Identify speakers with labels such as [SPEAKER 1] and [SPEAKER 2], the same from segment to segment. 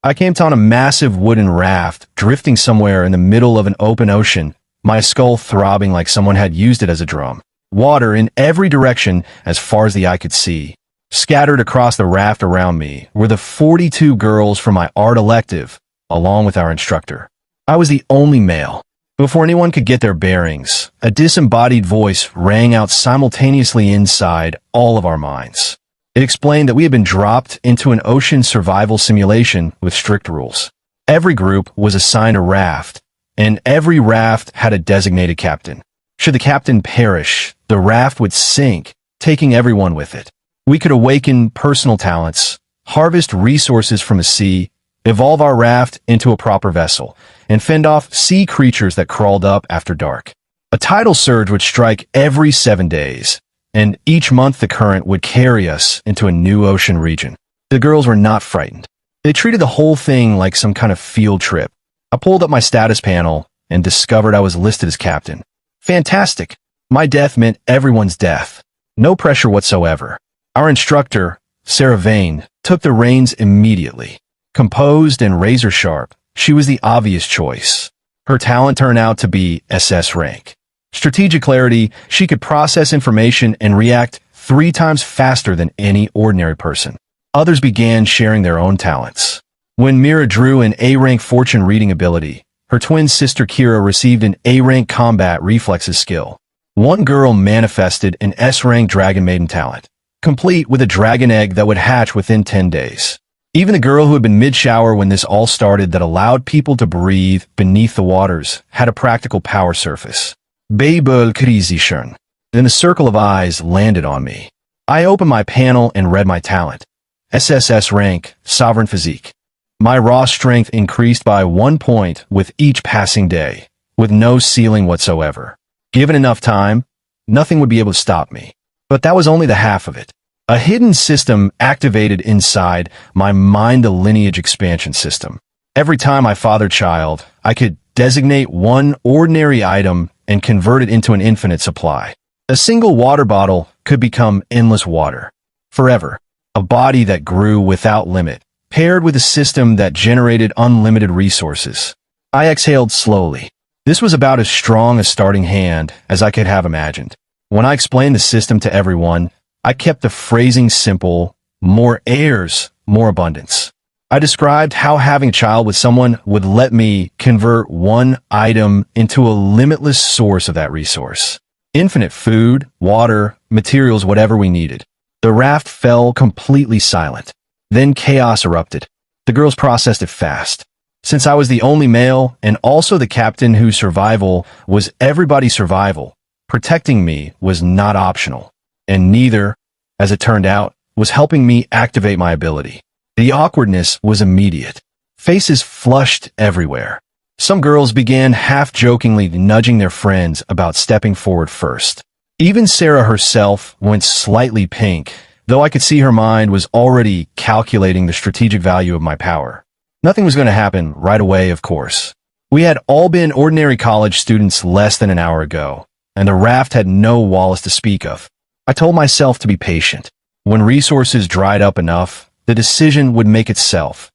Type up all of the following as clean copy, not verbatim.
[SPEAKER 1] I came on a massive wooden raft, drifting somewhere in the middle of an open ocean, my skull throbbing like someone had used it as a drum. Water in every direction as far as the eye could see. Scattered across the raft around me were the 42 girls from my art elective, along with our instructor. I was the only male. Before anyone could get their bearings, a disembodied voice rang out simultaneously inside all of our minds. It explained that we had been dropped into an ocean survival simulation with strict rules. Every group was assigned a raft, and every raft had a designated captain. Should the captain perish, the raft would sink, taking everyone with it. We could awaken personal talents, harvest resources from the sea, evolve our raft into a proper vessel, and fend off sea creatures that crawled up after dark. A tidal surge would strike every 7 days, and each month the current would carry us into a new ocean region. The girls were not frightened. They treated the whole thing like some kind of field trip. I pulled up my status panel and discovered I was listed as captain. Fantastic. My death meant everyone's death. No pressure whatsoever. Our instructor, Sarah Vane, took the reins immediately. Composed and razor sharp, she was the obvious choice. Her talent turned out to be SS rank. Strategic clarity, she could process information and react 3 times faster than any ordinary person. Others began sharing their own talents. When Mira drew an A-rank fortune reading ability, her twin sister Kira received an A-rank combat reflexes skill. One girl manifested an S-rank dragon maiden talent, complete with a dragon egg that would hatch within 10 days. Even the girl who had been mid-shower when this all started that allowed people to breathe beneath the waters had a practical power surface. Babel Krizishern. Then the circle of eyes landed on me. I opened my panel and read my talent. SSS rank, Sovereign Physique. My raw strength increased by 1 point with each passing day, with no ceiling whatsoever. Given enough time, nothing would be able to stop me. But that was only the half of it. A hidden system activated inside my mind, the lineage expansion system. Every time I fathered child, I could designate one ordinary item and convert it into an infinite supply. A single water bottle could become endless water. Forever. A body that grew without limit, paired with a system that generated unlimited resources. I exhaled slowly. This was about as strong a starting hand as I could have imagined. When I explained the system to everyone, I kept the phrasing simple: more heirs, more abundance. I described how having a child with someone would let me convert one item into a limitless source of that resource. Infinite food, water, materials, whatever we needed. The raft fell completely silent. Then chaos erupted. The girls processed it fast. Since I was the only male and also the captain whose survival was everybody's survival, protecting me was not optional. And neither, as it turned out, was helping me activate my ability. The awkwardness was immediate. Faces flushed everywhere. Some girls began half-jokingly nudging their friends about stepping forward first. Even Sarah herself went slightly pink, though I could see her mind was already calculating the strategic value of my power. Nothing was going to happen right away, of course. We had all been ordinary college students less than an hour ago, and the raft had no walls to speak of. I told myself to be patient. When resources dried up enough, the decision would make itself.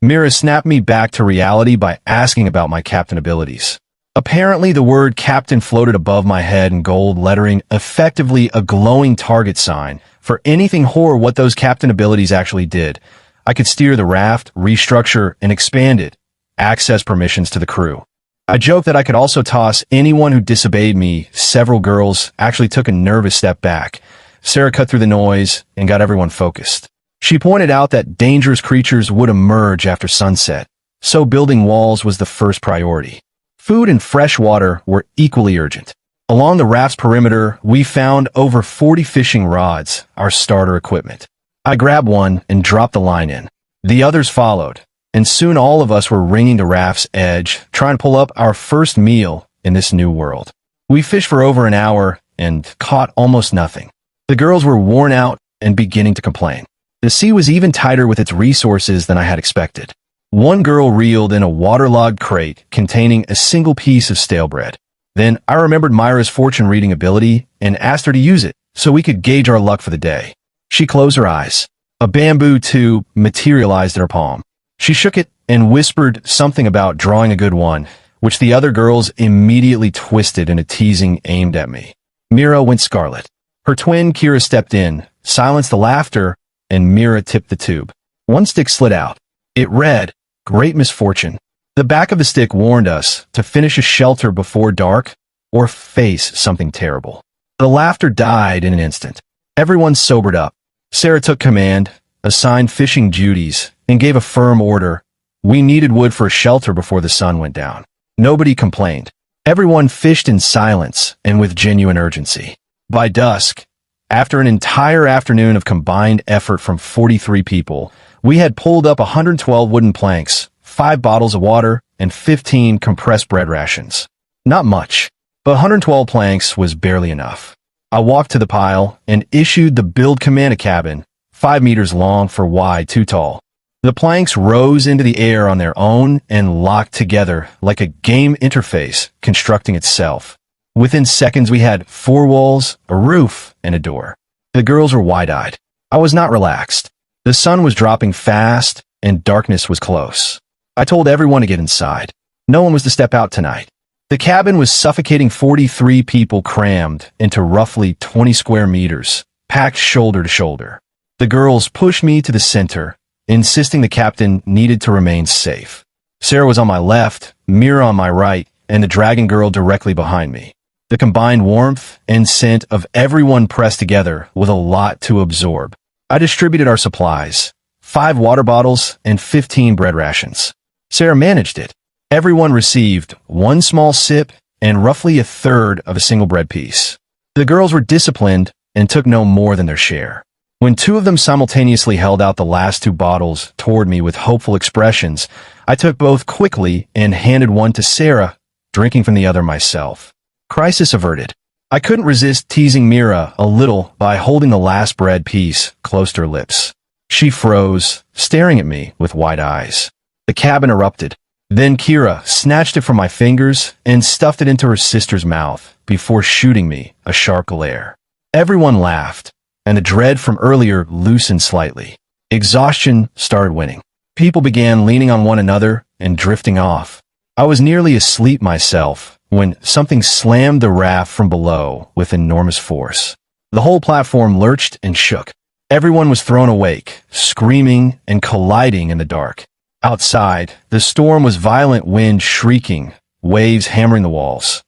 [SPEAKER 1] Mira snapped me back to reality by asking about my captain abilities. Apparently, the word captain floated above my head in gold lettering, effectively a glowing target sign for anything horror what those captain abilities actually did. I could steer the raft, restructure, and expand it, access permissions to the crew. I joked that I could also toss anyone who disobeyed me. Several girls actually took a nervous step back. Sarah cut through the noise and got everyone focused. She pointed out that dangerous creatures would emerge after sunset, so building walls was the first priority. Food and fresh water were equally urgent. Along the raft's perimeter, we found over 40 fishing rods, our starter equipment. I grabbed one and dropped the line in. The others followed, and soon all of us were ringing the raft's edge, trying to pull up our first meal in this new world. We fished for over an hour and caught almost nothing. The girls were worn out and beginning to complain. The sea was even tighter with its resources than I had expected. One girl reeled in a waterlogged crate containing a single piece of stale bread. Then I remembered Myra's fortune reading ability and asked her to use it so we could gauge our luck for the day. She closed her eyes. A bamboo tube materialized in her palm. She shook it and whispered something about drawing a good one, which the other girls immediately twisted in a teasing aimed at me. Mira went scarlet. Her twin Kira stepped in, silenced the laughter, and Mira tipped the tube. One stick slid out. It read, "Great misfortune." The back of the stick warned us to finish a shelter before dark or face something terrible. The laughter died in an instant. Everyone sobered up. Sarah took command, assigned fishing duties, and gave a firm order. We needed wood for a shelter before the sun went down. Nobody complained. Everyone fished in silence and with genuine urgency. By dusk, after an entire afternoon of combined effort from 43 people, we had pulled up 112 wooden planks, 5 bottles of water, and 15 compressed bread rations. Not much, but 112 planks was barely enough. I walked to the pile and issued the build command: a cabin, 5 meters long for wide, too tall. The planks rose into the air on their own and locked together like a game interface constructing itself. Within seconds, we had 4 walls, a roof, and a door. The girls were wide-eyed. I was not relaxed. The sun was dropping fast, and darkness was close. I told everyone to get inside. No one was to step out tonight. The cabin was suffocating 43 people crammed into roughly 20 square meters, packed shoulder to shoulder. The girls pushed me to the center, insisting the captain needed to remain safe. Sarah was on my left, Mira on my right, and the dragon girl directly behind me. The combined warmth and scent of everyone pressed together was a lot to absorb. I distributed our supplies, 5 water bottles and 15 bread rations. Sarah managed it. Everyone received 1 small sip and roughly a third of a single bread piece. The girls were disciplined and took no more than their share. When 2 of them simultaneously held out the last 2 bottles toward me with hopeful expressions, I took both quickly and handed one to Sarah, drinking from the other myself. Crisis averted. I couldn't resist teasing Mira a little by holding the last bread piece close to her lips. She froze, staring at me with wide eyes. The cabin erupted. Then Kira snatched it from my fingers and stuffed it into her sister's mouth before shooting me a sharp glare. Everyone laughed, and the dread from earlier loosened slightly. Exhaustion started winning. People began leaning on one another and drifting off. I was nearly asleep myself when something slammed the raft from below with enormous force. The whole platform lurched and shook. Everyone was thrown awake, screaming and colliding in the dark. Outside, the storm was violent, wind shrieking, waves hammering the walls.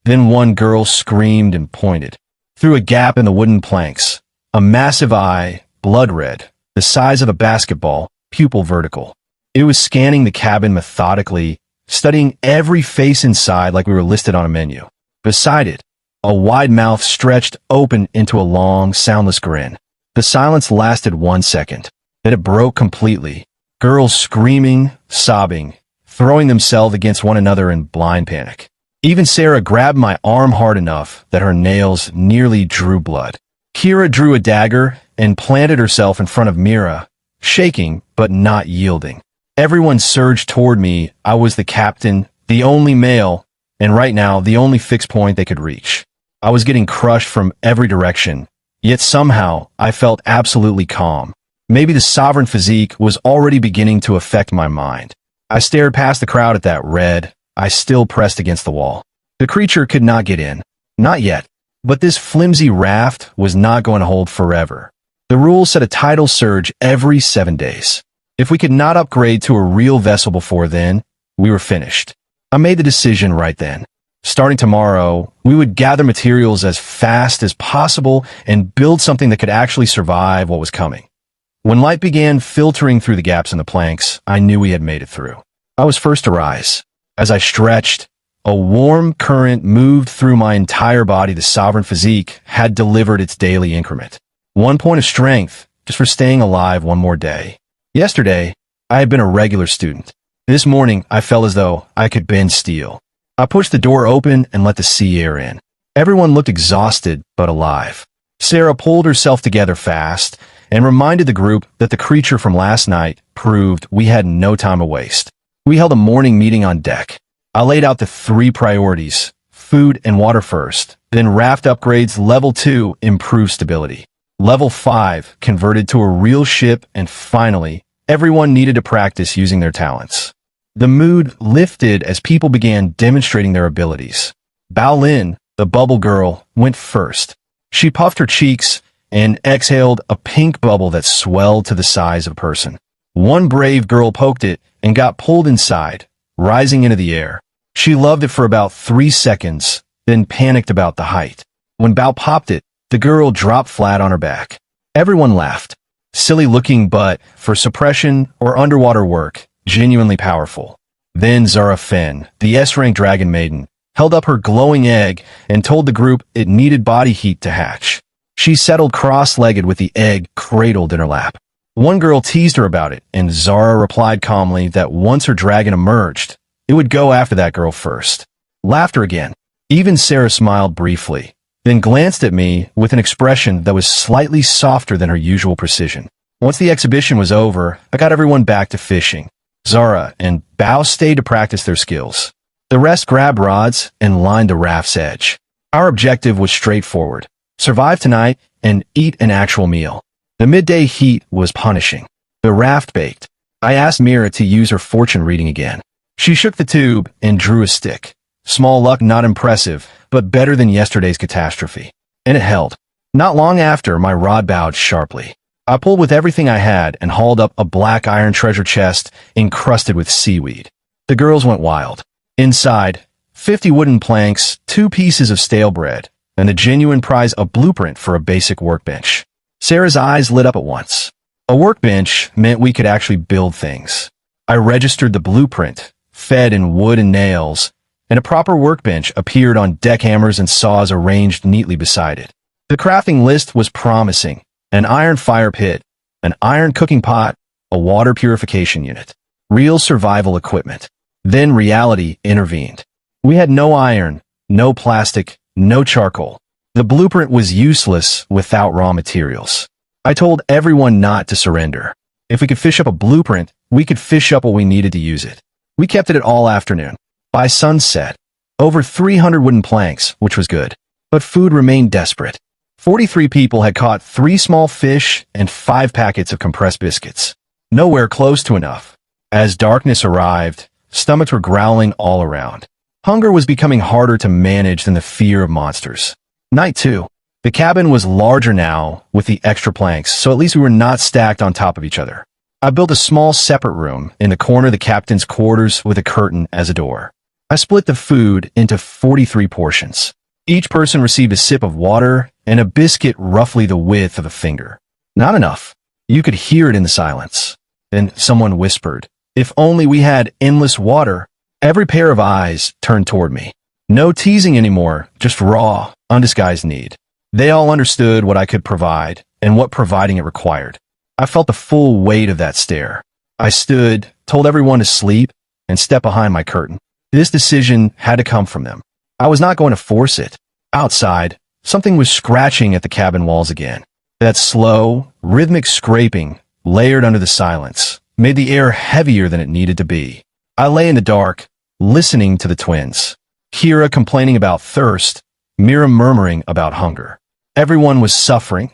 [SPEAKER 1] Then one girl screamed and pointed. Through a gap in the wooden planks, a massive eye, blood red, the size of a basketball, pupil vertical. It was scanning the cabin methodically, studying every face inside like we were listed on a menu. Beside it, a wide mouth stretched open into a long, soundless grin. The silence lasted 1 second. Then it broke completely. Girls screaming, sobbing, throwing themselves against one another in blind panic. Even Sarah grabbed my arm hard enough that her nails nearly drew blood. Kira drew a dagger and planted herself in front of Mira, shaking but not yielding. Everyone surged toward me. I was the captain, the only male, and right now the only fixed point they could reach. I was getting crushed from every direction, yet somehow I felt absolutely calm. Maybe the sovereign physique was already beginning to affect my mind. I stared past the crowd at that red. I still pressed against the wall. The creature could not get in. Not yet. But this flimsy raft was not going to hold forever. The rules said a tidal surge every 7 days. If we could not upgrade to a real vessel before then, we were finished. I made the decision right then. Starting tomorrow, we would gather materials as fast as possible and build something that could actually survive what was coming. When light began filtering through the gaps in the planks, I knew we had made it through. I was first to rise. As I stretched, a warm current moved through my entire body. The sovereign physique had delivered its daily increment. 1 point of strength, just for staying alive one more day. Yesterday, I had been a regular student. This morning, I felt as though I could bend steel. I pushed the door open and let the sea air in. Everyone looked exhausted, but alive. Sarah pulled herself together fast and reminded the group that the creature from last night proved we had no time to waste. We held a morning meeting on deck. I laid out the 3 priorities: food and water first, then raft upgrades. Level 2, improved stability. Level 5, converted to a real ship, and finally, Everyone needed to practice using their talents. The mood lifted as people began demonstrating their abilities. Bao Lin, the bubble girl, went first. She puffed her cheeks and exhaled a pink bubble that swelled to the size of a person. One brave girl poked it and got pulled inside, rising into the air. She loved it for about 3 seconds, then panicked about the height. When Bao popped it, the girl dropped flat on her back. Everyone laughed. Silly looking, but for suppression or underwater work, genuinely powerful. Then Zara Fen, the S-rank dragon maiden, held up her glowing egg and told the group it needed body heat to hatch. She settled cross-legged with the egg cradled in her lap. One girl teased her about it, and Zara replied calmly that once her dragon emerged, it would go after that girl first. Laughter again. Even Sarah smiled briefly, then glanced at me with an expression that was slightly softer than her usual precision. Once the exhibition was over, I got everyone back to fishing. Zara and Bao stayed to practice their skills. The rest grabbed rods and lined the raft's edge. Our objective was straightforward: survive tonight and eat an actual meal. The midday heat was punishing. The raft baked. I asked Mira to use her fortune reading again. She shook the tube and drew a stick. Small luck, not impressive, but better than yesterday's catastrophe. And it held. Not long after, my rod bowed sharply. I pulled with everything I had and hauled up a black iron treasure chest encrusted with seaweed. The girls went wild. Inside, 50 wooden planks, 2 pieces of stale bread, and the genuine prize, a blueprint for a basic workbench. Sarah's eyes lit up at once. A workbench meant we could actually build things. I registered the blueprint, fed in wood and nails, and a proper workbench appeared on deck, hammers and saws arranged neatly beside it. The crafting list was promising: an iron fire pit, an iron cooking pot, a water purification unit. Real survival equipment. Then reality intervened. We had no iron, no plastic, no charcoal. The blueprint was useless without raw materials. I told everyone not to surrender. If we could fish up a blueprint, we could fish up what we needed to use it. We kept at it all afternoon. By sunset, over 300 wooden planks, which was good. But food remained desperate. 43 people had caught 3 small fish and 5 packets of compressed biscuits. Nowhere close to enough. As darkness arrived, stomachs were growling all around. Hunger was becoming harder to manage than the fear of monsters. Night 2. The cabin was larger now with the extra planks, so at least we were not stacked on top of each other. I built a small separate room in the corner of the captain's quarters with a curtain as a door. I split the food into 43 portions. Each person received a sip of water and a biscuit roughly the width of a finger. Not enough. You could hear it in the silence. Then someone whispered, "If only we had endless water." Every pair of eyes turned toward me. No teasing anymore, just raw, undisguised need. They all understood what I could provide and what providing it required. I felt the full weight of that stare. I stood, told everyone to sleep, and stepped behind my curtain. This decision had to come from them. I was not going to force it. Outside, something was scratching at the cabin walls again. That slow, rhythmic scraping, layered under the silence, made the air heavier than it needed to be. I lay in the dark, listening to the twins. Kira complaining about thirst, Mira murmuring about hunger. Everyone was suffering.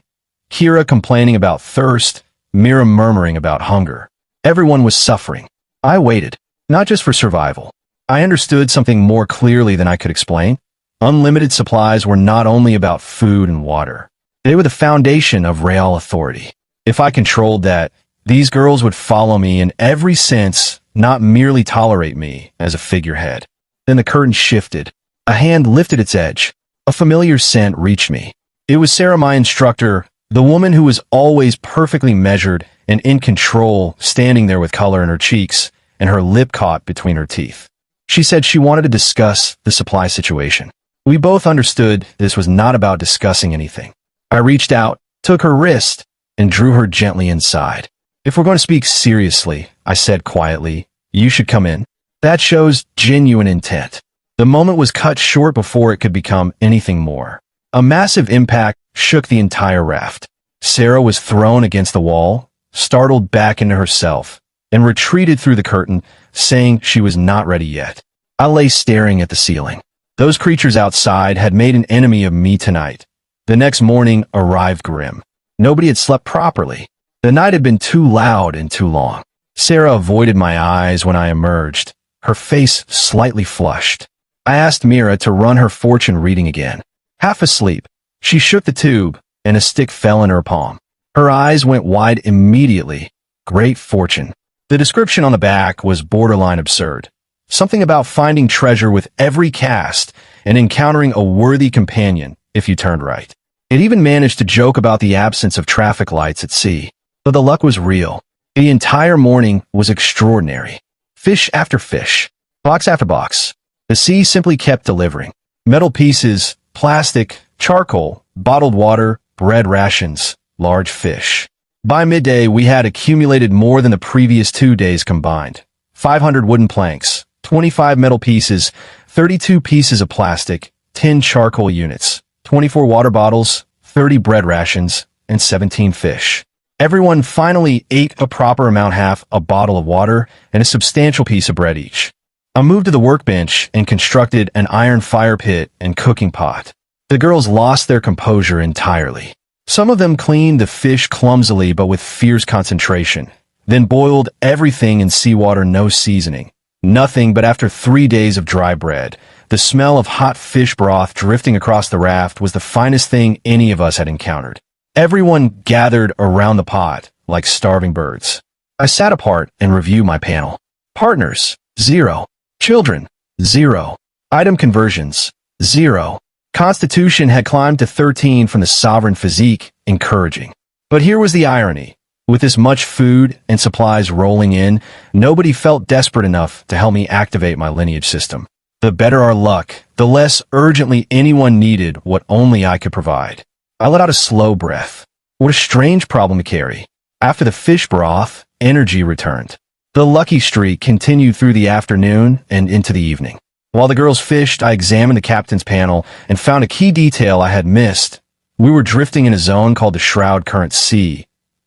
[SPEAKER 1] Kira complaining about thirst, Mira murmuring about hunger. Everyone was suffering. I waited, not just for survival. I understood something more clearly than I could explain. Unlimited supplies were not only about food and water. They were the foundation of real authority. If I controlled that, these girls would follow me in every sense, not merely tolerate me as a figurehead. Then the curtain shifted. A hand lifted its edge. A familiar scent reached me. It was Sarah, my instructor, the woman who was always perfectly measured and in control, standing there with color in her cheeks and her lip caught between her teeth. She said she wanted to discuss the supply situation. We both understood this was not about discussing anything. I reached out, took her wrist, and drew her gently inside. "If we're going to speak seriously," I said quietly, "you should come in." That shows genuine intent. The moment was cut short before it could become anything more. A massive impact shook the entire raft. Sarah was thrown against the wall, startled back into herself, and retreated through the curtain, saying she was not ready yet. I lay staring at the ceiling. Those creatures outside had made an enemy of me tonight. The next morning arrived grim. Nobody had slept properly. The night had been too loud and too long. Sarah avoided my eyes when I emerged, her face slightly flushed. I asked Mira to run her fortune reading again. Half asleep, she shook the tube, and a stick fell in her palm. Her eyes went wide immediately. Great fortune. The description on the back was borderline absurd. Something about finding treasure with every cast and encountering a worthy companion if you turned right. It even managed to joke about the absence of traffic lights at sea. But the luck was real. The entire morning was extraordinary. Fish after fish, box after box. The sea simply kept delivering. Metal pieces, plastic, charcoal, bottled water, bread rations, large fish. By midday, we had accumulated more than the previous 2 days combined. 500 wooden planks, 25 metal pieces, 32 pieces of plastic, 10 charcoal units, 24 water bottles, 30 bread rations, and 17 fish. Everyone finally ate a proper amount, half a bottle of water and a substantial piece of bread each. I moved to the workbench and constructed an iron fire pit and cooking pot. The girls lost their composure entirely. Some of them cleaned the fish clumsily but with fierce concentration, then boiled everything in seawater, no seasoning. Nothing, but after 3 days of dry bread, the smell of hot fish broth drifting across the raft was the finest thing any of us had encountered. Everyone gathered around the pot like starving birds. I sat apart and reviewed my panel. Partners, 0. Children, 0. Item conversions, 0. Constitution had climbed to 13 from the sovereign physique, encouraging. But here was the irony. With this much food and supplies rolling in, nobody felt desperate enough to help me activate my lineage system. The better our luck, the less urgently anyone needed what only I could provide. I let out a slow breath. What a strange problem to carry. After the fish broth, energy returned. The lucky streak continued through the afternoon and into the evening. While the girls fished, I examined the captain's panel and found a key detail I had missed. We were drifting in a zone called the Shroud Current Sea.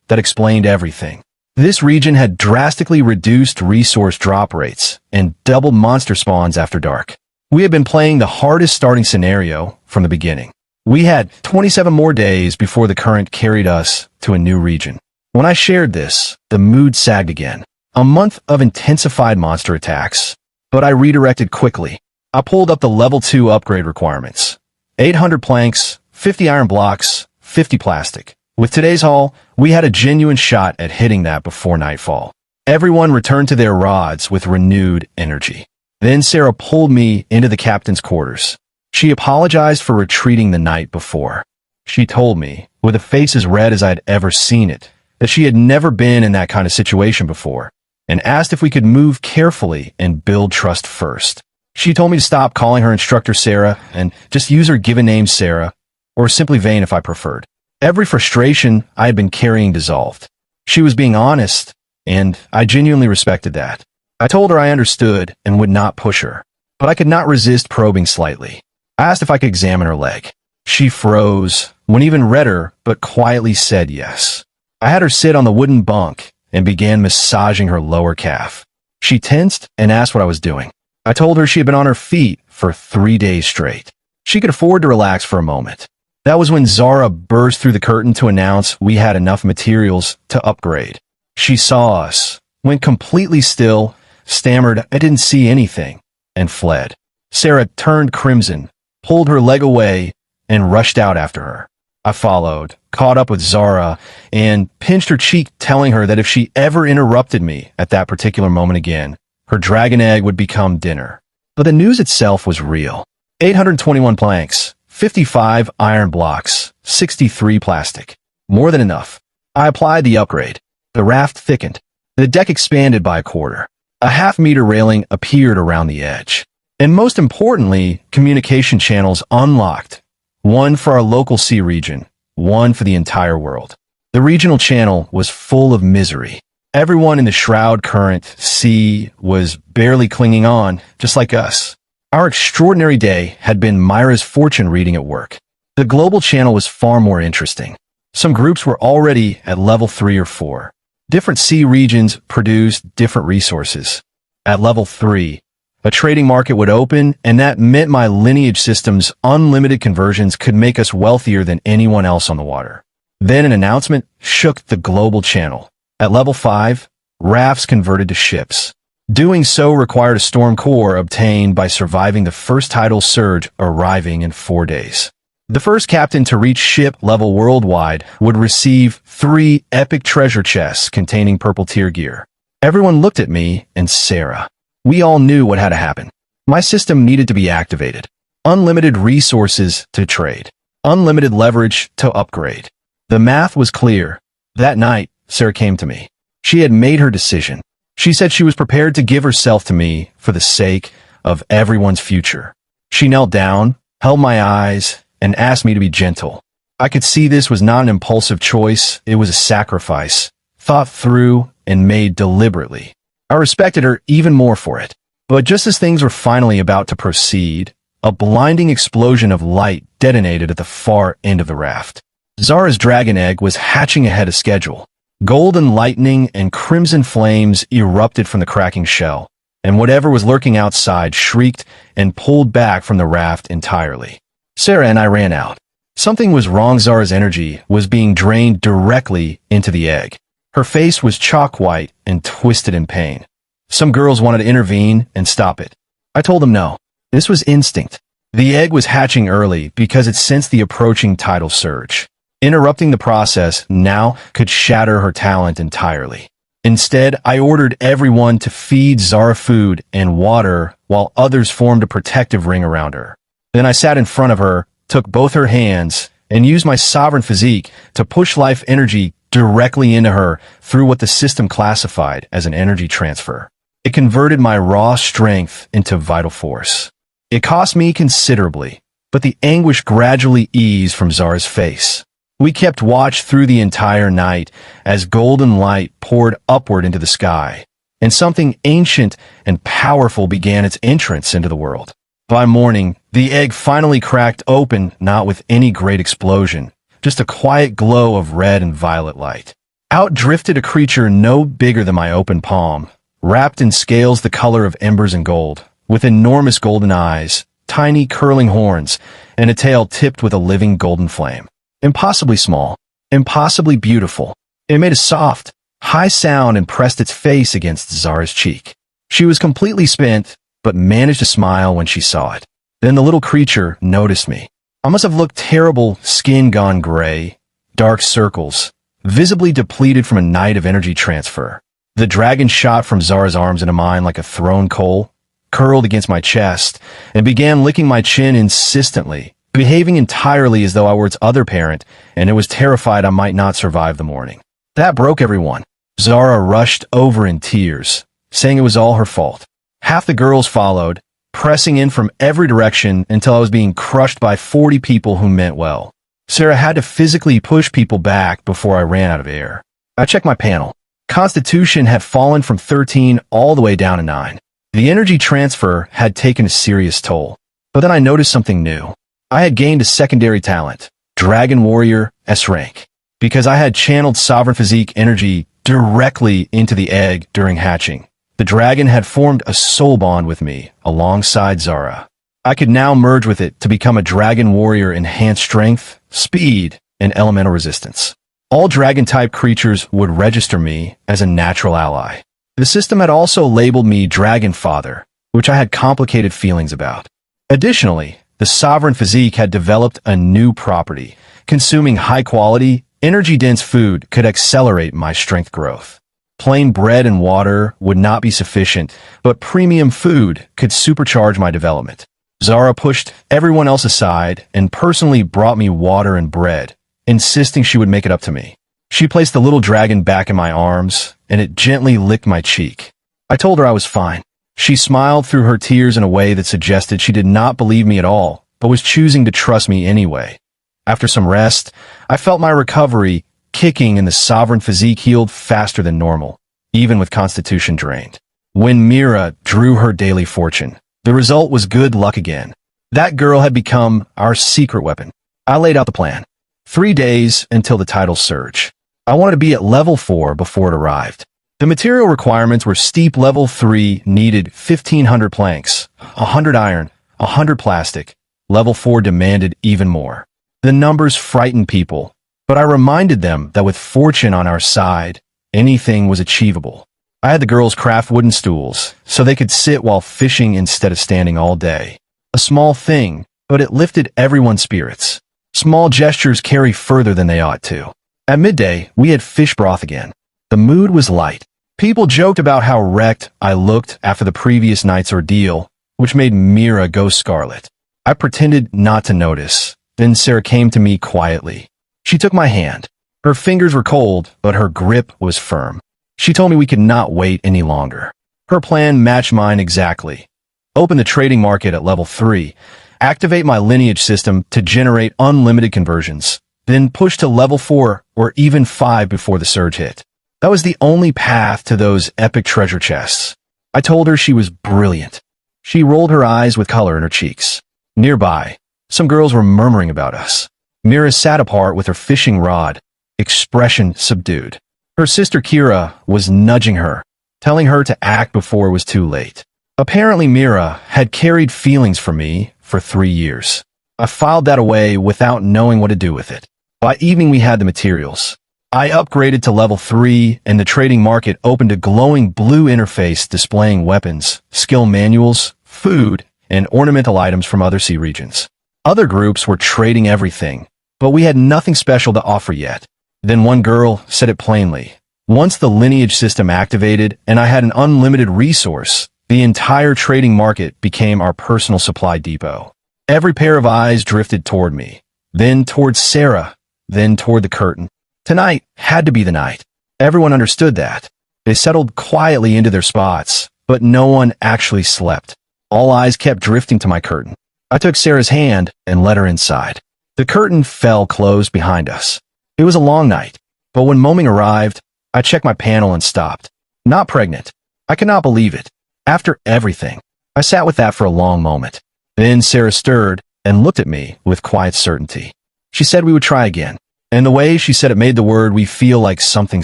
[SPEAKER 1] That explained everything. This region had drastically reduced resource drop rates and doubled monster spawns after dark. We had been playing the hardest starting scenario from the beginning. We had 27 more days before the current carried us to a new region. When I shared this, the mood sagged again. A month of intensified monster attacks, but I redirected quickly. I pulled up the level 2 upgrade requirements. 800 planks, 50 iron blocks, 50 plastic. With today's haul, we had a genuine shot at hitting that before nightfall. Everyone returned to their rods with renewed energy. Then Sarah pulled me into the captain's quarters. She apologized for retreating the night before. She told me, with a face as red as I'd ever seen it, that she had never been in that kind of situation before, and asked if we could move carefully and build trust first. She told me to stop calling her instructor Sarah and just use her given name Sarah, or simply Vane if I preferred. Every frustration I had been carrying dissolved. She was being honest, and I genuinely respected that. I told her I understood and would not push her, but I could not resist probing slightly. I asked if I could examine her leg. She froze, went even redder, but quietly said yes. I had her sit on the wooden bunk and began massaging her lower calf. She tensed and asked what I was doing. I told her she had been on her feet for 3 days straight. She could afford to relax for a moment. That was when Zara burst through the curtain to announce we had enough materials to upgrade. She saw us, went completely still, stammered, "I didn't see anything," and fled. Sarah turned crimson, pulled her leg away, and rushed out after her. I followed, caught up with Zara, and pinched her cheek, telling her that if she ever interrupted me at that particular moment again, her dragon egg would become dinner. But the news itself was real. 821 planks, 55 iron blocks, 63 plastic. More than enough. I applied the upgrade. The raft thickened. The deck expanded by a quarter. A half-meter railing appeared around the edge. And most importantly, communication channels unlocked. One for our local sea region, one for the entire world. The regional channel was full of misery. Everyone in the Shroud Current Sea was barely clinging on, just like us. Our extraordinary day had been Myra's fortune reading at work. The global channel was far more interesting. Some groups were already at level 3 or 4. Different sea regions produced different resources. At level 3, a trading market would open, and that meant my lineage system's unlimited conversions could make us wealthier than anyone else on the water. Then an announcement shook the global channel. At level 5, rafts converted to ships. Doing so required a storm core obtained by surviving the first tidal surge arriving in 4 days. The first captain to reach ship level worldwide would receive 3 epic treasure chests containing purple tier gear. Everyone looked at me and Sarah. We all knew what had to happen. My system needed to be activated. Unlimited resources to trade. Unlimited leverage to upgrade. The math was clear. That night, Sarah came to me. She had made her decision. She said she was prepared to give herself to me for the sake of everyone's future. She knelt down, held my eyes, and asked me to be gentle. I could see this was not an impulsive choice, it was a sacrifice, thought through and made deliberately. I respected her even more for it. But just as things were finally about to proceed, a blinding explosion of light detonated at the far end of the raft. Zara's dragon egg was hatching ahead of schedule. Golden lightning and crimson flames erupted from the cracking shell, and whatever was lurking outside shrieked and pulled back from the raft entirely. Sarah and I ran out. Something was wrong. Zara's energy was being drained directly into the egg. Her face was chalk white and twisted in pain. Some girls wanted to intervene and stop it. I told them no. This was instinct. The egg was hatching early because it sensed the approaching tidal surge. Interrupting the process now could shatter her talent entirely. Instead, I ordered everyone to feed Zara food and water while others formed a protective ring around her. Then I sat in front of her, took both her hands, and used my sovereign physique to push life energy directly into her through what the system classified as an energy transfer. It converted my raw strength into vital force. It cost me considerably, but the anguish gradually eased from Zara's face. We kept watch through the entire night as golden light poured upward into the sky, and something ancient and powerful began its entrance into the world. By morning, the egg finally cracked open, not with any great explosion, just a quiet glow of red and violet light. Out drifted a creature no bigger than my open palm, wrapped in scales the color of embers and gold, with enormous golden eyes, tiny curling horns, and a tail tipped with a living golden flame. Impossibly small, impossibly beautiful. It made a soft, high sound and pressed its face against Zara's cheek. She was completely spent, but managed to smile when she saw it. Then the little creature noticed me. I must have looked terrible, skin gone gray, dark circles, visibly depleted from a night of energy transfer. The dragon shot from Zara's arms into mine like a thrown coal, curled against my chest, and began licking my chin insistently, behaving entirely as though I were its other parent, and it was terrified I might not survive the morning. That broke everyone. Zara rushed over in tears, saying it was all her fault. Half the girls followed, pressing in from every direction until I was being crushed by 40 people who meant well. Sarah had to physically push people back before I ran out of air. I checked my panel. Constitution had fallen from 13 all the way down to 9. The energy transfer had taken a serious toll. But then I noticed something new. I had gained a secondary talent, Dragon Warrior S rank, because I had channeled Sovereign Physique energy directly into the egg during hatching. The dragon had formed a soul bond with me, alongside Zara. I could now merge with it to become a Dragon Warrior enhanced strength, speed, and elemental resistance. All dragon-type creatures would register me as a natural ally. The system had also labeled me Dragon Father, which I had complicated feelings about. Additionally, the Sovereign Physique had developed a new property. Consuming high-quality, energy-dense food could accelerate my strength growth. Plain bread and water would not be sufficient, but premium food could supercharge my development. Zara pushed everyone else aside and personally brought me water and bread, insisting she would make it up to me. She placed the little dragon back in my arms, and it gently licked my cheek. I told her I was fine. She smiled through her tears in a way that suggested she did not believe me at all, but was choosing to trust me anyway. After some rest, I felt my recovery kicking and the Sovereign Physique healed faster than normal, even with Constitution drained. When Mira drew her daily fortune, the result was good luck again. That girl had become our secret weapon. I laid out the plan. 3 days until the tidal surge. I wanted to be at level 4 before it arrived. The material requirements were steep. Level 3 needed 1,500 planks, 100 iron, 100 plastic. Level 4 demanded even more. The numbers frightened people, But I reminded them that with fortune on our side, anything was achievable. I had the girls craft wooden stools so they could sit while fishing instead of standing all day. A small thing, but it lifted everyone's spirits. Small gestures carry further than they ought to. At midday, we had fish broth again. The mood was light. People joked about how wrecked I looked after the previous night's ordeal, which made Mira go scarlet. I pretended not to notice. Then Sarah came to me quietly. She took my hand. Her fingers were cold, but her grip was firm. She told me we could not wait any longer. Her plan matched mine exactly. Open the trading market at level 3, activate my lineage system to generate unlimited conversions, then push to level 4 or even 5 before the surge hit. That was the only path to those epic treasure chests. I told her she was brilliant. She rolled her eyes with color in her cheeks. Nearby, some girls were murmuring about us. Mira sat apart with her fishing rod, expression subdued. Her sister Kira was nudging her, telling her to act before it was too late. Apparently Mira had carried feelings for me for 3 years. I filed that away without knowing what to do with it. By evening we had the materials. I upgraded to level 3 and the trading market opened a glowing blue interface displaying weapons, skill manuals, food, and ornamental items from other sea regions. Other groups were trading everything, but we had nothing special to offer yet. Then one girl said it plainly. Once the lineage system activated and I had an unlimited resource, the entire trading market became our personal supply depot. Every pair of eyes drifted toward me, then toward Sarah, then toward the curtain. Tonight had to be the night. Everyone understood that. They settled quietly into their spots, but no one actually slept. All eyes kept drifting to my curtain. I took Sarah's hand and led her inside. The curtain fell closed behind us. It was a long night, but when morning arrived, I checked my panel and stopped. Not pregnant. I could not believe it. After everything, I sat with that for a long moment. Then Sarah stirred and looked at me with quiet certainty. She said we would try again, and the way she said it made the word we feel like something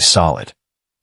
[SPEAKER 1] solid.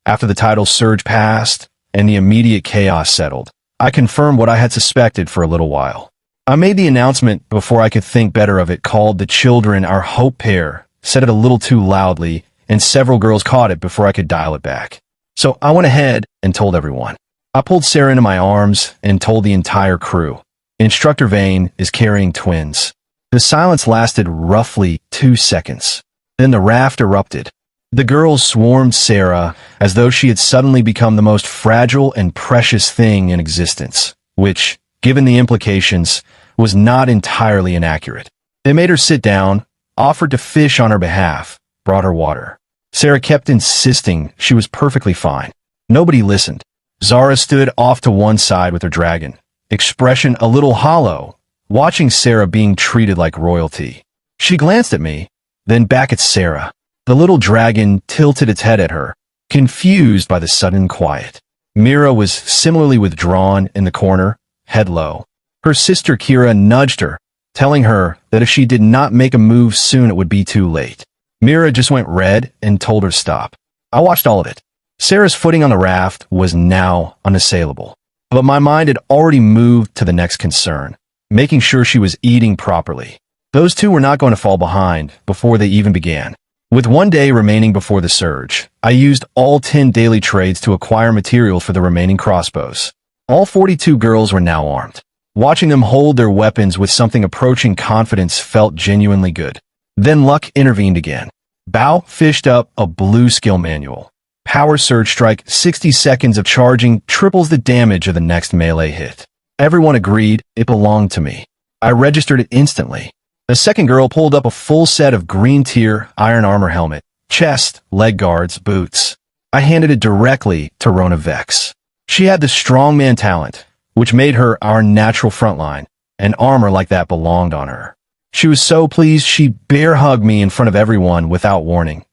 [SPEAKER 1] After the tidal surge passed and the immediate chaos settled, I confirmed what I had suspected for a little while. I made the announcement before I could think better of it, called the children our hope pair, said it a little too loudly, and several girls caught it before I could dial it back. So I went ahead and told everyone. I pulled Sarah into my arms and told the entire crew. Instructor Vane is carrying twins. The silence lasted roughly 2 seconds. Then the raft erupted. The girls swarmed Sarah as though she had suddenly become the most fragile and precious thing in existence, which, given the implications, was not entirely inaccurate. They made her sit down, offered to fish on her behalf, brought her water. Sarah kept insisting she was perfectly fine. Nobody listened. Zara stood off to one side with her dragon, expression a little hollow, watching Sarah being treated like royalty. She glanced at me, then back at Sarah. The little dragon tilted its head at her, confused by the sudden quiet. Mira was similarly withdrawn in the corner, head low. Her sister Kira nudged her, telling her that if she did not make a move soon it would be too late. Mira just went red and told her stop. I watched all of it. Sarah's footing on the raft was now unassailable, but my mind had already moved to the next concern, making sure she was eating properly. Those two were not going to fall behind before they even began. With 1 day remaining before the surge, I used all 10 daily trades to acquire material for the remaining crossbows. All 42 girls were now armed. Watching them hold their weapons with something approaching confidence felt genuinely good. Then luck intervened again. Bao fished up a blue skill manual. Power Surge Strike, 60 seconds of charging triples the damage of the next melee hit. Everyone agreed it belonged to me. I registered it instantly. The second girl pulled up a full set of green tier iron armor helmet, chest, leg guards, boots. I handed it directly to Rona Vex. She had the strongman talent, which made her our natural frontline, and armor like that belonged on her. She was so pleased she bear hugged me in front of everyone without warning.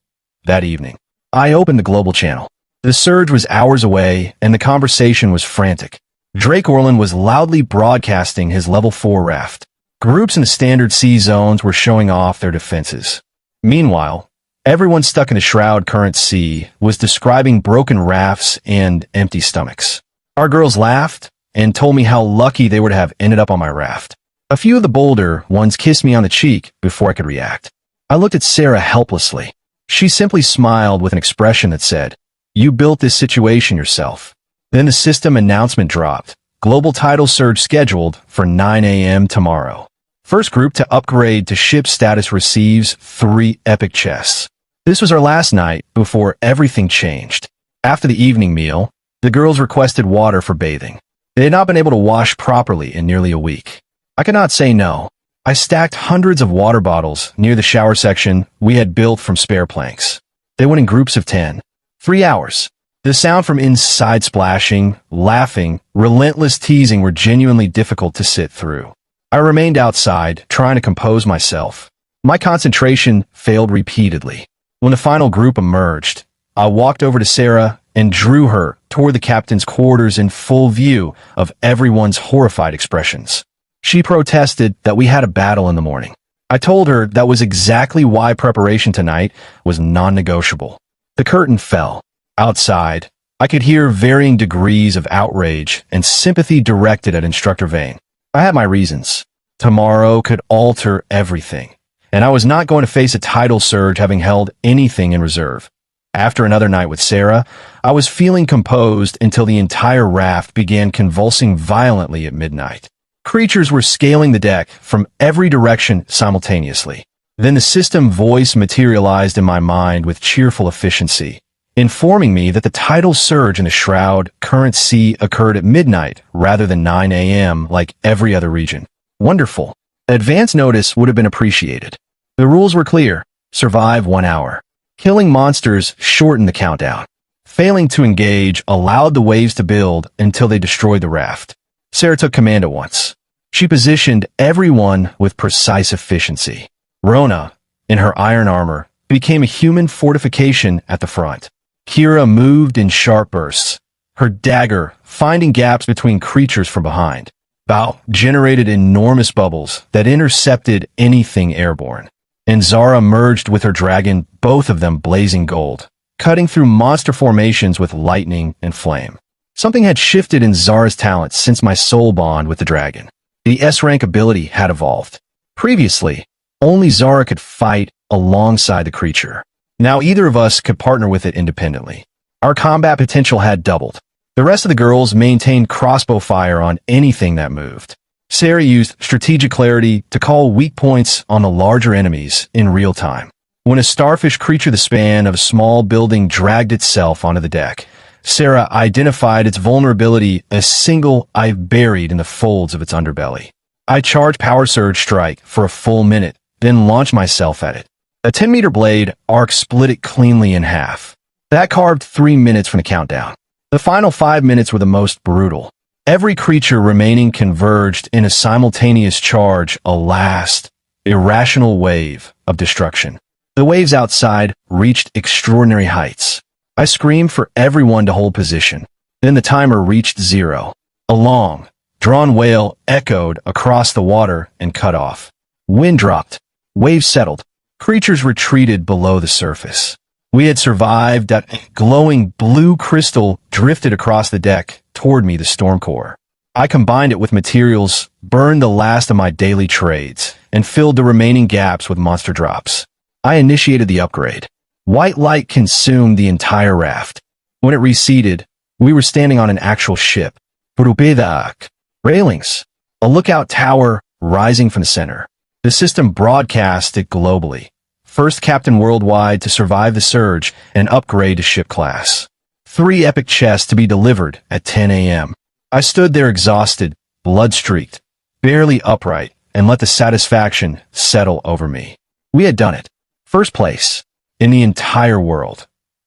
[SPEAKER 1] That evening, I opened the global channel. The surge was hours away, and the conversation was frantic. Drake Orland was loudly broadcasting his level 4 raft. Groups in the standard sea zones were showing off their defenses. Meanwhile, everyone stuck in the Shroud Current Sea was describing broken rafts and empty stomachs. Our girls laughed and told me how lucky they would have ended up on my raft. A few of the bolder ones kissed me on the cheek before I could react. I looked at Sarah helplessly. She simply smiled with an expression that said, "You built this situation yourself." Then the system announcement dropped. Global title surge scheduled for 9 a.m. tomorrow. First group to upgrade to ship status receives 3 epic chests. This was our last night before everything changed. After the evening meal, the girls requested water for bathing. They had not been able to wash properly in nearly a week. I could not say no. I stacked hundreds of water bottles near the shower section we had built from spare planks. They went in groups of 10. 3 hours. The sound from inside splashing, laughing, relentless teasing were genuinely difficult to sit through. I remained outside, trying to compose myself. My concentration failed repeatedly. When the final group emerged, I walked over to Sarah and drew her toward the captain's quarters in full view of everyone's horrified expressions. She protested that we had a battle in the morning. I told her that was exactly why preparation tonight was non-negotiable. The curtain fell. Outside, I could hear varying degrees of outrage and sympathy directed at Instructor Vane. I had my reasons. Tomorrow could alter everything, and I was not going to face a title surge having held anything in reserve. After another night with Sarah, I was feeling composed until the entire raft began convulsing violently at midnight. Creatures were scaling the deck from every direction simultaneously. Then the system voice materialized in my mind with cheerful efficiency, informing me that the tidal surge in the Shroud Current Sea occurred at midnight rather than 9 a.m. like every other region. Wonderful. Advance notice would have been appreciated. The rules were clear. Survive 1 hour. Killing monsters shortened the countdown. Failing to engage allowed the waves to build until they destroyed the raft. Sarah took command at once. She positioned everyone with precise efficiency. Rona, in her iron armor, became a human fortification at the front. Kira moved in sharp bursts, her dagger finding gaps between creatures from behind. Bao generated enormous bubbles that intercepted anything airborne. And Zara merged with her dragon, both of them blazing gold, cutting through monster formations with lightning and flame. Something had shifted in Zara's talents since my soul bond with the dragon. The S-rank ability had evolved. Previously, only Zara could fight alongside the creature. Now either of us could partner with it independently. Our combat potential had doubled. The rest of the girls maintained crossbow fire on anything that moved. Sarah used strategic clarity to call weak points on the larger enemies in real time. When a starfish creature the span of a small building dragged itself onto the deck, Sarah identified its vulnerability as single eye buried in the folds of its underbelly. I charged Power Surge Strike for a full minute, then launched myself at it. A 10-meter blade arc split it cleanly in half. That carved 3 minutes from the countdown. The final 5 minutes were the most brutal. Every creature remaining converged in a simultaneous charge, a last, irrational wave of destruction. The waves outside reached extraordinary heights. I screamed for everyone to hold position. Then the timer reached 0. A long, drawn wail echoed across the water and cut off. Wind dropped. Waves settled. Creatures retreated below the surface. We had survived. That glowing blue crystal drifted across the deck toward me, the storm core. I combined it with materials, burned the last of my daily trades, and filled the remaining gaps with monster drops. I initiated the upgrade. White light consumed the entire raft. When it receded, we were standing on an actual ship. Railings. A lookout tower rising from the center. The system broadcast it globally. First captain worldwide to survive the surge and upgrade to ship class. 3 epic chests to be delivered at 10 a.m. I stood there exhausted, blood-streaked, barely upright, and let the satisfaction settle over me. We had done it. First place in the entire world.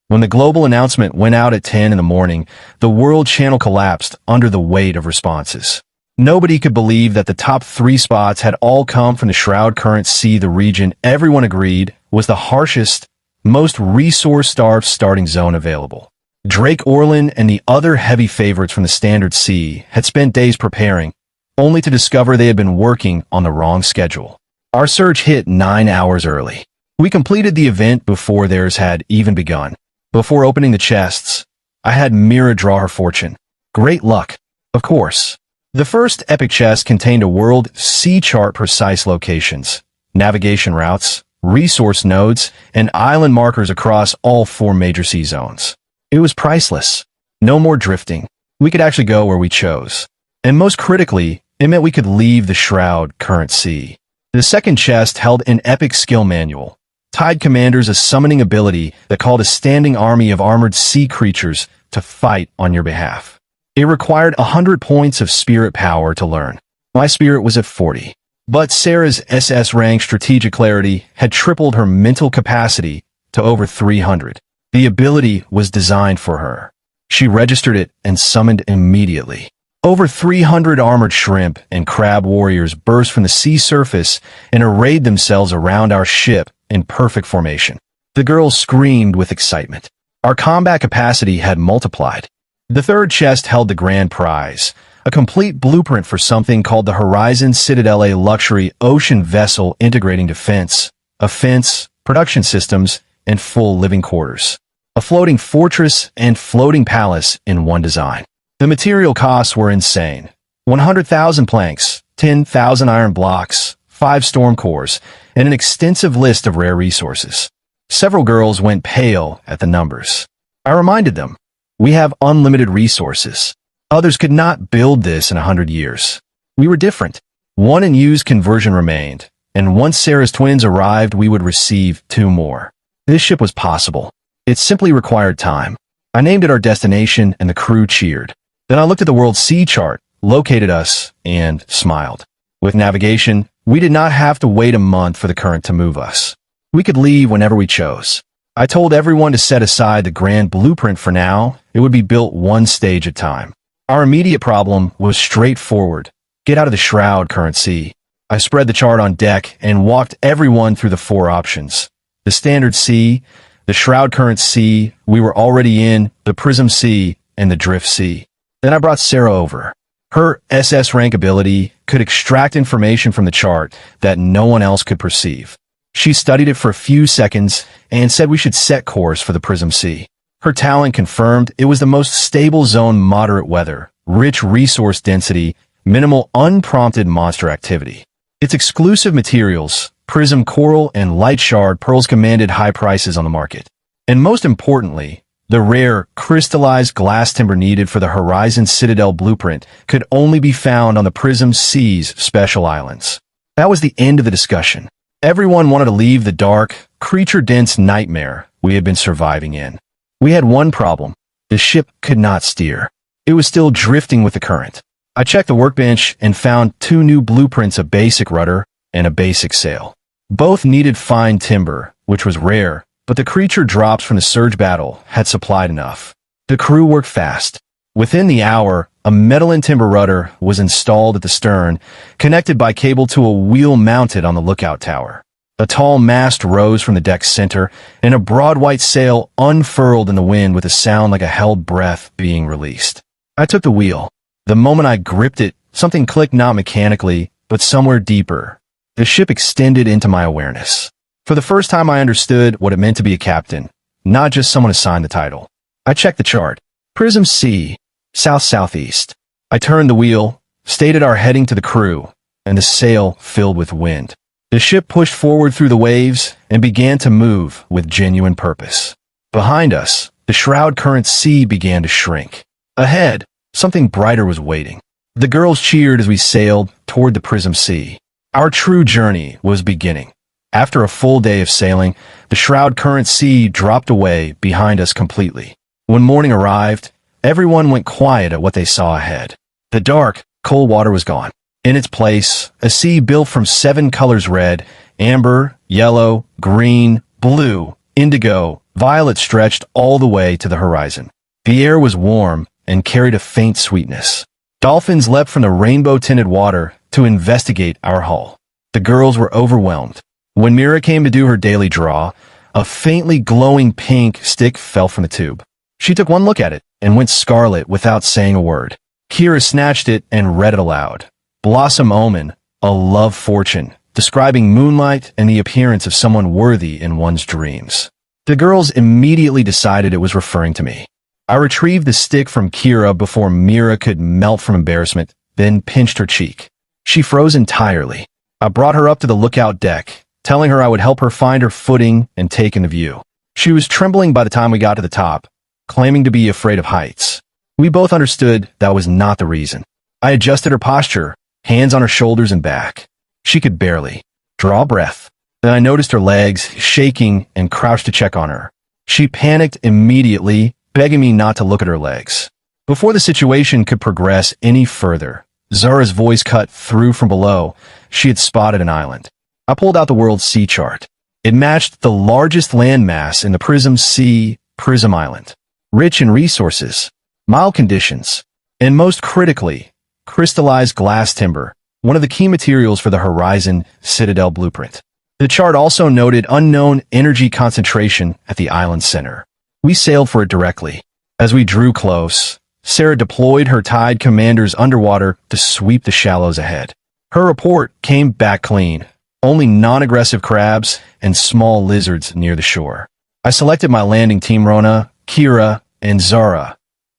[SPEAKER 1] When the global announcement went out at 10 in the morning, the world channel collapsed under the weight of responses. Nobody could believe that the top 3 spots had all come from the Shroud Current Sea, the region everyone agreed was the harshest, most resource-starved starting zone available. Drake Orland and the other heavy favorites from the Standard Sea had spent days preparing, only to discover they had been working on the wrong schedule. Our surge hit 9 hours early. We completed the event before theirs had even begun. Before opening the chests, I had Mira draw her fortune. Great luck, of course. The first epic chest contained a world sea chart precise locations, navigation routes, resource nodes, and island markers across all 4 major sea zones. It was priceless. No more drifting. We could actually go where we chose. And most critically, it meant we could leave the Shroud Current Sea. The second chest held an epic skill manual. Tide Commanders, a summoning ability that called a standing army of armored sea creatures to fight on your behalf. It required 100 points of spirit power to learn. My spirit was at 40. But Sarah's SS rank strategic clarity had tripled her mental capacity to over 300. The ability was designed for her. She registered it and summoned immediately. Over 300 armored shrimp and crab warriors burst from the sea surface and arrayed themselves around our ship in perfect formation. The girls screamed with excitement. Our combat capacity had multiplied. The third chest held the grand prize, a complete blueprint for something called the Horizon Citadel, a luxury ocean vessel integrating defense, offense, production systems, and full living quarters. A floating fortress and floating palace in one design. The material costs were insane. 100,000 planks, 10,000 iron blocks, 5 storm cores, and an extensive list of rare resources. Several girls went pale at the numbers. I reminded them, we have unlimited resources. Others could not build this in 100 years. We were different. 1 and used conversion remained, and once Sarah's twins arrived, we would receive 2 more. This ship was possible. It simply required time. I named it our destination, and the crew cheered. Then I looked at the world sea chart, located us, and smiled. With navigation, we did not have to wait a month for the current to move us. We could leave whenever we chose. I told everyone to set aside the grand blueprint for now. It would be built 1 stage at a time. Our immediate problem was straightforward. Get out of the Shroud Current Sea. I spread the chart on deck and walked everyone through the 4 options. The Standard Sea, the Shroud Current Sea we were already in, the Prism Sea, and the Drift Sea. Then I brought Sarah over. Her SS rank ability could extract information from the chart that no one else could perceive. She studied it for a few seconds and said we should set course for the Prism Sea. Her talent confirmed it was the most stable zone, moderate weather, rich resource density, minimal unprompted monster activity. Its exclusive materials, prism coral and light shard pearls, commanded high prices on the market. And most importantly, the rare, crystallized glass timber needed for the Horizon Citadel blueprint could only be found on the Prism Sea's special islands. That was the end of the discussion. Everyone wanted to leave the dark, creature-dense nightmare we had been surviving in. We had one problem. The ship could not steer. It was still drifting with the current. I checked the workbench and found 2 new blueprints, a basic rudder and a basic sail. Both needed fine timber, which was rare, but the creature drops from the surge battle had supplied enough. The crew worked fast. Within the hour, a metal and timber rudder was installed at the stern, connected by cable to a wheel mounted on the lookout tower. A tall mast rose from the deck's center, and a broad white sail unfurled in the wind with a sound like a held breath being released. I took the wheel. The moment I gripped it, something clicked, not mechanically, but somewhere deeper. The ship extended into my awareness. For the first time, I understood what it meant to be a captain, not just someone assigned the title. I checked the chart. Prism Sea, south-southeast. I turned the wheel, stated our heading to the crew, and the sail filled with wind. The ship pushed forward through the waves and began to move with genuine purpose. Behind us, the Shroud Current Sea began to shrink. Ahead, something brighter was waiting. The girls cheered as we sailed toward the Prism Sea. Our true journey was beginning. After a full day of sailing, the Shroud Current Sea dropped away behind us completely. When morning arrived, everyone went quiet at what they saw ahead. The dark, cold water was gone. In its place, a sea built from 7 colors: red, amber, yellow, green, blue, indigo, violet, stretched all the way to the horizon. The air was warm and carried a faint sweetness. Dolphins leapt from the rainbow-tinted water to investigate our hull. The girls were overwhelmed. When Mira came to do her daily draw, a faintly glowing pink stick fell from the tube. She took one look at it and went scarlet without saying a word. Kira snatched it and read it aloud. Blossom Omen, a love fortune, describing moonlight and the appearance of someone worthy in one's dreams. The girls immediately decided it was referring to me. I retrieved the stick from Kira before Mira could melt from embarrassment, then pinched her cheek. She froze entirely. I brought her up to the lookout deck, telling her I would help her find her footing and take in the view. She was trembling by the time we got to the top, claiming to be afraid of heights. We both understood that was not the reason. I adjusted her posture, hands on her shoulders and back. She could barely draw breath. Then I noticed her legs shaking and crouched to check on her. She panicked immediately, begging me not to look at her legs. Before the situation could progress any further, Zara's voice cut through from below. She had spotted an island. I pulled out the world's sea chart. It matched the largest landmass in the Prism Sea, Prism Island. Rich in resources, mild conditions, and most critically, crystallized glass timber, one of the key materials for the Horizon Citadel blueprint. The chart also noted unknown energy concentration at the island's center. We sailed for it directly. As we drew close, Sarah deployed her Tide commanders underwater to sweep the shallows ahead. Her report came back clean, only non-aggressive crabs and small lizards near the shore. I selected my landing team, Rona, Kira, and Zara,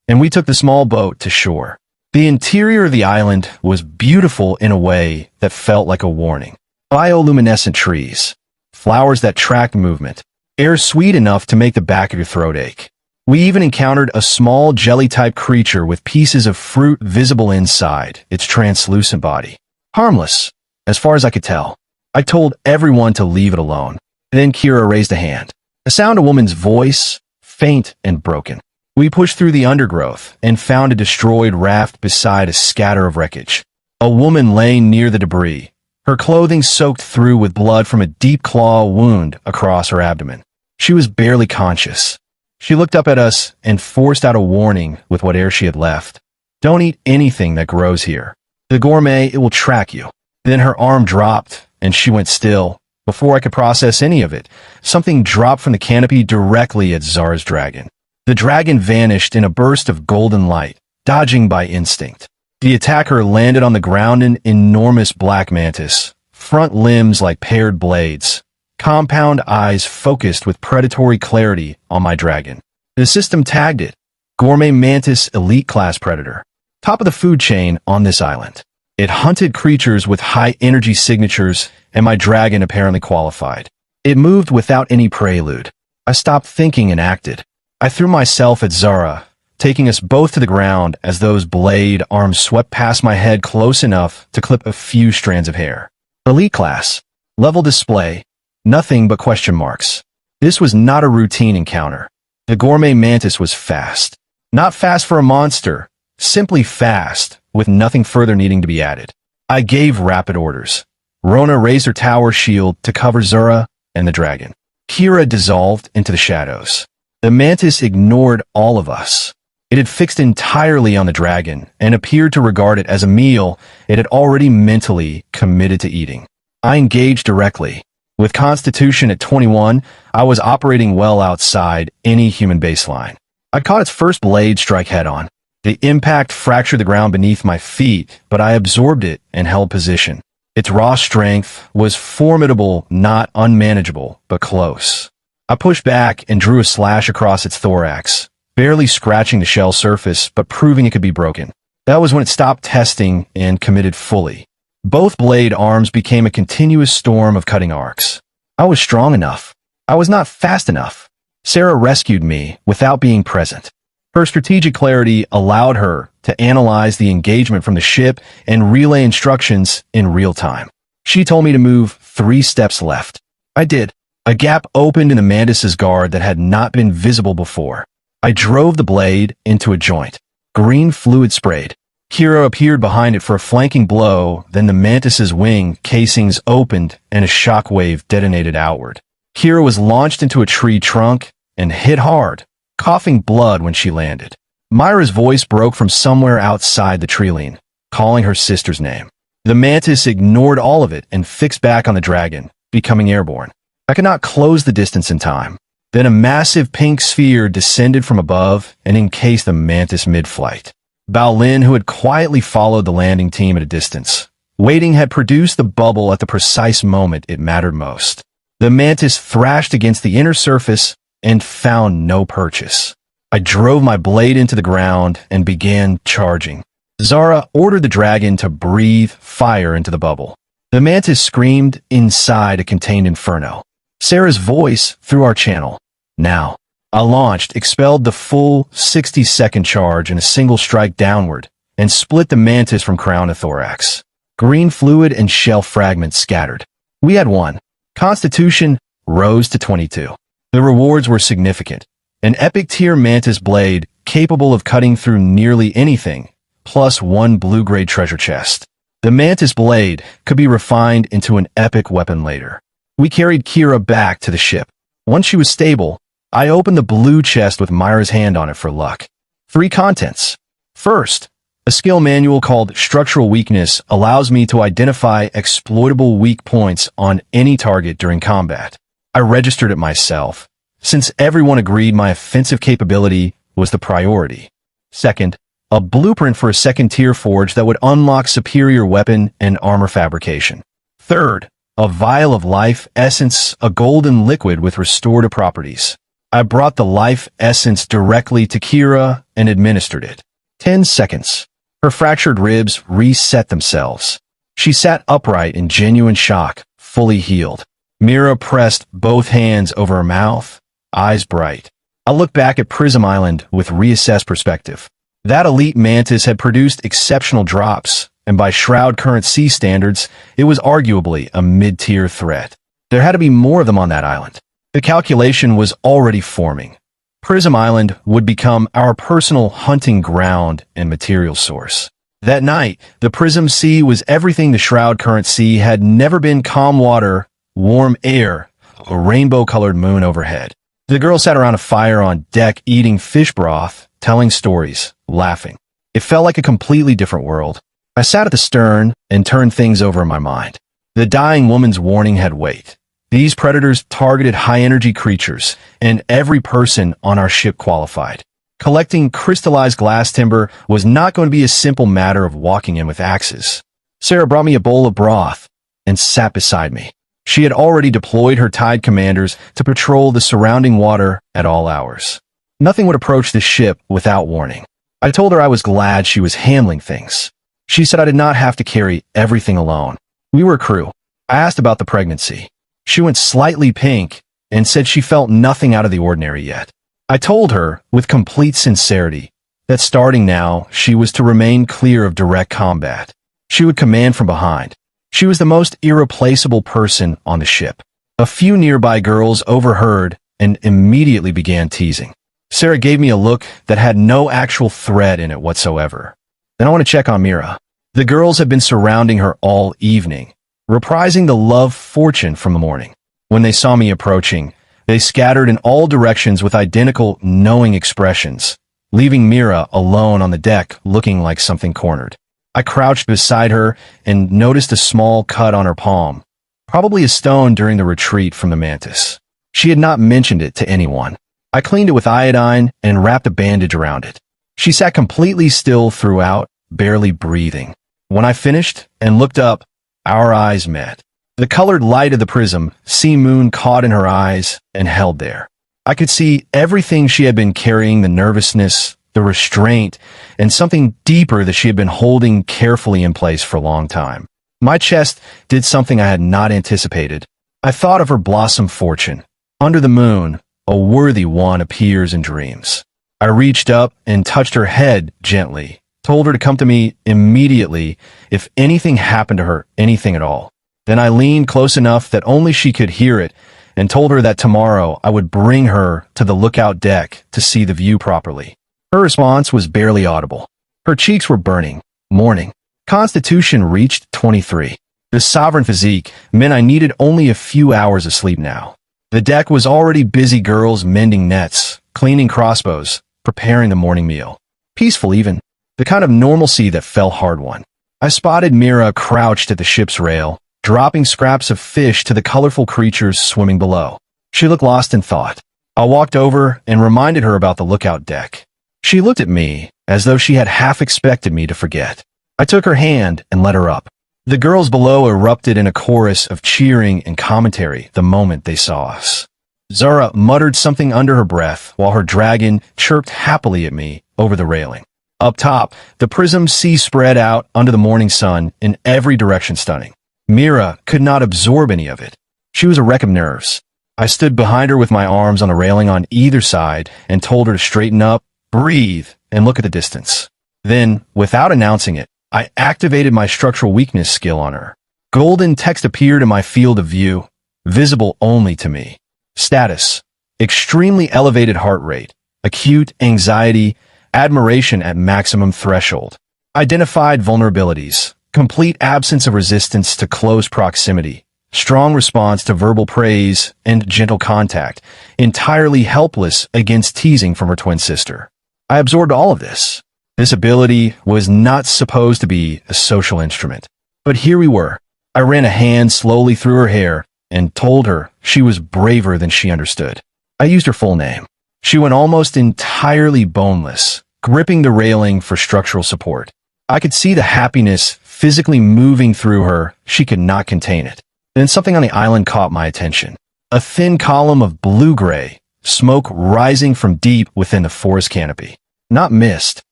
[SPEAKER 1] and we took the small boat to shore. The interior of the island was beautiful in a way that felt like a warning. Bioluminescent trees, flowers that tracked movement, air sweet enough to make the back of your throat ache. We even encountered a small jelly-type creature with pieces of fruit visible inside its translucent body. Harmless, as far as I could tell. I told everyone to leave it alone. Then Kira raised a hand. The sound of a woman's voice, faint and broken. We pushed through the undergrowth and found a destroyed raft beside a scatter of wreckage. A woman laying near the debris, her clothing soaked through with blood from a deep claw wound across her abdomen. She was barely conscious. She looked up at us and forced out a warning with what air she had left. Don't eat anything that grows here. The gourmet, it will track you. Then her arm dropped and she went still. Before I could process any of it, something dropped from the canopy directly at Zara's dragon. The dragon vanished in a burst of golden light, dodging by instinct. The attacker landed on the ground, an enormous black mantis, front limbs like paired blades, compound eyes focused with predatory clarity on my dragon. The system tagged it, Gourmet Mantis Elite Class Predator, top of the food chain on this island. It hunted creatures with high energy signatures, and my dragon apparently qualified. It moved without any prelude. I stopped thinking and acted. I threw myself at Zara, taking us both to the ground as those blade arms swept past my head close enough to clip a few strands of hair. Elite Class, level display, nothing but question marks. This was not a routine encounter. The Gourmet Mantis was fast. Not fast for a monster, simply fast, with nothing further needing to be added. I gave rapid orders. Rona raised her tower shield to cover Zara and the dragon. Kira dissolved into the shadows. The mantis ignored all of us. It had fixed entirely on the dragon and appeared to regard it as a meal it had already mentally committed to eating. I engaged directly. With Constitution at 21, I was operating well outside any human baseline. I caught its first blade strike head-on. The impact fractured the ground beneath my feet, but I absorbed it and held position. Its raw strength was formidable, not unmanageable, but close. I pushed back and drew a slash across its thorax, barely scratching the shell surface, but proving it could be broken. That was when it stopped testing and committed fully. Both blade arms became a continuous storm of cutting arcs. I was strong enough. I was not fast enough. Sarah rescued me without being present. Her strategic clarity allowed her to analyze the engagement from the ship and relay instructions in real time. She told me to move 3 steps left. I did. A gap opened in the mantis's guard that had not been visible before. I drove the blade into a joint. Green fluid sprayed. Kira appeared behind it for a flanking blow, then the mantis's wing casings opened and a shockwave detonated outward. Kira was launched into a tree trunk and hit hard, coughing blood when she landed. Myra's voice broke from somewhere outside the treeline, calling her sister's name. The mantis ignored all of it and fixed back on the dragon, becoming airborne. I could not close the distance in time. Then a massive pink sphere descended from above and encased the mantis mid-flight. Bao Lin, who had quietly followed the landing team at a distance, waiting, had produced the bubble at the precise moment it mattered most. The mantis thrashed against the inner surface and found no purchase. I drove my blade into the ground and began charging. Zara ordered the dragon to breathe fire into the bubble. The mantis screamed inside a contained inferno. Sarah's voice through our channel. Now. I launched, expelled the full 60-second charge in a single strike downward, and split the mantis from crown to thorax. Green fluid and shell fragments scattered. We had won. Constitution rose to 22. The rewards were significant. An epic tier mantis blade capable of cutting through nearly anything, plus 1 blue-grade treasure chest. The mantis blade could be refined into an epic weapon later. We carried Kira back to the ship. Once she was stable, I opened the blue chest with Myra's hand on it for luck. 3 contents. First, a skill manual called Structural Weakness allows me to identify exploitable weak points on any target during combat. I registered it myself, since everyone agreed my offensive capability was the priority. Second, a blueprint for a second-tier forge that would unlock superior weapon and armor fabrication. Third, a vial of life essence, a golden liquid with restorative properties. I brought the life essence directly to Kira and administered it. 10 seconds. Her fractured ribs reset themselves. She sat upright in genuine shock, fully healed. Mira pressed both hands over her mouth, eyes bright. I looked back at Prism Island with reassessed perspective. That elite mantis had produced exceptional drops, and by Shroud Current Sea standards, it was arguably a mid-tier threat. There had to be more of them on that island. The calculation was already forming. Prism Island would become our personal hunting ground and material source. That night, the Prism Sea was everything the Shroud Current Sea had never been: calm water, warm air, a rainbow-colored moon overhead. The girls sat around a fire on deck eating fish broth, telling stories, laughing. It felt like a completely different world. I sat at the stern and turned things over in my mind. The dying woman's warning had weight. These predators targeted high-energy creatures, and every person on our ship qualified. Collecting crystallized glass timber was not going to be a simple matter of walking in with axes. Sarah brought me a bowl of broth and sat beside me. She had already deployed her Tide commanders to patrol the surrounding water at all hours. Nothing would approach the ship without warning. I told her I was glad she was handling things. She said I did not have to carry everything alone. We were a crew. I asked about the pregnancy. She went slightly pink and said she felt nothing out of the ordinary yet. I told her, with complete sincerity, that starting now, she was to remain clear of direct combat. She would command from behind. She was the most irreplaceable person on the ship. A few nearby girls overheard and immediately began teasing. Sarah gave me a look that had no actual threat in it whatsoever. Then I want to check on Mira. The girls had been surrounding her all evening, reprising the love fortune from the morning. When they saw me approaching, they scattered in all directions with identical knowing expressions, leaving Mira alone on the deck looking like something cornered. I crouched beside her and noticed a small cut on her palm, probably a stone during the retreat from the mantis. She had not mentioned it to anyone. I cleaned it with iodine and wrapped a bandage around it. She sat completely still throughout, barely breathing. When I finished and looked up, our eyes met. The colored light of the prism, sea moon, caught in her eyes and held there. I could see everything she had been carrying: the nervousness, the restraint, and something deeper that she had been holding carefully in place for a long time. My chest did something I had not anticipated. I thought of her blossom fortune. Under the moon, a worthy one appears in dreams. I reached up and touched her head gently, told her to come to me immediately if anything happened to her, anything at all. Then I leaned close enough that only she could hear it and told her that tomorrow I would bring her to the lookout deck to see the view properly. Her response was barely audible. Her cheeks were burning. Morning. Constitution reached 23. The sovereign physique meant I needed only a few hours of sleep now. The deck was already busy, girls mending nets, cleaning crossbows, preparing the morning meal. Peaceful even. The kind of normalcy that felt hard-won. I spotted Mira crouched at the ship's rail, dropping scraps of fish to the colorful creatures swimming below. She looked lost in thought. I walked over and reminded her about the lookout deck. She looked at me as though she had half expected me to forget. I took her hand and led her up. The girls below erupted in a chorus of cheering and commentary the moment they saw us. Zara muttered something under her breath while her dragon chirped happily at me over the railing. Up top, the prism sea spread out under the morning sun in every direction, stunning. Mira could not absorb any of it. She was a wreck of nerves. I stood behind her with my arms on the railing on either side and told her to straighten up, breathe, and look at the distance. Then, without announcing it, I activated my structural weakness skill on her. Golden text appeared in my field of view, visible only to me. Status: extremely elevated heart rate, acute anxiety, admiration at maximum threshold. Identified vulnerabilities: complete absence of resistance to close proximity, strong response to verbal praise and gentle contact, entirely helpless against teasing from her twin sister. I absorbed all of this. This ability was not supposed to be a social instrument. But here we were. I ran a hand slowly through her hair and told her she was braver than she understood. I used her full name. She went almost entirely boneless, gripping the railing for structural support. I could see the happiness physically moving through her. She could not contain it. Then something on the island caught my attention. A thin column of blue-gray, smoke rising from deep within the forest canopy. Not mist,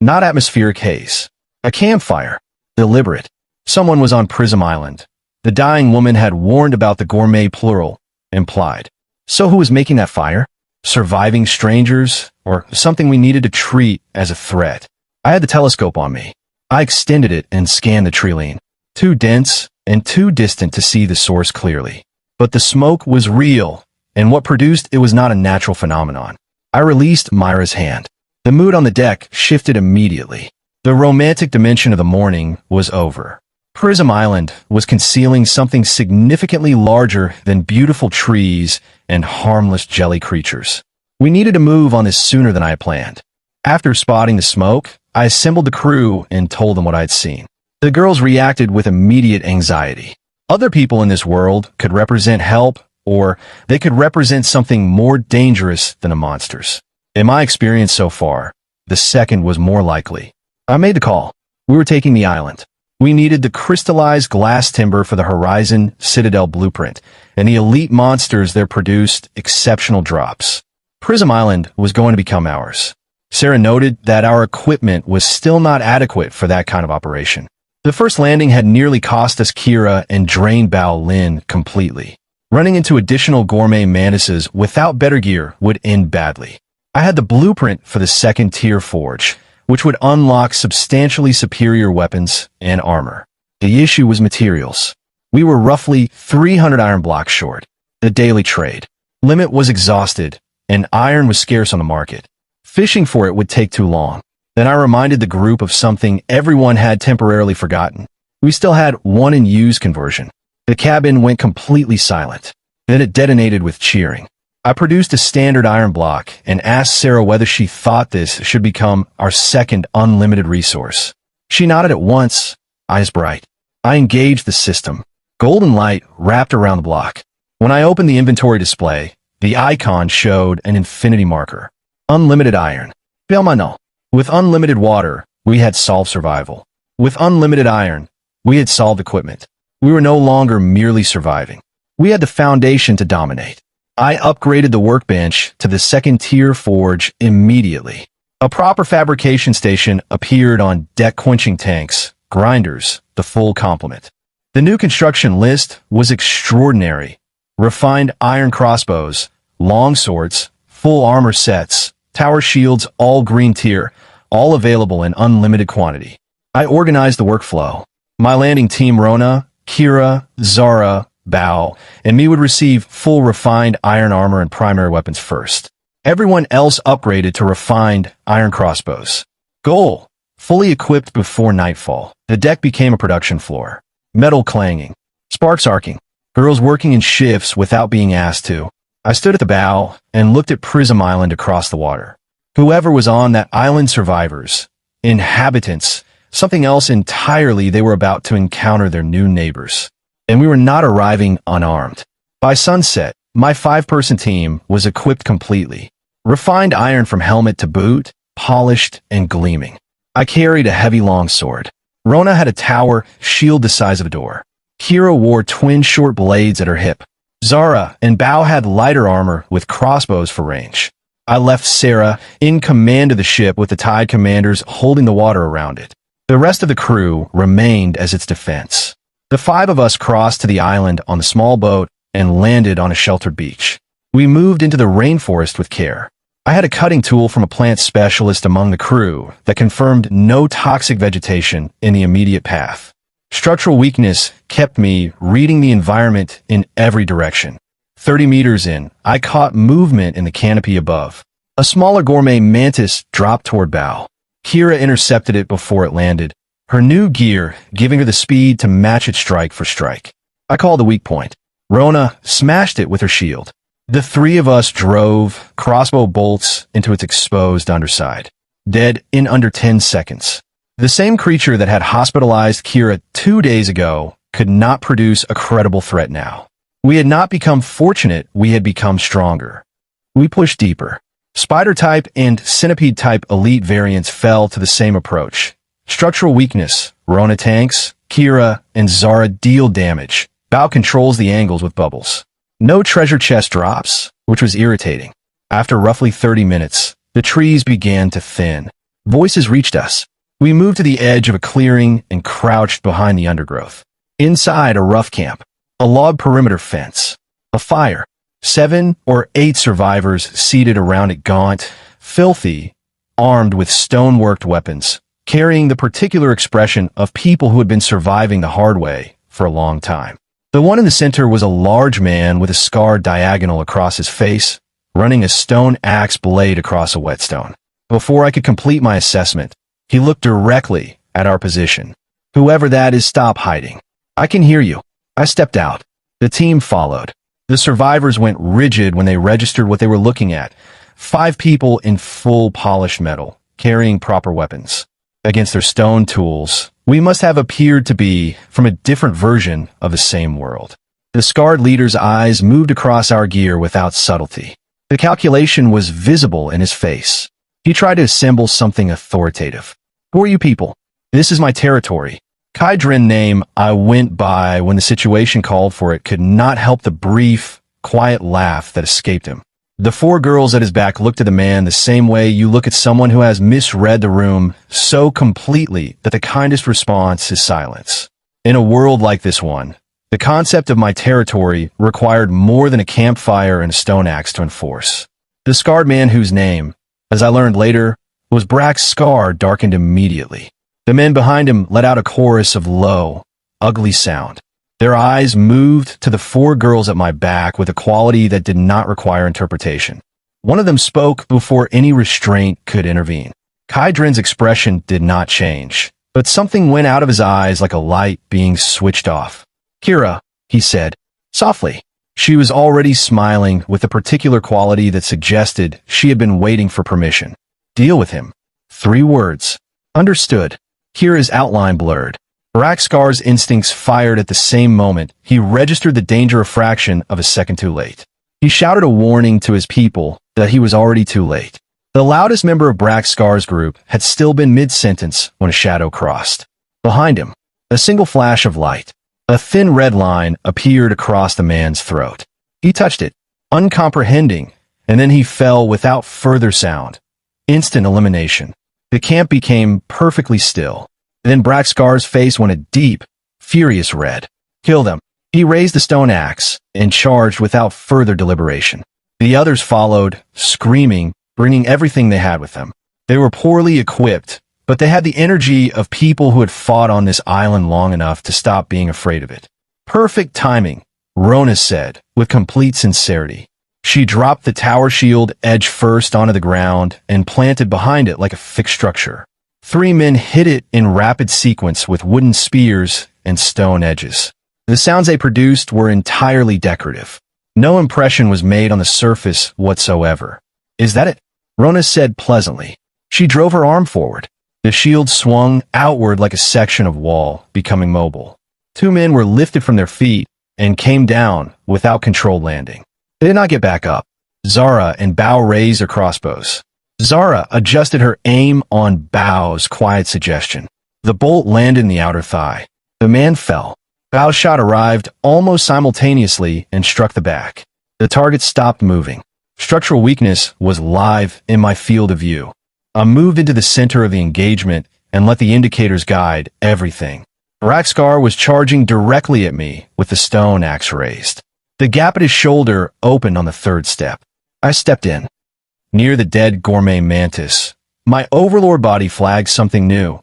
[SPEAKER 1] not atmospheric haze. A campfire. Deliberate. Someone was on Prism Island. The dying woman had warned about the gourmet plural, implied. So who was making that fire? Surviving strangers, or something we needed to treat as a threat? I had the telescope on me. I extended it and scanned the treeline. Too dense and too distant to see the source clearly. But the smoke was real, and what produced it was not a natural phenomenon. I released Myra's hand. The mood on the deck shifted immediately. The romantic dimension of the morning was over. Prism Island was concealing something significantly larger than beautiful trees and harmless jelly creatures. We needed to move on this sooner than I had planned. After spotting the smoke, I assembled the crew and told them what I had seen. The girls reacted with immediate anxiety. Other people in this world could represent help, or they could represent something more dangerous than the monsters. In my experience so far, the second was more likely. I made the call. We were taking the island. We needed the crystallized glass timber for the Horizon Citadel blueprint, and the elite monsters there produced exceptional drops. Prism Island was going to become ours. Sarah noted that our equipment was still not adequate for that kind of operation. The first landing had nearly cost us Kira and drained Bao Lin completely. Running into additional gourmet mantises without better gear would end badly. I had the blueprint for the second tier forge, which would unlock substantially superior weapons and armor. The issue was materials. We were roughly 300 iron blocks short. The daily trade limit was exhausted, and iron was scarce on the market. Fishing for it would take too long. Then I reminded the group of something everyone had temporarily forgotten. We still had one in use conversion. The cabin went completely silent. Then it detonated with cheering. I produced a standard iron block and asked Sarah whether she thought this should become our second unlimited resource. She nodded at once, eyes bright. I engaged the system. Golden light wrapped around the block. When I opened the inventory display, the icon showed an infinity marker. Unlimited iron. Belmano. With unlimited water, we had solved survival. With unlimited iron, we had solved equipment. We were no longer merely surviving. We had the foundation to dominate. I upgraded the workbench to the second tier forge immediately. A proper fabrication station appeared on deck, quenching tanks, grinders, the full complement. The new construction list was extraordinary. Refined iron crossbows, long swords, full armor sets, tower shields, all green tier, all available in unlimited quantity. I organized the workflow. My landing team, Rona, Kira, Zara, Bao, and me, would receive full refined iron armor and primary weapons first. Everyone else upgraded to refined iron crossbows. Goal: fully equipped before nightfall. The deck became a production floor. Metal clanging. Sparks arcing. Girls working in shifts without being asked to. I stood at the bow and looked at Prism Island across the water. Whoever was on that island, survivors, inhabitants, something else entirely. They were about to encounter their new neighbors. And we were not arriving unarmed. By sunset, my 5-person team was equipped completely. Refined iron from helmet to boot, polished and gleaming. I carried a heavy longsword. Rona had a tower shield the size of a door. Kira wore twin short blades at her hip. Zara and Bao had lighter armor with crossbows for range. I left Sarah in command of the ship with the Tide commanders holding the water around it. The rest of the crew remained as its defense. The five of us crossed to the island on the small boat and landed on a sheltered beach. We moved into the rainforest with care. I had a cutting tool from a plant specialist among the crew that confirmed no toxic vegetation in the immediate path. Structural weakness kept me reading the environment in every direction. 30 meters in, I caught movement in the canopy above. A smaller gourmet mantis dropped toward bow. Kira intercepted it before it landed, her new gear giving her the speed to match it strike for strike. I called the weak point. Rona smashed it with her shield. The three of us drove crossbow bolts into its exposed underside. Dead in under 10 seconds. The same creature that had hospitalized Kira 2 days ago could not produce a credible threat now. We had not become fortunate, we had become stronger. We pushed deeper. Spider-type and centipede-type elite variants fell to the same approach. Structural weakness, Rona tanks, Kira, and Zara deal damage. Bao controls the angles with bubbles. No treasure chest drops, which was irritating. After roughly 30 minutes, the trees began to thin. Voices reached us. We moved to the edge of a clearing and crouched behind the undergrowth. Inside a rough camp, a log perimeter fence, a fire, 7 or 8 survivors seated around it gaunt, filthy, armed with stone-worked weapons, carrying the particular expression of people who had been surviving the hard way for a long time. The one in the center was a large man with a scar diagonal across his face, running a stone axe blade across a whetstone. Before I could complete my assessment, he looked directly at our position. Whoever that is, stop hiding. I can hear you. I stepped out. The team followed. The survivors went rigid when they registered what they were looking at. 5 people in full polished metal, carrying proper weapons. Against their stone tools, we must have appeared to be from a different version of the same world. The scarred leader's eyes moved across our gear without subtlety. The calculation was visible in his face. He tried to assemble something authoritative. Who are you people? This is my territory. Kaidrin name I went by when the situation called for it could not help the brief, quiet laugh that escaped him. The 4 girls at his back looked at the man the same way you look at someone who has misread the room so completely that the kindest response is silence. In a world like this one, the concept of my territory required more than a campfire and a stone axe to enforce. The scarred man whose name, as I learned later, was Brack's scar darkened immediately. The men behind him let out a chorus of low, ugly sound. Their eyes moved to the 4 girls at my back with a quality that did not require interpretation. One of them spoke before any restraint could intervene. Kaidrin's expression did not change, but something went out of his eyes like a light being switched off. Kira, he said, softly. She was already smiling with a particular quality that suggested she had been waiting for permission. Deal with him. 3 words. Understood. Kira's outline blurred. Brackscar's instincts fired at the same moment. He registered the danger a fraction of a second too late. He shouted a warning to his people that he was already too late. The loudest member of Brackscar's group had still been mid-sentence when a shadow crossed. Behind him, a single flash of light. A thin red line appeared across the man's throat. He touched it, uncomprehending, and then he fell without further sound. Instant elimination. The camp became perfectly still. Then Brackscar's face went a deep, furious red. Kill them. He raised the stone axe and charged without further deliberation. The others followed, screaming, bringing everything they had with them. They were poorly equipped, but they had the energy of people who had fought on this island long enough to stop being afraid of it. Perfect timing, Rona said, with complete sincerity. She dropped the tower shield edge first onto the ground and planted behind it like a fixed structure. 3 men hit it in rapid sequence with wooden spears and stone edges. The sounds they produced were entirely decorative. No impression was made on the surface whatsoever. Is that it? Rona said pleasantly. She drove her arm forward. The shield swung outward like a section of wall, becoming mobile. 2 men were lifted from their feet and came down without controlled landing. They did not get back up. Zara and Bao raised their crossbows. Zara adjusted her aim on Bao's quiet suggestion. The bolt landed in the outer thigh. The man fell. Bao's shot arrived almost simultaneously and struck the back. The target stopped moving. Structural weakness was live in my field of view. I moved into the center of the engagement and let the indicators guide everything. Braxcar was charging directly at me with the stone axe raised. The gap at his shoulder opened on the third step. I stepped in. Near the dead gourmet mantis, my overlord body flagged something new.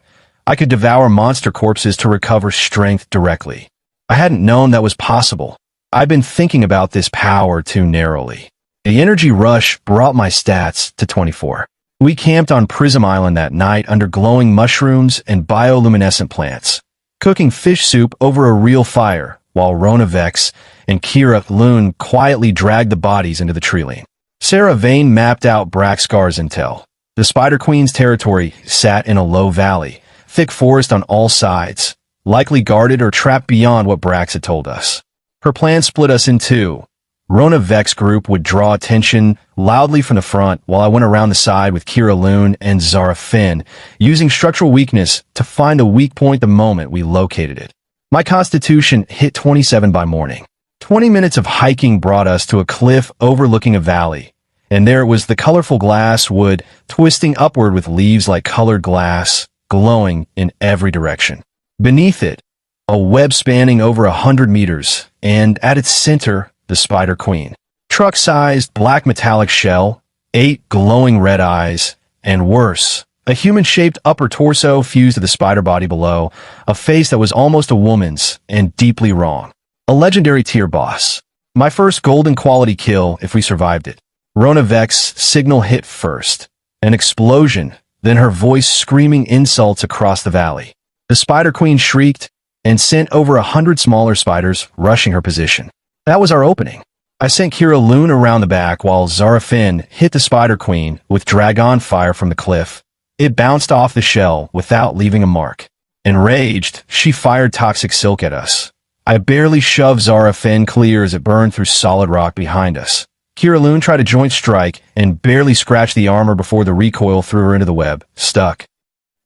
[SPEAKER 1] I could devour monster corpses to recover strength directly. I hadn't known that was possible. I'd been thinking about this power too narrowly. The energy rush brought my stats to 24. We camped on Prism Island that night under glowing mushrooms and bioluminescent plants, cooking fish soup over a real fire, while Rona Vex and Kira Loon quietly dragged the bodies into the treeline. Sarah Vane mapped out Braxcar's intel. The Spider Queen's territory sat in a low valley, thick forest on all sides, likely guarded or trapped beyond what Brax had told us. Her plan split us in two. Rona Vex group would draw attention loudly from the front while I went around the side with Kira Loon and Zara Finn, using structural weakness to find a weak point the moment we located it. My constitution hit 27 by morning. 20 minutes of hiking brought us to a cliff overlooking a valley, and there was the colorful glass wood twisting upward with leaves like colored glass, glowing in every direction. Beneath it, a web spanning over 100 meters, and at its center, the Spider Queen. Truck-sized black metallic shell, 8 glowing red eyes, and worse, a human-shaped upper torso fused to the spider body below, a face that was almost a woman's and deeply wrong. A legendary tier boss. My first golden quality kill if we survived it. Rona Vex signal hit first. An explosion, then her voice screaming insults across the valley. The Spider Queen shrieked and sent over 100 smaller spiders rushing her position. That was our opening. I sent Kira Loon around the back while Zara Finn hit the Spider Queen with Dragon Fire from the cliff. It bounced off the shell without leaving a mark. Enraged, she fired Toxic Silk at us. I barely shoved Zara Finn clear as it burned through solid rock behind us. Kira Loon tried a joint strike and barely scratched the armor before the recoil threw her into the web, stuck.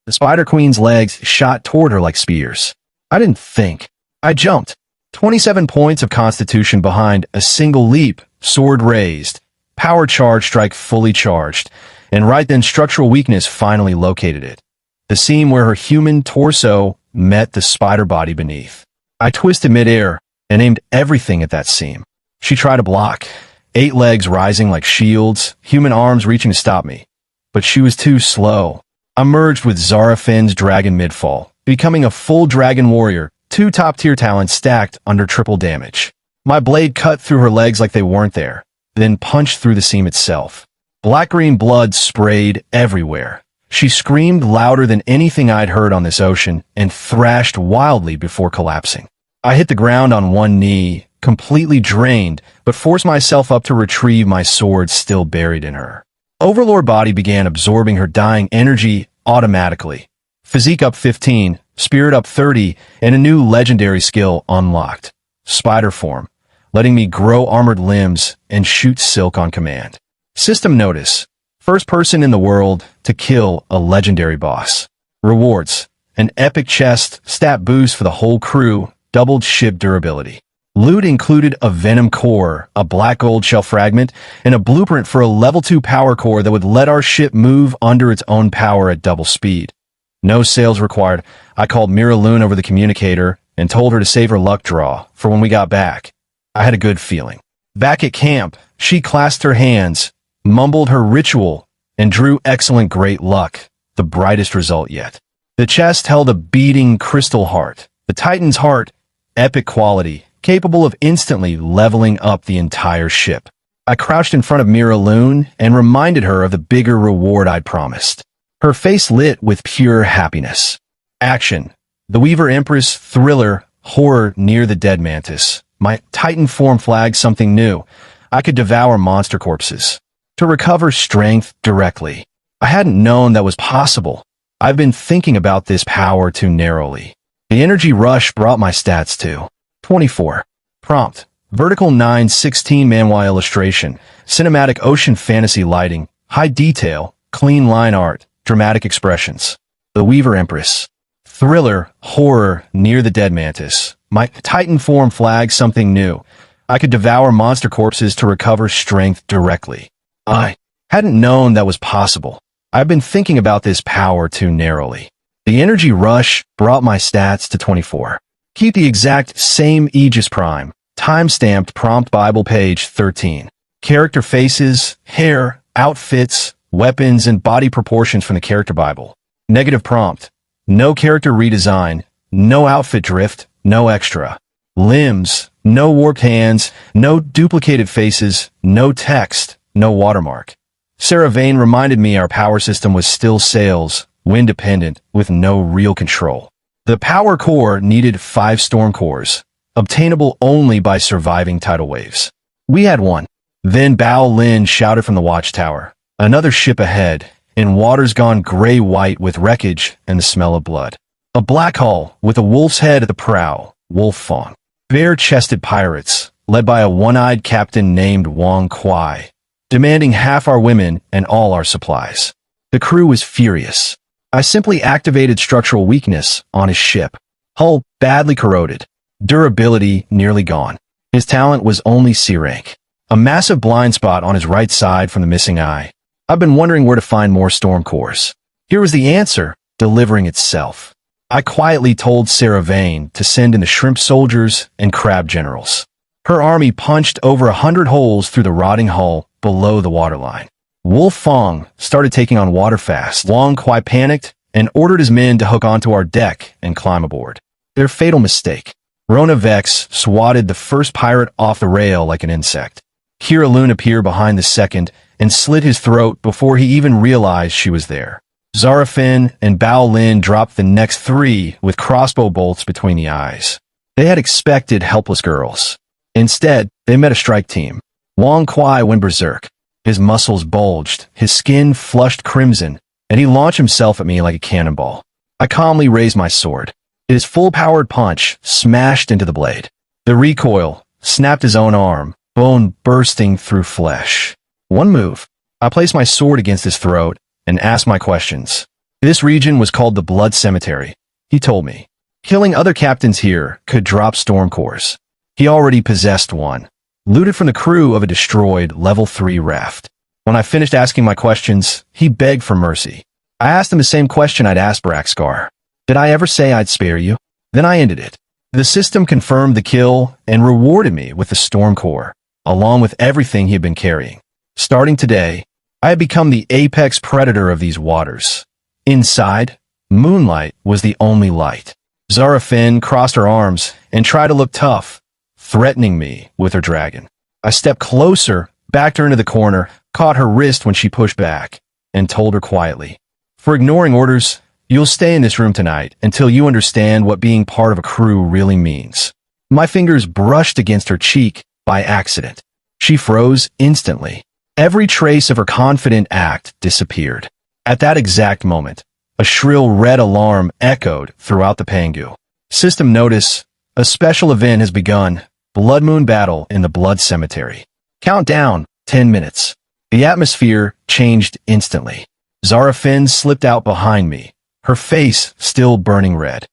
[SPEAKER 1] The Spider Queen's legs shot toward her like spears. I didn't think. I jumped. 27 points of constitution behind a single leap, sword raised, power charge strike fully charged, and right then structural weakness finally located it. The seam where her human torso met the spider body beneath. I twisted midair and aimed everything at that seam. She tried to block, 8 legs rising like shields, human arms reaching to stop me. But she was too slow. I merged with Zara Finn's dragon midfall, becoming a full dragon warrior, 2 top-tier talents stacked under triple damage. My blade cut through her legs like they weren't there, then punched through the seam itself. Black-green blood sprayed everywhere. She screamed louder than anything I'd heard on this ocean and thrashed wildly before collapsing. I hit the ground on one knee, completely drained, but forced myself up to retrieve my sword still buried in her. Overlord body began absorbing her dying energy automatically. Physique up 15, spirit up 30, and a new legendary skill unlocked. Spider form, letting me grow armored limbs and shoot silk on command. System notice, first person in the world to kill a legendary boss. Rewards, an epic chest, stat boost for the whole crew, doubled ship durability. Loot included a venom core, a black gold shell fragment, and a blueprint for a level 2 power core that would let our ship move under its own power at double speed. No sales required. I called Mira Loon over the communicator and told her to save her luck draw for when we got back. I had a good feeling. Back at camp, she clasped her hands, mumbled her ritual, and drew excellent great luck, the brightest result yet. The chest held a beating crystal heart, the Titan's heart, epic quality, capable of instantly leveling up the entire ship. I crouched in front of Mira Loon and reminded her of the bigger reward I'd promised. Her face lit with pure happiness. Action. The Weaver Empress, thriller, horror near the dead mantis. My Titan form flagged something new. I could devour monster corpses. To recover strength directly. I hadn't known that was possible. I've been thinking about this power too narrowly. The energy rush brought my stats to 24. Prompt. Vertical 9:16 manhwa illustration. Cinematic ocean fantasy lighting. High detail. Clean line art. Dramatic expressions. The Weaver Empress. Thriller, horror, near the dead mantis. My Titan form flagged something new. I could devour monster corpses to recover strength directly. I hadn't known that was possible. I've been thinking about this power too narrowly. The energy rush brought my stats to 24. Keep the exact same Aegis Prime. Time-stamped prompt Bible page 13. Character faces, hair, outfits, weapons, and body proportions from the character Bible. Negative prompt. No character redesign. No outfit drift. No extra. Limbs. No warped hands. No duplicated faces. No text. No watermark. Sarah Vane reminded me our power system was still sales, wind-dependent, with no real control. The power core needed 5 storm cores, obtainable only by surviving tidal waves. We had one. Then Bao Lin shouted from the watchtower. Another ship ahead, in waters gone gray-white with wreckage and the smell of blood. A black hull with a wolf's head at the prow, Wolf Fong. Bare-chested pirates, led by a one-eyed captain named Wang Kuai, demanding half our women and all our supplies. The crew was furious. I simply activated structural weakness on his ship. Hull badly corroded. Durability nearly gone. His talent was only C rank. A massive blind spot on his right side from the missing eye. I've been wondering where to find more storm cores. Here was the answer, delivering itself. I quietly told Sarah Vane to send in the shrimp soldiers and crab generals. Her army punched over 100 holes through the rotting hull below the waterline. Wolf Fong started taking on water fast. Wang Kuai panicked and ordered his men to hook onto our deck and climb aboard. Their fatal mistake. Rona Vex swatted the first pirate off the rail like an insect. Kira Loon appeared behind the second and slit his throat before he even realized she was there. Zarafin and Bao Lin dropped the next 3 with crossbow bolts between the eyes. They had expected helpless girls. Instead, they met a strike team. Wang Kuai went berserk. His muscles bulged, his skin flushed crimson, and he launched himself at me like a cannonball. I calmly raised my sword. His full-powered punch smashed into the blade. The recoil snapped his own arm, bone bursting through flesh. One move. I placed my sword against his throat and asked my questions. This region was called the Blood Cemetery, he told me. Killing other captains here could drop storm cores. He already possessed one, looted from the crew of a destroyed level 3 raft. When I finished asking my questions, he begged for mercy. I asked him the same question I'd asked Braxcar. Did I ever say I'd spare you? Then I ended it. The system confirmed the kill and rewarded me with the storm core, along with everything he had been carrying. Starting today, I had become the apex predator of these waters. Inside, moonlight was the only light. Zarafin crossed her arms and tried to look tough, threatening me with her dragon. I stepped closer, backed her into the corner, caught her wrist when she pushed back, and told her quietly, "For ignoring orders, you'll stay in this room tonight until you understand what being part of a crew really means." My fingers brushed against her cheek by accident. She froze instantly. Every trace of her confident act disappeared. At that exact moment, a shrill red alarm echoed throughout the Pangu. System notice, a special event has begun. Blood Moon Battle in the Blood Cemetery. Countdown, 10 minutes. The atmosphere changed instantly. Zarafin slipped out behind me, her face still burning red.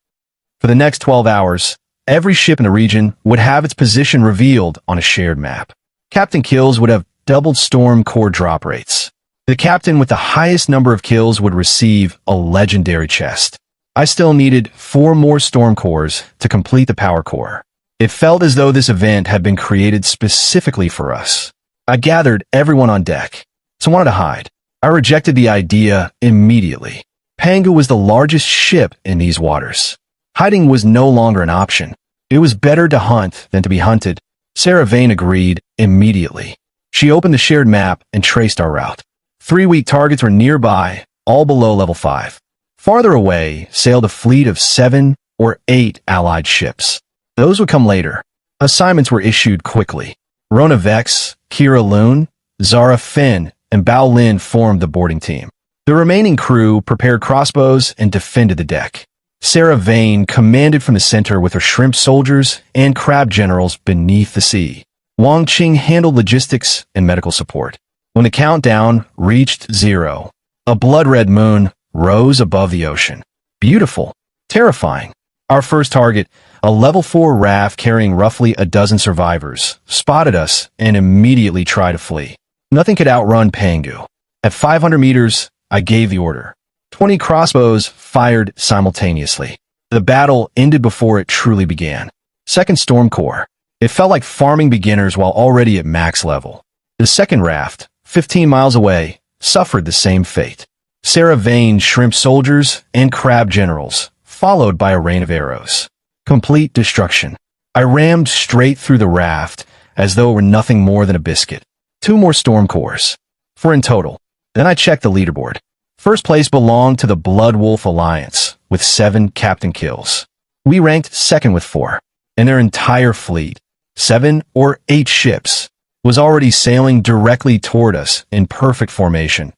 [SPEAKER 1] For the next 12 hours, every ship in the region would have its position revealed on a shared map. Captain kills would have doubled storm core drop rates. The captain with the highest number of kills would receive a legendary chest. I still needed 4 more storm cores to complete the power core. It felt as though this event had been created specifically for us. I gathered everyone on deck. So I wanted to hide. I rejected the idea immediately. Pangu was the largest ship in these waters. Hiding was no longer an option. It was better to hunt than to be hunted. Sarah Vane agreed immediately. She opened the shared map and traced our route. 3 weak targets were nearby, all below level 5. Farther away sailed a fleet of 7 or 8 allied ships. Those would come later. Assignments were issued quickly. Rona Vex, Kira Loon, Zara Finn, and Bao Lin formed the boarding team. The remaining crew prepared crossbows and defended the deck. Sarah Vane commanded from the center with her shrimp soldiers and crab generals beneath the sea. Wang Qing handled logistics and medical support. When the countdown reached 0, a blood-red moon rose above the ocean. Beautiful. Terrifying. Our first target, a level 4 raft carrying roughly a dozen survivors, spotted us and immediately tried to flee. Nothing could outrun Pangu. At 500 meters, I gave the order. 20 crossbows fired simultaneously. The battle ended before it truly began. Second Storm Corps. It felt like farming beginners while already at max level. The second raft, 15 miles away, suffered the same fate. Sarah Vane's shrimp soldiers and crab generals, followed by a rain of arrows. Complete destruction. I rammed straight through the raft as though it were nothing more than a biscuit. 2 more Storm Corps. 4 in total. Then I checked the leaderboard. First place belonged to the Blood Wolf Alliance, with 7 captain kills. We ranked second with 4, and their entire fleet, 7 or 8 ships, was already sailing directly toward us in perfect formation.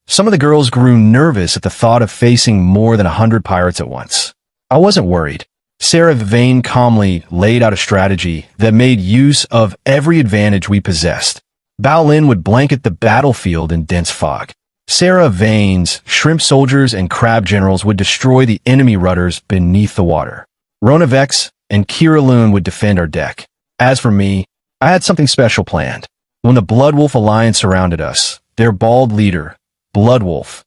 [SPEAKER 1] Some of the girls grew nervous at the thought of facing more than 100 pirates at once. I wasn't worried. Sarah Vane calmly laid out a strategy that made use of every advantage we possessed. Bao Lin would blanket the battlefield in dense fog. Sarah Vane's shrimp soldiers and crab generals would destroy the enemy rudders beneath the water. Rona Vex and Kira Loon would defend our deck. As for me, I had something special planned. When the Blood Wolf Alliance surrounded us, their bald leader, Blood Wolf,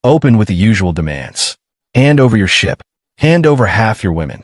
[SPEAKER 1] opened with the usual demands. Hand over your ship. Hand over half your women.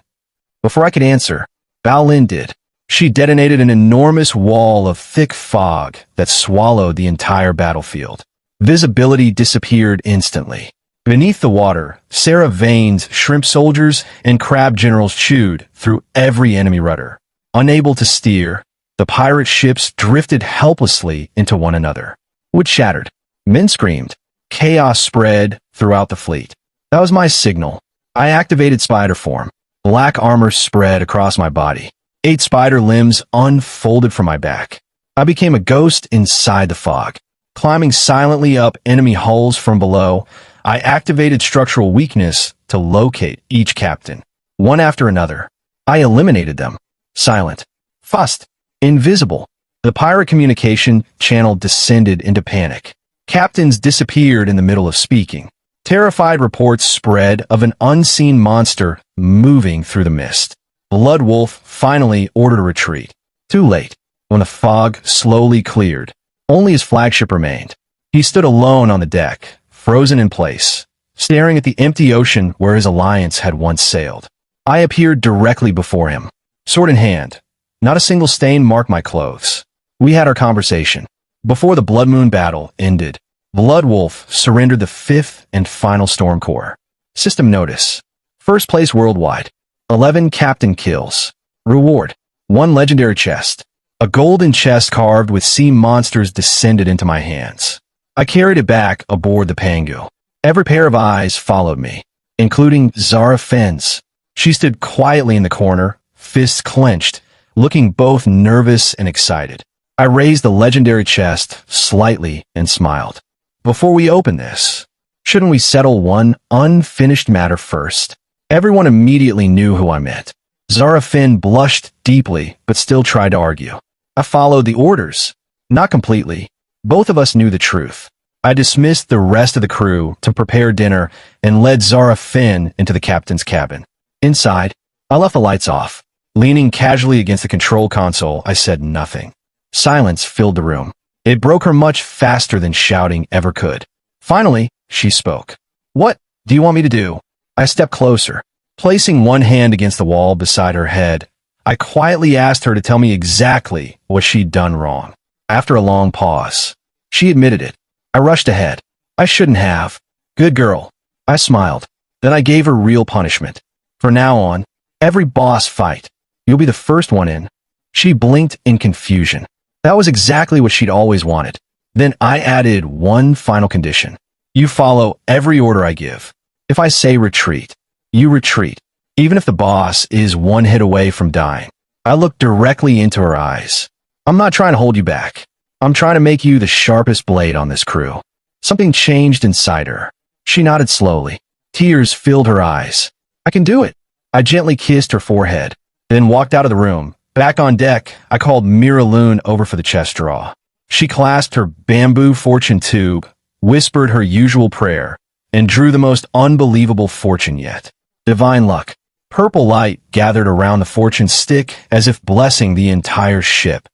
[SPEAKER 1] Before I could answer, Bao Lin did. She detonated an enormous wall of thick fog that swallowed the entire battlefield. Visibility disappeared instantly. Beneath the water, Sarah Vane's shrimp soldiers and crab generals chewed through every enemy rudder. Unable to steer, the pirate ships drifted helplessly into one another. Wood shattered. Men screamed. Chaos spread throughout the fleet. That was my signal. I activated spider form. Black armor spread across my body. 8 spider limbs unfolded from my back. I became a ghost inside the fog. Climbing silently up enemy hulls from below, I activated structural weakness to locate each captain. One after another, I eliminated them. Silent. Fast. Invisible. The pirate communication channel descended into panic. Captains disappeared in the middle of speaking. Terrified reports spread of an unseen monster moving through the mist. Blood Wolf finally ordered a retreat. Too late. When the fog slowly cleared, only his flagship remained. He stood alone on the deck, frozen in place, staring at the empty ocean where his alliance had once sailed. I appeared directly before him, sword in hand. Not a single stain marked my clothes. We had our conversation. Before the Blood Moon battle ended, Blood Wolf surrendered the 5th and final Storm Corps. System notice. First place worldwide. 11 captain kills. Reward. 1 legendary chest. A golden chest carved with sea monsters descended into my hands. I carried it back aboard the Pangu. Every pair of eyes followed me, including Zara Fenn's. She stood quietly in the corner, fists clenched, looking both nervous and excited. I raised the legendary chest slightly and smiled. Before we open this, shouldn't we settle one unfinished matter first? Everyone immediately knew who I meant. Zara Finn blushed deeply, but still tried to argue. I followed the orders. Not completely. Both of us knew the truth. I dismissed the rest of the crew to prepare dinner and led Zara Finn into the captain's cabin. Inside, I left the lights off. Leaning casually against the control console, I said nothing. Silence filled the room. It broke her much faster than shouting ever could. Finally, she spoke. What do you want me to do? I stepped closer. Placing one hand against the wall beside her head, I quietly asked her to tell me exactly what she'd done wrong. After a long pause, she admitted it. I rushed ahead. I shouldn't have. Good girl. I smiled. Then I gave her real punishment. From now on, every boss fight, you'll be the first one in. She blinked in confusion. That was exactly what she'd always wanted. Then I added one final condition. You follow every order I give. If I say retreat, you retreat, even if the boss is one hit away from dying. I looked directly into her eyes. I'm not trying to hold you back. I'm trying to make you the sharpest blade on this crew. Something changed inside her. She nodded slowly. Tears filled her eyes. I can do it. I gently kissed her forehead, then walked out of the room. Back on deck, I called Mira Loon over for the chest draw. She clasped her bamboo fortune tube, whispered her usual prayer, and drew the most unbelievable fortune yet. Divine luck. Purple light gathered around the fortune stick as if blessing the entire ship.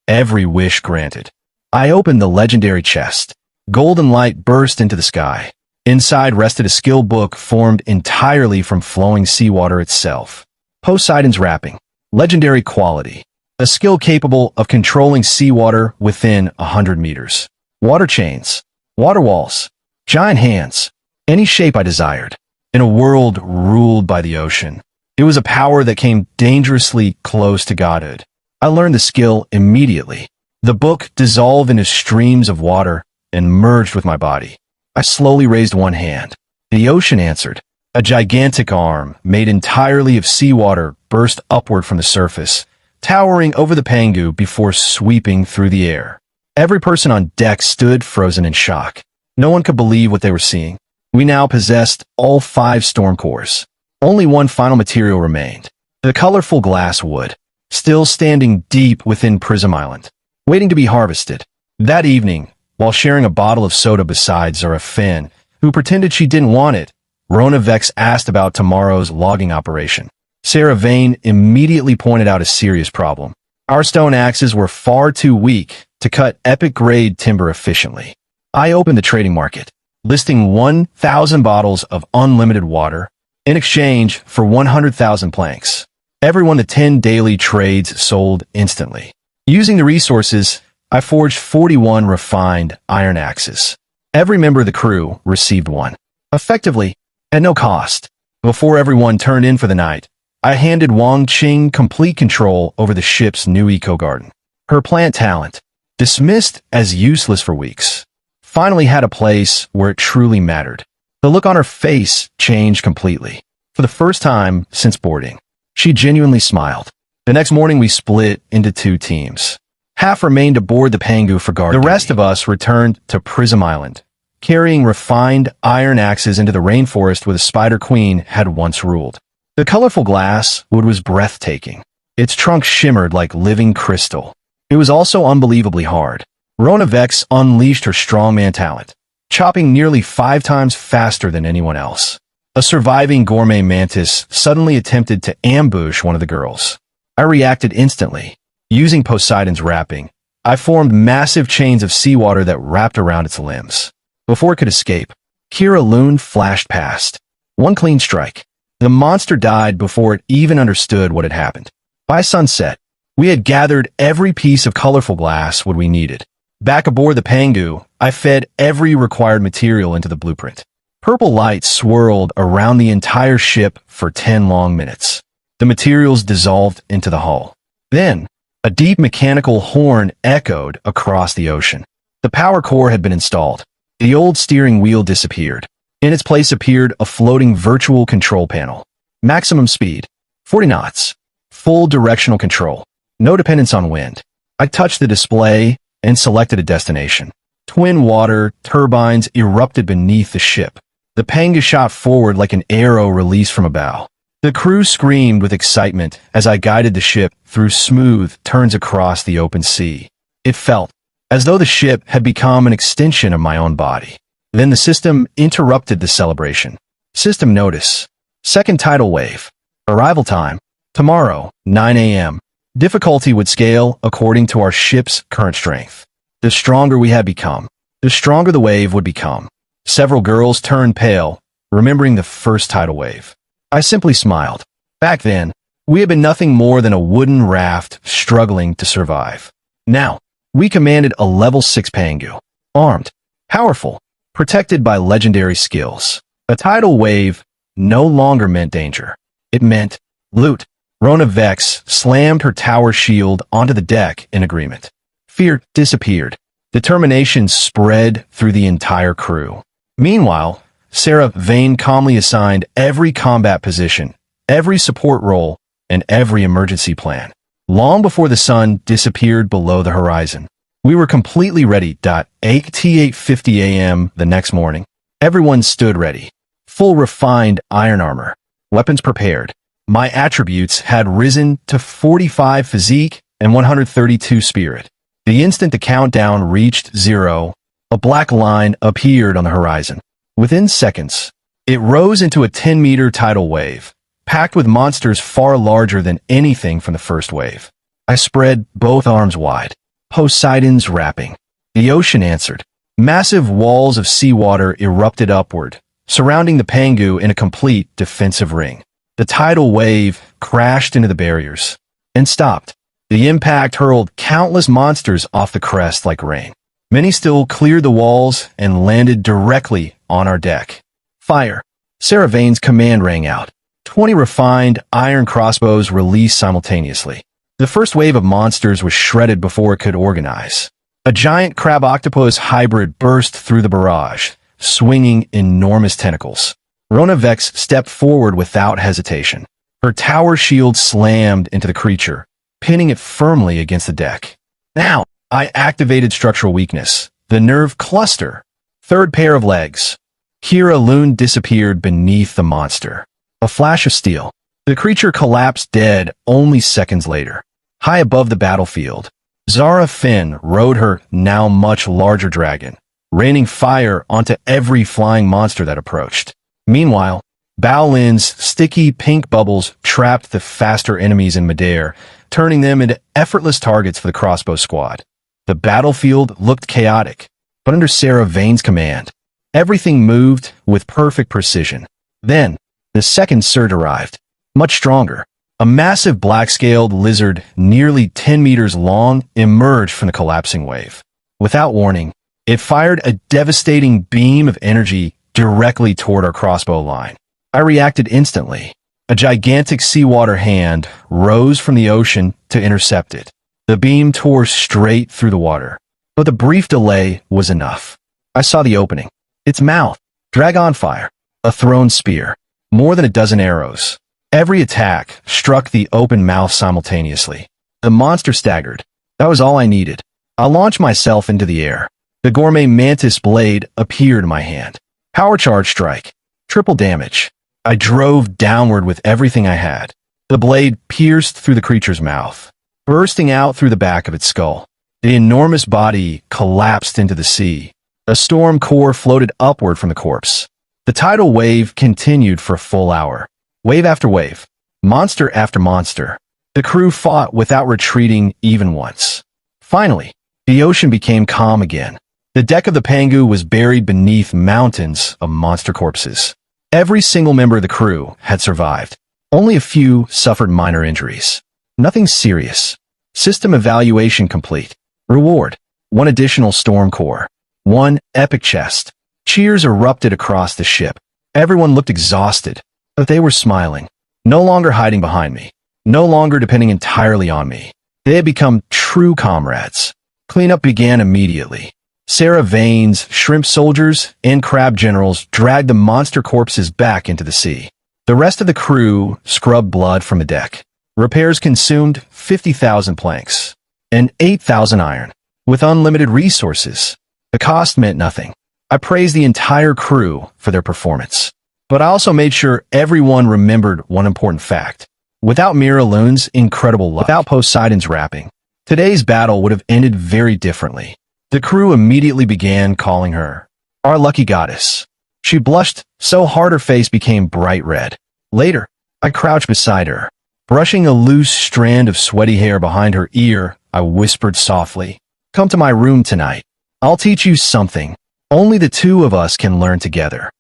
[SPEAKER 1] Every wish granted. I opened the legendary chest. Golden light burst into the sky. Inside rested a skill book formed entirely from flowing seawater itself. Poseidon's wrapping. Legendary quality. A skill capable of controlling seawater within 100 meters. Water chains. Water walls. Giant hands. Any shape I desired. In a world ruled by the ocean. It was a power that came dangerously close to godhood. I learned the skill immediately. The book dissolved into streams of water and merged with my body. I slowly raised one hand. The ocean answered. A gigantic arm, made entirely of seawater, burst upward from the surface, towering over the Pangu before sweeping through the air. Every person on deck stood frozen in shock. No one could believe what they were seeing. We now possessed all 5 storm cores. Only one final material remained. The colorful glass wood, still standing deep within Prism Island, waiting to be harvested. That evening, while sharing a bottle of soda beside Zara Finn, who pretended she didn't want it, Rona Vex asked about tomorrow's logging operation. Sarah Vane immediately pointed out a serious problem. Our stone axes were far too weak to cut epic-grade timber efficiently. I opened the trading market, listing 1,000 bottles of unlimited water in exchange for 100,000 planks. Every 1 to 10 daily trades sold instantly. Using the resources, I forged 41 refined iron axes. Every member of the crew received one. Effectively, at no cost. Before everyone turned in for the night, I handed Wang Qing complete control over the ship's new eco-garden. Her plant talent, dismissed as useless for weeks, finally had a place where it truly mattered. The look on her face changed completely. For the first time since boarding, she genuinely smiled. The next morning we split into 2 teams. Half remained aboard the Pangu for guard duty. The rest of us returned to Prism Island, carrying refined iron axes into the rainforest where the Spider Queen had once ruled. The colorful glass wood was breathtaking. Its trunk shimmered like living crystal. It was also unbelievably hard. Rona Vex unleashed her strongman talent, chopping nearly 5 times faster than anyone else. A surviving gourmet mantis suddenly attempted to ambush one of the girls. I reacted instantly. Using Poseidon's wrapping, I formed massive chains of seawater that wrapped around its limbs. Before it could escape, Kira Loon flashed past. One clean strike. The monster died before it even understood what had happened. By sunset, we had gathered every piece of colorful glass wood we needed. Back aboard the Pangu, I fed every required material into the blueprint. Purple light swirled around the entire ship for 10 long minutes. The materials dissolved into the hull. Then, a deep mechanical horn echoed across the ocean. The power core had been installed. The old steering wheel disappeared. In its place appeared a floating virtual control panel. Maximum speed, 40 knots. Full directional control. No dependence on wind. I touched the display and selected a destination. Twin water turbines erupted beneath the ship. The Pangu shot forward like an arrow released from a bow. The crew screamed with excitement as I guided the ship through smooth turns across the open sea. It felt as though the ship had become an extension of my own body. Then the system interrupted the celebration. System notice. Second tidal wave. Arrival time. Tomorrow, 9 a.m. Difficulty would scale according to our ship's current strength. The stronger we had become, the stronger the wave would become. Several girls turned pale, remembering the first tidal wave. I simply smiled. Back then, we had been nothing more than a wooden raft struggling to survive. Now, we commanded a level 6 Pangu. Armed, powerful, protected by legendary skills. A tidal wave no longer meant danger. It meant loot. Rona Vex slammed her tower shield onto the deck in agreement. Fear disappeared. Determination spread through the entire crew. Meanwhile, Sarah Vane calmly assigned every combat position, every support role, and every emergency plan. Long before the sun disappeared below the horizon, we were completely ready. At 8:50 a.m. the next morning, everyone stood ready. Full refined iron armor, weapons prepared. My attributes had risen to 45 physique and 132 spirit. The instant the countdown reached 0, a black line appeared on the horizon. Within seconds, it rose into a 10-meter tidal wave, packed with monsters far larger than anything from the first wave. I spread both arms wide. Poseidon's wrapping. The ocean answered. Massive walls of seawater erupted upward, surrounding the Pangu in a complete defensive ring. The tidal wave crashed into the barriers and stopped. The impact hurled countless monsters off the crest like rain. Many still cleared the walls and landed directly on our deck. Fire! Sarah Vane's command rang out. 20 refined iron crossbows released simultaneously. The first wave of monsters was shredded before it could organize. A giant crab-octopus hybrid burst through the barrage, swinging enormous tentacles. Rona Vex stepped forward without hesitation. Her tower shield slammed into the creature, pinning it firmly against the deck. Now, I activated structural weakness, the nerve cluster. Third pair of legs. Kira Loon disappeared beneath the monster. A flash of steel. The creature collapsed dead only seconds later. High above the battlefield, Zara Finn rode her now much larger dragon, raining fire onto every flying monster that approached. Meanwhile, Bao Lin's sticky pink bubbles trapped the faster enemies in midair, turning them into effortless targets for the crossbow squad. The battlefield looked chaotic, but under Sarah Vane's command, everything moved with perfect precision. Then, the second surge arrived, much stronger. A massive black-scaled lizard, nearly 10 meters long, emerged from the collapsing wave. Without warning, it fired a devastating beam of energy directly toward our crossbow line. I reacted instantly. A gigantic seawater hand rose from the ocean to intercept it. The beam tore straight through the water, but the brief delay was enough. I saw the opening. Its mouth, dragon fire, a thrown spear, more than a dozen arrows. Every attack struck the open mouth simultaneously. The monster staggered. That was all I needed. I launched myself into the air. The gourmet mantis blade appeared in my hand. Power charge strike. Triple damage. I drove downward with everything I had. The blade pierced through the creature's mouth, bursting out through the back of its skull. The enormous body collapsed into the sea. A storm core floated upward from the corpse. The tidal wave continued for a full hour. Wave after wave, monster after monster. The crew fought without retreating even once. Finally, the ocean became calm again. The deck of the Pangu was buried beneath mountains of monster corpses. Every single member of the crew had survived. Only a few suffered minor injuries. Nothing serious. System evaluation complete. Reward: 1 additional storm core. 1 epic chest. Cheers erupted across the ship. Everyone looked exhausted. But they were smiling, no longer hiding behind me, no longer depending entirely on me. They had become true comrades. Cleanup began immediately. Sarah Vane's shrimp soldiers and crab generals dragged the monster corpses back into the sea. The rest of the crew scrubbed blood from the deck. Repairs consumed 50,000 planks and 8,000 iron. With unlimited resources, the cost meant nothing. I praised the entire crew for their performance. But I also made sure everyone remembered one important fact. Without Mira Loon's incredible luck, without Poseidon's rapping, today's battle would have ended very differently. The crew immediately began calling her our lucky goddess. She blushed so hard her face became bright red. Later, I crouched beside her. Brushing a loose strand of sweaty hair behind her ear, I whispered softly, "Come to my room tonight. I'll teach you something. Only the two of us can learn together."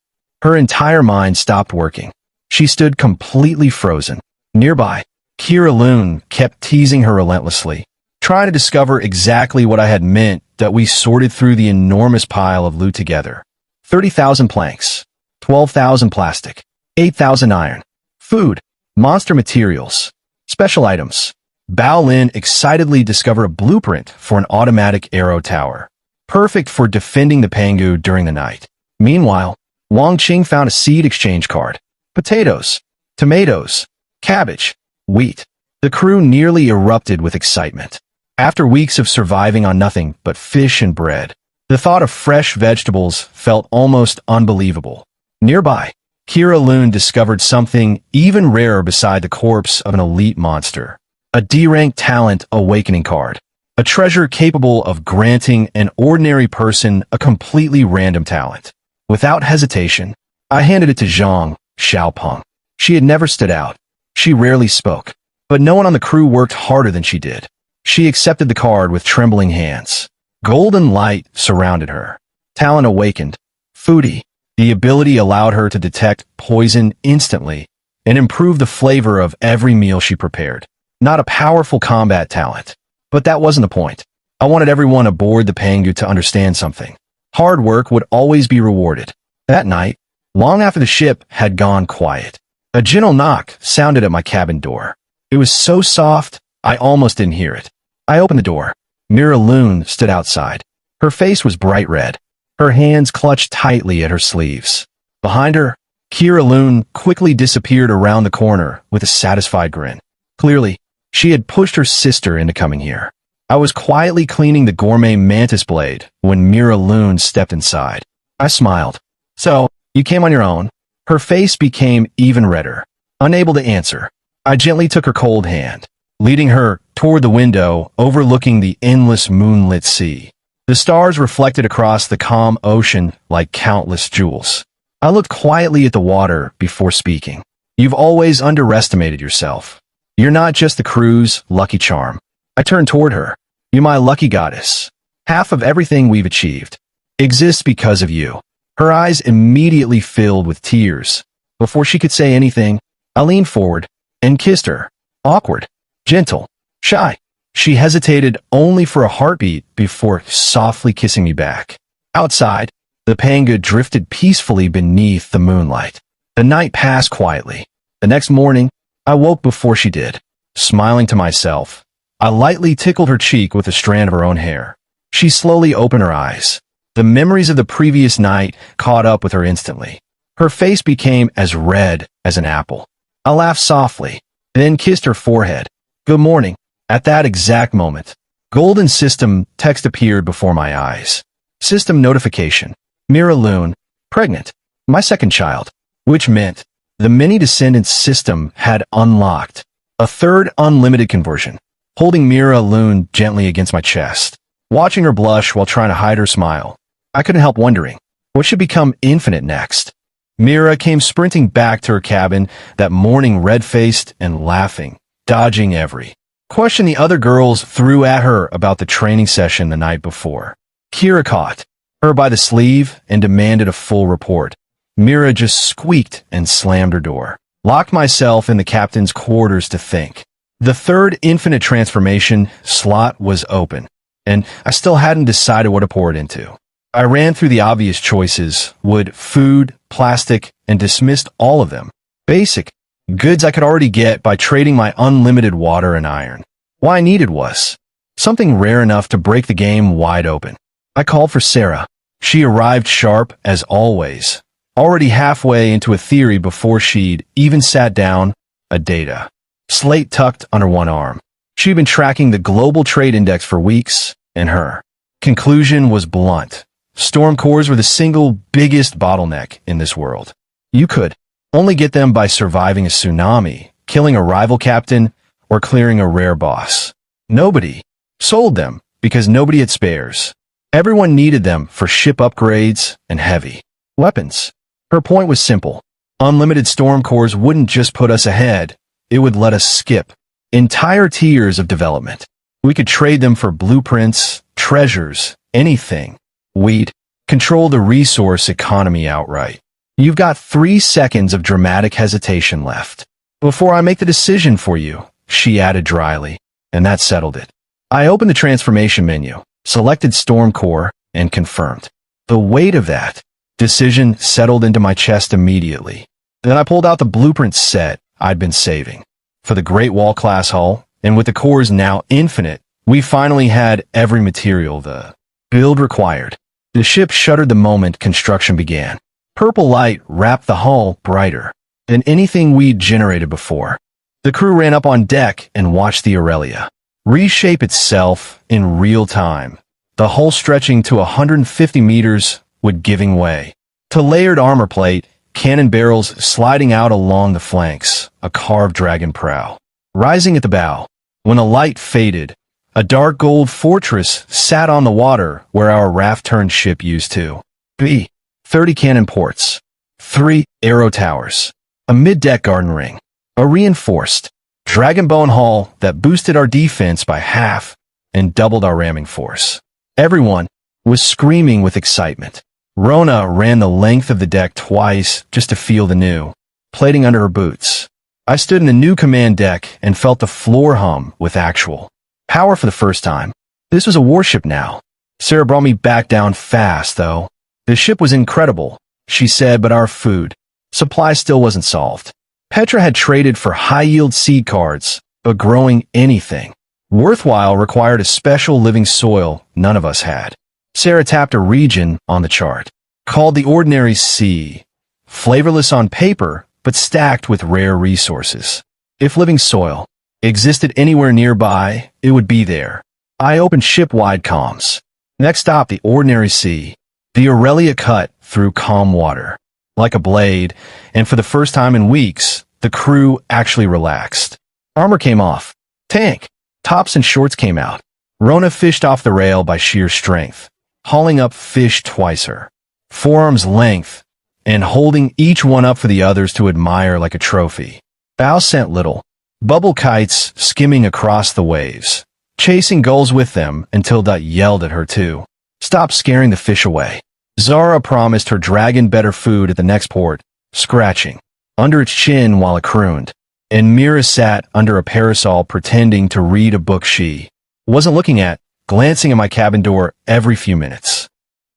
[SPEAKER 1] Her entire mind stopped working. She stood completely frozen. Nearby, Kira Loon kept teasing her relentlessly, trying to discover exactly what I had meant that we sorted through the enormous pile of loot together. 30,000 planks, 12,000 plastic, 8,000 iron, food, monster materials, special items. Bao Lin excitedly discovered a blueprint for an automatic arrow tower, perfect for defending the Pangu during the night. Meanwhile, Wang Qing found a seed exchange card. Potatoes, tomatoes, cabbage, wheat. The crew nearly erupted with excitement. After weeks of surviving on nothing but fish and bread, the thought of fresh vegetables felt almost unbelievable. Nearby, Kira Loon discovered something even rarer beside the corpse of an elite monster. A D-rank talent awakening card. A treasure capable of granting an ordinary person a completely random talent. Without hesitation, I handed it to Zhang Xiaopeng. She had never stood out. She rarely spoke, but no one on the crew worked harder than she did. She accepted the card with trembling hands. Golden light surrounded her. talent awakened. Foodie. The ability allowed her to detect poison instantly and improve the flavor of every meal she prepared. Not a powerful combat talent. But that wasn't the point. I wanted everyone aboard the Pangu to understand something. Hard work would always be rewarded. That night, long after the ship had gone quiet, a gentle knock sounded at my cabin door. It was so soft, I almost didn't hear it. I opened the door. Mira Loon stood outside. Her face was bright red. Her hands clutched tightly at her sleeves. Behind her, Kira Loon quickly disappeared around the corner with a satisfied grin. Clearly, she had pushed her sister into coming here. I was quietly cleaning the gourmet mantis blade when Mira Loon stepped inside. I smiled. So, you came on your own? Her face became even redder. Unable to answer, I gently took her cold hand, leading her toward the window overlooking the endless moonlit sea. The stars reflected across the calm ocean like countless jewels. I looked quietly at the water before speaking. You've always underestimated yourself. You're not just the crew's lucky charm. I turned toward her. You're my lucky goddess. Half of everything we've achieved exists because of you. Her eyes immediately filled with tears. Before she could say anything, I leaned forward and kissed her. Awkward, gentle, shy. She hesitated only for a heartbeat before softly kissing me back. Outside, the Panga drifted peacefully beneath the moonlight. The night passed quietly. The next morning, I woke before she did. Smiling to myself, I lightly tickled her cheek with a strand of her own hair. She slowly opened her eyes. The memories of the previous night caught up with her instantly. Her face became as red as an apple. I laughed softly, then kissed her forehead. Good morning. At that exact moment, golden system text appeared before my eyes. System notification. Mira Loon, pregnant. My second child. Which meant the many descendants system had unlocked. A third unlimited conversion. Holding Mira Loon gently against my chest. Watching her blush while trying to hide her smile. I couldn't help wondering, what should become infinite next? Mira came sprinting back to her cabin that morning, red-faced and laughing, dodging every question the other girls threw at her about the training session the night before. Kira caught her by the sleeve and demanded a full report. Mira just squeaked and slammed her door. Locked myself in the captain's quarters to think. The third infinite transformation slot was open, and I still hadn't decided what to pour it into. I ran through the obvious choices, wood, food, plastic, and dismissed all of them. Basic goods I could already get by trading my unlimited water and iron. What I needed was something rare enough to break the game wide open. I called for Sarah. She arrived sharp as always, already halfway into a theory before she'd even sat down a data slate tucked under one arm. She'd been tracking the global trade index for weeks, and her conclusion was blunt. Storm cores were the single biggest bottleneck in this world. You could only get them by surviving a tsunami, killing a rival captain, or clearing a rare boss. Nobody sold them because nobody had spares. Everyone needed them for ship upgrades and heavy weapons. Her point was simple. Unlimited storm cores wouldn't just put us ahead, it would let us skip entire tiers of development. We could trade them for blueprints, treasures, anything. We'd control the resource economy outright. You've got 3 seconds of dramatic hesitation left before I make the decision for you, she added dryly, and that settled it. I opened the transformation menu, selected Storm Core, and confirmed. The weight of that decision settled into my chest immediately. Then I pulled out the blueprint set I'd been saving for the Great Wall class hull, and with the cores now infinite, we finally had every material the build required. The ship shuddered the moment construction began. Purple light wrapped the hull brighter than anything we'd generated before. The crew ran up on deck and watched the Aurelia reshape itself in real time, the hull stretching to 150 meters with giving way to layered armor plate, cannon barrels sliding out along the flanks, a carved dragon prow rising at the bow. When the light faded, a dark gold fortress sat on the water where our raft-turned ship used to be. 30 cannon ports, 3 arrow towers, a mid-deck garden ring, a reinforced dragonbone hull that boosted our defense by half and doubled our ramming force. Everyone was screaming with excitement. Rona ran the length of the deck twice just to feel the new plating under her boots. I stood in the new command deck and felt the floor hum with actual power for the first time. This was a warship now. Sarah brought me back down fast, though. The ship was incredible, she said, but our food supply still wasn't solved. Petra had traded for high-yield seed cards, but growing anything worthwhile required a special living soil none of us had. Sarah tapped a region on the chart, called the Ordinary Sea, flavorless on paper, but stacked with rare resources. If living soil existed anywhere nearby, it would be there. I opened ship-wide comms. Next stop, the Ordinary Sea. The Aurelia cut through calm water, like a blade, and for the first time in weeks, the crew actually relaxed. Armor came off. Tank, tops and shorts came out. Rona fished off the rail by sheer strength, hauling up fish twice her forearm's length, and holding each one up for the others to admire like a trophy. Bow sent little bubble kites skimming across the waves, chasing gulls with them until Dot yelled at her to stop scaring the fish away. Zara promised her dragon better food at the next port, scratching under its chin while it crooned. And Mira sat under a parasol pretending to read a book she wasn't looking at, glancing at my cabin door every few minutes.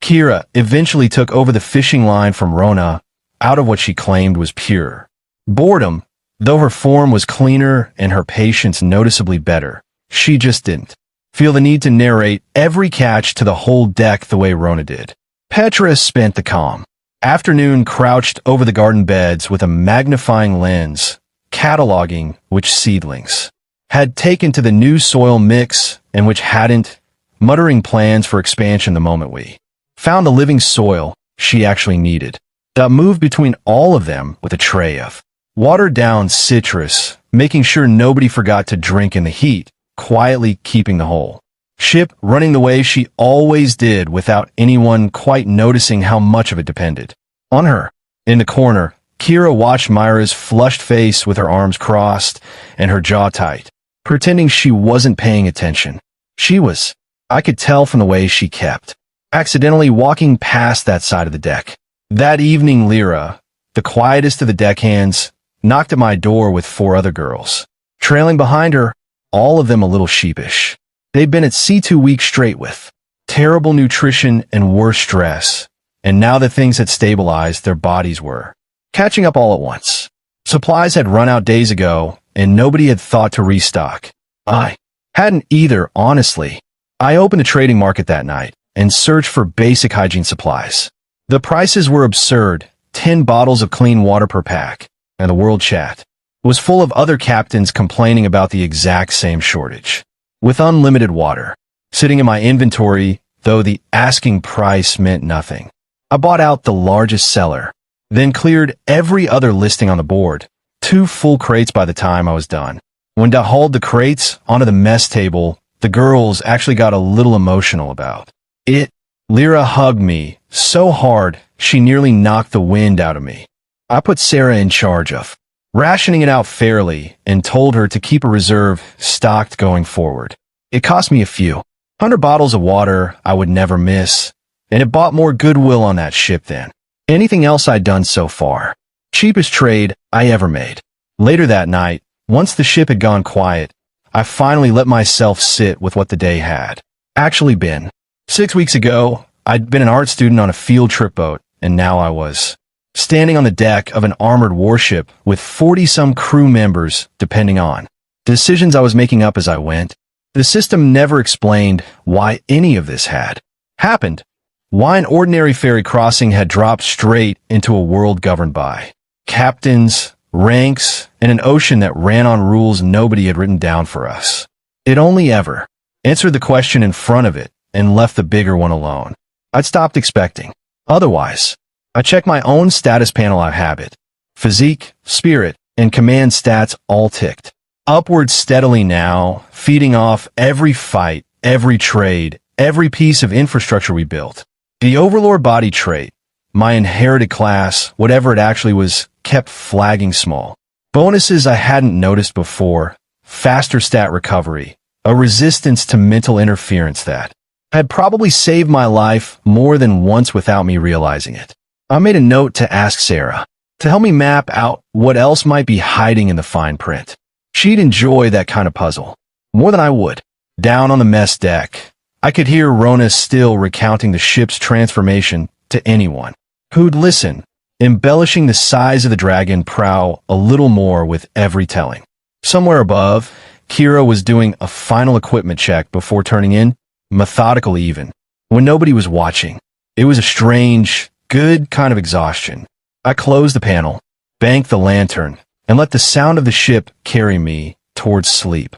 [SPEAKER 1] Kira eventually took over the fishing line from Rona, out of what she claimed was pure boredom. Though her form was cleaner and her patience noticeably better, she just didn't feel the need to narrate every catch to the whole deck the way Rona did. Petra spent the calm afternoon crouched over the garden beds with a magnifying lens, cataloging which seedlings had taken to the new soil mix and which hadn't, muttering plans for expansion the moment we found the living soil she actually needed. That moved between all of them with a tray of watered-down citrus, making sure nobody forgot to drink in the heat, quietly keeping the whole ship running the way she always did without anyone quite noticing how much of it depended on her. In the corner, Kira watched Myra's flushed face with her arms crossed and her jaw tight, pretending she wasn't paying attention. She was. I could tell from the way she kept accidentally walking past that side of the deck. That evening, Lyra, the quietest of the deckhands, knocked at my door with 4 other girls trailing behind her, all of them a little sheepish. They'd been at sea 2 weeks straight with terrible nutrition and worse stress, and now that things had stabilized, their bodies were catching up all at once. Supplies had run out days ago, and nobody had thought to restock. I hadn't either, honestly. I opened a trading market that night and searched for basic hygiene supplies. The prices were absurd, 10 bottles of clean water per pack, and the world chat was full of other captains complaining about the exact same shortage. With unlimited water sitting in my inventory, though the asking price meant nothing, I bought out the largest seller, then cleared every other listing on the board, 2 full crates by the time I was done. When I hauled the crates onto the mess table, the girls actually got a little emotional about it. Lyra hugged me so hard she nearly knocked the wind out of me. I put Sarah in charge of rationing it out fairly and told her to keep a reserve stocked going forward. It cost me a few 100 bottles of water I would never miss, and it bought more goodwill on that ship than anything else I'd done so far. Cheapest trade I ever made. Later that night, once the ship had gone quiet, I finally let myself sit with what the day had actually been. 6 weeks ago, I'd been an art student on a field trip boat, and now I was standing on the deck of an armored warship with 40-some crew members depending on decisions I was making up as I went. The system never explained why any of this had happened, why an ordinary ferry crossing had dropped straight into a world governed by captains, ranks, and an ocean that ran on rules nobody had written down for us. It only ever answered the question in front of it and left the bigger one alone. I'd stopped expecting otherwise. I checked my own status panel of habit. Physique, spirit, and command stats all ticked upward steadily now, feeding off every fight, every trade, every piece of infrastructure we built. The overlord body trait, my inherited class, whatever it actually was, kept flagging small. Bonuses I hadn't noticed before, faster stat recovery, a resistance to mental interference that had probably saved my life more than once without me realizing it. I made a note to ask Sarah to help me map out what else might be hiding in the fine print. She'd enjoy that kind of puzzle more than I would. Down on the mess deck, I could hear Rona still recounting the ship's transformation to anyone who'd listen, embellishing the size of the dragon prow a little more with every telling. Somewhere above, Kira was doing a final equipment check before turning in, methodical even, when nobody was watching. It was a strange, good kind of exhaustion. I closed the panel, banked the lantern, and let the sound of the ship carry me towards sleep.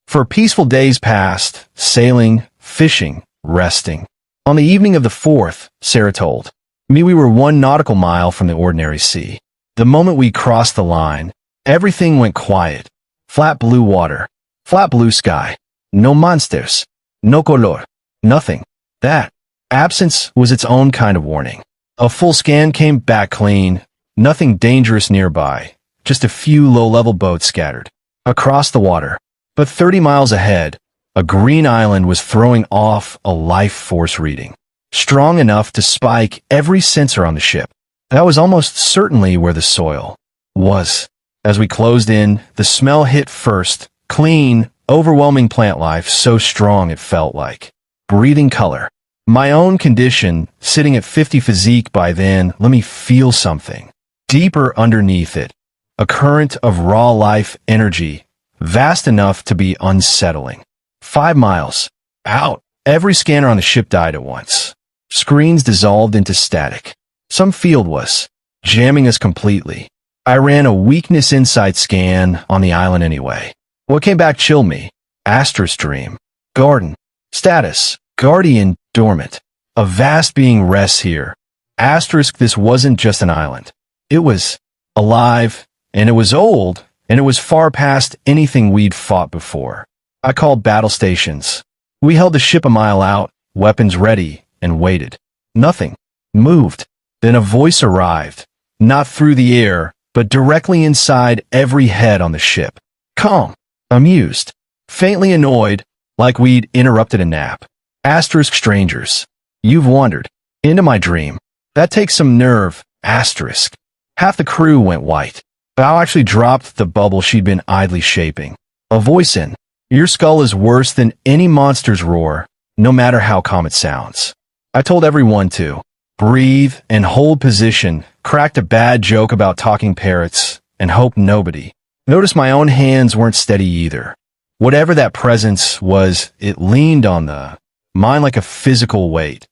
[SPEAKER 1] For peaceful days passed, sailing, fishing, resting. On the evening of the 4th, Sarah told me we were 1 nautical mile from the ordinary sea. The moment we crossed the line, everything went quiet. Flat blue water, flat blue sky, no monsters, no color, nothing. That absence was its own kind of warning. A full scan came back clean, nothing dangerous nearby, just a few low-level boats scattered across the water. But 30 miles ahead, a green island was throwing off a life force reading, strong enough to spike every sensor on the ship. That was almost certainly where the soil was. As we closed in, the smell hit first, clean, overwhelming plant life so strong it felt like breathing color. My own condition, sitting at 50 physique by then, let me feel something deeper underneath it, a current of raw life energy, vast enough to be unsettling. 5 miles out, every scanner on the ship died at once. Screens dissolved into static. Some field was jamming us completely. I ran a weakness insight scan on the island anyway. What came back chilled me. Asterisk dream. Garden. Status. Guardian dormant. A vast being rests here. Asterisk, this wasn't just an island. It was alive, and it was old, and it was far past anything we'd fought before. I called battle stations. We held the ship a mile out, weapons ready, and waited. Nothing moved. Then a voice arrived. Not through the air, but directly inside every head on the ship. Calm. Amused. Faintly annoyed, like we'd interrupted a nap. Asterisk strangers. You've wandered into my dream. That takes some nerve. Asterisk. Half the crew went white. Bao actually dropped the bubble she'd been idly shaping. A voice in. Your skull is worse than any monster's roar, no matter how calm it sounds. I told everyone to breathe and hold position, cracked a bad joke about talking parrots, and hoped nobody noticed my own hands weren't steady either. Whatever that presence was, it leaned on the mind like a physical weight,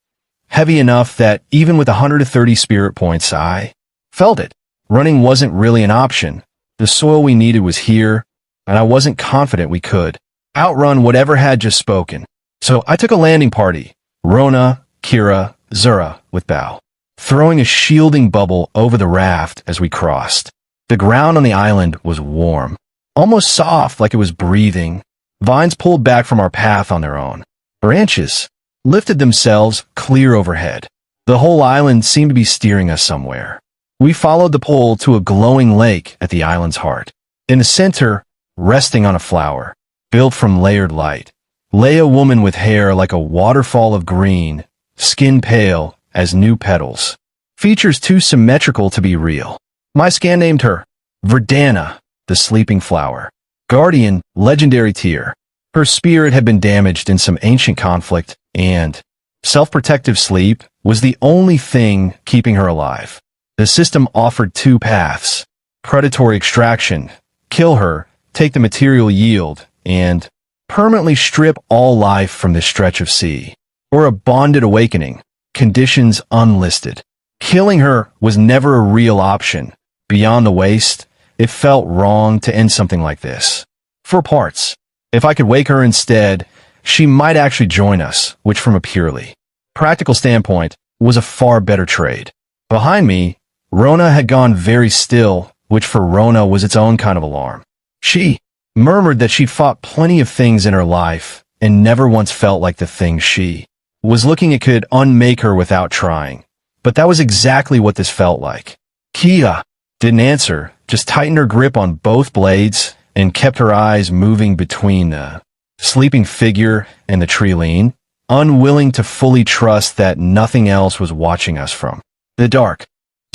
[SPEAKER 1] heavy enough that even with 130 spirit points, I felt it. Running wasn't really an option. The soil we needed was here, and I wasn't confident we could outrun whatever had just spoken. So I took a landing party, Rona, Kira, Zura, with Bao, throwing a shielding bubble over the raft as we crossed. The ground on the island was warm, almost soft like it was breathing. Vines pulled back from our path on their own. Branches lifted themselves clear overhead. The whole island seemed to be steering us somewhere. We followed the pole to a glowing lake at the island's heart. In the center, resting on a flower, built from layered light, lay a woman with hair like a waterfall of green, skin pale as new petals. Features too symmetrical to be real. My scan named her Verdana, the sleeping flower. Guardian, legendary tier. Her spirit had been damaged in some ancient conflict, and self-protective sleep was the only thing keeping her alive. The system offered 2 paths: predatory extraction, kill her, take the material yield, and permanently strip all life from this stretch of sea, or a bonded awakening, conditions unlisted. Killing her was never a real option. Beyond the waist, it felt wrong to end something like this. For parts, if I could wake her instead, she might actually join us, which from a purely practical standpoint was a far better trade. Behind me, Rona had gone very still, which for Rona was its own kind of alarm. She murmured that she'd fought plenty of things in her life and never once felt like the thing she was looking at could unmake her without trying. But that was exactly what this felt like. Kia didn't answer, just tightened her grip on both blades and kept her eyes moving between the sleeping figure and the tree lean. unwilling to fully trust that nothing else was watching us from the dark.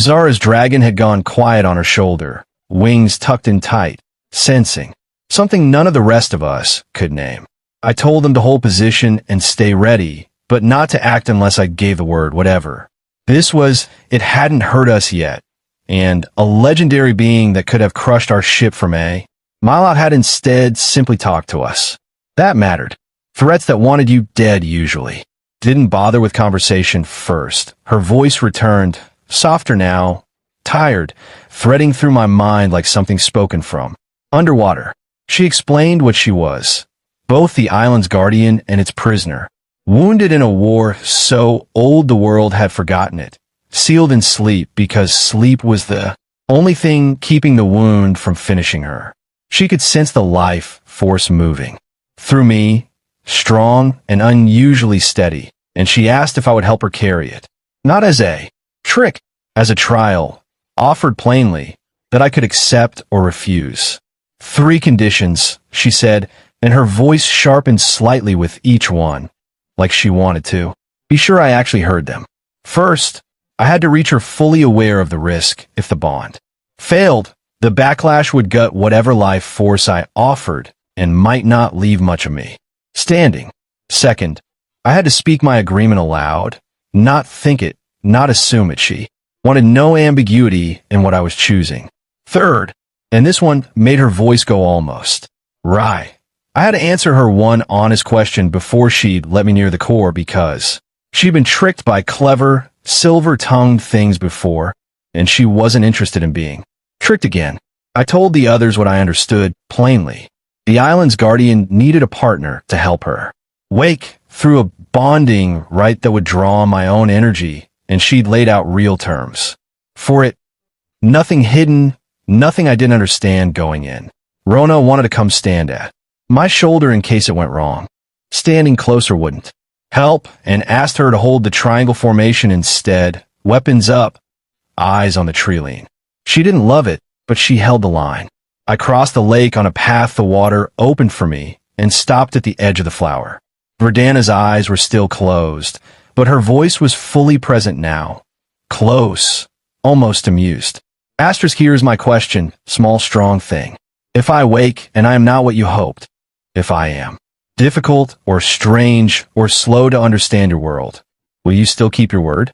[SPEAKER 1] Zara's dragon had gone quiet on her shoulder, wings tucked in tight, sensing something none of the rest of us could name. I told them to hold position and stay ready, but not to act unless I gave the word, whatever. It hadn't hurt us yet, and a legendary being that could have crushed our ship from Milot had instead simply talked to us. That mattered. Threats that wanted you dead usually didn't bother with conversation first. Her voice returned, softer now, tired, threading through my mind like something spoken from underwater. She explained what she was, both the island's guardian and its prisoner, wounded in a war so old the world had forgotten it, sealed in sleep because sleep was the only thing keeping the wound from finishing her. She could sense the life force moving through me, strong and unusually steady, and she asked if I would help her carry it. Not as a trick, as a trial, offered plainly, that I could accept or refuse. 3 conditions, she said, and her voice sharpened slightly with each one, like she wanted to be sure I actually heard them. First, I had to reach her fully aware of the risk if the bond failed. The backlash would gut whatever life force I offered and might not leave much of me standing. Second, I had to speak my agreement aloud, not think it, not assume it. She wanted no ambiguity in what I was choosing. Third, and this one made her voice go almost wry, I had to answer her one honest question before she'd let me near the core because she'd been tricked by clever, silver-tongued things before, and she wasn't interested in being tricked again. I told the others what I understood plainly. The island's guardian needed a partner to help her wake through a bonding rite that would draw on my own energy, and she'd laid out real terms for it. Nothing hidden, nothing I didn't understand going in. Rona wanted to come stand at my shoulder in case it went wrong. Standing closer wouldn't help, and asked her to hold the triangle formation instead, weapons up, eyes on the tree line. She didn't love it, but she held the line. I crossed the lake on a path the water opened for me and stopped at the edge of the flower. Verdana's eyes were still closed, but her voice was fully present now. Close, almost amused. Asterisk, here's my question, small strong thing. If I wake and I am not what you hoped, if I am difficult or strange or slow to understand your world, will you still keep your word?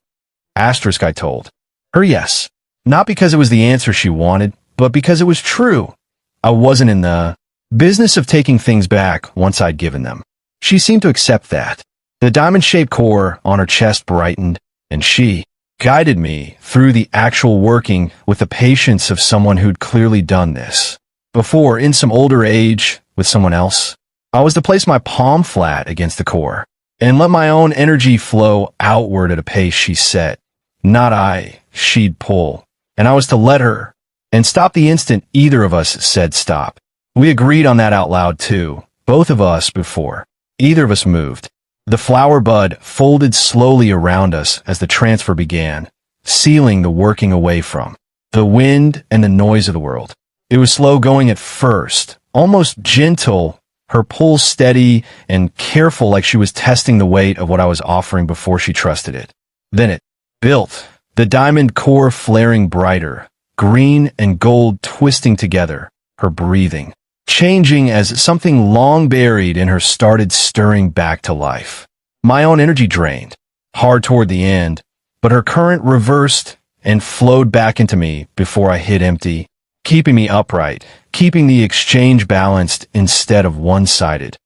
[SPEAKER 1] Asterisk, I told her yes. Not because it was the answer she wanted, but because it was true. I wasn't in the business of taking things back once I'd given them. She seemed to accept that. The diamond-shaped core on her chest brightened, and she guided me through the actual working with the patience of someone who'd clearly done this before in some older age with someone else. I was to place my palm flat against the core and let my own energy flow outward at a pace she set. Not I, she'd pull, and I was to let her, and stop the instant either of us said stop. We agreed on that out loud too, both of us before either of us moved. The flower bud folded slowly around us as the transfer began, sealing the working away from the wind and the noise of the world. It was slow going at first, almost gentle, her pull steady and careful like she was testing the weight of what I was offering before she trusted it. Then it built, the diamond core flaring brighter, green and gold twisting together, her breathing changing as something long buried in her started stirring back to life. My own energy drained, hard toward the end, but her current reversed and flowed back into me before I hit empty, keeping me upright, keeping the exchange balanced instead of one-sided.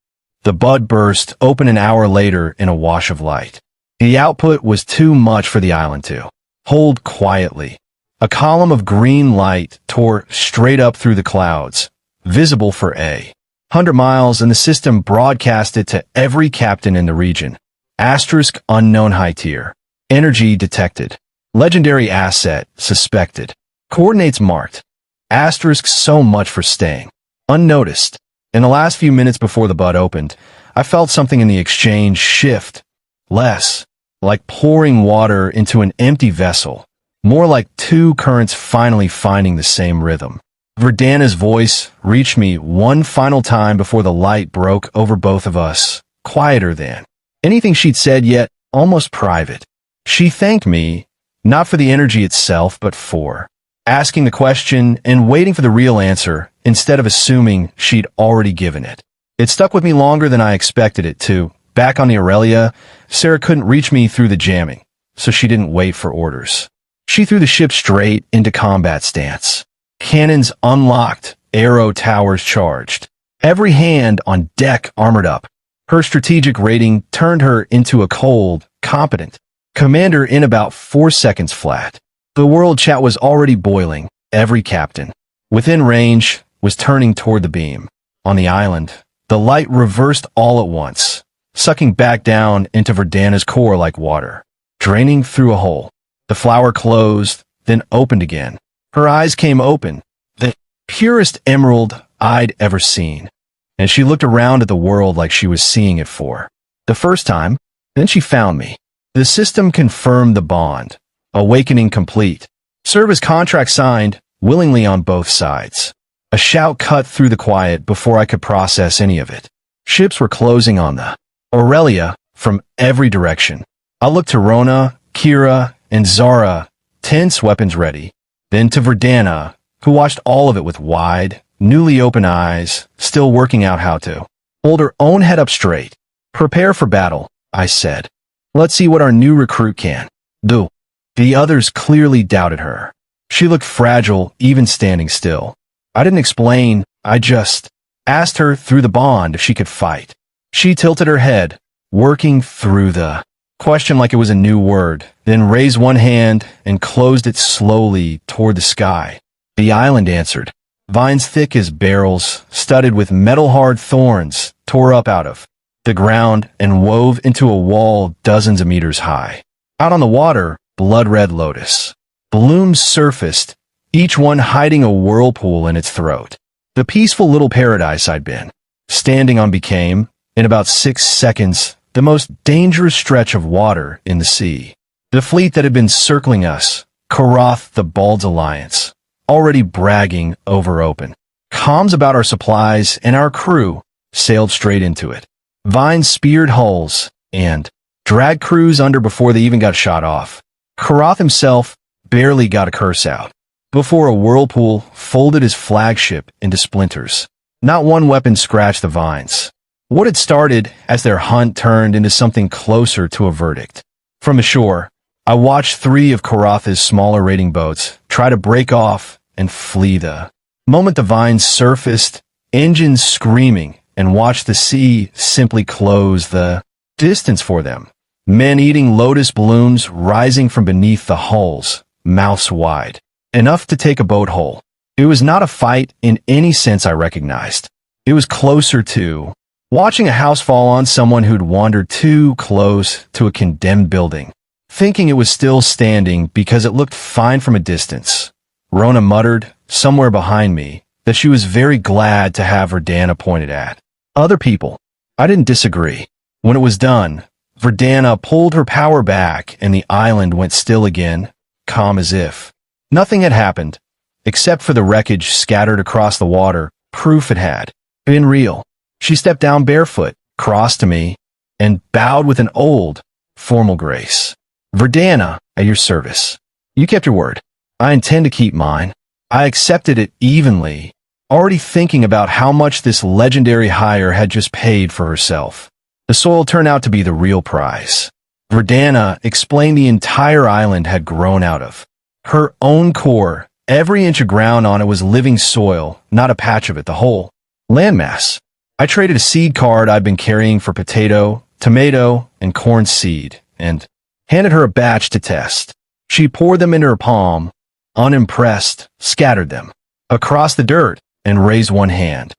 [SPEAKER 1] The bud burst open an hour later in a wash of light. The output was too much for the island to hold quietly. A column of green light tore straight up through the clouds, visible for 100 miles, and the system broadcast it to every captain in the region. Asterisk unknown high tier. Energy detected. Legendary asset suspected. Coordinates marked. Asterisk so much for staying unnoticed. In the last few minutes before the bud opened, I felt something in the exchange shift. Less like pouring water into an empty vessel, more like two currents finally finding the same rhythm. Verdana's voice reached me one final time before the light broke over both of us, quieter than Anything she'd said yet almost private. She thanked me, not for the energy itself, but for asking the question and waiting for the real answer instead of assuming she'd already given it. It stuck with me longer than I expected it to. Back on the Aurelia, Sarah couldn't reach me through the jamming, so she didn't wait for orders. She threw the ship straight into combat stance. Cannons unlocked, arrow towers charged. Every hand on deck armored up. Her strategic rating turned her into a cold, competent commander in about 4 seconds flat. The world chat was already boiling. Every captain within range was turning toward the beam. On the island, the light reversed all at once, sucking back down into Verdana's core like water, draining through a hole. The flower closed, then opened again. Her eyes came open, the purest emerald I'd ever seen, and she looked around at the world like she was seeing it for the first time. Then she found me. The system confirmed the bond. Awakening complete. Service contract signed, willingly on both sides. A shout cut through the quiet before I could process any of it. Ships were closing on the Aurelia from every direction. I looked to Rona, Kira, and Zara, tense weapons ready. Then to Verdana, who watched all of it with wide, newly open eyes, still working out how to hold her own head up straight. Prepare for battle, I said. Let's see what our new recruit can do. The others clearly doubted her. She looked fragile, even standing still. I didn't explain, I just asked her through the bond if she could fight. She tilted her head, working through the question like it was a new word, then raised one hand and closed it slowly toward the sky. The island answered. Vines thick as barrels, studded with metal-hard thorns, tore up out of the ground and wove into a wall dozens of meters high. Out on the water, blood-red lotus blooms surfaced, each one hiding a whirlpool in its throat. The peaceful little paradise I'd been standing on became, in about 6 seconds, the most dangerous stretch of water in the sea. The fleet that had been circling us, Karath the Bald's Alliance, already bragging over open comms about our supplies and our crew, sailed straight into it. Vines speared hulls and dragged crews under before they even got shot off. Karath himself barely got a curse out before a whirlpool folded his flagship into splinters. Not one weapon scratched the vines. What had started as their hunt turned into something closer to a verdict. From the shore, I watched 3 of Karath's smaller raiding boats try to break off and flee the moment the vines surfaced, engines screaming, and watched the sea simply close the distance for them. Men eating lotus blooms rising from beneath the hulls, mouths wide, enough to take a boat whole. It was not a fight in any sense I recognized. It was closer to watching a house fall on someone who'd wandered too close to a condemned building, thinking it was still standing because it looked fine from a distance. Rona muttered, somewhere behind me, that she was very glad to have Verdana pointed at. Other people. I didn't disagree. When it was done, Verdana pulled her power back and the island went still again, calm as if nothing had happened, except for the wreckage scattered across the water, proof it had been real. She stepped down barefoot, crossed to me, and bowed with an old, formal grace. Verdana, at your service. You kept your word. I intend to keep mine. I accepted it evenly, already thinking about how much this legendary hire had just paid for herself. The soil turned out to be the real prize. Verdana explained the entire island had grown out of her own core. Every inch of ground on it was living soil, not a patch of it, the whole landmass. I traded a seed card I'd been carrying for potato, tomato, and corn seed, and handed her a batch to test. She poured them into her palm, unimpressed, scattered them across the dirt, and raised one hand.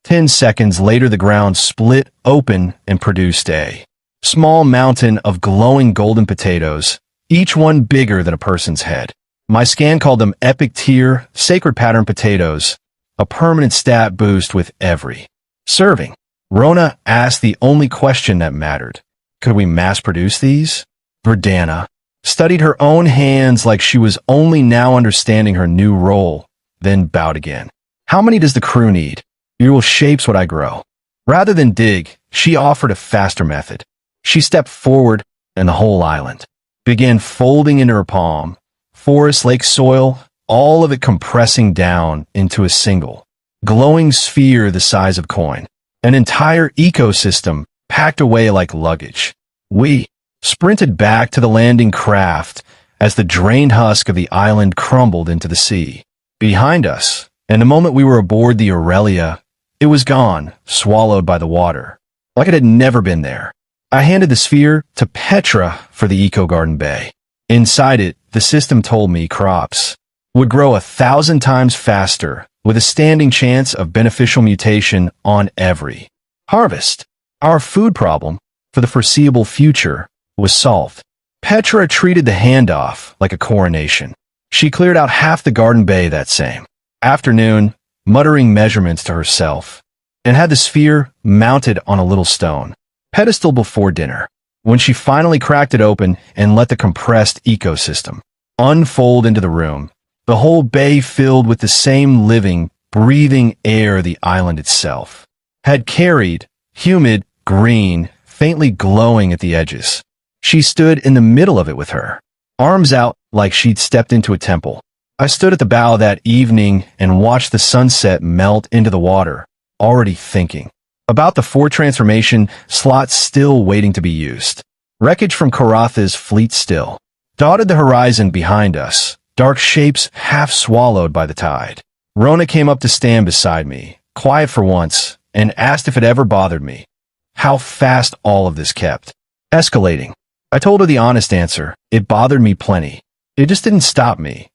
[SPEAKER 1] 10 seconds later, the ground split open and produced a small mountain of glowing golden potatoes, each one bigger than a person's head. My scan called them epic tier, sacred pattern potatoes, a permanent stat boost with every serving. Rona asked the only question that mattered. Could we mass produce these? Verdana studied her own hands like she was only now understanding her new role, then bowed again. How many does the crew need? Your will shapes what I grow. Rather than dig, she offered a faster method. She stepped forward, and the whole island began folding into her palm. Forest, lake, soil, all of it compressing down into a single, glowing sphere the size of coin. An entire ecosystem packed away like luggage. We sprinted back to the landing craft as the drained husk of the island crumbled into the sea. Behind us, and the moment we were aboard the Aurelia, it was gone, swallowed by the water, like it had never been there. I handed the sphere to Petra for the Eco Garden Bay. Inside it, the system told me crops would grow 1,000 times faster with a standing chance of beneficial mutation on every harvest. Our food problem for the foreseeable future was solved. Petra treated the handoff like a coronation. She cleared out half the garden bay that same afternoon, muttering measurements to herself, and had the sphere mounted on a little stone pedestal before dinner. When she finally cracked it open and let the compressed ecosystem unfold into the room, the whole bay filled with the same living, breathing air the island itself had carried, humid, green, faintly glowing at the edges. She stood in the middle of it with her arms out like she'd stepped into a temple. I stood at the bow that evening and watched the sunset melt into the water, already thinking about the 4 transformation slots still waiting to be used. Wreckage from Karatha's fleet still dotted the horizon behind us, dark shapes half swallowed by the tide. Rona came up to stand beside me, quiet for once, and asked if it ever bothered me how fast all of this kept escalating. I told her the honest answer. It bothered me plenty. It just didn't stop me.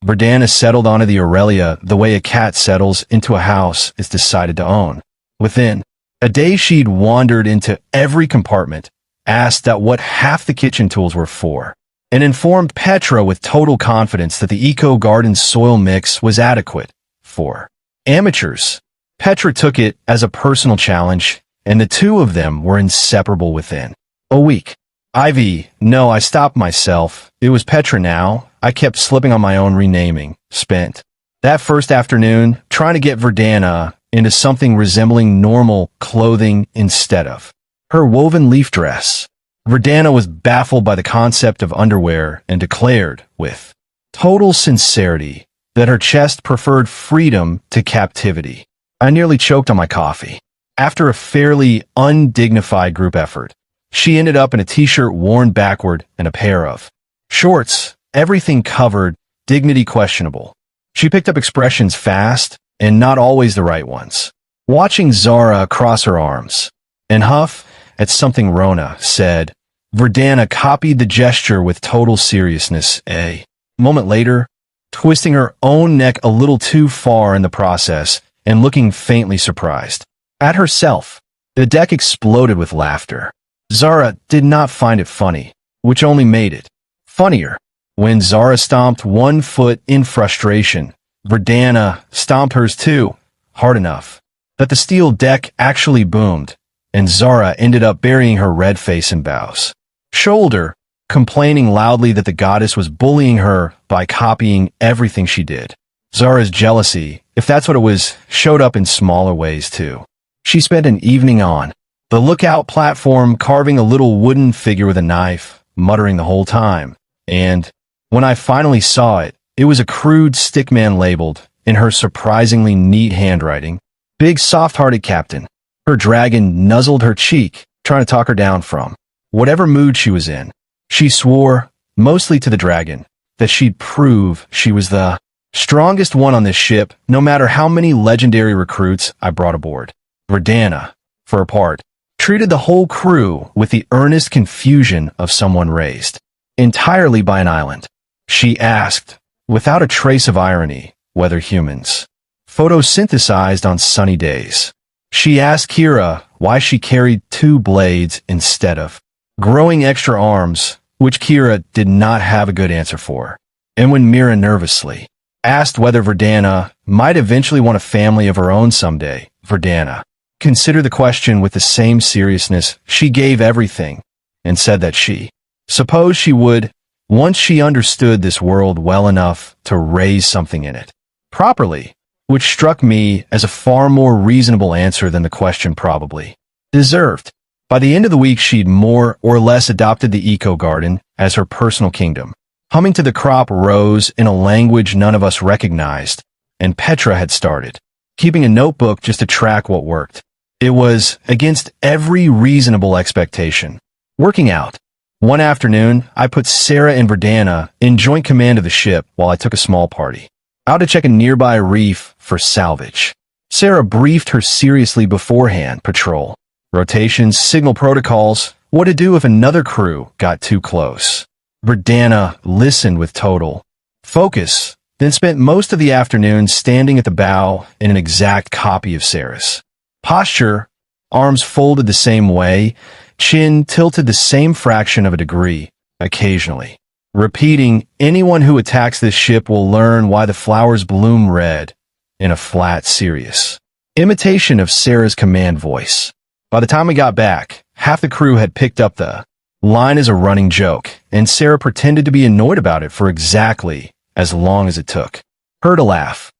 [SPEAKER 1] Verdana settled onto the Aurelia the way a cat settles into a house it's decided to own. Within a day, she'd wandered into every compartment, asked that what half the kitchen tools were for, and informed Petra with total confidence that the Eco Garden's soil mix was adequate for amateurs. Petra took it as a personal challenge, and the two of them were inseparable within a week. Ivy, no, I stopped myself. It was Petra now. I kept slipping on my own renaming. Spent that first afternoon trying to get Verdana into something resembling normal clothing instead of her woven leaf dress. Verdana was baffled by the concept of underwear and declared, with total sincerity, that her chest preferred freedom to captivity. I nearly choked on my coffee. After a fairly undignified group effort, she ended up in a t-shirt worn backward and a pair of shorts, everything covered, dignity questionable. She picked up expressions fast, and not always the right ones. Watching Zara cross her arms and huff at something Rona said, Verdana copied the gesture with total seriousness. A moment later, twisting her own neck a little too far in the process and looking faintly surprised at herself. The deck exploded with laughter. Zara did not find it funny, which only made it funnier. When Zara stomped one foot in frustration, Verdana stomped hers too, hard enough that the steel deck actually boomed, and Zara ended up burying her red face in Bao's shoulder, complaining loudly that the goddess was bullying her by copying everything she did. Zara's jealousy, if that's what it was, showed up in smaller ways too. She spent an evening on the lookout platform carving a little wooden figure with a knife, muttering the whole time, and when I finally saw it, it was a crude stickman labeled, in her surprisingly neat handwriting, Big Soft-Hearted Captain. Her dragon nuzzled her cheek, trying to talk her down from whatever mood she was in. She swore, mostly to the dragon, that she'd prove she was the strongest one on this ship, no matter how many legendary recruits I brought aboard. Verdana, for her part, treated the whole crew with the earnest confusion of someone raised entirely by an island. She asked, without a trace of irony, whether humans photosynthesized on sunny days. She asked Kira why she carried 2 blades instead of growing extra arms, which Kira did not have a good answer for. And when Mira nervously asked whether Verdana might eventually want a family of her own someday, Verdana considered the question with the same seriousness she gave everything, and said that she supposed she would, once she understood this world well enough to raise something in it properly, which struck me as a far more reasonable answer than the question probably deserved. By the end of the week, she'd more or less adopted the eco-garden as her personal kingdom. Humming to the crop rose in a language none of us recognized, and Petra had started, keeping a notebook just to track what worked. It was against every reasonable expectation. Working out. One afternoon, I put Sarah and Verdana in joint command of the ship while I took a small party out to check a nearby reef for salvage. Sarah briefed her seriously beforehand: patrol, rotations, signal protocols, what to do if another crew got too close. Verdana listened with total focus, then spent most of the afternoon standing at the bow in an exact copy of Sarah's posture, arms folded the same way, chin tilted the same fraction of a degree, occasionally repeating, "Anyone who attacks this ship will learn why the flowers bloom red," in a flat, serious imitation of Sarah's command voice. By the time we got back, half the crew had picked up the line as a running joke, and Sarah pretended to be annoyed about it for exactly as long as it took her to laugh.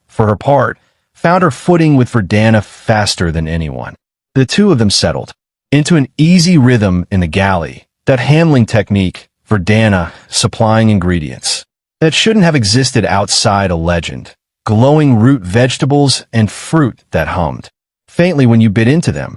[SPEAKER 1] For her part, found her footing with Verdana faster than anyone. The two of them settled into an easy rhythm in the galley, that handling technique, Verdana supplying ingredients that shouldn't have existed outside a legend, glowing root vegetables and fruit that hummed faintly when you bit into them.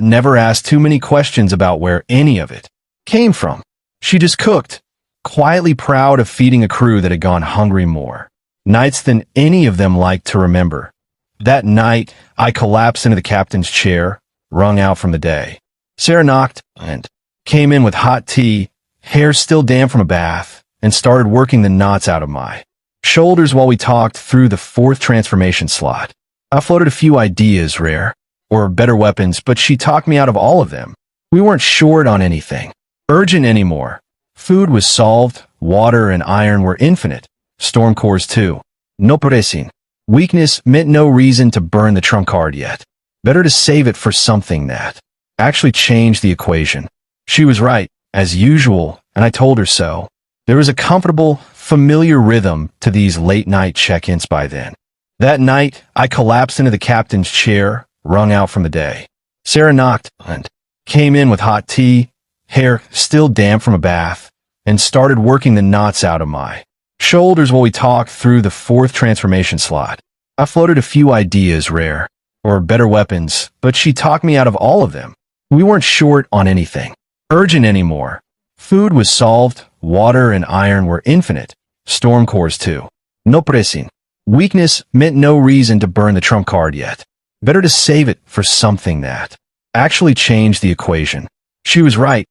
[SPEAKER 1] Never asked too many questions about where any of it came from. She just cooked, quietly proud of feeding a crew that had gone hungry more nights than any of them liked to remember. That night, I collapsed into the captain's chair, wrung out from the day. Sarah knocked and came in with hot tea, hair still damp from a bath, and started working the knots out of my shoulders while we talked through the fourth transformation slot. I floated a few ideas, rare, or better weapons, but she talked me out of all of them. We weren't short on anything urgent anymore. Food was solved, water and iron were infinite. Storm cores too. No pressing. Weakness meant no reason to burn the trump card yet. Better to save it for something that actually changed the equation. She was right, as usual, and I told her so. There was a comfortable, familiar rhythm to these late-night check-ins by then. That night, I collapsed into the captain's chair, wrung out from the day. Sarah knocked and came in with hot tea, hair still damp from a bath, and started working the knots out of my shoulders while we talked through the fourth transformation slot. I floated a few ideas, rare, or better weapons, but she talked me out of all of them. We weren't short on anything urgent anymore. Food was solved, water and iron were infinite. Storm cores too. No pressing. Weakness meant no reason to burn the trump card yet. Better to save it for something that actually changed the equation. She was right,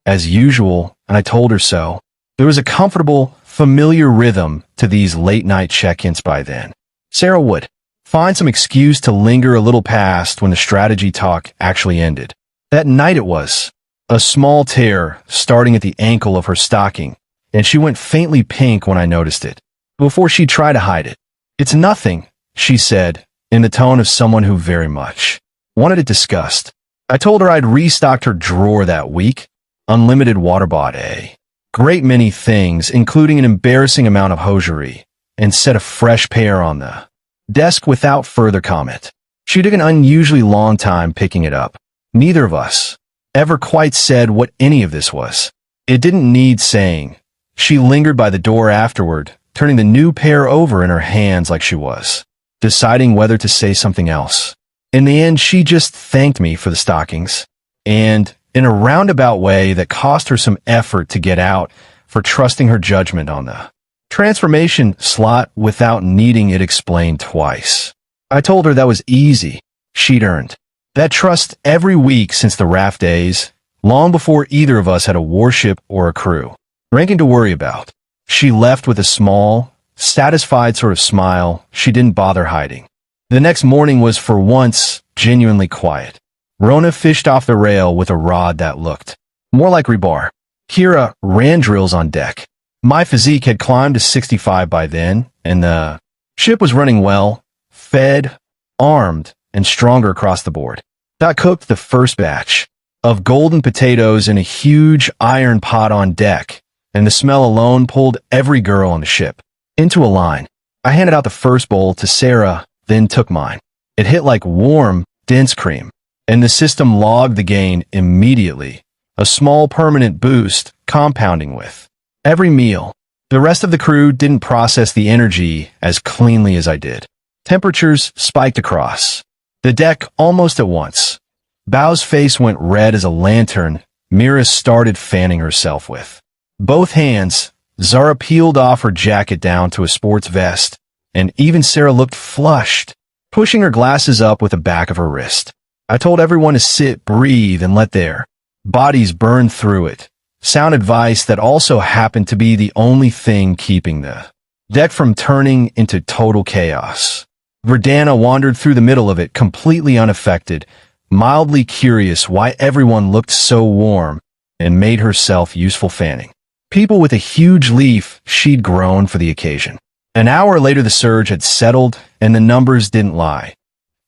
[SPEAKER 1] as usual, and I told her so. There was a comfortable, familiar rhythm to these late-night check-ins by then. Sarah would find some excuse to linger a little past when the strategy talk actually ended. That night it was. A small tear starting at the ankle of her stocking, and she went faintly pink when I noticed it, before she tried to hide it. "It's nothing," she said, in the tone of someone who very much wanted it discussed. I told her I'd restocked her drawer that week, unlimited water bought a great many things, including an embarrassing amount of hosiery, and set a fresh pair on the desk without further comment. She took an unusually long time picking it up. Neither of us ever quite said what any of this was. It didn't need saying. She lingered by the door afterward, turning the new pair over in her hands like she was deciding whether to say something else. In the end, she just thanked me for the stockings, and in a roundabout way that cost her some effort to get out, for trusting her judgment on the transformation slot without needing it explained twice. I told her that was easy. She'd earned that trust every week since the raft days, long before either of us had a warship or a crew ranking to worry about. She left with a small, satisfied sort of smile she didn't bother hiding. The next morning was for once genuinely quiet. Rona fished off the rail with a rod that looked more like rebar. Kira ran drills on deck. My physique had climbed to 65 by then, and the ship was running well, fed, armed, and stronger across the board. I cooked the first batch of golden potatoes in a huge iron pot on deck, and the smell alone pulled every girl on the ship into a line. I handed out the first bowl to Sarah, then took mine. It hit like warm, dense cream. and the system logged the gain immediately, a small permanent boost compounding with every meal. The rest of the crew didn't process the energy as cleanly as I did. Temperatures spiked across the deck almost at once. Bao's face went red as a lantern Mira started fanning herself with both hands. Zara peeled off her jacket down to a sports vest, and even Sarah looked flushed, pushing her glasses up with the back of her wrist. I told everyone to sit, breathe, and let their bodies burn through it. Sound advice that also happened to be the only thing keeping the deck from turning into total chaos. Verdana wandered through the middle of it completely unaffected, mildly curious why everyone looked so warm, and made herself useful fanning people with a huge leaf she'd grown for the occasion. An hour later the surge had settled, and the numbers didn't lie.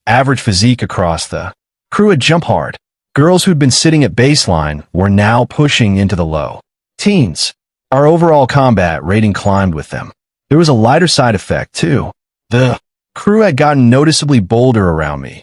[SPEAKER 1] Average physique across the crew had jumped hard. Girls who'd been sitting at baseline were now pushing into the low teens. Our overall combat rating climbed with them. There was a lighter side effect, too. The crew had gotten noticeably bolder around me.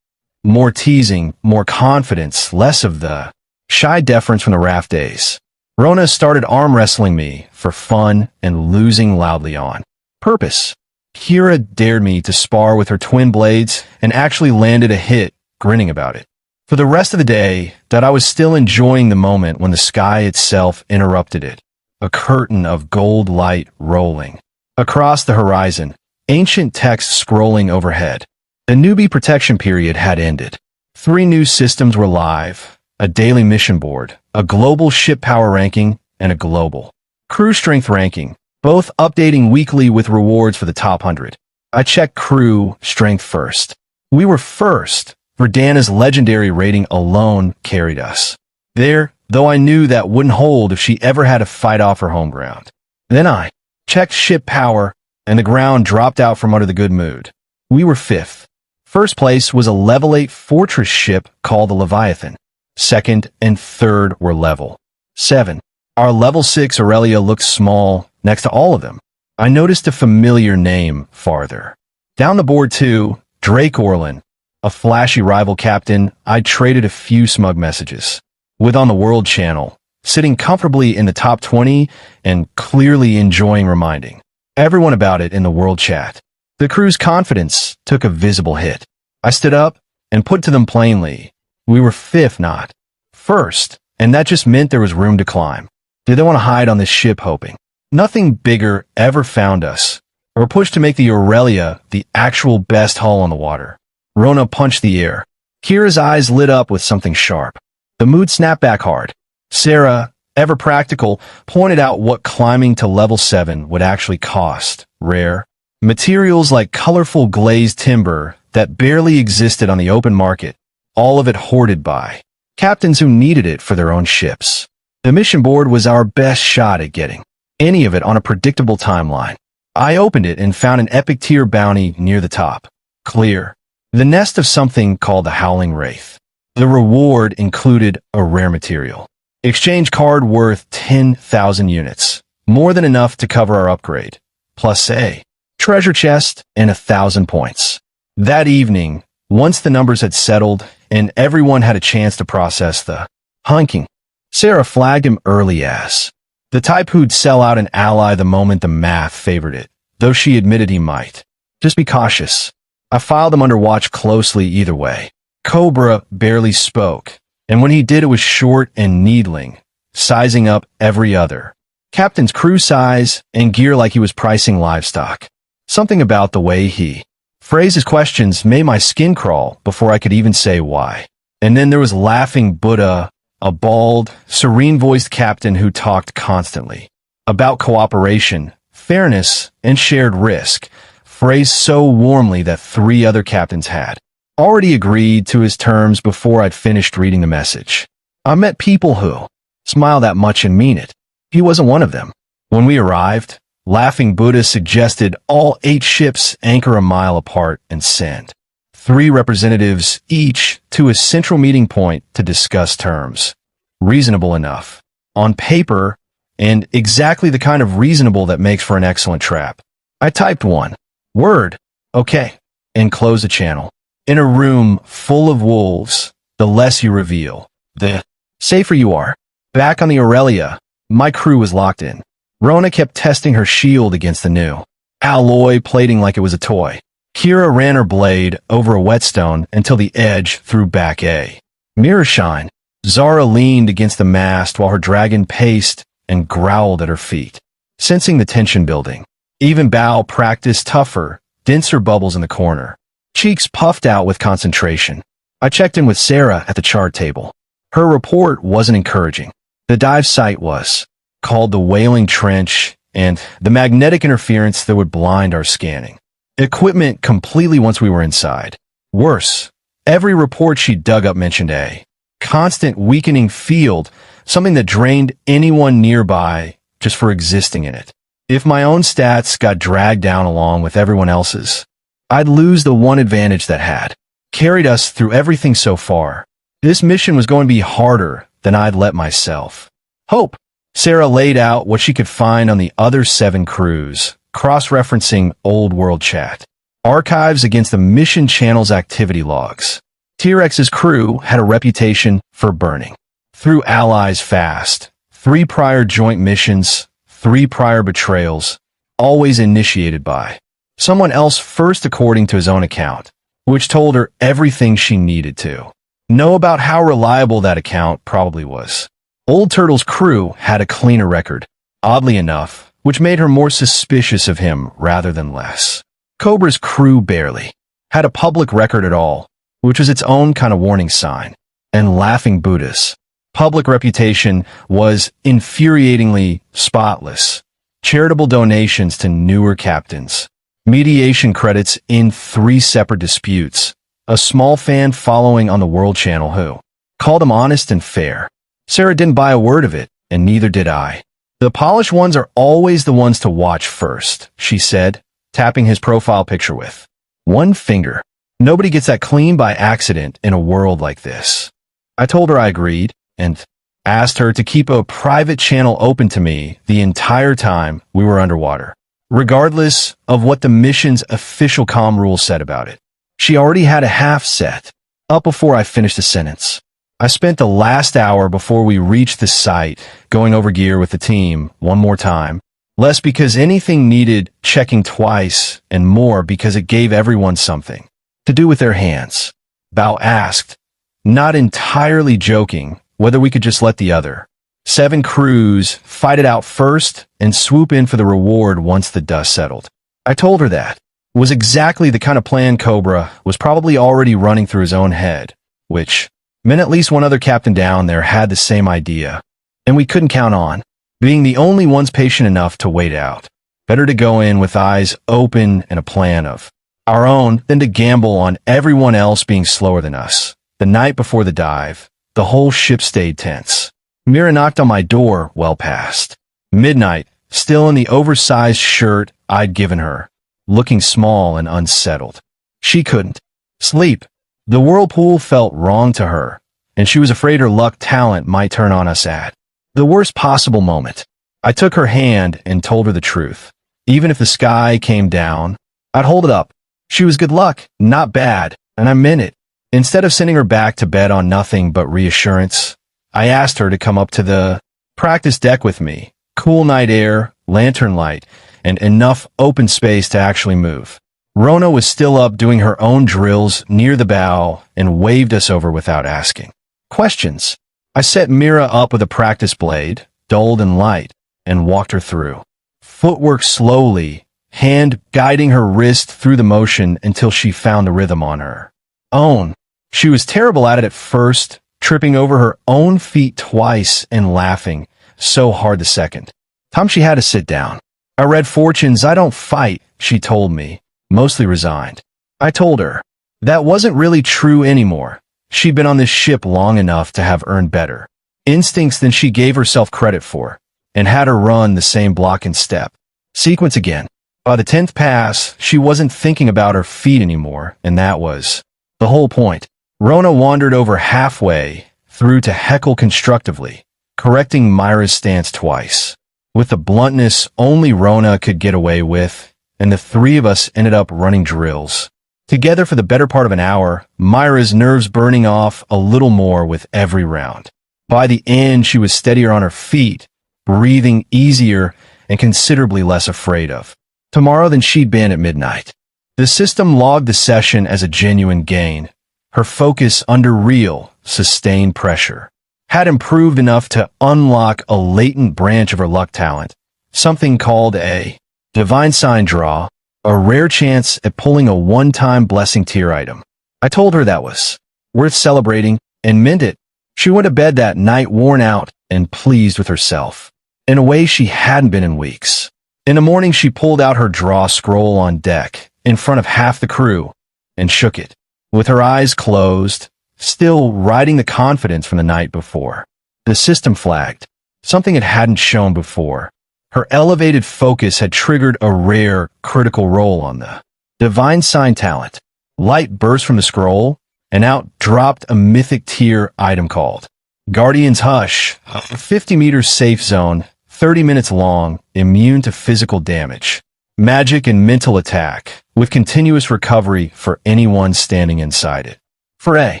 [SPEAKER 1] More teasing, more confidence, less of the shy deference from the raft days. Rona started arm wrestling me for fun and losing loudly on purpose. Kira dared me to spar with her twin blades and actually landed a hit, grinning about it. For the rest of the day, that I was still enjoying the moment when the sky itself interrupted it. A curtain of gold light rolling across the horizon, ancient text scrolling overhead. The newbie protection period had ended. 3 new systems were live, a daily mission board, a global ship power ranking, and a global crew strength ranking, both updating weekly with rewards for the top 100. I checked crew strength first. We were first. Verdana's legendary rating alone carried us there, though I knew that wouldn't hold if she ever had to fight off her home ground. Then I checked ship power, and the ground dropped out from under the good mood. We were 5th. First place was a level 8 fortress ship called the Leviathan. 2nd and 3rd were level 7. Our level 6 Aurelia looked small next to all of them. I noticed a familiar name farther down the board too, Drake Orlin. A flashy rival captain I'd traded a few smug messages with on the World Channel, sitting comfortably in the top 20 and clearly enjoying reminding everyone about it in the world chat. The crew's confidence took a visible hit. I stood up and put to them plainly, we were 5th, not 1st, and that just meant there was room to climb. Did they want to hide on this ship hoping nothing bigger ever found us, or push to make the Aurelia the actual best hull on the water? Rona punched the air. Kira's eyes lit up with something sharp. The mood snapped back hard. Sarah, ever practical, pointed out what climbing to level 7 would actually cost. Rare materials like colorful glazed timber that barely existed on the open market, all of it hoarded by captains who needed it for their own ships. The mission board was our best shot at getting any of it on a predictable timeline. I opened it and found an epic tier bounty near the top. Clear. The nest of something called the Howling Wraith. The reward included a rare material. Exchange card worth 10,000 units. More than enough to cover our upgrade. Plus a treasure chest and 1,000 points. That evening, once the numbers had settled and everyone had a chance to process the hunking, Sarah flagged him early as the type who'd sell out an ally the moment the math favored it, though she admitted he might just be cautious. I filed him under watch closely either way. Cobra barely spoke, and when he did it was short and needling, sizing up every other captain's crew size and gear like he was pricing livestock. Something about the way he phrased his questions made my skin crawl before I could even say why. And then there was Laughing Buddha, a bald, serene-voiced captain who talked constantly about cooperation, fairness, and shared risk, phrased so warmly that 3 other captains had already agreed to his terms before I'd finished reading the message. I met people who smile that much and mean it. He wasn't one of them. When we arrived, Laughing Buddha suggested all 8 ships anchor a mile apart and send 3 representatives each to a central meeting point to discuss terms. Reasonable enough on paper, and exactly the kind of reasonable that makes for an excellent trap. I typed one word, okay, and closed the channel. In a room full of wolves, the less you reveal, the safer you are. Back on the Aurelia, my crew was locked in. Rona kept testing her shield against the new alloy plating like it was a toy. Kira ran her blade over a whetstone until the edge threw back a mirror shine. Zara leaned against the mast while her dragon paced and growled at her feet, sensing the tension building. Even Bao practiced tougher, denser bubbles in the corner, cheeks puffed out with concentration. I checked in with Sarah at the chart table. Her report wasn't encouraging. The dive site was called the Whaling Trench, and the magnetic interference that would blind our scanning equipment completely once we were inside. Worse, every report she dug up mentioned a constant weakening field, something that drained anyone nearby just for existing in it. If my own stats got dragged down along with everyone else's, I'd lose the one advantage that had carried us through everything so far. This mission was going to be harder than I'd let myself hope. Sarah laid out what she could find on the other 7 crews, cross-referencing old world chat archives against the mission channel's activity logs. T-Rex's crew had a reputation for burning through allies fast. 3 prior joint missions, 3 prior betrayals, always initiated by someone else first according to his own account, which told her everything she needed to know about how reliable that account probably was. Old Turtle's crew had a cleaner record, oddly enough, which made her more suspicious of him rather than less. Cobra's crew barely had a public record at all, which was its own kind of warning sign. And Laughing Buddha's public reputation was infuriatingly spotless. Charitable donations to newer captains, mediation credits in 3 separate disputes, a small fan following on the World Channel who called him honest and fair. Sarah didn't buy a word of it, and neither did I. The polished ones are always the ones to watch first, she said, tapping his profile picture with one finger. Nobody gets that clean by accident in a world like this. I told her I agreed, and asked her to keep a private channel open to me the entire time we were underwater, regardless of what the mission's official comm rules said about it. She already had a half set up before I finished the sentence. I spent the last hour before we reached the site going over gear with the team one more time, less because anything needed checking twice and more because it gave everyone something to do with their hands. Bao asked, not entirely joking, whether we could just let the other 7 crews fight it out first and swoop in for the reward once the dust settled. I told her that was exactly the kind of plan Cobra was probably already running through his own head, which meant at least one other captain down there had the same idea, and we couldn't count on being the only ones patient enough to wait out. Better to go in with eyes open and a plan of our own than to gamble on everyone else being slower than us. The night before the dive, the whole ship stayed tense. Mira knocked on my door well past midnight, still in the oversized shirt I'd given her, looking small and unsettled. She couldn't sleep. The whirlpool felt wrong to her, and she was afraid her luck talent might turn on us at the worst possible moment. I took her hand and told her the truth. Even if the sky came down, I'd hold it up. She was good luck, not bad, and I meant it. Instead of sending her back to bed on nothing but reassurance, I asked her to come up to the practice deck with me. Cool night air, lantern light, and enough open space to actually move. Rona was still up doing her own drills near the bow and waved us over without asking questions. I set Mira up with a practice blade, dulled and light, and walked her through. Footwork slowly, hand guiding her wrist through the motion until she found the rhythm on her own. She was terrible at it at first, tripping over her own feet twice and laughing so hard the second time she had to sit down. I read fortunes, I don't fight, she told me, mostly resigned. I told her that wasn't really true anymore. She'd been on this ship long enough to have earned better instincts than she gave herself credit for, and had her run the same block and step sequence again. By the 10th pass, she wasn't thinking about her feet anymore, and that was the whole point. Rona wandered over halfway through to heckle constructively, correcting Myra's stance twice, with the bluntness only Rona could get away with, and the 3 of us ended up running drills Together for the better part of an hour, Myra's nerves burning off a little more with every round. By the end, she was steadier on her feet, breathing easier and considerably less afraid of tomorrow than she'd been at midnight. The system logged the session as a genuine gain. Her focus under real, sustained pressure had improved enough to unlock a latent branch of her luck talent, something called a divine sign draw, a rare chance at pulling a one-time blessing tier item. I told her that was worth celebrating and meant it. She went to bed that night worn out and pleased with herself, in a way she hadn't been in weeks. In the morning, she pulled out her draw scroll on deck in front of half the crew and shook it, with her eyes closed, still riding the confidence from the night before. The system flagged something it hadn't shown before. Her elevated focus had triggered a rare, critical roll on the divine sign talent. Light burst from the scroll, and out dropped a mythic tier item called Guardian's Hush, a 50-meter safe zone, 30 minutes long, immune to physical damage, magic and mental attack, with continuous recovery for anyone standing inside it. For a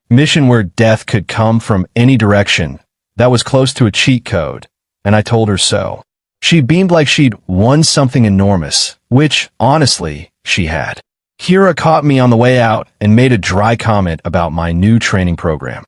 [SPEAKER 1] mission where death could come from any direction, that was close to a cheat code, and I told her so. She beamed like she'd won something enormous, which, honestly, she had. Kira caught me on the way out and made a dry comment about my new training program.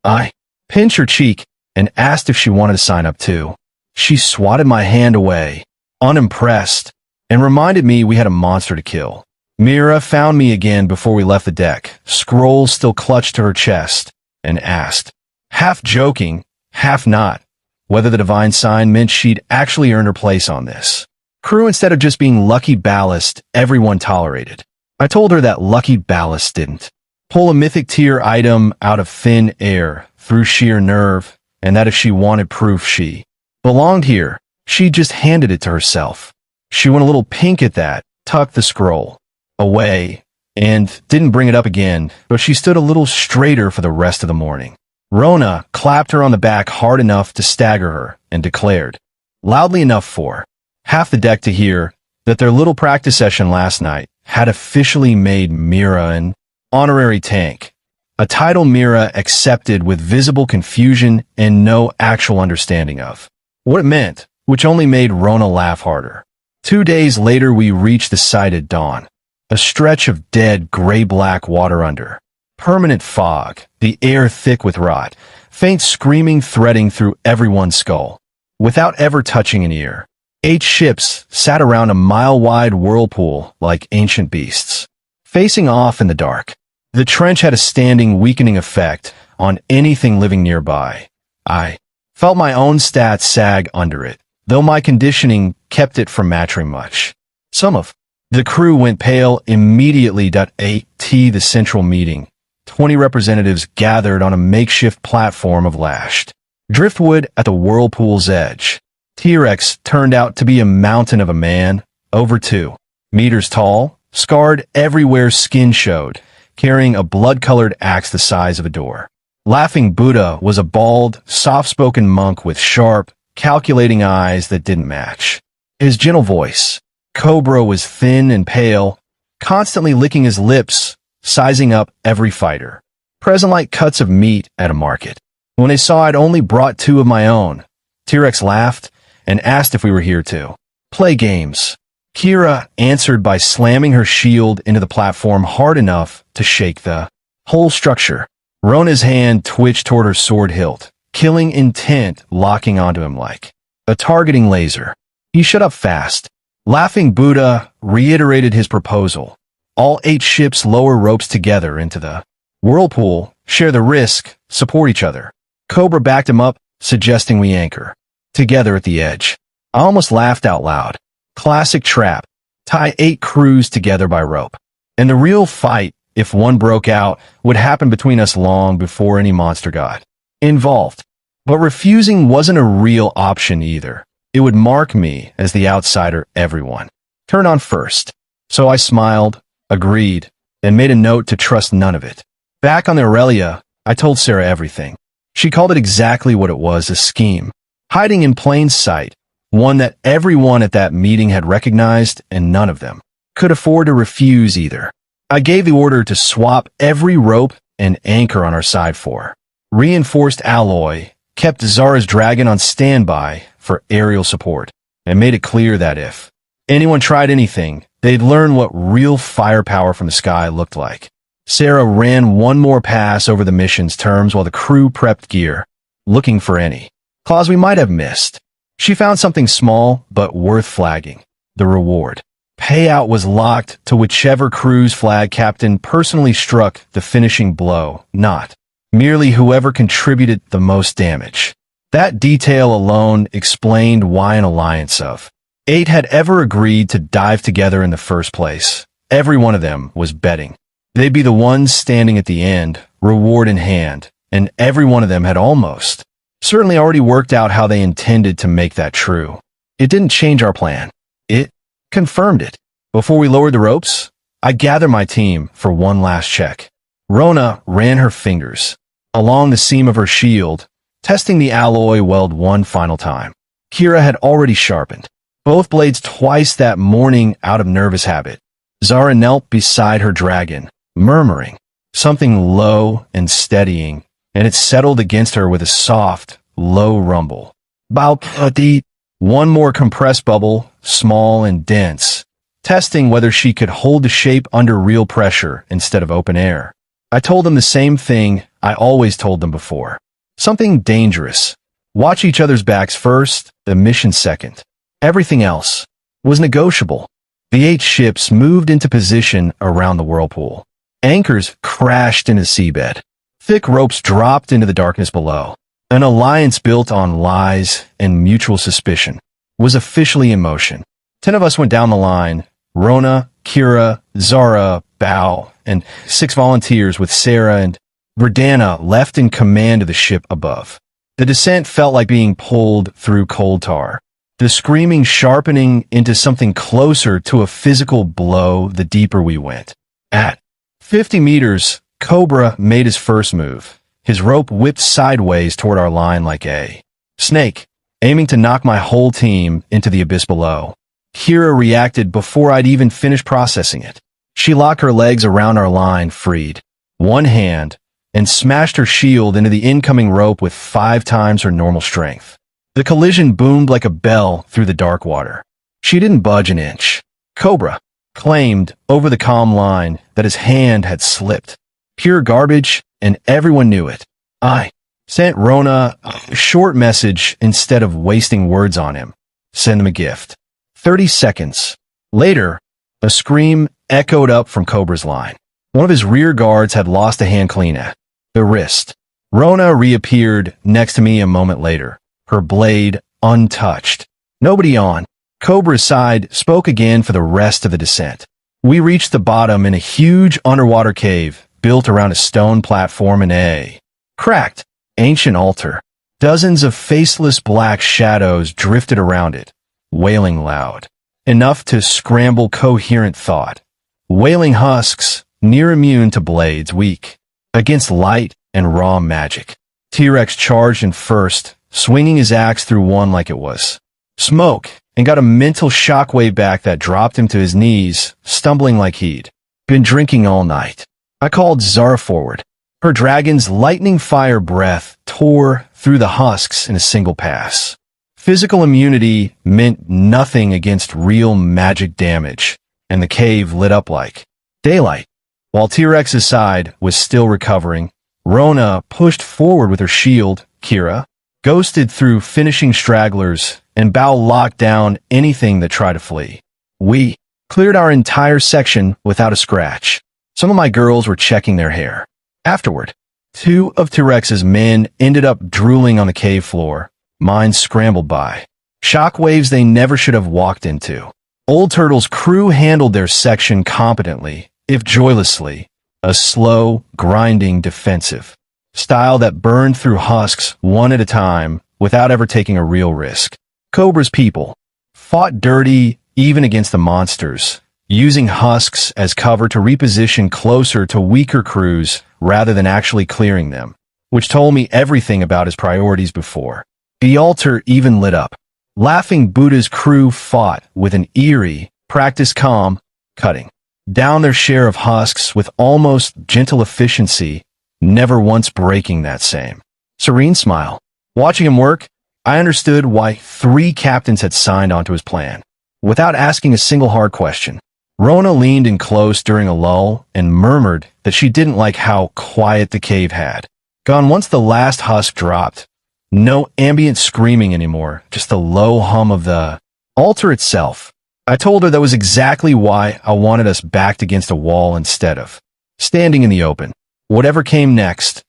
[SPEAKER 1] I pinched her cheek and asked if she wanted to sign up too. She swatted my hand away, unimpressed, and reminded me we had a monster to kill. Mira found me again before we left the deck, scroll still clutched to her chest, and asked, half joking, half not, whether the divine sign meant she'd actually earned her place on this crew instead of just being lucky ballast everyone tolerated. I told her that lucky ballast didn't pull a mythic tier item out of thin air through sheer nerve, and that if she wanted proof she belonged here, she just handed it to herself. She went a little pink at that, tucked the scroll away, and didn't bring it up again, but she stood a little straighter for the rest of the morning. Rona clapped her on the back hard enough to stagger her and declared, loudly enough for half the deck to hear, that their little practice session last night had officially made Mira an honorary tank, a title Mira accepted with visible confusion and no actual understanding of what it meant, which only made Rona laugh harder. 2 days later, we reached the site at dawn, a stretch of dead gray-black water under permanent fog, the air thick with rot, faint screaming threading through everyone's skull. Without ever touching an ear, 8 ships sat around a mile-wide whirlpool like ancient beasts, facing off in the dark. The trench had a standing, weakening effect on anything living nearby. I felt my own stats sag under it, though my conditioning kept it from mattering much. Some of the crew went pale immediately. At the central meeting, 20 representatives gathered on a makeshift platform of lashed driftwood at the whirlpool's edge. T-Rex turned out to be a mountain of a man, over 2 meters tall, scarred everywhere, skin showed, carrying a blood-colored axe the size of a door. Laughing Buddha was a bald, soft-spoken monk with sharp, calculating eyes that didn't match his gentle voice. Cobra was thin and pale, constantly licking his lips, sizing up every fighter, present like cuts of meat at a market. When they saw I'd only brought 2 of my own, T-Rex laughed and asked if we were here to play games. Kira answered by slamming her shield into the platform hard enough to shake the whole structure. Rona's hand twitched toward her sword hilt, killing intent locking onto him like a targeting laser. He shut up fast. Laughing Buddha reiterated his proposal. All 8 ships lower ropes together into the whirlpool, share the risk, support each other. Cobra backed him up, suggesting we anchor together at the edge. I almost laughed out loud. Classic trap. Tie 8 crews together by rope. And the real fight, if one broke out, would happen between us long before any monster got involved. But refusing wasn't a real option either. It would mark me as the outsider everyone turned on first. So I smiled, agreed, and made a note to trust none of it. Back on the Aurelia, I told Sarah everything. She called it exactly what it was, a scheme, hiding in plain sight, one that everyone at that meeting had recognized and none of them could afford to refuse either. I gave the order to swap every rope and anchor on our side fore. Reinforced alloy kept Zara's dragon on standby for aerial support, and made it clear that if anyone tried anything, they'd learn what real firepower from the sky looked like. Sarah ran one more pass over the mission's terms while the crew prepped gear, looking for any clause we might have missed. She found something small but worth flagging: the reward. Payout was locked to whichever crew's flag captain personally struck the finishing blow, not merely whoever contributed the most damage. That detail alone explained why an alliance of 8 had ever agreed to dive together in the first place. Every one of them was betting they'd be the ones standing at the end, reward in hand, and every one of them had almost certainly already worked out how they intended to make that true. It didn't change our plan. It confirmed it. Before we lowered the ropes, I gathered my team for one last check. Rona ran her fingers along the seam of her shield, testing the alloy weld one final time. Kira had already sharpened both blades twice that morning out of nervous habit. Zara knelt beside her dragon, murmuring something low and steadying, and it settled against her with a soft, low rumble. Bao-pa-dee. One more compressed bubble, small and dense, testing whether she could hold the shape under real pressure instead of open air. I told them the same thing I always told them before. Something dangerous. Watch each other's backs first, the mission second. Everything else was negotiable. The 8 ships moved into position around the whirlpool. Anchors crashed into the seabed. Thick ropes dropped into the darkness below. An alliance built on lies and mutual suspicion was officially in motion. 10 of us went down the line: Rona, Kira, Zara, Bao, and 6 volunteers with Sarah and Verdana left in command of the ship above. The descent felt like being pulled through coal tar, the screaming sharpening into something closer to a physical blow the deeper we went. At 50 meters, Cobra made his first move. His rope whipped sideways toward our line like a snake, aiming to knock my whole team into the abyss below. Kira reacted before I'd even finished processing it. She locked her legs around our line, freed one hand, and smashed her shield into the incoming rope with 5 times her normal strength. The collision boomed like a bell through the dark water. She didn't budge an inch. Cobra claimed over the comm line that his hand had slipped. Pure garbage, and everyone knew it. I sent Rona a short message instead of wasting words on him. Send him a gift. 30 seconds later, a scream echoed up from Cobra's line. One of his rear guards had lost a hand clean at the wrist. Rona reappeared next to me a moment later, her blade untouched. Nobody on Cobra's side spoke again for the rest of the descent. We reached the bottom in a huge underwater cave built around a stone platform and a cracked, ancient altar. Dozens of faceless black shadows drifted around it, wailing loud, enough to scramble coherent thought. Wailing husks, near immune to blades, weak against light and raw magic. T-Rex charged in first, swinging his axe through one like it was smoke, and got a mental shockwave back that dropped him to his knees, stumbling like he'd been drinking all night. I called Zara forward. Her dragon's lightning fire breath tore through the husks in a single pass. Physical immunity meant nothing against real magic damage, and the cave lit up like daylight. While T-Rex's side was still recovering, Rona pushed forward with her shield. Kira ghosted through finishing stragglers, and Bao locked down anything that tried to flee. We cleared our entire section without a scratch. Some of my girls were checking their hair. Afterward, 2 of T-Rex's men ended up drooling on the cave floor. Mine scrambled by. Shockwaves they never should have walked into. Old Turtle's crew handled their section competently, if joylessly, a slow, grinding defensive style that burned through husks one at a time without ever taking a real risk. Cobra's people fought dirty even against the monsters, using husks as cover to reposition closer to weaker crews rather than actually clearing them, which told me everything about his priorities before. The altar even lit up. Laughing Buddha's crew fought with an eerie, practiced calm, cutting down their share of husks with almost gentle efficiency, never once breaking that same serene smile. Watching him work, I understood why 3 captains had signed onto his plan. Without asking a single hard question, Rona leaned in close during a lull and murmured that she didn't like how quiet the cave had gone once the last husk dropped. No ambient screaming anymore, just the low hum of the altar itself. I told her that was exactly why I wanted us backed against a wall instead of standing in the open. Whatever came next,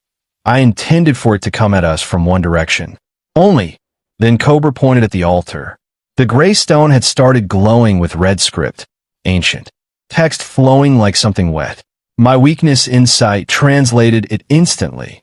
[SPEAKER 1] I intended for it to come at us from one direction. Only. Then Cobra pointed at the altar. The gray stone had started glowing with red script, ancient text flowing like something wet. My weakness insight translated it instantly.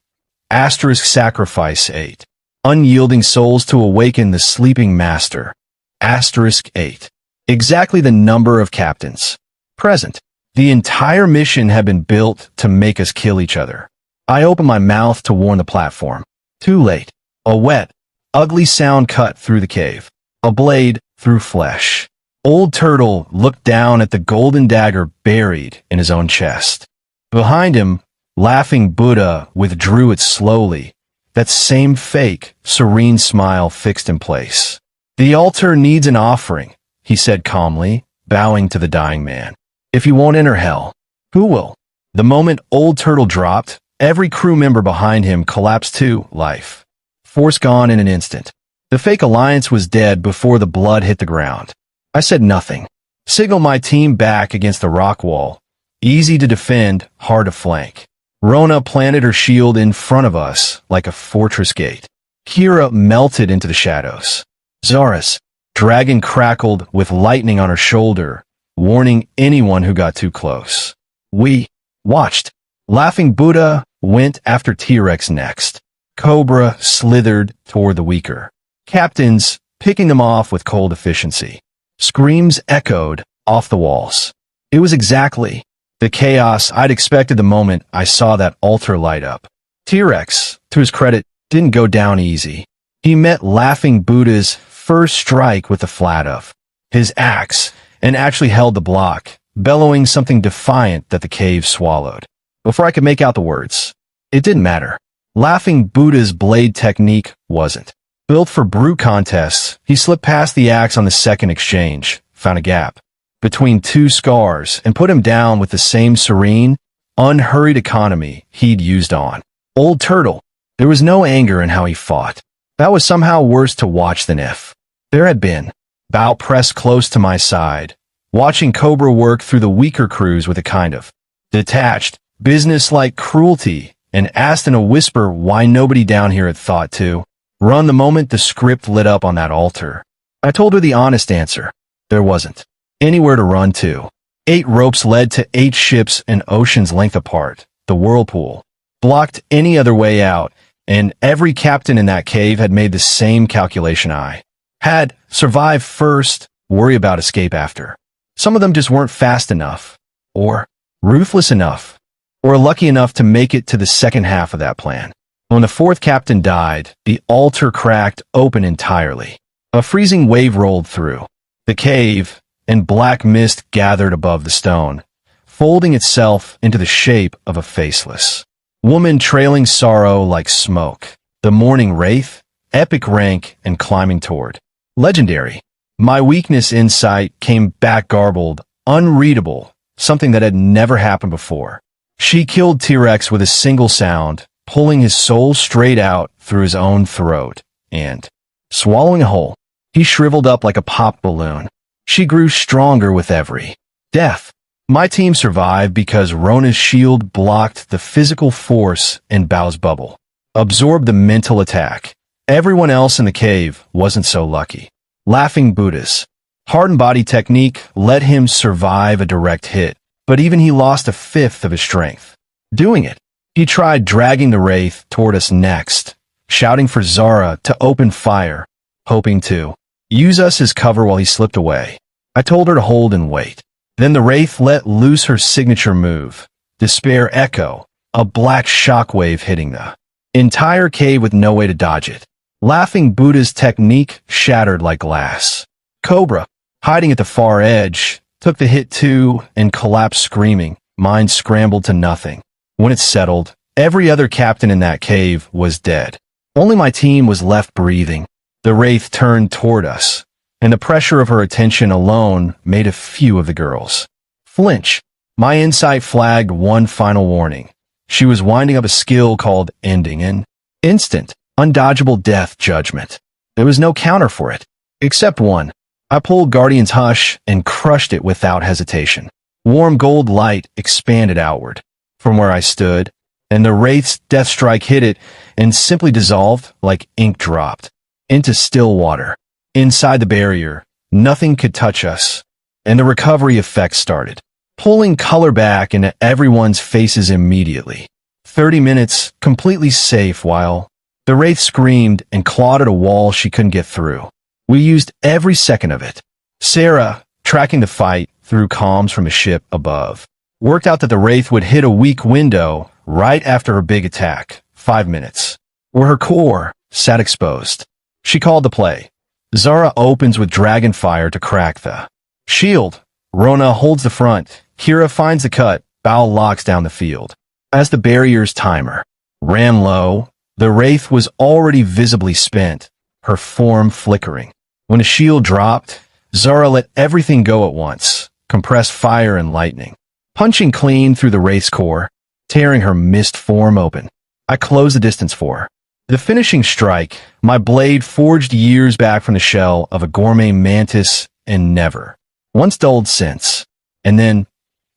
[SPEAKER 1] Asterisk sacrifice 8. Unyielding souls to awaken the sleeping master. Asterisk 8. Exactly the number of captains present. The entire mission had been built to make us kill each other. I opened my mouth to warn the platform. Too late. A wet, ugly sound cut through the cave. A blade through flesh. Old Turtle looked down at the golden dagger buried in his own chest. Behind him, laughing Buddha withdrew it slowly, that same fake, serene smile fixed in place. The altar needs an offering, he said calmly, bowing to the dying man. If you won't enter hell, who will? The moment Old Turtle dropped, every crew member behind him collapsed to life. Force gone in an instant. The fake alliance was dead before the blood hit the ground. I said nothing. Signaled my team back against the rock wall. Easy to defend, hard to flank. Rona planted her shield in front of us like a fortress gate. Kira melted into the shadows. Zara's dragon crackled with lightning on her shoulder, warning anyone who got too close. We watched. Laughing Buddha went after T-Rex next. Cobra slithered toward the weaker captains, picking them off with cold efficiency. Screams echoed off the walls. It was exactly the chaos I'd expected the moment I saw that altar light up. T-Rex, to his credit, didn't go down easy. He met Laughing Buddha's first strike with the flat of his axe and actually held the block, bellowing something defiant that the cave swallowed. Before I could make out the words, it didn't matter. Laughing Buddha's blade technique wasn't built for brute contests. He slipped past the axe on the second exchange, found a gap between 2 scars, and put him down with the same serene, unhurried economy he'd used on Old Turtle. There was no anger in how he fought. That was somehow worse to watch than if there had been. Bao pressed close to my side, watching Cobra work through the weaker crews with a kind of detached, business-like cruelty, and asked in a whisper why nobody down here had thought to run the moment the script lit up on that altar. I told her the honest answer. There wasn't anywhere to run to. 8 ropes led to 8 ships an ocean's length apart. The whirlpool blocked any other way out, and every captain in that cave had made the same calculation I had. Survive first, worry about escape after. Some of them just weren't fast enough, or ruthless enough, or lucky enough to make it to the second half of that plan. When the 4th captain died, the altar cracked open entirely. A freezing wave rolled through the cave, and black mist gathered above the stone, folding itself into the shape of a faceless woman trailing sorrow like smoke. The mourning wraith, epic rank and climbing toward legendary. My weakness insight came back garbled, unreadable, something that had never happened before. She killed T-Rex with a single sound, pulling his soul straight out through his own throat, and swallowing a whole. He shriveled up like a pop balloon. She grew stronger with every death. My team survived because Rona's shield blocked the physical force in Bao's bubble, absorbed the mental attack. Everyone else in the cave wasn't so lucky. Laughing Buddha's hardened body technique let him survive a direct hit, but even he lost a fifth of his strength doing it. He tried dragging the wraith toward us next, shouting for Zara to open fire, hoping to use us as cover while he slipped away. I told her to hold and wait. Then the wraith let loose her signature move, Despair Echo, a black shockwave hitting the entire cave with no way to dodge it. Laughing Buddha's technique shattered like glass. Cobra, hiding at the far edge, took the hit too and collapsed screaming, mine scrambled to nothing. When it settled, every other captain in that cave was dead. Only my team was left breathing. The wraith turned toward us, and the pressure of her attention alone made a few of the girls flinch. My insight flagged one final warning. She was winding up a skill called ending an instant, undodgeable death judgment. There was no counter for it, except one. I pulled Guardian's Hush and crushed it without hesitation. Warm gold light expanded outward from where I stood, and the wraith's death strike hit it and simply dissolved like ink dropped into still water. Inside the barrier, nothing could touch us, and the recovery effect started, pulling color back into everyone's faces immediately. 30 minutes, completely safe while the wraith screamed and clawed at a wall she couldn't get through. We used every second of it. Sarah, tracking the fight through comms from a ship above, worked out that the wraith would hit a weak window right after her big attack, 5 minutes, where her core sat exposed. She called the play. Zara opens with dragon fire to crack the shield. Rona holds the front. Kira finds the cut. Bao locks down the field. As the barrier's timer ran low, the wraith was already visibly spent, her form flickering. When the shield dropped, Zara let everything go at once, compressed fire and lightning, punching clean through the wraith's core, tearing her mist form open. I closed the distance for her. The finishing strike, my blade forged years back from the shell of a gourmet mantis and never once dulled since. And then,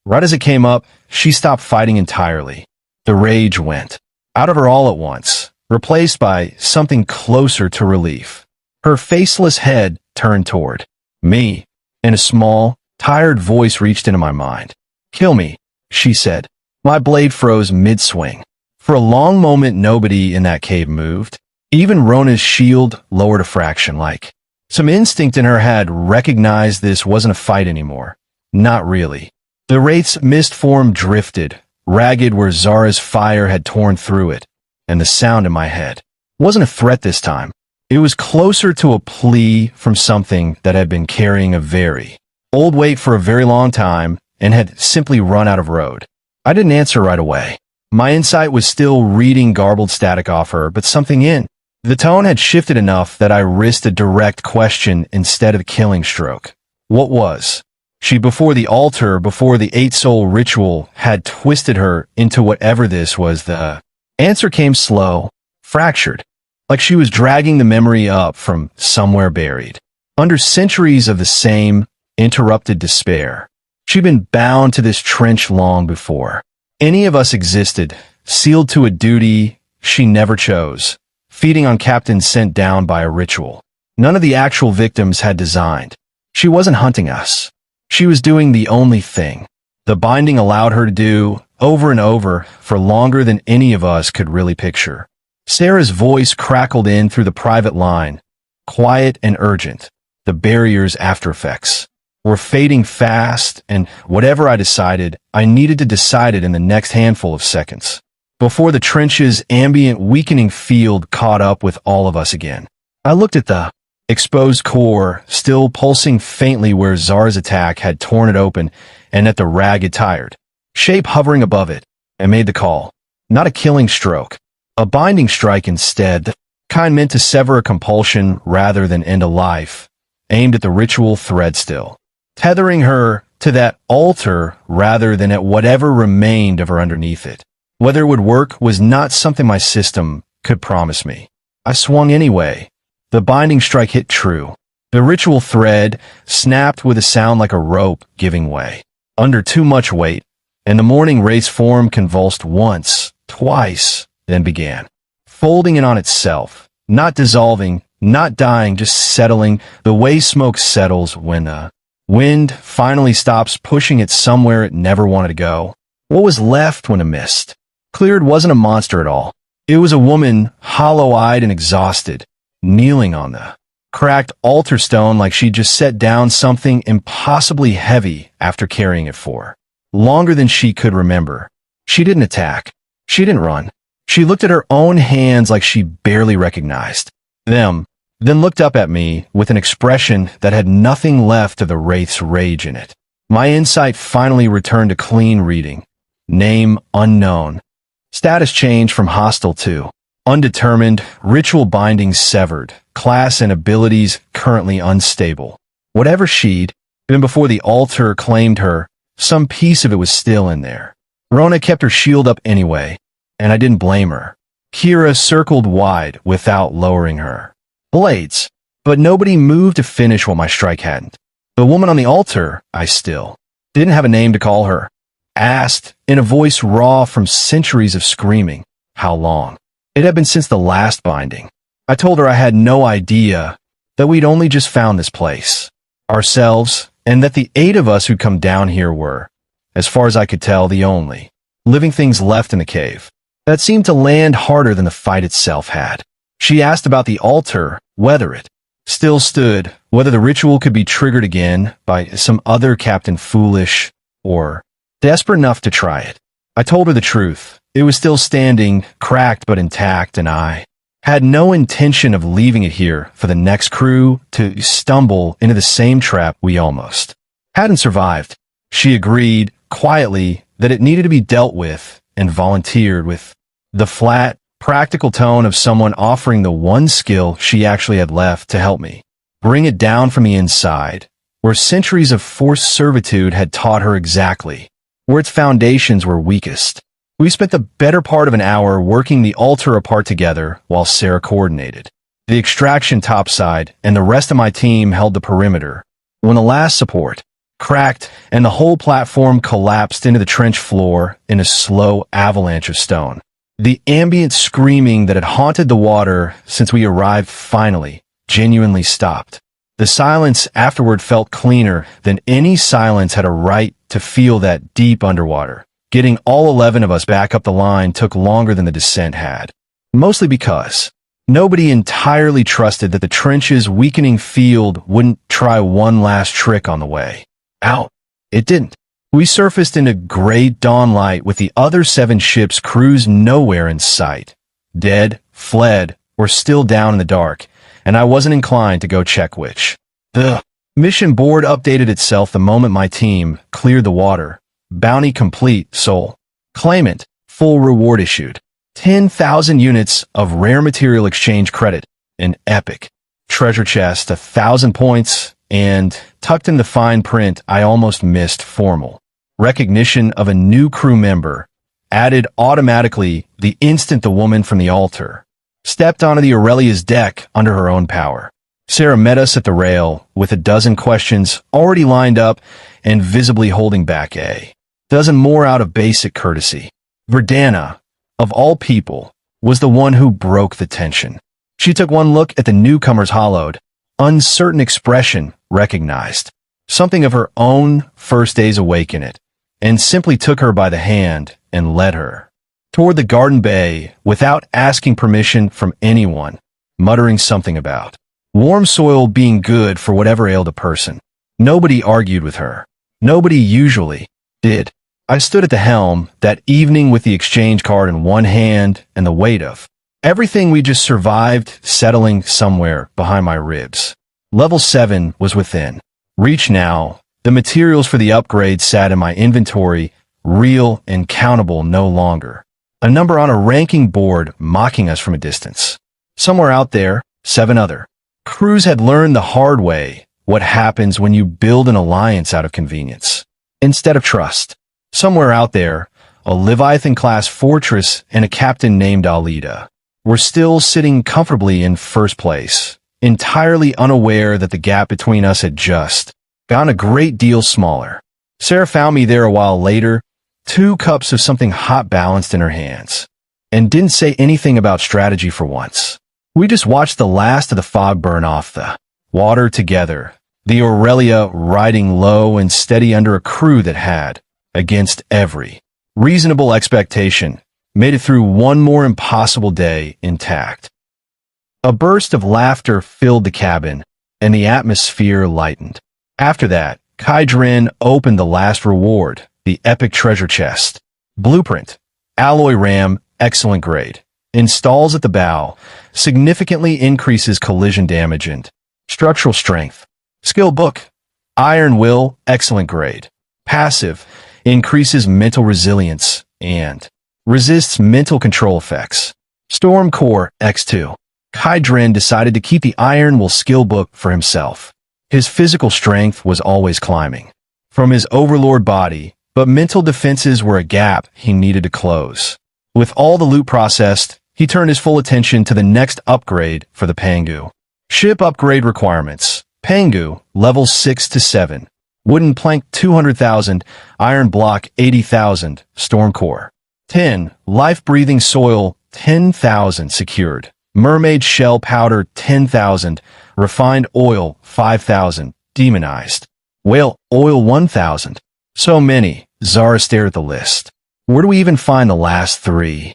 [SPEAKER 1] right as it came up, she stopped fighting entirely. The rage went out of her all at once, replaced by something closer to relief. Her faceless head turned toward me, and a small, tired voice reached into my mind. "Kill me," she said. My blade froze mid-swing. For a long moment, nobody in that cave moved. Even Rona's shield lowered a fraction, like some instinct in her had recognized this wasn't a fight anymore. Not really. The wraith's mist form drifted, ragged where Zara's fire had torn through it, and the sound in my head wasn't a threat this time. It was closer to a plea from something that had been carrying a very old weight for a very long time and had simply run out of road. I didn't answer right away. My insight was still reading garbled static off her, but something in the tone had shifted enough that I risked a direct question instead of a killing stroke. What was she before the altar, before the 8-soul ritual had twisted her into whatever this was? The answer came slow, fractured, like she was dragging the memory up from somewhere buried, under centuries of the same interrupted despair. She'd been bound to this trench long before any of us existed, sealed to a duty she never chose, feeding on captains sent down by a ritual none of the actual victims had designed. She wasn't hunting us. She was doing the only thing the binding allowed her to do, over and over, for longer than any of us could really picture. Sarah's voice crackled in through the private line, quiet and urgent. The barrier's aftereffects were fading fast, and whatever I decided, I needed to decide it in the next handful of seconds, before the trench's ambient weakening field caught up with all of us again. I looked at the exposed core, still pulsing faintly where Zara's attack had torn it open, and at the ragged, tired shape hovering above it, and made the call. Not a killing stroke, a binding strike instead, the kind meant to sever a compulsion rather than end a life, aimed at the ritual thread still, tethering her to that altar rather than at whatever remained of her underneath it. Whether it would work was not something my system could promise me. I swung anyway. The binding strike hit true. The ritual thread snapped with a sound like a rope giving way under too much weight, and the morning race form convulsed once, twice, then began folding in on itself, not dissolving, not dying, just settling, the way smoke settles when the wind finally stops pushing it somewhere it never wanted to go. What was left when a mist cleared wasn't a monster at all. It was a woman, hollow-eyed and exhausted, kneeling on the cracked altar stone like she'd just set down something impossibly heavy after carrying it for longer than she could remember. She didn't attack. She didn't run. She looked at her own hands like she barely recognized them, then looked up at me with an expression that had nothing left of the wraith's rage in it. My insight finally returned to clean reading. Name unknown. Status change from hostile to undetermined, ritual bindings severed, class and abilities currently unstable. Whatever she'd been before the altar claimed her, some piece of it was still in there. Rona kept her shield up anyway, and I didn't blame her. Kira circled wide without lowering her blades, but nobody moved to finish what my strike hadn't. The woman on the altar, I still didn't have a name to call her, asked in a voice raw from centuries of screaming, how long? It had been since the last binding. I told her I had no idea, that we'd only just found this place, ourselves, and that the 8 of us who'd come down here were, as far as I could tell, the only living things left in the cave. That seemed to land harder than the fight itself had. She asked about the altar, whether it still stood, whether the ritual could be triggered again by some other captain foolish or desperate enough to try it. I told her the truth. It was still standing, cracked but intact, and I had no intention of leaving it here for the next crew to stumble into the same trap we almost hadn't survived. She agreed, quietly, that it needed to be dealt with, and volunteered with the flat, practical tone of someone offering the one skill she actually had left to help me bring it down from the inside, where centuries of forced servitude had taught her exactly where its foundations were weakest. We spent the better part of an hour working the altar apart together while Sarah coordinated the extraction topside and the rest of my team held the perimeter. When the last support cracked and the whole platform collapsed into the trench floor in a slow avalanche of stone, the ambient screaming that had haunted the water since we arrived finally, genuinely stopped. The silence afterward felt cleaner than any silence had a right to feel that deep underwater. Getting all 11 of us back up the line took longer than the descent had. Mostly because nobody entirely trusted that the trench's weakening field wouldn't try one last trick on the way out. It didn't. We surfaced into gray dawn light with the other 7 ships' crews nowhere in sight. Dead, fled, or still down in the dark, and I wasn't inclined to go check which. The mission board updated itself the moment my team cleared the water. Bounty complete, soul claimant, full reward issued. 10,000 units of rare material exchange credit, an epic treasure chest, 1,000 points, and, tucked in the fine print I almost missed, formal recognition of a new crew member, added automatically the instant the woman from the altar stepped onto the Aurelia's deck under her own power. Sarah met us at the rail with a dozen questions already lined up and visibly holding back a dozen more out of basic courtesy. Verdana, of all people, was the one who broke the tension. She took one look at the newcomer's hollowed, uncertain expression, recognized something of her own first days awake in it, and simply took her by the hand and led her toward the garden bay without asking permission from anyone, muttering something about warm soil being good for whatever ailed a person. Nobody argued with her. Nobody usually did. I stood at the helm that evening with the exchange card in one hand and the weight of everything we just survived settling somewhere behind my ribs. Level 7 was within reach now. The materials for the upgrade sat in my inventory, real and countable no longer. A number on a ranking board mocking us from a distance. Somewhere out there, 7 other crews had learned the hard way what happens when you build an alliance out of convenience instead of trust. Somewhere out there, a Leviathan-class fortress and a captain named Alida were still sitting comfortably in first place, entirely unaware that the gap between us had just gotten a great deal smaller. Sarah found me there a while later, 2 cups of something hot balanced in her hands, and didn't say anything about strategy for once. We just watched the last of the fog burn off the water together, the Aurelia riding low and steady under a crew that had, against every reasonable expectation, made it through one more impossible day intact. A burst of laughter filled the cabin, and the atmosphere lightened. After that, Kaidrin opened the last reward, the epic treasure chest. Blueprint, alloy ram, excellent grade. Installs at the bow, significantly increases collision damage and structural strength. Skill book, iron will, excellent grade. Passive, increases mental resilience, and resists mental control effects. Storm Core X2. Kaidrin decided to keep the Iron Will skill book for himself. His physical strength was always climbing from his overlord body, but mental defenses were a gap he needed to close. With all the loot processed, he turned his full attention to the next upgrade for the Pangu. Ship upgrade requirements. Pangu, level 6 to 7. Wooden plank 200,000, iron block 80,000, storm core. 10. Life-breathing soil 10,000 secured. Mermaid shell powder 10,000, refined oil 5,000, demonized. Whale oil 1,000. So many. Zara stared at the list. Where do we even find the last 3?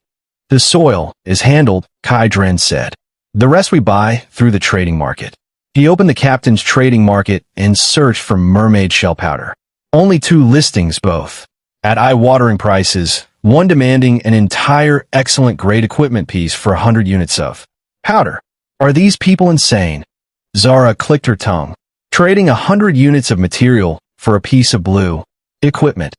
[SPEAKER 1] The soil is handled, Kaidrin said. The rest we buy through the trading market. He opened the captain's trading market and searched for mermaid shell powder. Only 2 listings both. At eye-watering prices, one demanding an entire excellent grade equipment piece for 100 units of powder. Are these people insane? Zara clicked her tongue. Trading 100 units of material for a piece of blue equipment.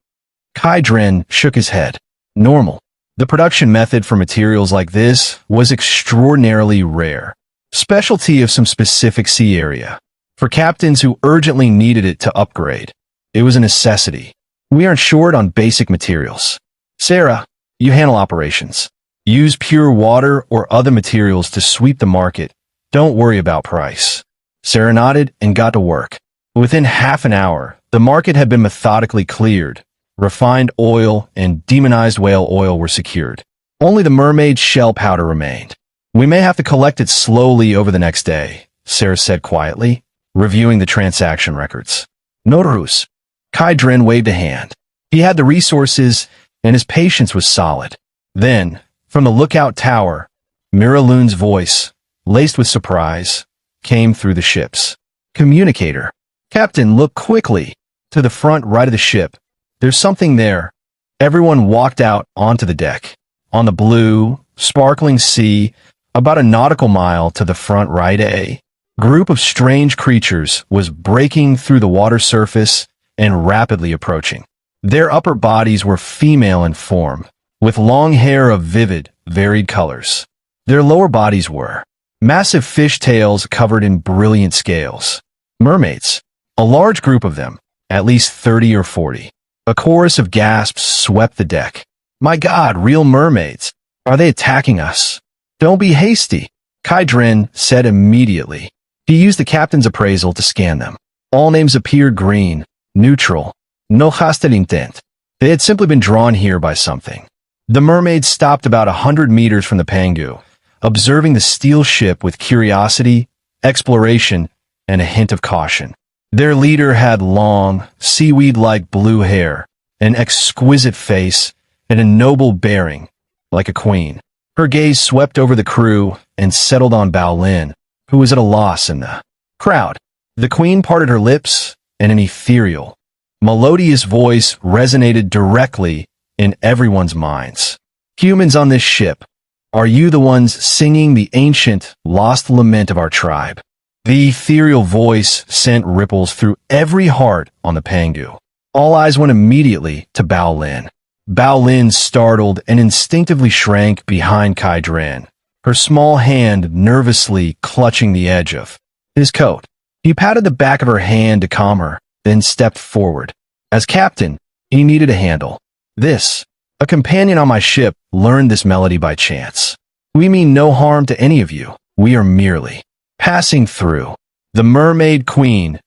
[SPEAKER 1] Kaidrin shook his head. Normal. The production method for materials like this was extraordinarily rare. Specialty of some specific sea area. For captains who urgently needed it to upgrade. It was a necessity. We aren't short on basic materials. Sarah, you handle operations. Use pure water or other materials to sweep the market. Don't worry about price. Sarah nodded and got to work. Within half an hour, the market had been methodically cleared. Refined oil and demonized whale oil were secured. Only the mermaid shell powder remained. We may have to collect it slowly over the next day, Sarah said quietly, reviewing the transaction records. Notarus. Kaidrin waved a hand. He had the resources, and his patience was solid. Then, from the lookout tower, Miraloon's voice, laced with surprise, came through the ships. Communicator. Captain, look quickly. To the front right of the ship. There's something there. Everyone walked out onto the deck. On the blue, sparkling sea, about a nautical mile to the front right, a group of strange creatures was breaking through the water surface and rapidly approaching. Their upper bodies were female in form, with long hair of vivid, varied colors. Their lower bodies were massive fish tails covered in brilliant scales. Mermaids. A large group of them, at least 30 or 40. A chorus of gasps swept the deck. My God, real mermaids. Are they attacking us? Don't be hasty, Kaidrin said immediately. He used the captain's appraisal to scan them. All names appeared green, neutral, no hostile intent. They had simply been drawn here by something. The mermaids stopped about 100 meters from the Pangu, observing the steel ship with curiosity, exploration, and a hint of caution. Their leader had long, seaweed-like blue hair, an exquisite face, and a noble bearing, like a queen. Her gaze swept over the crew and settled on Bao Lin, who was at a loss in the crowd. The queen parted her lips, and an ethereal, melodious voice resonated directly in everyone's minds. Humans on this ship, are you the ones singing the ancient, lost lament of our tribe? The ethereal voice sent ripples through every heart on the Pangu. All eyes went immediately to Bao Lin. Bao Lin startled and instinctively shrank behind Kaidrin, her small hand nervously clutching the edge of his coat. He patted the back of her hand to calm her, then stepped forward. As captain, he needed a handle. A companion on my ship, learned this melody by chance. We mean no harm to any of you. We are merely passing through. The mermaid queen,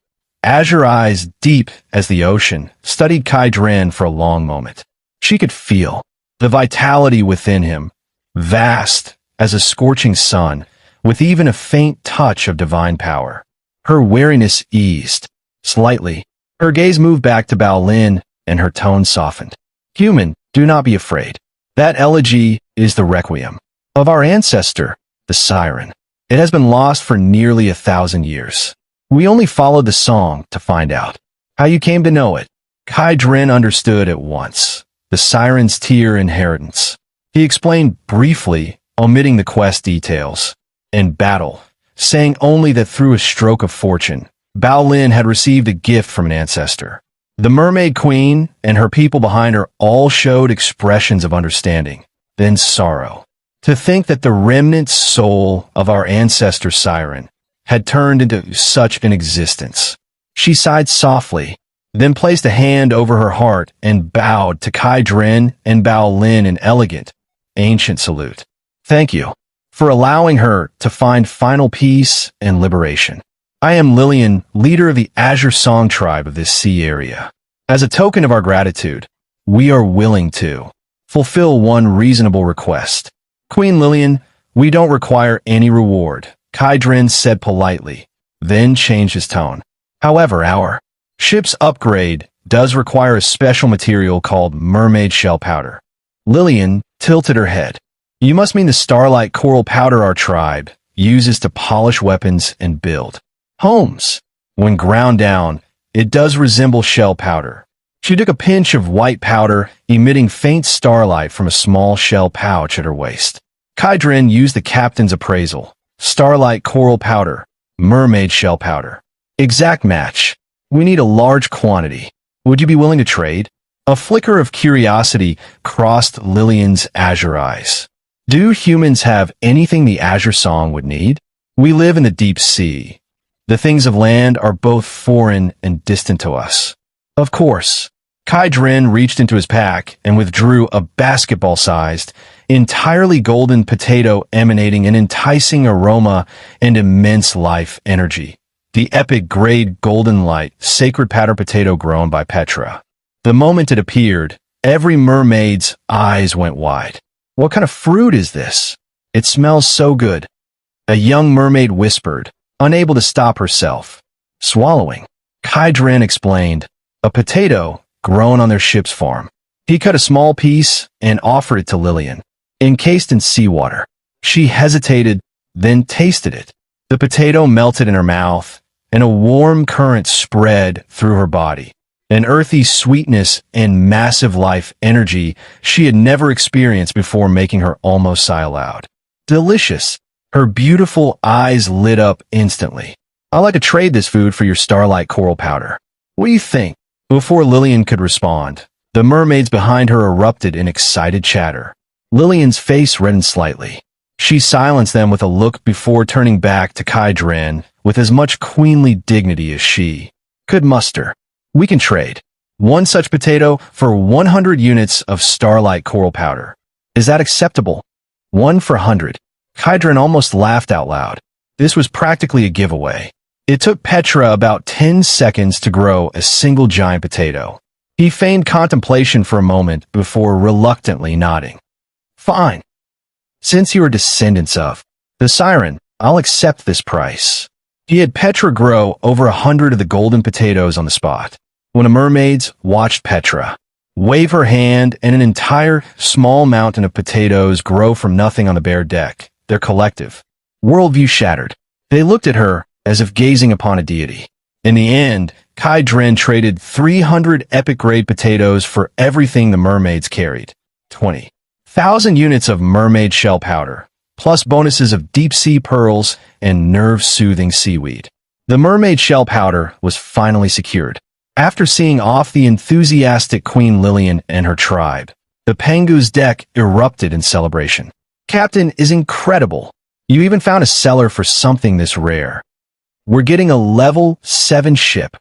[SPEAKER 1] azure eyes deep as the ocean, studied Kaidrin for a long moment. She could feel the vitality within him, vast as a scorching sun, with even a faint touch of divine power. Her weariness eased slightly. Her gaze moved back to Bao Lin, and her tone softened. Human, do not be afraid. That elegy is the requiem of our ancestor, the siren. It has been lost for nearly 1,000 years. We only followed the song to find out how you came to know it. Kaidrin understood at once. The siren's tear inheritance. He explained briefly, omitting the quest details. In battle, saying only that through a stroke of fortune, Bao Lin had received a gift from an ancestor. The Mermaid Queen and her people behind her all showed expressions of understanding, then sorrow. To think that the remnant soul of our ancestor Siren had turned into such an existence. She sighed softly, then placed a hand over her heart and bowed to Kai Dren and Bao Lin in elegant, ancient salute. Thank you for allowing her to find final peace and liberation. I am Lillian, leader of the Azure Song tribe of this sea area. As a token of our gratitude, we are willing to fulfill one reasonable request. Queen Lillian, we don't require any reward, Kai Dren said politely, then changed his tone. However, our ship's upgrade does require a special material called mermaid shell powder. Lillian tilted her head. You must mean the starlight coral powder our tribe uses to polish weapons and build homes. When ground down, it does resemble shell powder. She took a pinch of white powder, emitting faint starlight from a small shell pouch at her waist. Kai Dren used the captain's appraisal. Starlight coral powder, mermaid shell powder. Exact match. We need a large quantity. Would you be willing to trade? A flicker of curiosity crossed Lillian's azure eyes. Do humans have anything the Azure Song would need? We live in the deep sea. The things of land are both foreign and distant to us. Of course. Kai Dren reached into his pack and withdrew a basketball-sized, entirely golden potato emanating an enticing aroma and immense life energy. The epic grade golden light, sacred powder potato grown by Petra. The moment it appeared, every mermaid's eyes went wide. What kind of fruit is this? It smells so good. A young mermaid whispered, unable to stop herself. Swallowing. Kai Dren explained, a potato grown on their ship's farm. He cut a small piece and offered it to Lillian, encased in seawater. She hesitated, then tasted it. The potato melted in her mouth, and a warm current spread through her body. An earthy sweetness and massive life energy she had never experienced before, making her almost sigh aloud. Delicious. Her beautiful eyes lit up instantly. I'd like to trade this food for your starlight coral powder. What do you think? Before Lillian could respond, the mermaids behind her erupted in excited chatter. Lillian's face reddened slightly. She silenced them with a look before turning back to Kai Dren with as much queenly dignity as she could muster. We can trade one such potato for 100 units of starlight coral powder. Is that acceptable? 1 for 100. Kai Dren almost laughed out loud. This was practically a giveaway. It took Petra about 10 seconds to grow a single giant potato. He feigned contemplation for a moment before reluctantly nodding. Fine. Since you are descendants of the Siren, I'll accept this price. He had Petra grow over 100 of the golden potatoes on the spot. When the mermaids watched Petra wave her hand and an entire small mountain of potatoes grow from nothing on the bare deck, their collective worldview shattered. They looked at her as if gazing upon a deity. In the end, Kai Dren traded 300 epic-grade potatoes for everything the mermaids carried. 20,000 units of mermaid shell powder, plus bonuses of deep-sea pearls and nerve-soothing seaweed. The mermaid shell powder was finally secured. After seeing off the enthusiastic Queen Lillian and her tribe, the Pengu's deck erupted in celebration. Captain is incredible. You even found a seller for something this rare. We're getting a level 7 ship.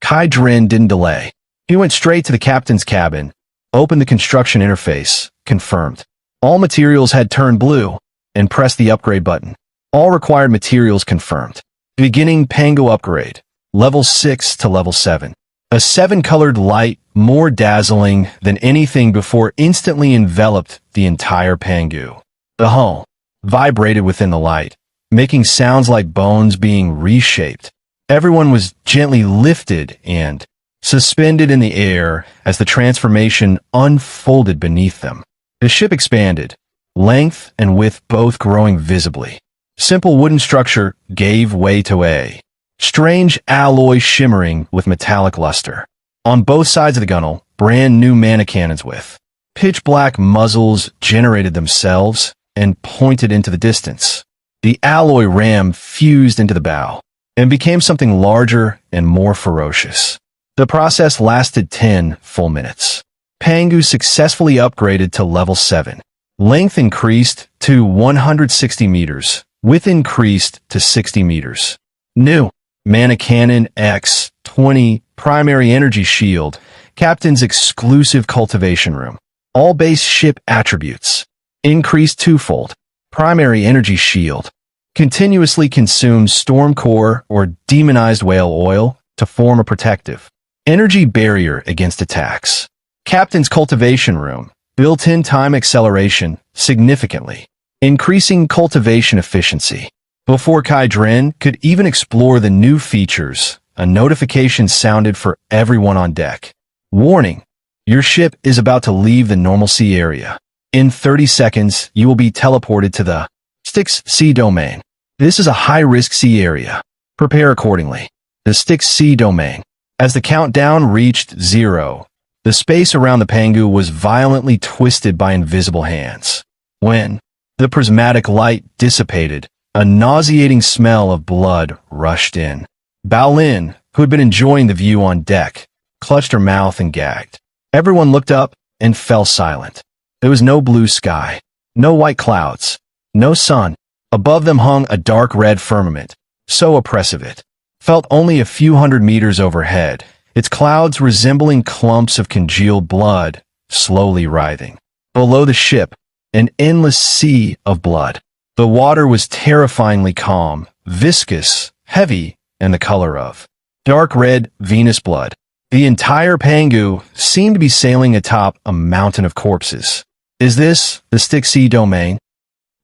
[SPEAKER 1] Kai Dren didn't delay. He went straight to the captain's cabin, opened the construction interface, confirmed. All materials had turned blue, and pressed the upgrade button. All required materials confirmed. Beginning Pango upgrade. Level 6 to level 7. A 7-colored light, more dazzling than anything before, instantly enveloped the entire Pangu. The hull vibrated within the light, making sounds like bones being reshaped. Everyone was gently lifted and suspended in the air as the transformation unfolded beneath them. The ship expanded, length and width both growing visibly. Simple wooden structure gave way to a strange alloy shimmering with metallic luster. On both sides of the gunnel, brand new mana cannons with pitch-black muzzles generated themselves and pointed into the distance. The alloy ram fused into the bow and became something larger and more ferocious. The process lasted 10 full minutes. Pangu successfully upgraded to level 7. Length increased to 160 meters. Width increased to 60 meters. New. Mana Cannon X-20 Primary Energy Shield. Captain's exclusive cultivation room. All base ship attributes. Increased twofold. Primary Energy Shield. Continuously consumes storm core or demonized whale oil to form a protective energy barrier against attacks. Captain's cultivation room. Built-in time acceleration significantly, increasing cultivation efficiency. Before Kai Dren could even explore the new features, a notification sounded for everyone on deck. Warning, your ship is about to leave the normal sea area. In 30 seconds, you will be teleported to the Styx Sea Domain. This is a high-risk sea area. Prepare accordingly. The Styx Sea Domain. As the countdown reached 0, the space around the Pangu was violently twisted by invisible hands. When the prismatic light dissipated, a nauseating smell of blood rushed in. Bao Lin, who had been enjoying the view on deck, clutched her mouth and gagged. Everyone looked up and fell silent. There was no blue sky, no white clouds, no sun. Above them hung a dark red firmament, so oppressive it felt only a few hundred meters overhead, its clouds resembling clumps of congealed blood, slowly writhing. Below the ship, an endless sea of blood. The water was terrifyingly calm, viscous, heavy, and the color of dark red Venus blood. The entire Pangu seemed to be sailing atop a mountain of corpses. Is this the Styx Sea Domain?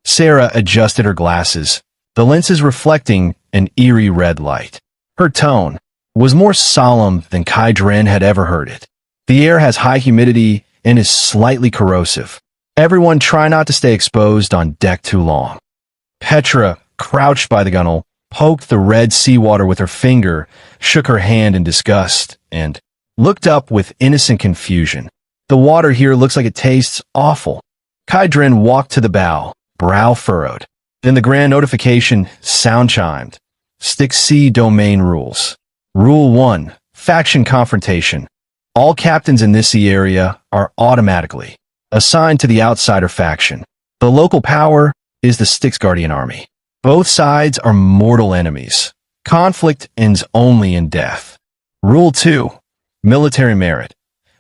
[SPEAKER 1] Sarah adjusted her glasses, the lenses reflecting an eerie red light. Her tone was more solemn than Kai Dren had ever heard it. The air has high humidity and is slightly corrosive. Everyone try not to stay exposed on deck too long. Petra, crouched by the gunwale, poked the red seawater with her finger, shook her hand in disgust, and looked up with innocent confusion. The water here looks like it tastes awful. Kai Dren walked to the bow, brow furrowed. Then the grand notification sound chimed. Styx Sea Domain Rules. Rule 1. Faction Confrontation. All captains in this sea area are automatically assigned to the outsider faction. The local power is the Styx Guardian Army. Both sides are mortal enemies. Conflict ends only in death. Rule 2. Military Merit.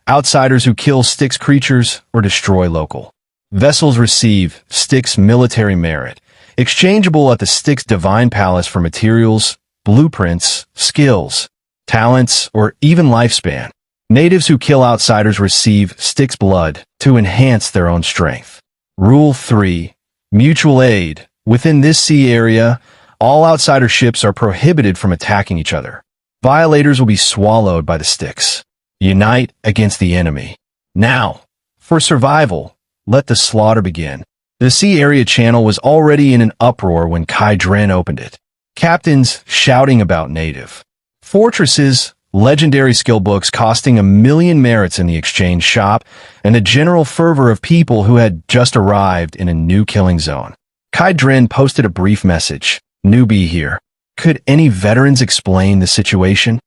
[SPEAKER 1] Outsiders who kill Styx creatures or destroy local vessels receive Styx Military Merit, exchangeable at the Styx Divine Palace for materials, blueprints, skills, talents, or even lifespan. Natives who kill outsiders receive Styx Blood to enhance their own strength. Rule 3. Mutual Aid. Within this sea area, all outsider ships are prohibited from attacking each other. Violators will be swallowed by the Styx. Unite against the enemy. Now, for survival, let the slaughter begin. The sea area channel was already in an uproar when Kai Dren opened it. Captains shouting about native fortresses, legendary skill books costing 1,000,000 merits in the exchange shop, and the general fervor of people who had just arrived in a new killing zone. Kai Dren posted a brief message. Newbie here. Could any veterans explain the situation?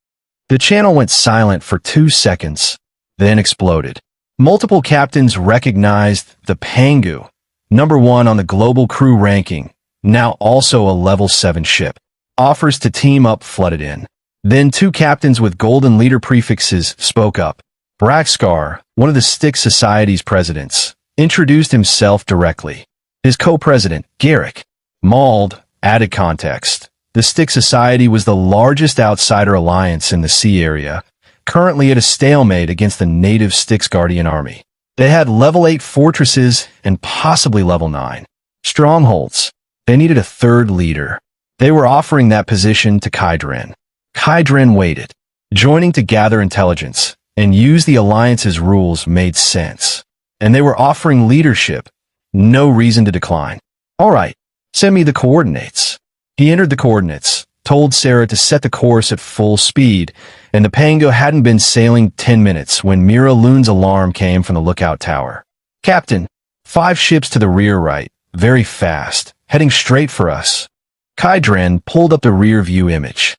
[SPEAKER 1] The channel went silent for 2 seconds, then exploded. Multiple captains recognized the Pangu, #1 on the global crew ranking, now also a level 7 ship. Offers to team up flooded in. Then 2 captains with golden leader prefixes spoke up. Braxcar, one of the Styx Society's presidents, introduced himself directly. His co-president, Garrick Mauld, added context. The Styx Society was the largest outsider alliance in the sea area, currently at a stalemate against the native Styx Guardian Army. They had level 8 fortresses and possibly level 9 strongholds. They needed a third leader. They were offering that position to Kai Dren. Kai Dren waited. Joining to gather intelligence and use the alliance's rules made sense. And they were offering leadership. No reason to decline. All right, send me the coordinates. He entered the coordinates, told Sarah to set the course at full speed, and the Pangu hadn't been sailing 10 minutes when Mira Loon's alarm came from the lookout tower. Captain, 5 ships to the rear right, very fast, heading straight for us. Kai Dren pulled up the rear view image.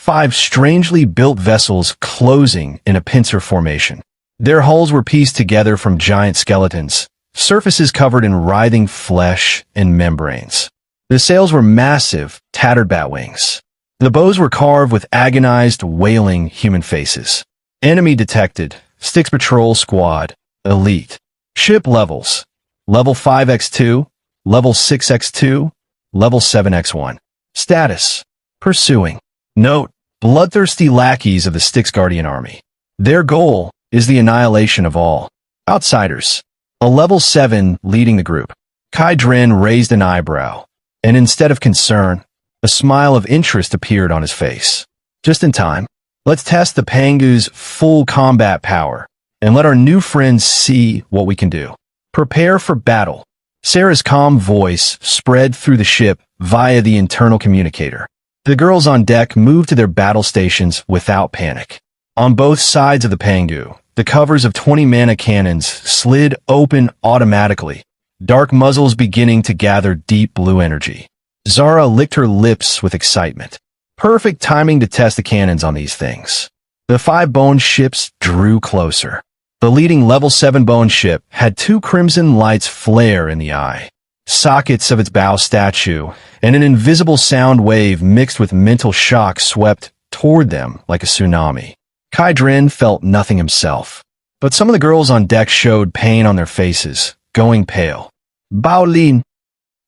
[SPEAKER 1] 5 strangely built vessels closing in a pincer formation. Their hulls were pieced together from giant skeletons, surfaces covered in writhing flesh and membranes. The sails were massive, tattered bat wings. The bows were carved with agonized, wailing human faces. Enemy detected. Styx Patrol Squad. Elite. Ship levels. Level 5x2, Level 6x2, Level 7x1. Status. Pursuing. Note, bloodthirsty lackeys of the Styx Guardian Army. Their goal is the annihilation of all outsiders. A Level 7 leading the group. Kai Dren raised an eyebrow, and instead of concern, a smile of interest appeared on his face. Just in time. Let's test the Pangu's full combat power, and let our new friends see what we can do. Prepare for battle. Sarah's calm voice spread through the ship via the internal communicator. The girls on deck moved to their battle stations without panic. On both sides of the Pangu, the covers of 20 mana cannons slid open automatically, dark muzzles beginning to gather deep blue energy. Zara licked her lips with excitement. Perfect timing to test the cannons on these things. The 5 bone ships drew closer. The leading level 7 bone ship had 2 crimson lights flare in the eye. Sockets of its bow statue and an invisible sound wave mixed with mental shock swept toward them like a tsunami. Kai Dren felt nothing himself, but some of the girls on deck showed pain on their faces, going pale. Bao Lin.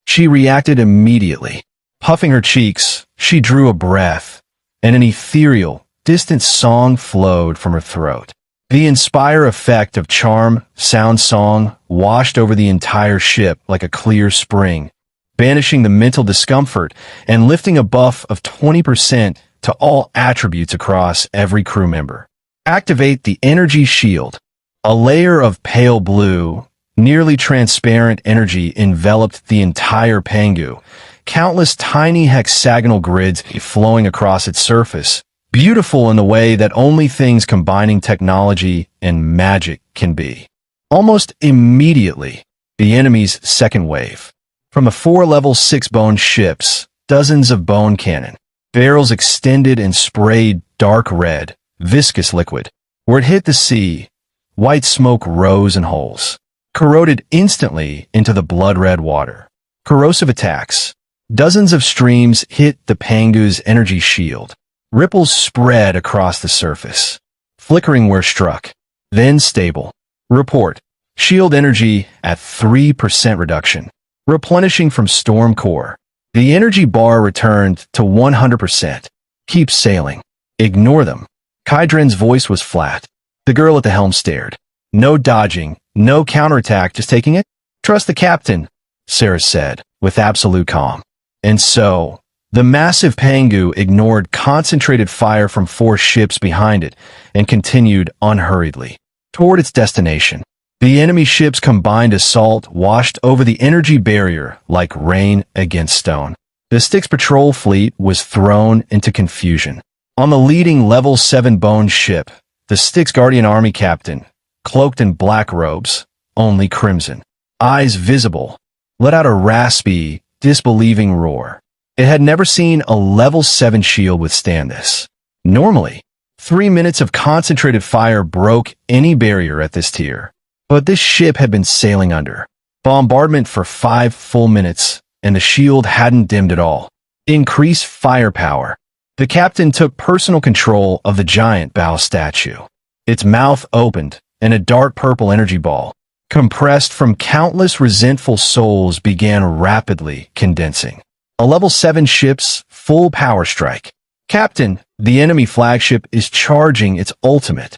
[SPEAKER 1] She reacted immediately. Puffing her cheeks, she drew a breath, and an ethereal, distant song flowed from her throat. The inspire effect of charm, sound song, washed over the entire ship like a clear spring, banishing the mental discomfort and lifting a buff of 20% to all attributes across every crew member. Activate the energy shield. A layer of pale blue, nearly transparent energy enveloped the entire Pangu, countless tiny hexagonal grids flowing across its surface, beautiful in the way that only things combining technology and magic can be. Almost immediately, the enemy's second wave. From the 4 level 6 bone ships, dozens of bone cannon, barrels extended and sprayed dark red, viscous liquid. Where it hit the sea, white smoke rose in holes, corroded instantly into the blood-red water. Corrosive attacks. Dozens of streams hit the Pangu's energy shield. Ripples spread across the surface, flickering where struck, then stable. Report. Shield energy at 3% reduction. Replenishing from storm core. The energy bar returned to 100%. Keep sailing. Ignore them. Kai Dren's voice was flat. The girl at the helm stared. No dodging, no counterattack, just taking it? Trust the captain, Sarah said, with absolute calm. And so, the massive Pangu ignored concentrated fire from 4 ships behind it and continued unhurriedly toward its destination. The enemy ship's combined assault washed over the energy barrier like rain against stone. The Styx patrol fleet was thrown into confusion. On the leading level 7 bone ship, the Styx Guardian Army captain, cloaked in black robes, only crimson, eyes visible, let out a raspy, disbelieving roar. It had never seen a level 7 shield withstand this. Normally, 3 minutes of concentrated fire broke any barrier at this tier. But this ship had been sailing under bombardment for 5 full minutes, and the shield hadn't dimmed at all. Increase firepower. The captain took personal control of the giant bow statue. Its mouth opened, and a dark purple energy ball, compressed from countless resentful souls, began rapidly condensing. A level 7 ship's full power strike. Captain, the enemy flagship is charging its ultimate.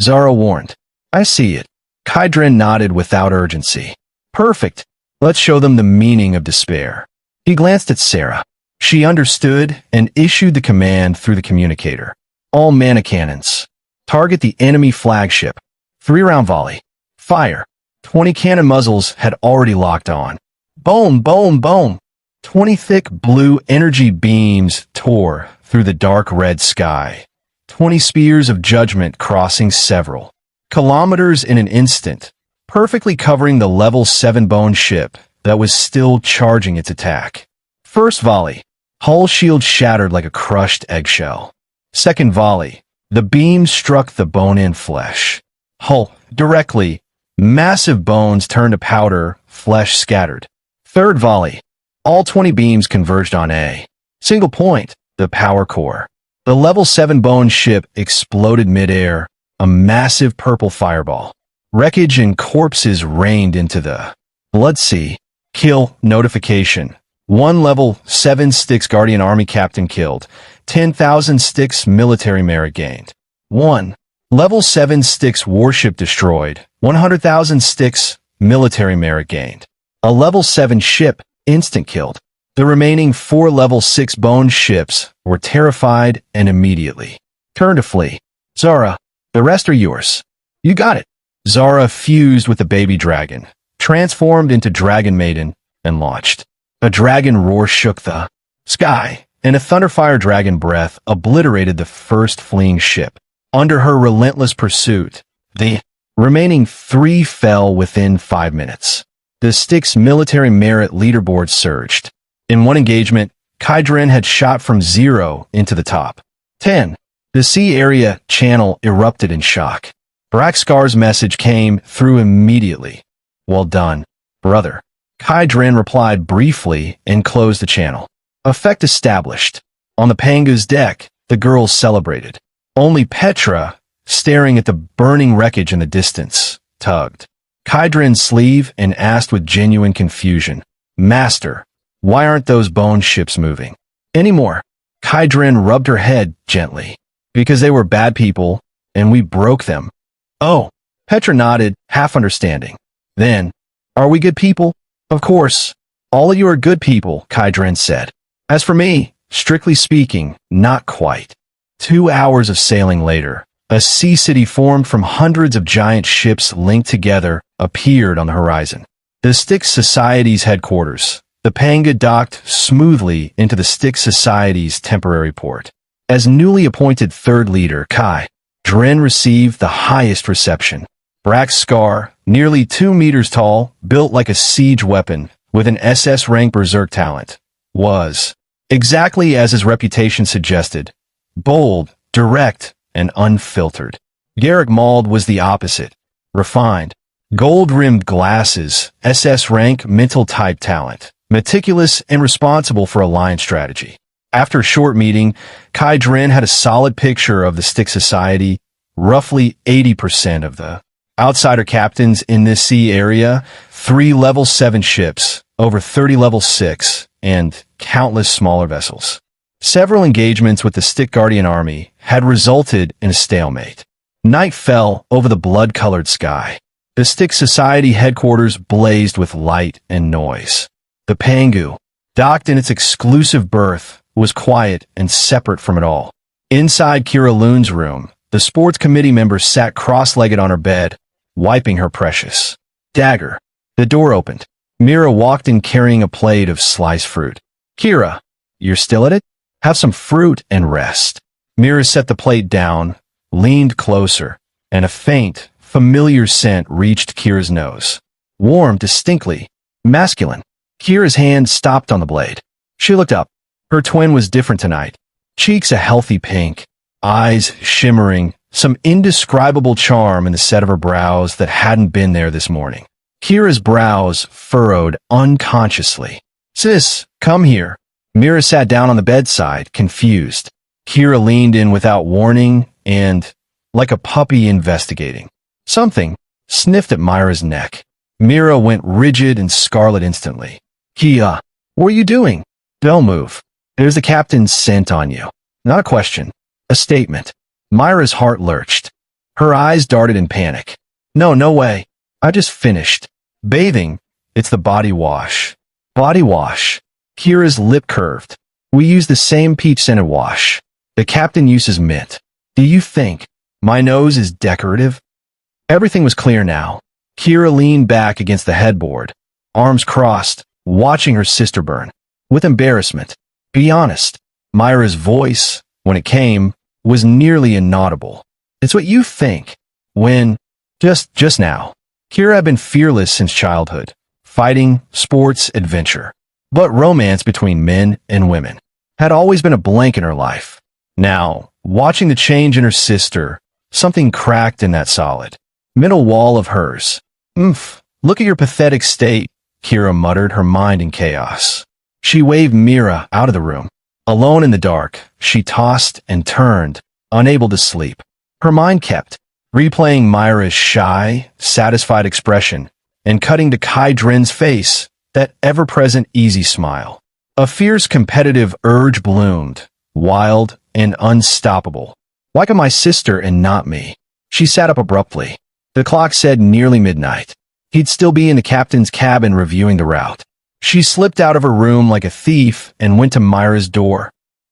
[SPEAKER 1] Zara warned. I see it. Kai Dren nodded without urgency. Perfect. Let's show them the meaning of despair. He glanced at Sarah. She understood and issued the command through the communicator. All mana cannons. Target the enemy flagship. 3-round volley. Fire. 20 cannon muzzles had already locked on. Boom, boom, boom. 20 thick blue energy beams tore through the dark red sky. 20 spears of judgment crossing several kilometers in an instant, perfectly covering the level 7 bone ship that was still charging its attack. First volley. Hull shield shattered like a crushed eggshell. Second volley. The beam struck the bone-in flesh. Hull, directly. Massive bones turned to powder, flesh scattered. Third volley. All 20 beams converged on a single point, the power core. The level 7 bone ship exploded midair, a massive purple fireball. Wreckage and corpses rained into the blood sea. Kill notification. 1 level 7 Styx Guardian Army Captain killed. 10,000 Styx military merit gained. 1. Level 7 Styx warship destroyed. 100,000 Styx military merit gained. A level 7 ship instant killed. The remaining 4 level 6 bone ships were terrified and immediately turned to flee. Zara, the rest are yours. You got it. Zara fused with the baby dragon, transformed into Dragon Maiden, and launched. A dragon roar shook the sky, and a thunderfire dragon breath obliterated the first fleeing ship. Under her relentless pursuit, the remaining 3 fell within 5 minutes. The Styx military merit leaderboard surged. In one engagement, Kaidrin had shot from 0 into the top 10. The sea area channel erupted in shock. Braxcar's message came through immediately. Well done, brother. Kaidrin replied briefly and closed the channel. Effect established. On the Panga's deck, the girls celebrated. Only Petra, staring at the burning wreckage in the distance, tugged Kaidrin's sleeve and asked with genuine confusion, "Master, why aren't those bone ships moving anymore?" Kaidrin rubbed her head gently. "Because they were bad people, and we broke them." "Oh." Petra nodded, half understanding. "Then, are we good people?" "Of course. All of you are good people," Kaidrin said. "As for me, strictly speaking, not quite." 2 hours of sailing later, a sea city formed from hundreds of giant ships linked together appeared on the horizon. The Styx Society's headquarters. The Panga docked smoothly into the Styx Society's temporary port. As newly appointed third leader, Kai Dren received the highest reception. Braxcar, nearly 2 meters tall, built like a siege weapon, with an SS rank berserk talent, was exactly as his reputation suggested: bold, direct, and unfiltered. Garrick Mauld was the opposite: refined, gold-rimmed glasses, SS rank mental type talent, meticulous and responsible for alliance strategy. After a short meeting, Kai Dren had a solid picture of the Styx Society. Roughly 80% of the outsider captains in this sea area, 3 level 7 ships, over 30 level 6, and countless smaller vessels. Several engagements with the Styx Guardian Army had resulted in a stalemate. Night fell over the blood-colored sky. The Styx Society headquarters blazed with light and noise. The Pangu, docked in its exclusive berth, was quiet and separate from it all. Inside Kira Loon's room, the sports committee member sat cross-legged on her bed, wiping her precious dagger. The door opened. Mira walked in carrying a plate of sliced fruit. "Kira, you're still at it? Have some fruit and rest." Mira set the plate down, leaned closer, and a faint, familiar scent reached Kira's nose. Warm, distinctly masculine. Kira's hand stopped on the blade. She looked up. Her twin was different tonight. Cheeks a healthy pink, eyes shimmering, some indescribable charm in the set of her brows that hadn't been there this morning. Kira's brows furrowed unconsciously. "Sis, come here." Mira sat down on the bedside, confused. Kira leaned in without warning and, like a puppy investigating something, sniffed at Myra's neck. Mira went rigid and scarlet instantly. "Kia, what are you doing?" "Don't move. There's the captain's scent on you." Not a question, a statement. Myra's heart lurched. Her eyes darted in panic. No way. I just finished bathing. It's the body wash." "Body wash?" Kira's lip curved. "We use the same peach-scented wash. The captain uses mint. Do you think my nose is decorative?" Everything was clear now. Kira leaned back against the headboard, arms crossed, watching her sister burn. With embarrassment. "Be honest." Myra's voice, when it came, was nearly inaudible. "It's what you think." "When?" Just now." Kira had been fearless since childhood. Fighting, sports, adventure. But romance between men and women had always been a blank in her life. Now, watching the change in her sister. Something cracked in that solid middle wall of hers. Look at your pathetic state, Kira muttered, her mind in chaos. She waved Mira out of the room. Alone in the dark, she tossed and turned, unable to sleep. Her mind kept replaying Myra's shy, satisfied expression and cutting to Kai Dren's face, that ever-present easy smile. A fierce competitive urge bloomed, wild and unstoppable. Why could my sister and not me? She sat up abruptly. The clock said nearly midnight. He'd still be in the captain's cabin reviewing the route. She slipped out of her room like a thief and went to Myra's door.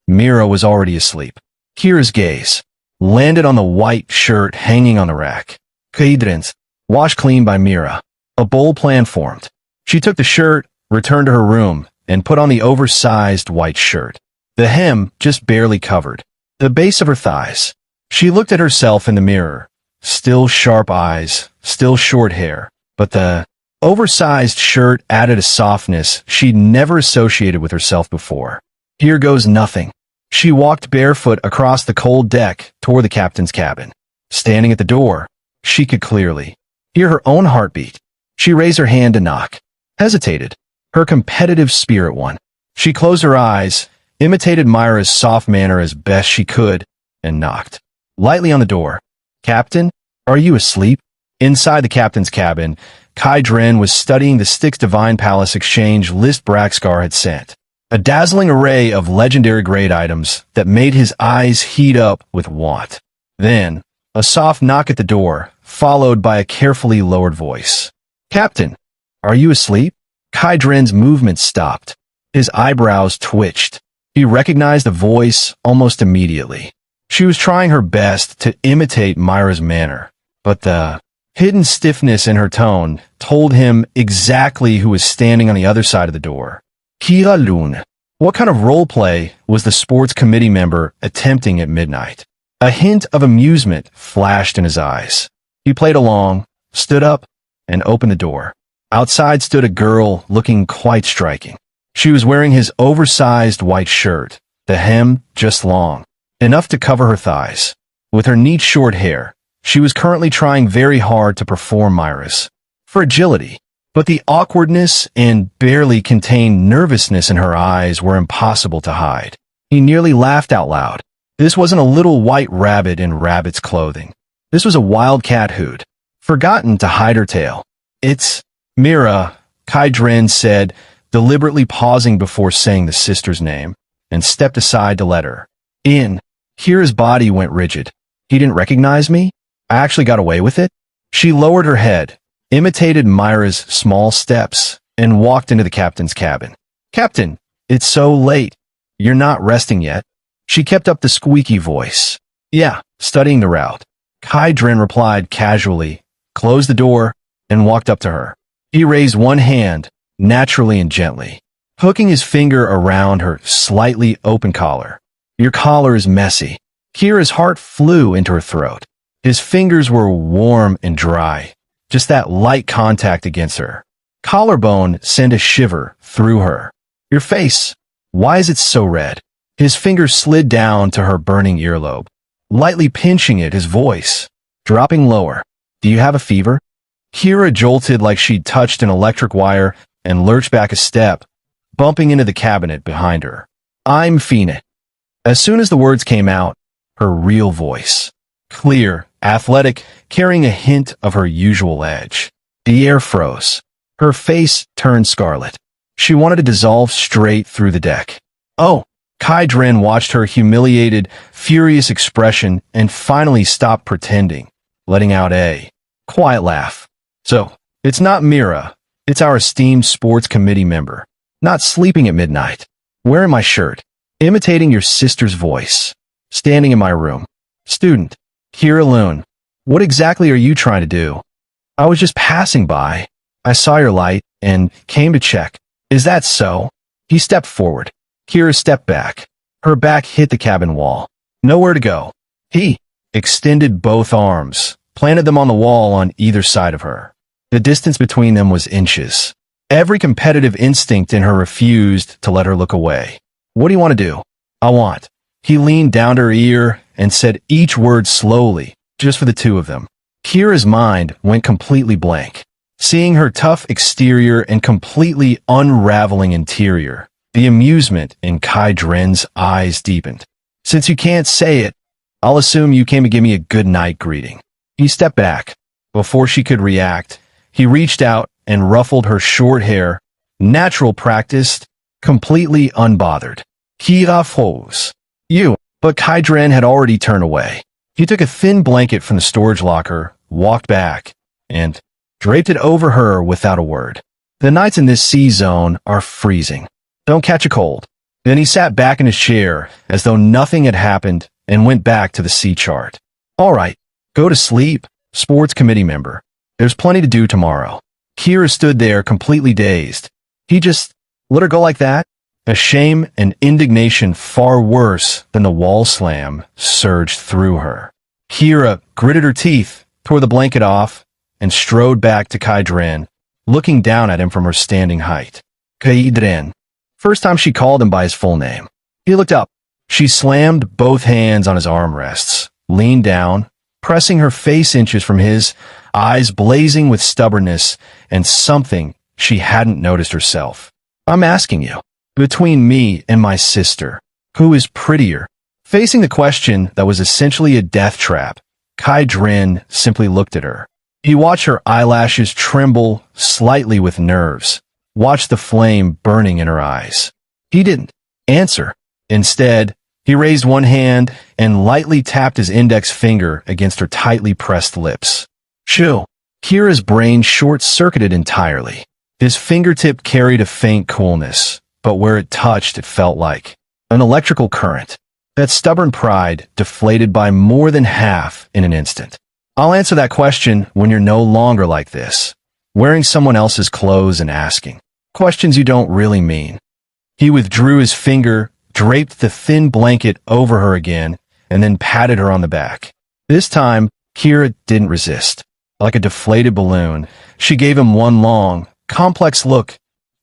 [SPEAKER 1] Mira was already asleep. Kira's gaze landed on the white shirt hanging on the rack. Kaidrins, washed clean by Mira. A bold plan formed. She took the shirt, returned to her room, and put on the oversized white shirt. The hem just barely covered the base of her thighs. She looked at herself in the mirror. Still sharp eyes, still short hair, but the oversized shirt added a softness she'd never associated with herself before. Here goes nothing. She walked barefoot across the cold deck toward the captain's cabin. Standing at the door, she could clearly hear her own heartbeat. She raised her hand to knock, hesitated. Her competitive spirit won. She closed her eyes, imitated Myra's soft manner as best she could, and knocked lightly on the door. Captain, are you asleep? Inside the captain's cabin, Kai Dren was studying the Styx Divine Palace exchange list Braxcar had sent. A dazzling array of legendary grade items that made his eyes heat up with want. Then, a soft knock at the door, followed by a carefully lowered voice. Captain, are you asleep? Kai Dren's movements stopped. His eyebrows twitched. He recognized the voice almost immediately. She was trying her best to imitate Myra's manner, but the hidden stiffness in her tone told him exactly who was standing on the other side of the door. Kira Lun. What kind of role play was the sports committee member attempting at midnight? A hint of amusement flashed in his eyes. He played along, stood up, and opened the door. Outside stood a girl looking quite striking. She was wearing his oversized white shirt, the hem just long, enough to cover her thighs. With her neat short hair, she was currently trying very hard to perform Myra's fragility, but the awkwardness and barely contained nervousness in her eyes were impossible to hide. He nearly laughed out loud. This wasn't a little white rabbit in rabbit's clothing. This was a wildcat who'd forgotten to hide her tail. It's Mira, Kai Dren said, deliberately pausing before saying the sister's name, and stepped aside to let her in. Kira's body went rigid. He didn't recognize me? I actually got away with it? She lowered her head, imitated Myra's small steps, and walked into the captain's cabin. Captain, it's so late. You're not resting yet. She kept up the squeaky voice. Yeah, studying the route. Kai Dren replied casually, closed the door, and walked up to her. He raised one hand, naturally and gently, hooking his finger around her slightly open collar. Your collar is messy. Kira's heart flew into her throat. His fingers were warm and dry, just that light contact against her collarbone sent a shiver through her. Your face, why is it so red? His fingers slid down to her burning earlobe, lightly pinching it, his voice dropping lower. Do you have a fever? Kira jolted like she'd touched an electric wire and lurched back a step, bumping into the cabinet behind her. I'm Phoenix. As soon as the words came out, her real voice, clear, athletic, carrying a hint of her usual edge. The air froze. Her face turned scarlet. She wanted to dissolve straight through the deck. Oh, Kai Dren watched her humiliated, furious expression and finally stopped pretending, letting out a quiet laugh. So, it's not Mira. It's our esteemed sports committee member. Not sleeping at midnight. Wearing my shirt. Imitating your sister's voice. Standing in my room. Student. Kira Lun. What exactly are you trying to do? I was just passing by. I saw your light and came to check. Is that so? He stepped forward. Kira stepped back. Her back hit the cabin wall. Nowhere to go. He extended both arms, planted them on the wall on either side of her. The distance between them was inches. Every competitive instinct in her refused to let her look away. What do you want to do? I want. He leaned down to her ear and said each word slowly, just for the two of them. Kira's mind went completely blank. Seeing her tough exterior and completely unraveling interior, the amusement in Kai Dren's eyes deepened. Since you can't say it, I'll assume you came to give me a good night greeting. He stepped back. Before she could react, he reached out and ruffled her short hair, natural practiced, completely unbothered. Kira froze. You. But Kai Dren had already turned away. He took a thin blanket from the storage locker, walked back, and draped it over her without a word. The nights in this sea zone are freezing. Don't catch a cold. Then he sat back in his chair as though nothing had happened and went back to the sea chart. All right, go to sleep, sports committee member. There's plenty to do tomorrow. Kira stood there completely dazed. He just let her go like that? A shame and indignation far worse than the wall slam surged through her. Kira gritted her teeth, tore the blanket off, and strode back to Kai Dren, looking down at him from her standing height. Kai Dren. First time she called him by his full name. He looked up. She slammed both hands on his armrests, leaned down, pressing her face inches from his, eyes blazing with stubbornness and something she hadn't noticed herself. I'm asking you, between me and my sister, who is prettier? Facing the question that was essentially a death trap, Kai Dren simply looked at her. He watched her eyelashes tremble slightly with nerves, watched the flame burning in her eyes. He didn't answer. Instead, he raised one hand and lightly tapped his index finger against her tightly pressed lips. Shoo! Kira's brain short-circuited entirely. His fingertip carried a faint coolness, but where it touched it felt like an electrical current. That stubborn pride deflated by more than half in an instant. I'll answer that question when you're no longer like this, wearing someone else's clothes and asking questions you don't really mean. He withdrew his finger, draped the thin blanket over her again, and then patted her on the back. This time, Kira didn't resist. Like a deflated balloon, she gave him one long, complex look,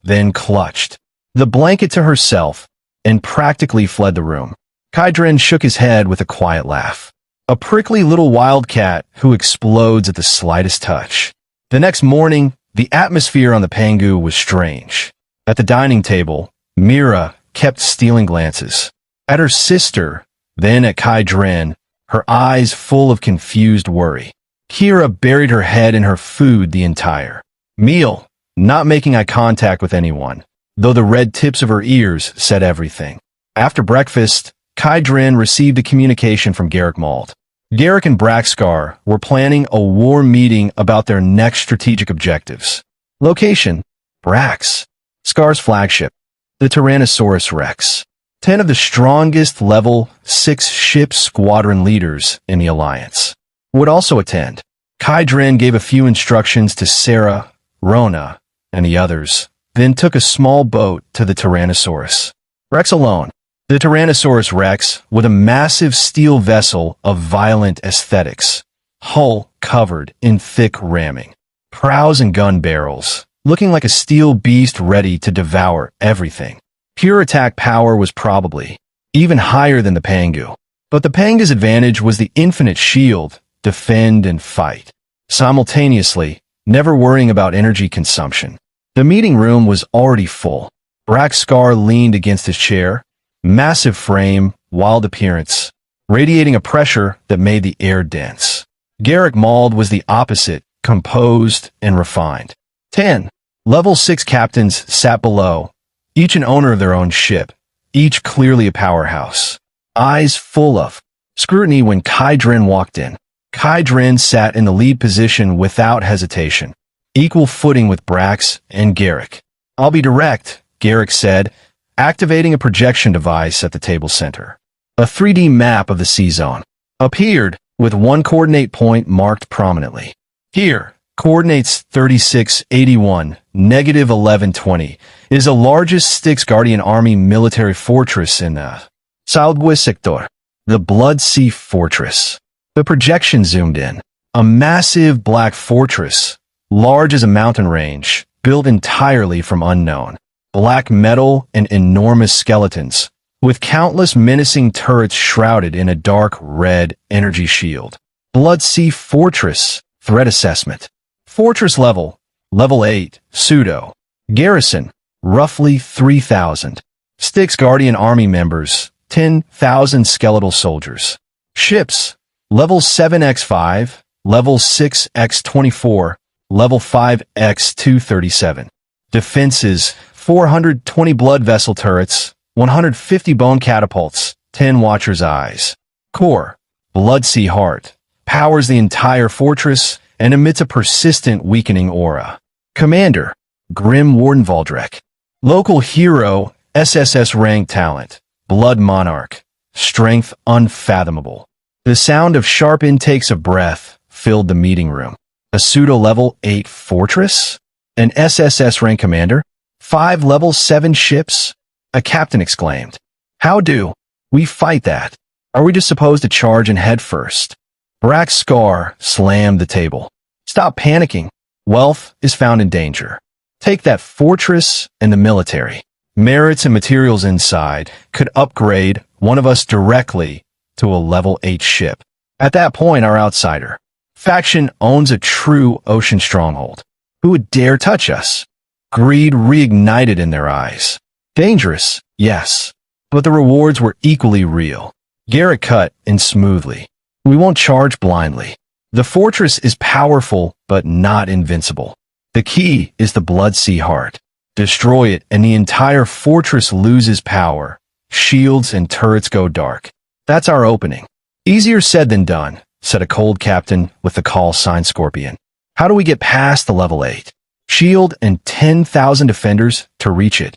[SPEAKER 1] then clutched the blanket to herself and practically fled the room. Kai Dren shook his head with a quiet laugh. A prickly little wildcat who explodes at the slightest touch. The next morning, the atmosphere on the Pangu was strange. At the dining table, Mira kept stealing glances. At her sister, then at Kai Dren, her eyes full of confused worry. Kira buried her head in her food the entire meal, not making eye contact with anyone, though the red tips of her ears said everything. After breakfast, Kai Dren received a communication from GIRLS.My. GIRLS and Braxcar were planning a war meeting about their next strategic objectives. Location: Brax. Scar's flagship, the Tyrannosaurus Rex. 10 of the strongest level 6 ship squadron leaders in the Alliance would also attend. Kai Dren gave a few instructions to Sarah, Rona, and the others, then took a small boat to the Tyrannosaurus Rex alone. The Tyrannosaurus Rex, with a massive steel vessel of violent aesthetics, hull covered in thick ramming, prows and gun barrels, looking like a steel beast ready to devour everything. Pure attack power was probably even higher than the Pangu. But the Panga's advantage was the infinite shield, defend and fight, simultaneously, never worrying about energy consumption. The meeting room was already full. Braxcar leaned against his chair, massive frame, wild appearance, radiating a pressure that made the air dense. GIRLS.My was the opposite, composed and refined. 10 level 6 captains sat below, each an owner of their own ship, each clearly a powerhouse. Eyes full of scrutiny when Kai Dren walked in. Kai Dren sat in the lead position without hesitation, equal footing with Brax and Garrick. I'll be direct, Garrick said, activating a projection device at the table center. A 3D map of the sea zone appeared, with one coordinate point marked prominently. Here, coordinates 3681, -1120, is the largest Styx Guardian Army military fortress in the Southwest Sector, the Blood Sea Fortress. The projection zoomed in. A massive black fortress, large as a mountain range, built entirely from unknown black metal and enormous skeletons, with countless menacing turrets shrouded in a dark red energy shield. Blood Sea Fortress. Threat Assessment. Fortress level. Level 8. Pseudo. Garrison. Roughly 3,000. Styx Guardian Army members. 10,000 skeletal soldiers. Ships. Level 7x5. Level 6x24. Level 5x237. Defenses. 420 blood vessel turrets. 150 bone catapults. 10 Watcher's Eyes. Core. Blood Sea Heart. Powers the entire fortress and emits a persistent weakening aura. Commander. Grim Warden Valdrek. Local hero. SSS rank talent. Blood Monarch. Strength unfathomable. The sound of sharp intakes of breath filled the meeting room. A pseudo-level 8 fortress? An SSS rank commander? 5 level 7 ships? A captain exclaimed. How do we fight that? Are we just supposed to charge and head first? Brack Scar slammed the table. Stop panicking. Wealth is found in danger. Take that fortress and the military. Merits and materials inside could upgrade one of us directly to a level 8 ship. At that point, our outsider faction owns a true ocean stronghold. Who would dare touch us? Greed reignited in their eyes. Dangerous, yes, but the rewards were equally real. Garrett cut in smoothly. We won't charge blindly. The fortress is powerful, but not invincible. The key is the Blood Sea Heart. Destroy it, and the entire fortress loses power. Shields and turrets go dark. That's our opening. Easier said than done, said a cold captain with the call sign Scorpion. How do we get past the level 8? Shield and 10,000 defenders to reach it.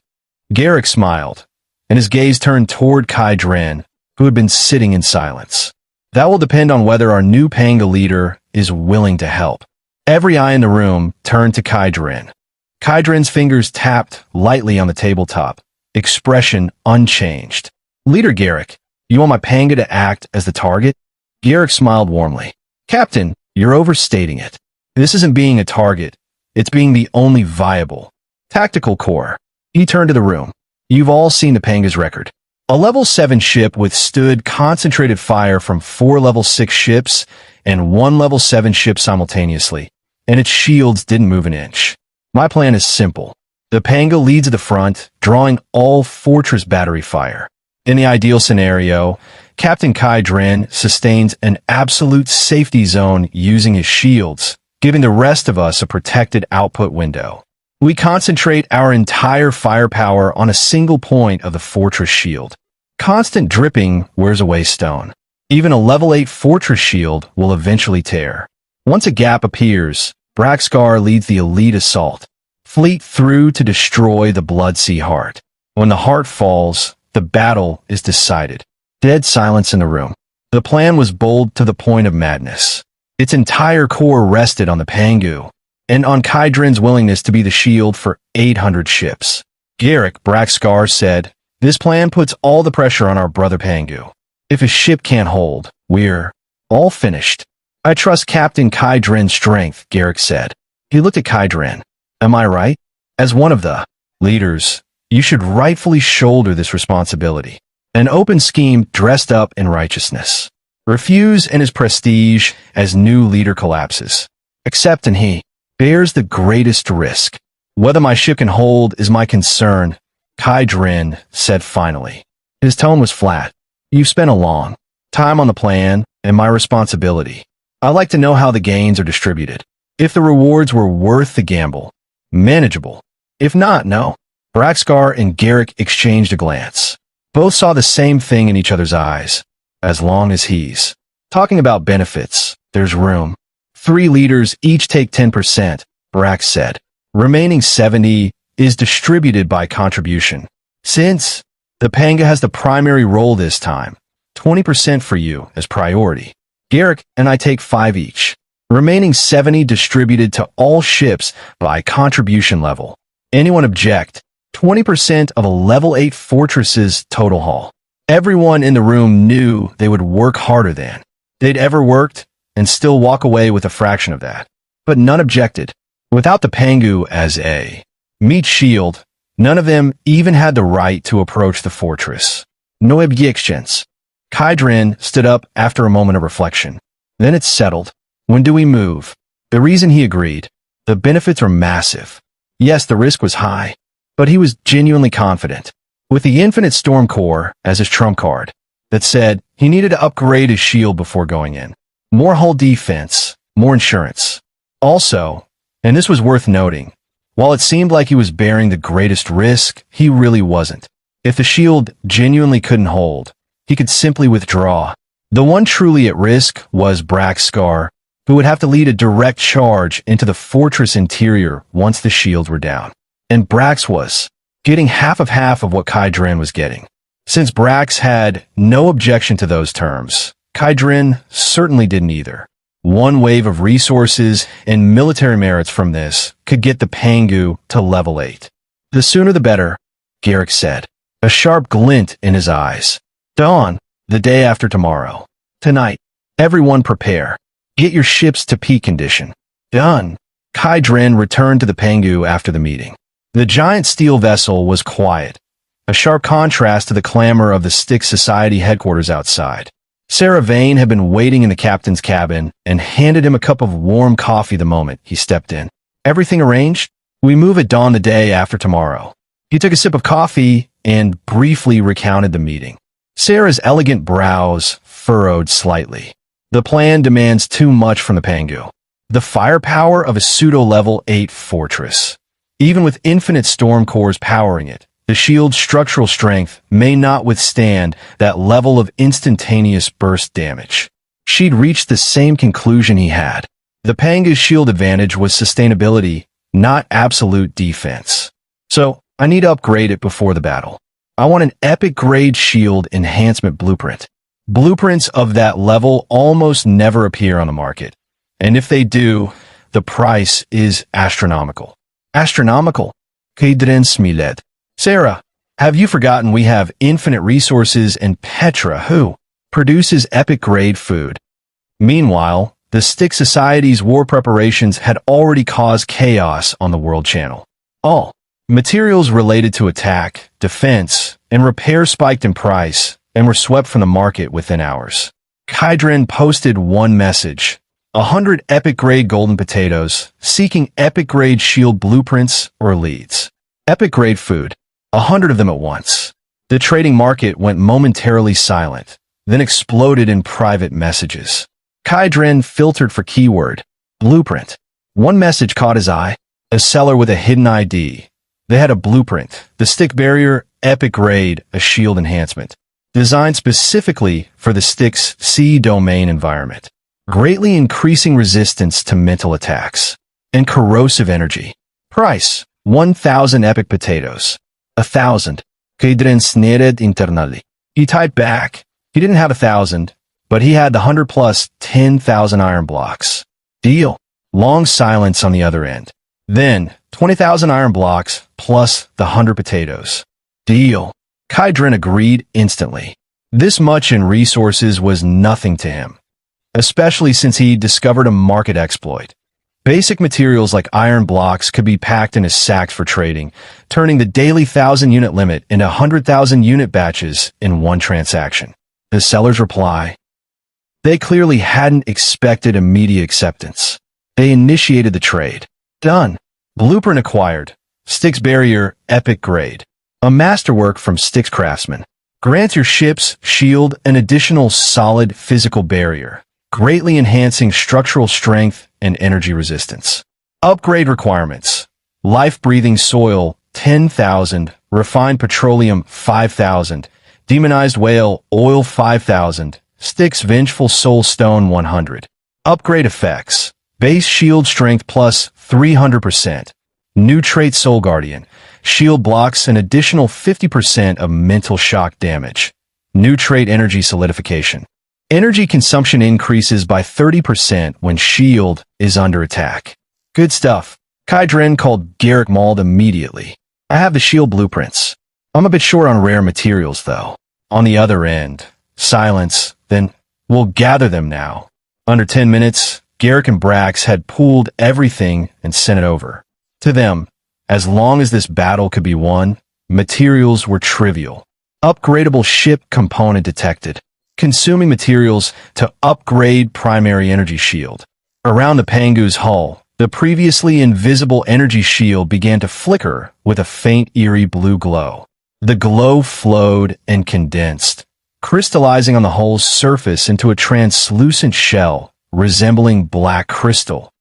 [SPEAKER 1] Garrick smiled, and his gaze turned toward Kai Dren, who had been sitting in silence. That will depend on whether our new Panga leader is willing to help. Every eye in the room turned to Kai Dren. Kai Dren's fingers tapped lightly on the tabletop, expression unchanged. Leader Garrick, you want my Panga to act as the target? Garrick smiled warmly. Captain, you're overstating it. This isn't being a target. It's being the only viable tactical core. He turned to the room. You've all seen the Panga's record. A level 7 ship withstood concentrated fire from 4 level 6 ships and 1 level 7 ship simultaneously, and its shields didn't move an inch. My plan is simple. The Panga leads at the front, drawing all fortress battery fire. In the ideal scenario, Captain Kai Dren sustains an absolute safety zone using his shields, giving the rest of us a protected output window. We concentrate our entire firepower on a single point of the fortress shield. Constant dripping wears away stone. Even a level 8 fortress shield will eventually tear. Once a gap appears, Braxcar leads the elite assault. Fleet through to destroy the Blood Sea Heart. When the heart falls, the battle is decided. Dead silence in the room. The plan was bold to the point of madness. Its entire core rested on the Pangu, and on Kai Dren's willingness to be the shield for 800 ships. Garrick Braxcar said, this plan puts all the pressure on our brother Pangu. If a ship can't hold, we're all finished. I trust Captain Kai Dren's strength, Garrick said. He looked at Kai Dren. Am I right? As one of the leaders, you should rightfully shoulder this responsibility. An open scheme dressed up in righteousness. Refuse and his prestige as new leader collapses. Accept and he bears the greatest risk. Whether my ship can hold is my concern, Kai Dren said finally. His tone was flat. You've spent a long time on the plan and my responsibility. I like to know how the gains are distributed. If the rewards were worth the gamble, manageable. If not, no. Braxcar and Garrick exchanged a glance. Both saw the same thing in each other's eyes. As long as he's talking about benefits, there's room. 3 leaders each take 10%, Brax said. Remaining 70 is distributed by contribution. Since the Panga has the primary role this time, 20% for you as priority. Garrick and I take 5 each. Remaining 70 distributed to all ships by contribution level. Anyone object? 20% of a level 8 fortress's total haul. Everyone in the room knew they would work harder than they'd ever worked and still walk away with a fraction of that. But none objected. Without the Pangu as a meat shield, none of them even had the right to approach the fortress. No objections. Kydrin stood up after a moment of reflection. Then it's settled. When do we move? The reason he agreed. The benefits are massive. Yes, the risk was high, but he was genuinely confident. With the Infinite Storm Core as his trump card, that said he needed to upgrade his shield before going in. More hull defense, more insurance. Also, and this was worth noting, while it seemed like he was bearing the greatest risk, he really wasn't. If the shield genuinely couldn't hold, he could simply withdraw. The one truly at risk was Braxcar, who would have to lead a direct charge into the fortress interior once the shields were down. And Brax was getting half of what Kydrin was getting. Since Brax had no objection to those terms, Kydrin certainly didn't either. One wave of resources and military merits from this could get the Pangu to level 8. The sooner the better, Garrick said, a sharp glint in his eyes. Dawn, the day after tomorrow. Tonight, everyone prepare. Get your ships to peak condition. Done. Kydrin returned to the Pangu after the meeting. The giant steel vessel was quiet, a sharp contrast to the clamor of the Styx Society headquarters outside. Sarah Vane had been waiting in the captain's cabin and handed him a cup of warm coffee the moment he stepped in. Everything arranged? We move at dawn the day after tomorrow. He took a sip of coffee and briefly recounted the meeting. Sarah's elegant brows furrowed slightly. The plan demands too much from the Pangu. The firepower of a pseudo-level 8 fortress. Even with infinite storm cores powering it, the shield's structural strength may not withstand that level of instantaneous burst damage. She'd reached the same conclusion he had. The Pangu's shield advantage was sustainability, not absolute defense. So, I need to upgrade it before the battle. I want an epic grade shield enhancement blueprint. Blueprints of that level almost never appear on the market. And if they do, the price is astronomical. Astronomical. Kydrin. Sarah, have you forgotten we have infinite resources and Petra, who produces epic grade food? Meanwhile, the Styx Society's war preparations had already caused chaos on the World Channel. All materials related to attack, defense, and repair spiked in price and were swept from the market within hours. Kydrin posted one message. 100 epic-grade golden potatoes, seeking epic-grade shield blueprints or leads. Epic-grade food. 100 of them at once. The trading market went momentarily silent, then exploded in private messages. Kydrin filtered for keyword. Blueprint. One message caught his eye. A seller with a hidden ID. They had a blueprint. The stick barrier, epic-grade, a shield enhancement. Designed specifically for the Styx C domain environment. Greatly increasing resistance to mental attacks, and corrosive energy. Price, 1,000 epic potatoes. 1,000. Kydrin sneered internally. He typed back. He didn't have 1,000, but he had the 100 plus 10,000 iron blocks. Deal. Long silence on the other end. Then, 20,000 iron blocks plus the 100 potatoes. Deal. Kydrin agreed instantly. This much in resources was nothing to him. Especially since he discovered a market exploit. Basic materials like iron blocks could be packed in his sacks for trading, turning the daily 1,000-unit limit into 100,000-unit batches in one transaction. The seller's reply. They clearly hadn't expected immediate acceptance. They initiated the trade. Done. Blueprint acquired. Styx barrier, epic grade. A masterwork from Styx craftsman. Grants your ship's shield an additional solid physical barrier, greatly enhancing structural strength and energy resistance. Upgrade requirements. Life-breathing soil, 10,000. Refined petroleum, 5,000. Demonized whale, oil, 5,000. Styx vengeful soul stone, 100. Upgrade effects. Base shield strength plus 300%. New trait Soul Guardian. Shield blocks an additional 50% of mental shock damage. New trait Energy Solidification. Energy consumption increases by 30% when shield is under attack. Good stuff. Kydrin called Garrick Mauld immediately. I have the shield blueprints. I'm a bit short on rare materials, though. On the other end, silence. Then, we'll gather them now. Under 10 minutes, Garrick and Brax had pooled everything and sent it over. To them, as long as this battle could be won, materials were trivial. Upgradable ship component detected. Consuming materials to upgrade primary energy shield. Around the Pangu's hull, the previously invisible energy shield began to flicker with a faint eerie blue glow. The glow flowed and condensed, crystallizing on the hull's surface into a translucent shell resembling black crystal,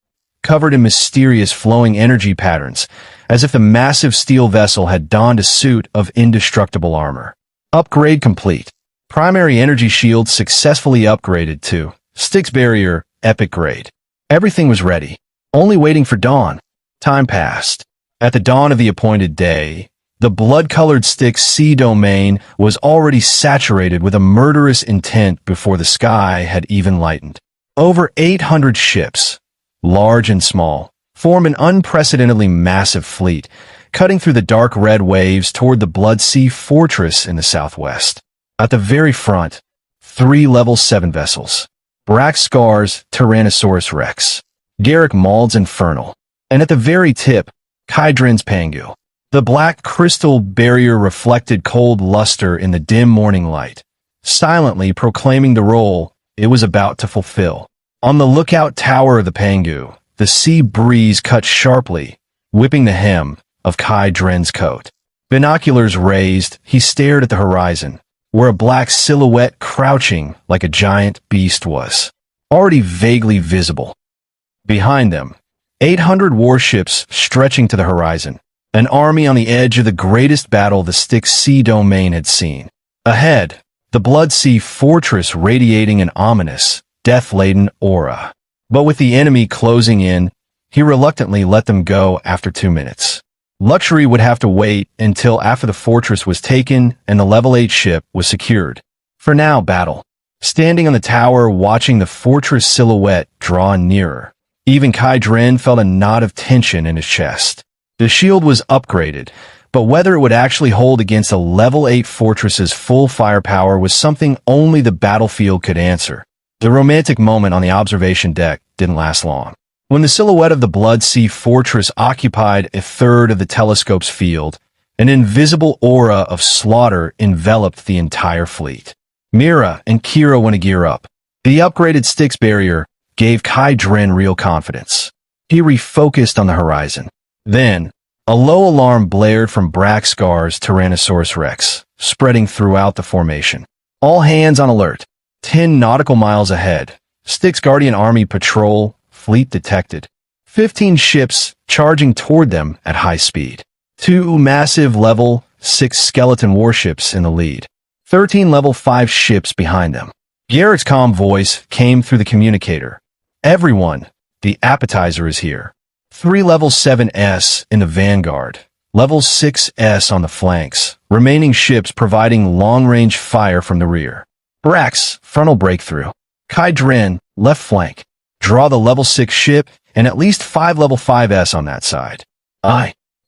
[SPEAKER 1] covered in mysterious flowing energy patterns, as if the massive steel vessel had donned a suit of indestructible armor. Upgrade complete. Primary energy shield successfully upgraded to Styx Barrier Epic Grade. Everything was ready, only waiting for dawn. Time passed. At the dawn of the appointed day, the blood-colored Styx sea domain was already saturated with a murderous intent before the sky had even lightened. Over 800 ships, large and small, form an unprecedentedly massive fleet, cutting through the dark red waves toward the Blood Sea Fortress in the southwest. At the very front, 3 Level 7 vessels. Braxcar's Tyrannosaurus Rex, Garrick Mauld's Infernal, and at the very tip, Kydrin's Pangu. The black crystal barrier reflected cold luster in the dim morning light, silently proclaiming the role it was about to fulfill. On the lookout tower of the Pangu, the sea breeze cut sharply, whipping the hem of Kydrin's coat. Binoculars raised, he stared at the horizon, where a black silhouette crouching like a giant beast was already vaguely visible. Behind them, 800 warships stretching to the horizon, an army on the edge of the greatest battle the Styx sea domain had seen. Ahead, the Blood Sea Fortress radiating an ominous, death-laden aura. But with the enemy closing in, he reluctantly let them go after 2 minutes. Luxury would have to wait until after the fortress was taken and the level 8 ship was secured. For now, battle. Standing on the tower watching the fortress silhouette draw nearer, even Kydrin felt a knot of tension in his chest. The shield was upgraded, but whether it would actually hold against a level 8 fortress's full firepower was something only the battlefield could answer. The romantic moment on the observation deck didn't last long. When the silhouette of the Blood Sea Fortress occupied a third of the telescope's field, an invisible aura of slaughter enveloped the entire fleet. Mira and Kira went a gear up. The upgraded Styx barrier gave Kydrin real confidence. He refocused on the horizon. Then, a low alarm blared from Braxcar's Tyrannosaurus Rex, spreading throughout the formation. All hands on alert. 10 nautical miles ahead, Styx Guardian Army Patrol fleet detected. 15 ships charging toward them at high speed. 2 massive level 6 skeleton warships in the lead. 13 level 5 ships behind them. Garrick's calm voice came through the communicator. Everyone, the appetizer is here. 3 level 7s in the vanguard. Level 6s on the flanks. Remaining ships providing long-range fire from the rear. Brax, frontal breakthrough. Kydrin, left flank. Draw the level 6 ship and at least 5 level 5s on that side.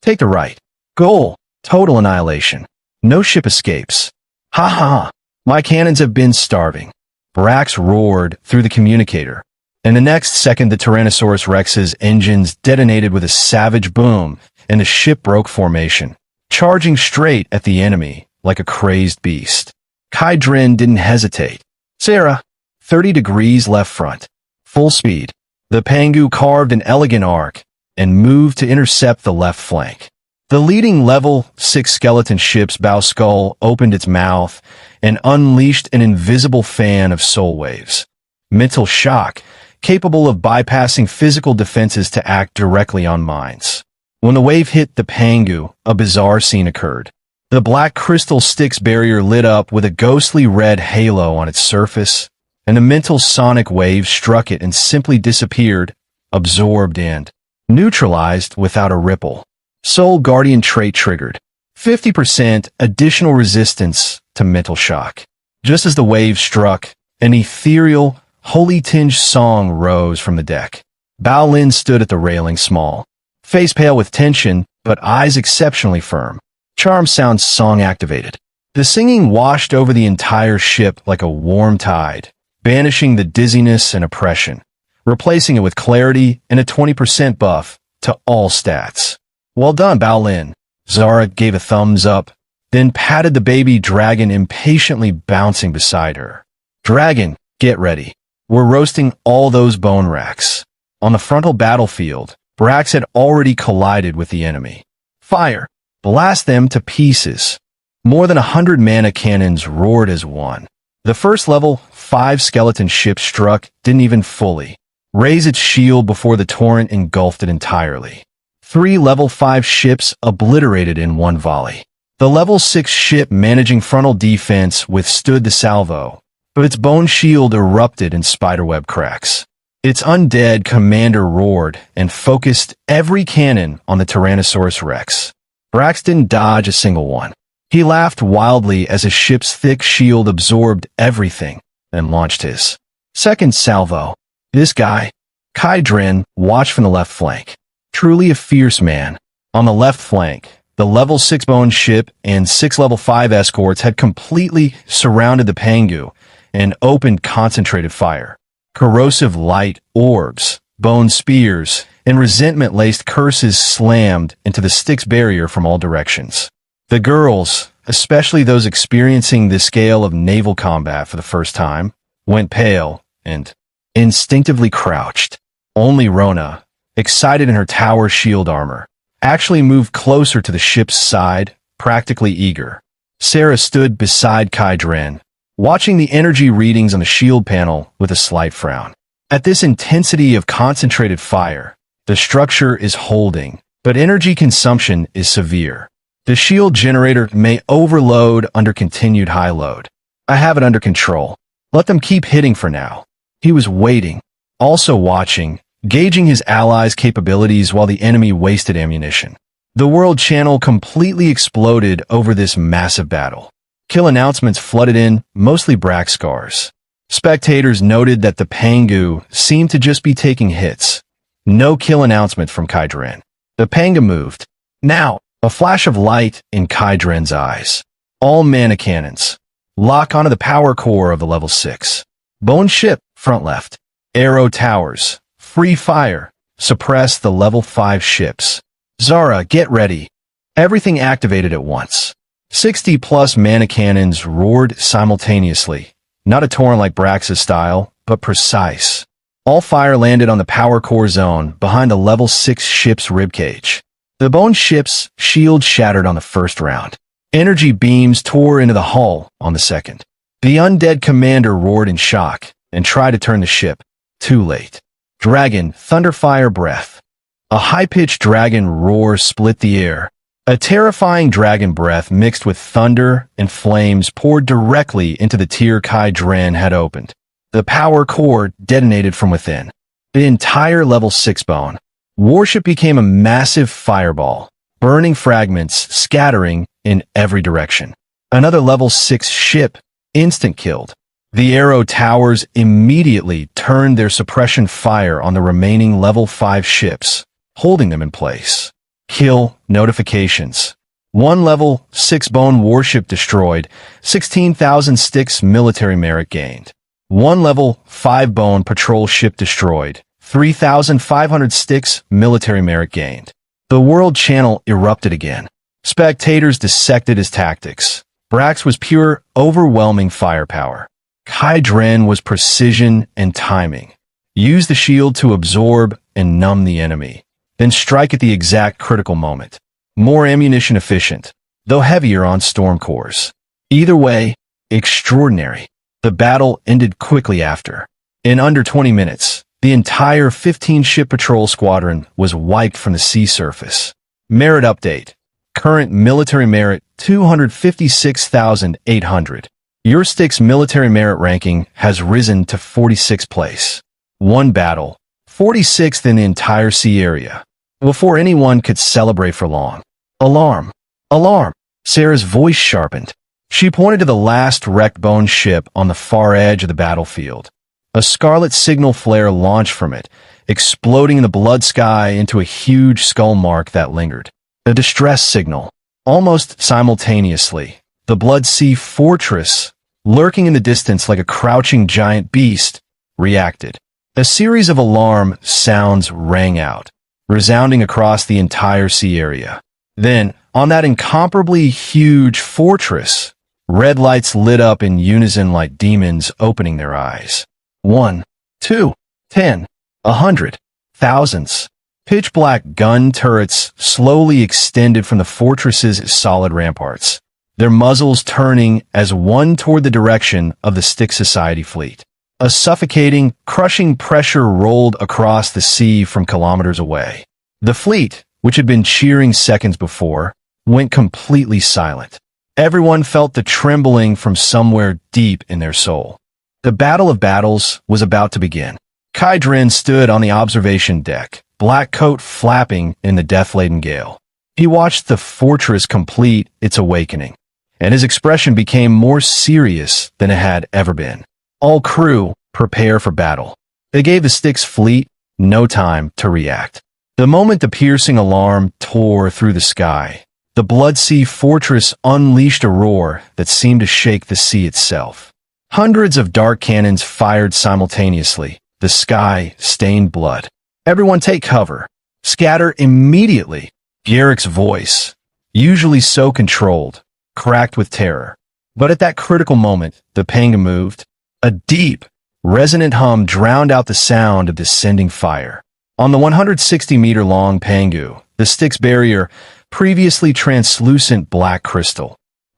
[SPEAKER 1] Take the right. Goal, total annihilation. No ship escapes. Ha ha, my cannons have been starving. Brax roared through the communicator, and the next second the Tyrannosaurus Rex's engines detonated with a savage boom, and the ship broke formation, charging straight at the enemy like a crazed beast. Kydrin didn't hesitate. Sarah, 30 degrees left front. Full speed. The Pangu carved an elegant arc and moved to intercept the left flank. The leading level 6 skeleton ship's bow skull opened its mouth and unleashed an invisible fan of soul waves. Mental shock, capable of bypassing physical defenses to act directly on minds. When the wave hit the Pangu, a bizarre scene occurred. The black crystal Styx barrier lit up with a ghostly red halo on its surface, and a mental sonic wave struck it and simply disappeared, absorbed and neutralized without a ripple. Soul Guardian trait triggered. 50% additional resistance to mental shock. Just as the wave struck, an ethereal, holy-tinged song rose from the deck. Bao Lin stood at the railing small, face pale with tension, but eyes exceptionally firm. Charm sound song activated. The singing washed over the entire ship like a warm tide, banishing the dizziness and oppression, replacing it with clarity and a 20% buff to all stats. Well done, Bao Lin. Zara gave a thumbs up, then patted the baby dragon impatiently bouncing beside her. Dragon, get ready. We're roasting all those bone racks. On the frontal battlefield, Brax had already collided with the enemy. Fire! Blast them to pieces. More than 100 mana cannons roared as one. The first level 5 skeleton ship struck didn't even fully raise its shield before the torrent engulfed it entirely. 3 level 5 ships obliterated in one volley. The level 6 ship managing frontal defense withstood the salvo, but its bone shield erupted in spiderweb cracks. Its undead commander roared and focused every cannon on the Tyrannosaurus Rex. Brax didn't dodge a single one. He laughed wildly as his ship's thick shield absorbed everything and launched his second salvo. This guy, Kai Dren, watched from the left flank. Truly a fierce man. On the left flank, the level 6 bone ship and 6 level 5 escorts had completely surrounded the Pangu and opened concentrated fire. Corrosive light orbs, bone spears, and resentment-laced curses slammed into the Styx barrier from all directions. The girls, especially those experiencing this scale of naval combat for the first time, went pale and instinctively crouched. Only Rona, excited in her tower shield armor, actually moved closer to the ship's side, practically eager. Sarah stood beside Kai Dren, watching the energy readings on the shield panel with a slight frown. At this intensity of concentrated fire, the structure is holding, but energy consumption is severe. The shield generator may overload under continued high load. I have it under control. Let them keep hitting for now. He was waiting, also watching, gauging his allies' capabilities while the enemy wasted ammunition. The World Channel completely exploded over this massive battle. Kill announcements flooded in, mostly Brax scars. Spectators noted that the Pangu seemed to just be taking hits. No kill announcement from Kai Dren. The Panga moved. Now, a flash of light in Kai Dren's eyes. All mana cannons. Lock onto the power core of the level 6. Bone ship, front left. Arrow towers. Free fire. Suppress the level 5 ships. Zara, get ready. Everything activated at once. 60+ mana cannons roared simultaneously. Not a torrent like Brax's style, but precise. All fire landed on the power core zone behind the level 6 ship's ribcage. The bone ship's shield shattered on the first round. Energy beams tore into the hull on the second. The undead commander roared in shock and tried to turn the ship. Too late. Dragon, thunderfire breath. A high-pitched dragon roar split the air. A terrifying dragon breath mixed with thunder and flames poured directly into the tier Kai Dren had opened. The power core detonated from within. The entire level 6 bone warship became a massive fireball, burning fragments scattering in every direction. Another level 6 ship instant killed. The arrow towers immediately turned their suppression fire on the remaining level 5 ships, holding them in place. Kill notifications. 1 level 6 bone warship destroyed, 16,000 Styx military merit gained. 1 level 5 bone patrol ship destroyed, 3,500 Styx military merit gained. The World Channel erupted again. Spectators dissected his tactics. Brax was pure, overwhelming firepower. Kai Dren was precision and timing. Use the shield to absorb and numb the enemy, then strike at the exact critical moment. More ammunition efficient, though heavier on storm cores. Either way, extraordinary. The battle ended quickly after. In under 20 minutes, the entire 15-ship patrol squadron was wiped from the sea surface. Merit update. Current military merit 256,800. Your Styx military merit ranking has risen to 46th place. 1 battle, 46th in the entire sea area. Before anyone could celebrate for long. Alarm! Alarm! Sarah's voice sharpened. She pointed to the last wrecked bone ship on the far edge of the battlefield. A scarlet signal flare launched from it, exploding in the blood sky into a huge skull mark that lingered. A distress signal. Almost simultaneously, the Blood Sea fortress, lurking in the distance like a crouching giant beast, reacted. A series of alarm sounds rang out, resounding across the entire sea area. Then, On that incomparably huge fortress, red lights lit up in unison like demons opening their eyes. 1, 2, 10, 100, thousands. Pitch-black gun turrets slowly extended from the fortress's solid ramparts, their muzzles turning as one toward the direction of the Stick Society fleet. A suffocating, crushing pressure rolled across the sea from kilometers away. The fleet, which had been cheering seconds before, went completely silent. Everyone felt the trembling from somewhere deep in their soul. The Battle of Battles was about to begin. Kai Dren stood on the observation deck, black coat flapping in the death-laden gale. He watched the fortress complete its awakening, and his expression became more serious than it had ever been. All crew, prepare for battle. They gave the Stick's fleet no time to react. The moment the piercing alarm tore through the sky, the Blood Sea fortress unleashed a roar that seemed to shake the sea itself. Hundreds of dark cannons fired simultaneously, the sky stained blood. Everyone take cover. Scatter immediately. Garrick's voice, usually so controlled, cracked with terror. But at that critical moment, the panga moved. A deep, resonant hum drowned out the sound of descending fire. On the 160-meter-long Pangu, the Stick's barrier, previously translucent black crystal,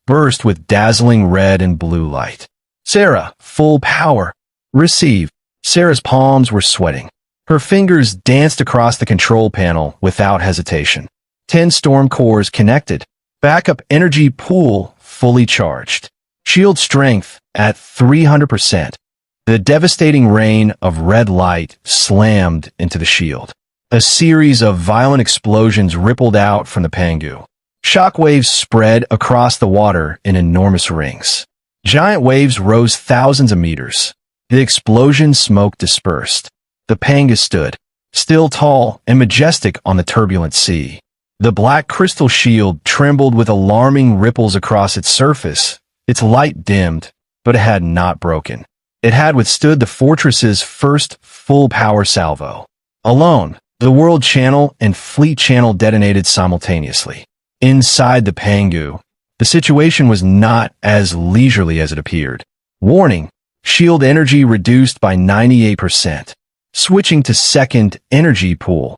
[SPEAKER 1] burst with dazzling red and blue light. Sarah, full power. Receive. Sarah's palms were sweating. Her fingers danced across the control panel without hesitation. 10 storm cores connected. Backup energy pool fully charged. Shield strength at 300%. The devastating rain of red light slammed into the shield. A series of violent explosions rippled out from the Pangu. Shockwaves spread across the water in enormous rings. Giant waves rose thousands of meters. The explosion smoke dispersed. The Panga stood, still tall and majestic on the turbulent sea. The black crystal shield trembled with alarming ripples across its surface. Its light dimmed, but it had not broken. It had withstood the fortress's first full-power salvo. Alone, the World Channel and Fleet Channel detonated simultaneously. Inside the Pangu, the situation was not as leisurely as it appeared. Warning, shield energy reduced by 98%. Switching to second energy pool.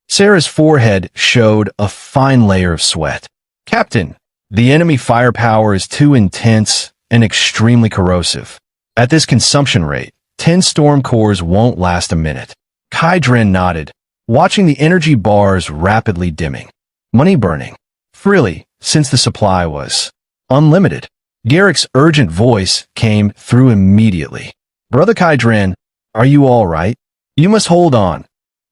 [SPEAKER 1] Sarah's forehead showed a fine layer of sweat. Captain, the enemy firepower is too intense and extremely corrosive. At this consumption rate, 10 storm cores won't last a minute. Kai Dren nodded, watching the energy bars rapidly dimming. Money burning. Freely, since the supply was unlimited. Garrick's urgent voice came through immediately. Brother Kai Dren, are you all right? You must hold on.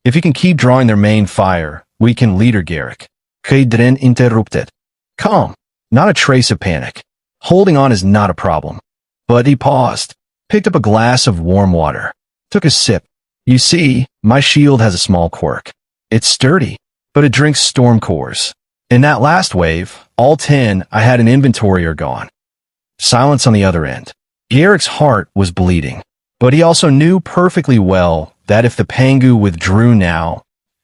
[SPEAKER 1] If you can keep drawing their main fire, we can leader Garrick. Kai Dren interrupted. Calm. Not a trace of panic. Holding on is not a problem. But he paused, picked up a glass of warm water, took a sip. You see, my shield has a small quirk. It's sturdy, but it drinks storm cores. In that last wave, all 10 I had in inventory are gone. Silence on the other end. Garrick's heart was bleeding, but he also knew perfectly well that if the Pangu withdrew now,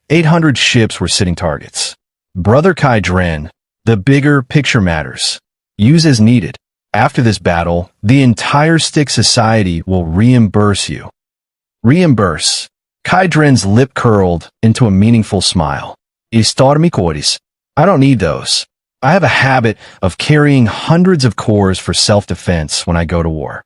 [SPEAKER 1] 800 ships were sitting targets. Brother Kai Dren, the bigger picture matters. Use as needed. After this battle, the entire Stick Society will reimburse you. Reimburse. Kai Dren's lip curled into a meaningful smile. Istormi cores. I don't need those. I have a habit of carrying hundreds of cores for self-defense when I go to war.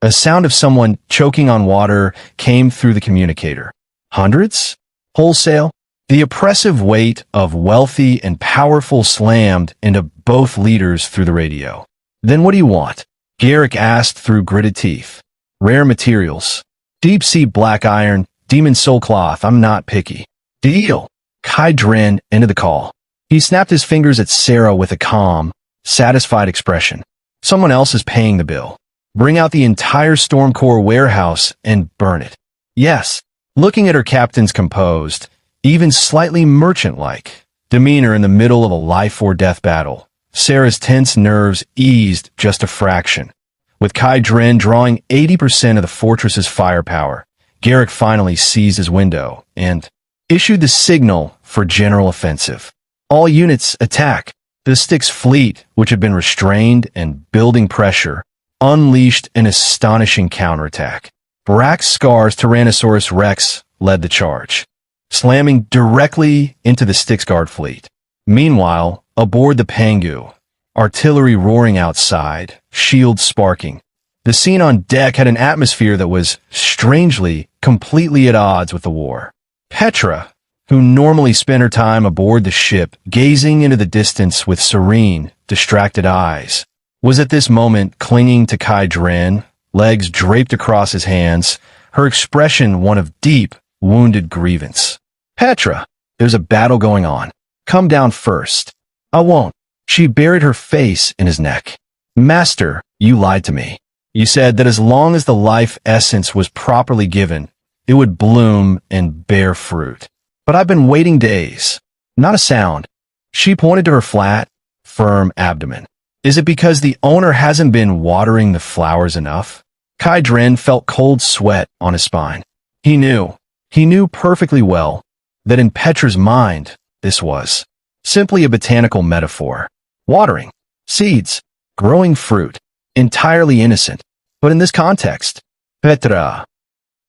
[SPEAKER 1] A sound of someone choking on water came through the communicator. Hundreds? Wholesale? The oppressive weight of wealthy and powerful slammed into both leaders through the radio. Then what do you want? Garrick asked through gritted teeth. Rare materials. Deep-sea black iron, demon soul cloth. I'm not picky. Deal. Kai Dren ended the call. He snapped his fingers at Sarah with a calm, satisfied expression. Someone else is paying the bill. Bring out the entire Storm Core warehouse and burn it. Yes. Looking at her captain's composed, even slightly merchant-like demeanor in the middle of a life-or-death battle, Sarah's tense nerves eased just a fraction. With Kai Dren drawing 80% of the fortress's firepower, Garrick finally seized his window and issued the signal for general offensive. All units attack. The stick's fleet, which had been restrained and building pressure, unleashed an astonishing counterattack. Brax Scar's Tyrannosaurus Rex led the charge, slamming directly into the stick's guard fleet. Meanwhile, aboard the Pangu, artillery roaring outside, shields sparking. The scene on deck had an atmosphere that was, strangely, completely at odds with the war. Petra, who normally spent her time aboard the ship, gazing into the distance with serene, distracted eyes, was at this moment clinging to Kai Dren, legs draped across his hands, her expression one of deep, wounded grievance. Petra, there's a battle going on. Come down first. I won't. She buried her face in his neck. Master, you lied to me. You said that as long as the life essence was properly given, it would bloom and bear fruit. But I've been waiting days. Not a sound. She pointed to her flat, firm abdomen. Is it because the owner hasn't been watering the flowers enough? Kai Dren felt cold sweat on his spine. He knew perfectly well that in Petra's mind, this was simply a botanical metaphor. Watering, seeds, growing fruit, entirely innocent. But in this context, Petra.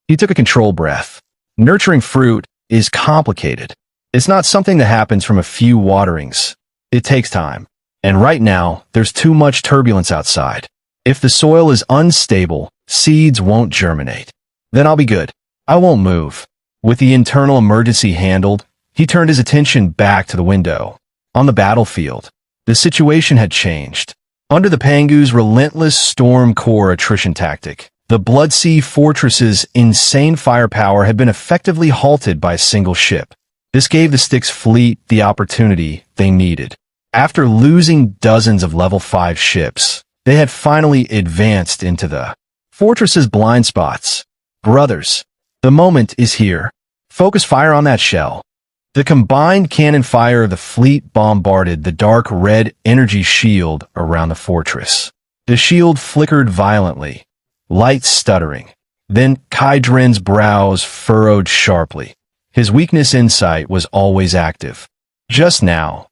[SPEAKER 1] He took a controlled breath. Nurturing fruit is complicated. It's not something that happens from a few waterings. It takes time. And right now, there's too much turbulence outside. If the soil is unstable, seeds won't germinate. Then I'll be good. I won't move. With the internal emergency handled, he turned his attention back to the window. On the battlefield, the situation had changed. Under the Pangu's relentless storm core attrition tactic, the Blood Sea Fortress's insane firepower had been effectively halted by a single ship. This gave the Styx fleet the opportunity they needed. After losing dozens of level 5 ships, they had finally advanced into the fortress's blind spots. Brothers, the moment is here. Focus fire on that shell. The combined cannon fire of the fleet bombarded the dark red energy shield around the fortress. The shield flickered violently, light stuttering. Then Kai Dren's brows furrowed sharply. His weakness insight was always active. Just now,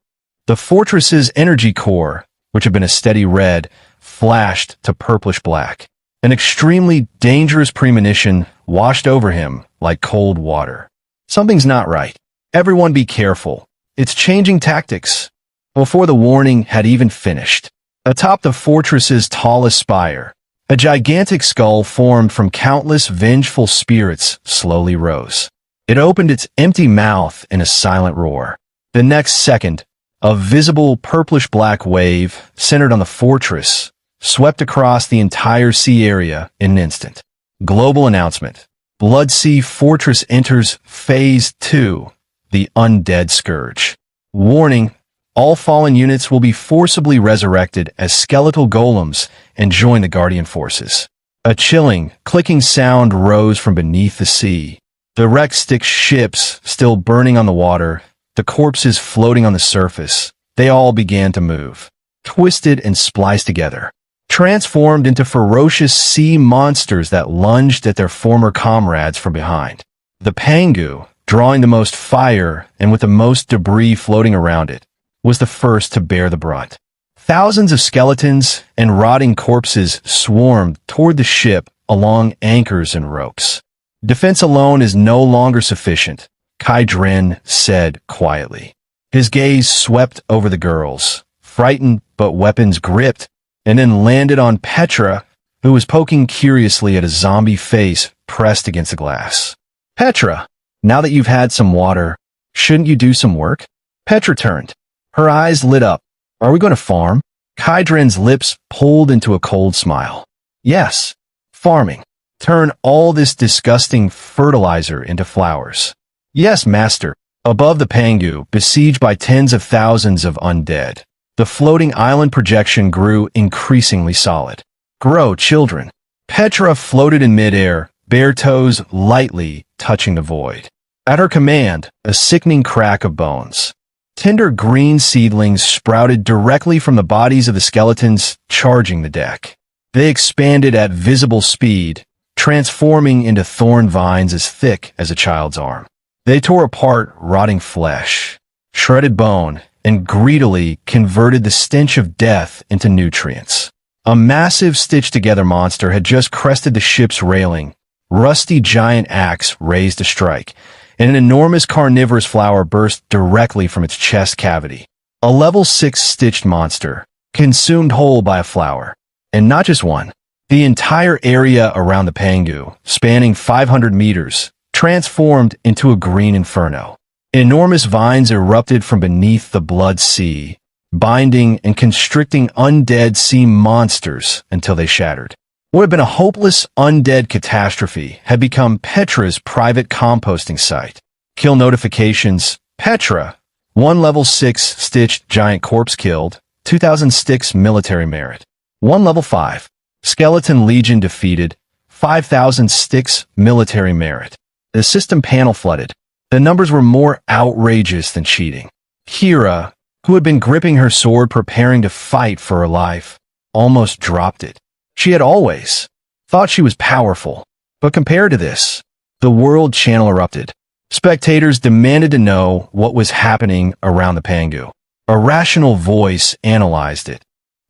[SPEAKER 1] the fortress's energy core, which had been a steady red, flashed to purplish black. An extremely dangerous premonition washed over him like cold water. Something's not right. Everyone be careful. It's changing tactics. Before the warning had even finished, atop the fortress's tallest spire, a gigantic skull formed from countless vengeful spirits slowly rose. It opened its empty mouth in a silent roar. The next second, a visible purplish-black wave, centered on the fortress, swept across the entire sea area in an instant. Global announcement. Blood Sea Fortress enters Phase 2, the Undead Scourge. Warning, all fallen units will be forcibly resurrected as skeletal golems and join the Guardian forces. A chilling, clicking sound rose from beneath the sea. The wrecked Styx ships still burning on the water, the corpses floating on the surface, they all began to move, twisted and spliced together, transformed into ferocious sea monsters that lunged at their former comrades from behind. The Pangu, drawing the most fire and with the most debris floating around it, was the first to bear the brunt. Thousands of skeletons and rotting corpses swarmed toward the ship along anchors and ropes. Defense alone is no longer sufficient, Kai Dren said quietly. His gaze swept over the girls, frightened but weapons gripped, and then landed on Petra, who was poking curiously at a zombie face pressed against the glass. Petra, now that you've had some water, shouldn't you do some work? Petra turned. Her eyes lit up. Are we going to farm? Kai Dren's lips pulled into a cold smile. Yes, farming. Turn all this disgusting fertilizer into flowers. Yes, master. Above the Pangu, besieged by tens of thousands of undead, the floating island projection grew increasingly solid. Grow, children. Petra floated in midair, bare toes lightly touching the void. At her command, a sickening crack of bones. Tender green seedlings sprouted directly from the bodies of the skeletons charging the deck. They expanded at visible speed, transforming into thorn vines as thick as a child's arm. They tore apart rotting flesh, shredded bone, and greedily converted the stench of death into nutrients. A massive stitched-together monster had just crested the ship's railing, rusty giant axe raised to strike, and an enormous carnivorous flower burst directly from its chest cavity. A level 6 stitched monster, consumed whole by a flower. And not just one. The entire area around the Pangu, spanning 500 meters, transformed into a green inferno. Enormous vines erupted from beneath the blood sea, binding and constricting undead sea monsters until they shattered. What had been a hopeless undead catastrophe had become Petra's private composting site. Kill notifications: Petra, 1 level 6 stitched giant corpse killed, 2,000 sticks military merit. 1 level 5 skeleton legion defeated, 5,000 sticks military merit. The system panel flooded. The numbers were more outrageous than cheating. Kira, who had been gripping her sword preparing to fight for her life, almost dropped it. She had always thought she was powerful, but compared to this, the world channel erupted. Spectators demanded to know what was happening around the Pangu. A rational voice analyzed it.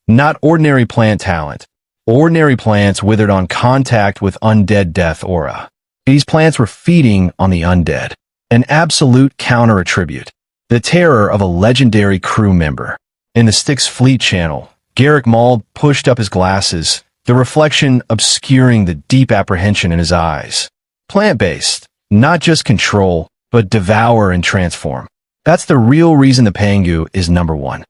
[SPEAKER 1] Not ordinary plant talent. Ordinary plants withered on contact with undead death aura. These plants were feeding on the undead. An absolute counter-attribute. The terror of a legendary crew member. In the Styx Fleet channel, Garrick Mauld pushed up his glasses, the reflection obscuring the deep apprehension in his eyes. Plant-based, not just control, but devour and transform. That's the real reason the Pangu is number 1.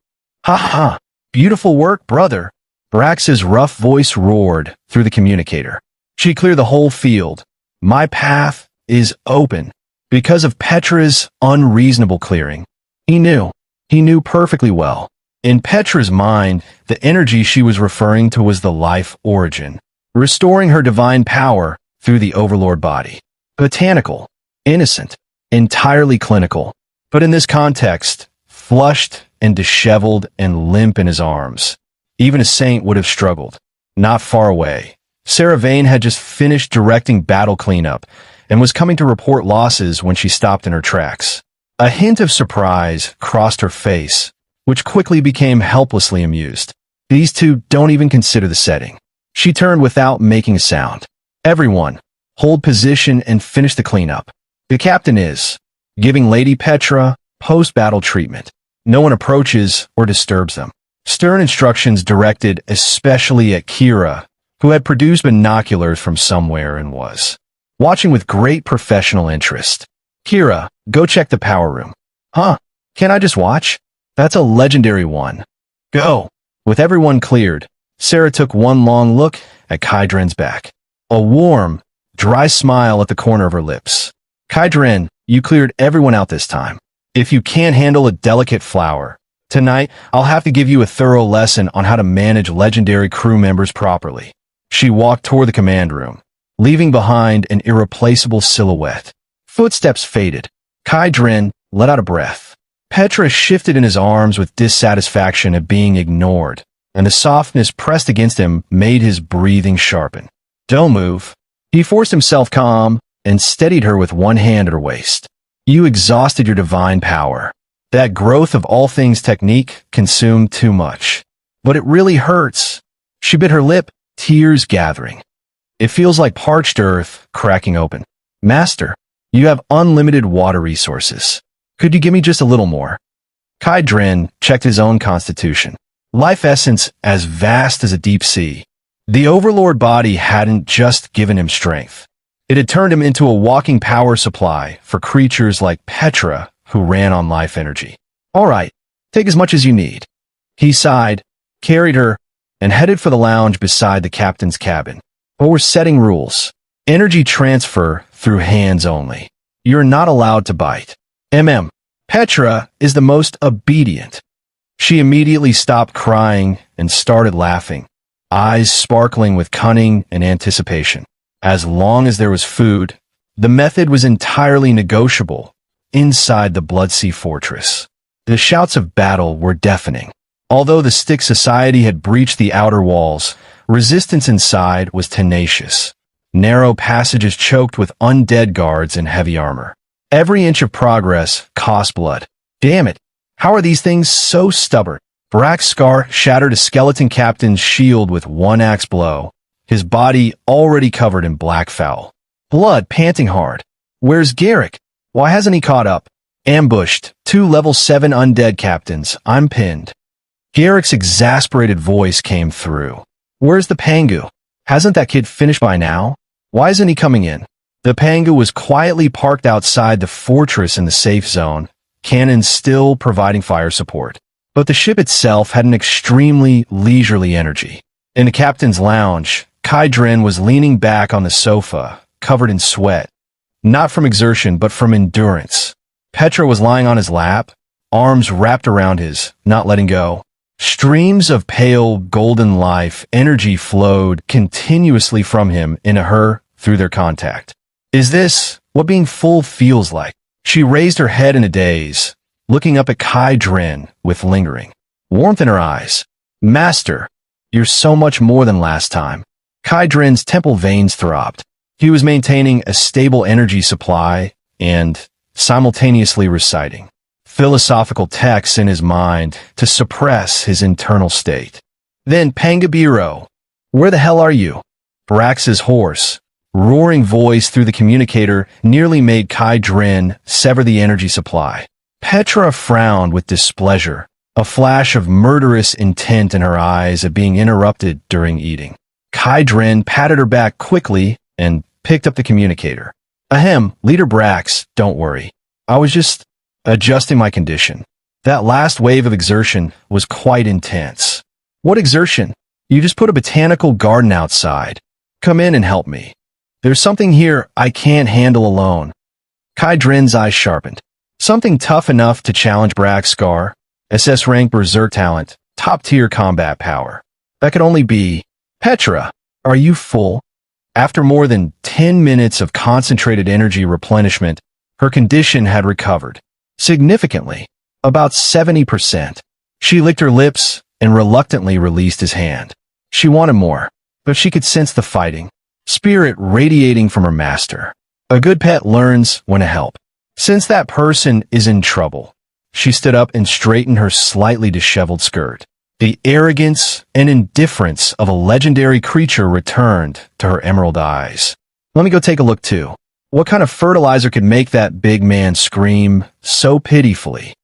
[SPEAKER 1] Ha ha! Beautiful work, brother! Brax's rough voice roared through the communicator. She cleared the whole field. My path is open. Because of Petra's unreasonable clearing. He knew perfectly well. In Petra's mind, the energy she was referring to was the life origin, restoring her divine power through the overlord body. Botanical, innocent, entirely clinical, but in this context, flushed and disheveled and limp in his arms. Even a saint would have struggled. Not far away, Sarah Vane had just finished directing battle cleanup and was coming to report losses when she stopped in her tracks. A hint of surprise crossed her face, which quickly became helplessly amused. These two don't even consider the setting. She turned without making a sound. Everyone, hold position and finish the cleanup. The captain is giving Lady Petra post-battle treatment. No one approaches or disturbs them. Stern instructions directed especially at Kira, who had produced binoculars from somewhere and was watching with great professional interest. Kira, go check the power room. Huh? Can I just watch? That's a legendary one. Go. With everyone cleared, Sarah took one long look at Kaidren's back. A warm, dry smile at the corner of her lips. Kaidren, you cleared everyone out this time. If you can't handle a delicate flower, tonight I'll have to give you a thorough lesson on how to manage legendary crew members properly. She walked toward the command room, leaving behind an irreplaceable silhouette. Footsteps faded. Kaidren let out a breath. Petra shifted in his arms with dissatisfaction at being ignored, and the softness pressed against him made his breathing sharpen. Don't move. He forced himself calm and steadied her with one hand at her waist. You exhausted your divine power. That growth of all things technique consumed too much. But it really hurts. She bit her lip, tears gathering. It feels like parched earth cracking open. Master, you have unlimited water resources. Could you give me just a little more? Kaidren checked his own constitution. Life essence as vast as a deep sea. The overlord body hadn't just given him strength. It had turned him into a walking power supply for creatures like Petra who ran on life energy. All right, take as much as you need. He sighed, carried her, and headed for the lounge beside the captain's cabin. But we're setting rules. Energy transfer through hands only. You're not allowed to bite. Petra is the most obedient. She immediately stopped crying and started laughing, eyes sparkling with cunning and anticipation. As long as there was food, the method was entirely negotiable inside the Bloodsea Fortress. The shouts of battle were deafening. Although the Styx Society had breached the outer walls, resistance inside was tenacious. Narrow passages choked with undead guards in heavy armor. Every inch of progress cost blood. Damn it, How are these things so stubborn? Brack's scar shattered a skeleton captain's shield with one axe blow, his body already covered in black foul. Blood panting hard. Where's Garrick? Why hasn't he caught up? Ambushed. 2 level 7 undead captains. I'm pinned. Garrick's exasperated voice came through. Where's the Pangu? Hasn't that kid finished by now? Why isn't he coming in? The Pangu was quietly parked outside the fortress in the safe zone, cannons still providing fire support. But the ship itself had an extremely leisurely energy. In the captain's lounge, Kai Dren was leaning back on the sofa, covered in sweat. Not from exertion, but from endurance. Petra was lying on his lap, arms wrapped around his, not letting go. Streams of pale, golden life energy flowed continuously from him into her through their contact. Is this what being full feels like? She raised her head in a daze, looking up at Kai Dren with lingering warmth in her eyes. Master, you're so much more than last time. Kai Dren's temple veins throbbed. He was maintaining a stable energy supply and simultaneously reciting philosophical texts in his mind to suppress his internal state. Then Pangabiro, where the hell are you? Brax's hoarse, roaring voice through the communicator nearly made Kai Dren sever the energy supply. Petra frowned with displeasure, a flash of murderous intent in her eyes at being interrupted during eating. Kai Dren patted her back quickly and picked up the communicator. Ahem, Leader Brax, don't worry. I was just adjusting my condition. That last wave of exertion was quite intense. What exertion? You just put a botanical garden outside. Come in and help me. There's something here I can't handle alone. Kai Dren's eyes sharpened. Something tough enough to challenge Brack's scar, SS rank berserk talent, top tier combat power. That could only be... Petra, are you full? After more than 10 minutes of concentrated energy replenishment, her condition had recovered. Significantly. About 70%. She licked her lips and reluctantly released his hand. She wanted more, but she could sense the fighting spirit radiating from her master. A good pet learns when to help. Since that person is in trouble, she stood up and straightened her slightly disheveled skirt. The arrogance and indifference of a legendary creature returned to her emerald eyes. Let me go take a look too. What kind of fertilizer could make that big man scream so pitifully?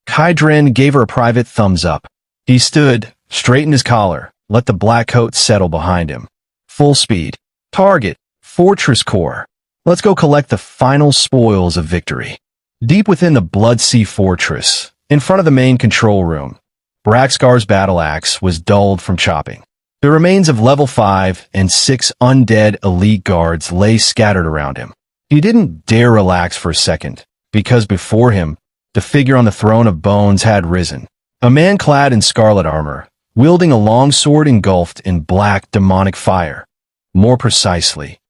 [SPEAKER 1] Kai Dren gave her a private thumbs up. He stood, straightened his collar, let the black coat settle behind him. Full speed. Target, Fortress Core. Let's go collect the final spoils of victory. Deep within the Blood Sea Fortress, in front of the main control room, Braxcar's battle axe was dulled from chopping. The remains of level 5 and 6 undead elite guards lay scattered around him. He didn't dare relax for a second, because before him, the figure on the throne of bones had risen. A man clad in scarlet armor, wielding a long sword engulfed in black demonic fire. More precisely,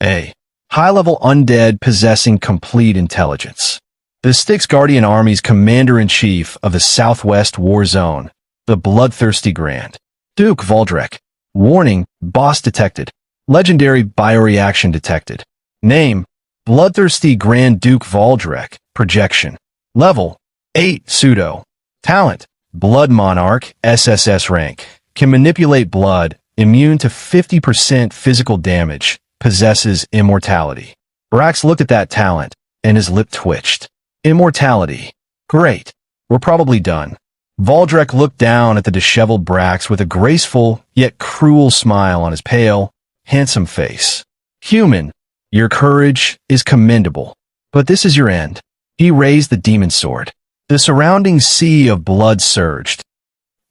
[SPEAKER 1] a high-level undead possessing complete intelligence. The Styx Guardian Army's commander-in-chief of the Southwest War Zone, the bloodthirsty Grand Duke Voldrek. Warning, boss detected. Legendary bioreaction detected. Name, Bloodthirsty Grand Duke Voldrek. Projection. Level, 8 pseudo. Talent, Blood Monarch, SSS rank. Can manipulate blood, immune to 50% physical damage, possesses immortality. Brax looked at that talent, and his lip twitched. Immortality. Great. We're probably done. Voldrek looked down at the disheveled Brax with a graceful, yet cruel smile on his pale, handsome face. Human, your courage is commendable, but this is your end. He raised the demon sword. The surrounding sea of blood surged,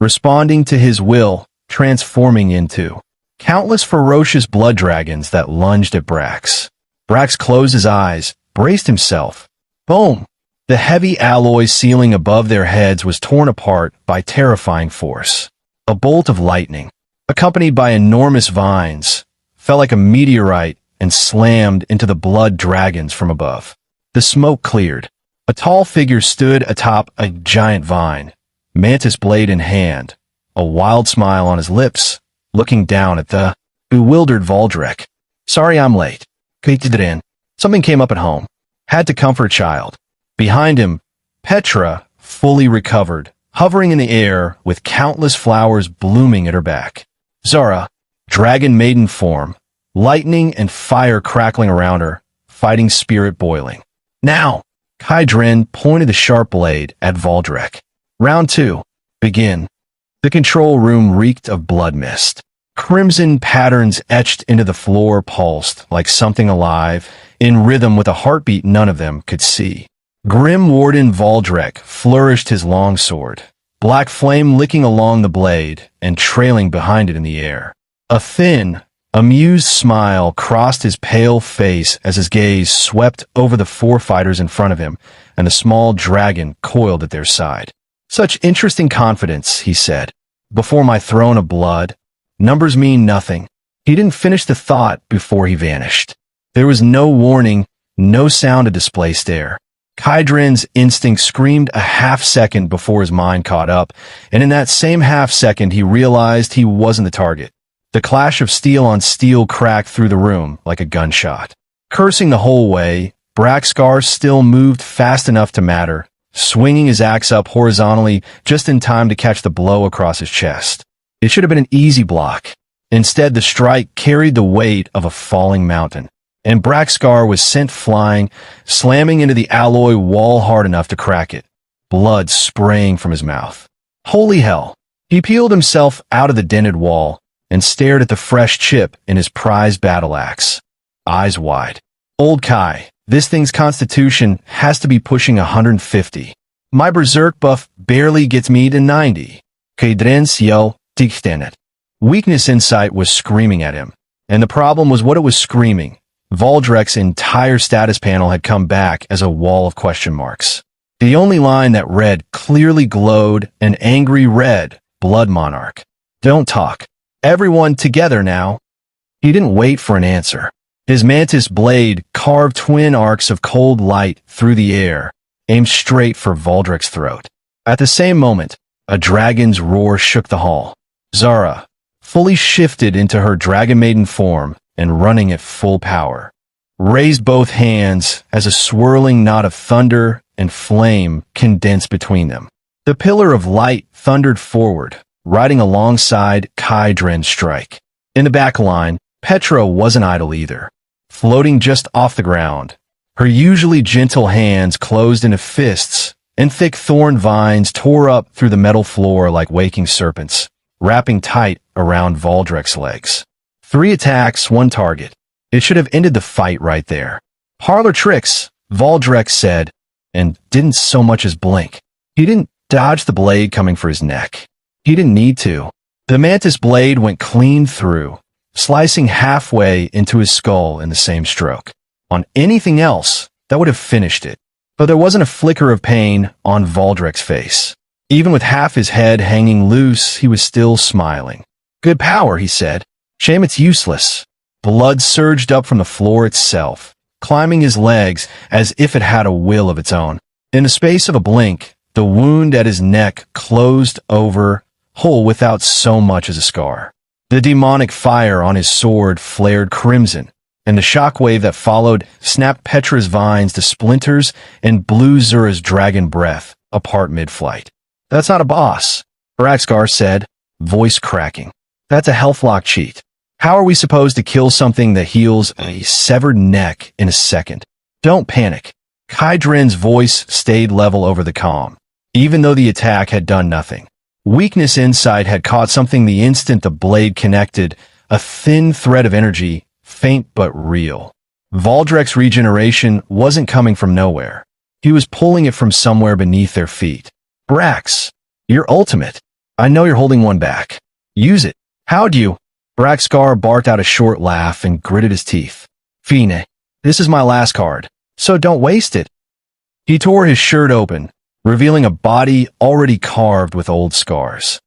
[SPEAKER 1] responding to his will, transforming into countless ferocious blood dragons that lunged at Brax. Brax closed his eyes, braced himself. Boom! The heavy alloy ceiling above their heads was torn apart by terrifying force. A bolt of lightning, accompanied by enormous vines, fell like a meteorite and slammed into the blood dragons from above. The smoke cleared. A tall figure stood atop a giant vine, mantis blade in hand, a wild smile on his lips, looking down at the bewildered Voldrek. Sorry I'm late. Something came up at home. Had to comfort a child. Behind him, Petra fully recovered, hovering in the air with countless flowers blooming at her back. Zara, dragon maiden form, lightning and fire crackling around her, fighting spirit boiling. Now! Kaidrin pointed the sharp blade at Valdrek. Round 2. Begin. The control room reeked of blood mist. Crimson patterns etched into the floor pulsed like something alive, in rhythm with a heartbeat none of them could see. Grim Warden Valdrek flourished his longsword, black flame licking along the blade and trailing behind it in the air. A thin, amused smile crossed his pale face as his gaze swept over the 4 fighters in front of him and the small dragon coiled at their side. Such interesting confidence, he said. Before my throne of blood, numbers mean nothing. He didn't finish the thought before he vanished. There was no warning, no sound of displaced air. Kaidrin's instinct screamed a half-second before his mind caught up, and in that same half-second he realized he wasn't the target. The clash of steel on steel cracked through the room like a gunshot. Cursing the whole way, Braxcar still moved fast enough to matter, swinging his axe up horizontally just in time to catch the blow across his chest. It should have been an easy block. Instead, the strike carried the weight of a falling mountain, and Braxcar was sent flying, slamming into the alloy wall hard enough to crack it, blood spraying from his mouth. Holy hell! He peeled himself out of the dented wall and stared at the fresh chip in his prized battle axe, eyes wide. Old Kai, this thing's constitution has to be pushing 150. My berserk buff barely gets me to 90. Kaidrin Tichtanet. Weakness Insight was screaming at him, and the problem was what it was screaming. Valdrek's entire status panel had come back as a wall of question marks. The only line that read clearly glowed an angry red, Blood Monarch. Don't talk. Everyone together now. He didn't wait for an answer. His mantis blade carved twin arcs of cold light through the air, aimed straight for Valdrek's throat. At the same moment, a dragon's roar shook the hall. Zara, fully shifted into her dragon maiden form and running at full power, raised both hands as a swirling knot of thunder and flame condensed between them. The pillar of light thundered forward, riding alongside Kaidrin's strike. In the back line, Petra wasn't idle either. Floating just off the ground, her usually gentle hands closed into fists, and thick thorn vines tore up through the metal floor like waking serpents, wrapping tight around Valdrek's legs. 3 attacks, 1 target. It should have ended the fight right there. Parlor tricks, Valdrek said, and didn't so much as blink. He didn't dodge the blade coming for his neck. He didn't need to. The mantis blade went clean through, slicing halfway into his skull in the same stroke. On anything else, that would have finished it. But there wasn't a flicker of pain on Valdrek's face. Even with half his head hanging loose, he was still smiling. Good power, he said. Shame it's useless. Blood surged up from the floor itself, climbing his legs as if it had a will of its own. In the space of a blink, the wound at his neck closed over, whole without so much as a scar. The demonic fire on his sword flared crimson, and the shockwave that followed snapped Petra's vines to splinters and blew Zura's dragon breath apart mid-flight. That's not a boss, Braxcar said, voice cracking. That's a healthlock cheat. How are we supposed to kill something that heals a severed neck in a second? Don't panic. Kaidrin's voice stayed level over the comm, even though the attack had done nothing. Weakness Insight had caught something the instant the blade connected, a thin thread of energy, faint but real. Valdrek's regeneration wasn't coming from nowhere. He was pulling it from somewhere beneath their feet. Brax, your ultimate. I know you're holding one back. Use it. How'd you? Braxcar barked out a short laugh and gritted his teeth. Fine, this is my last card, so don't waste it. He tore his shirt open, revealing a body already carved with old scars.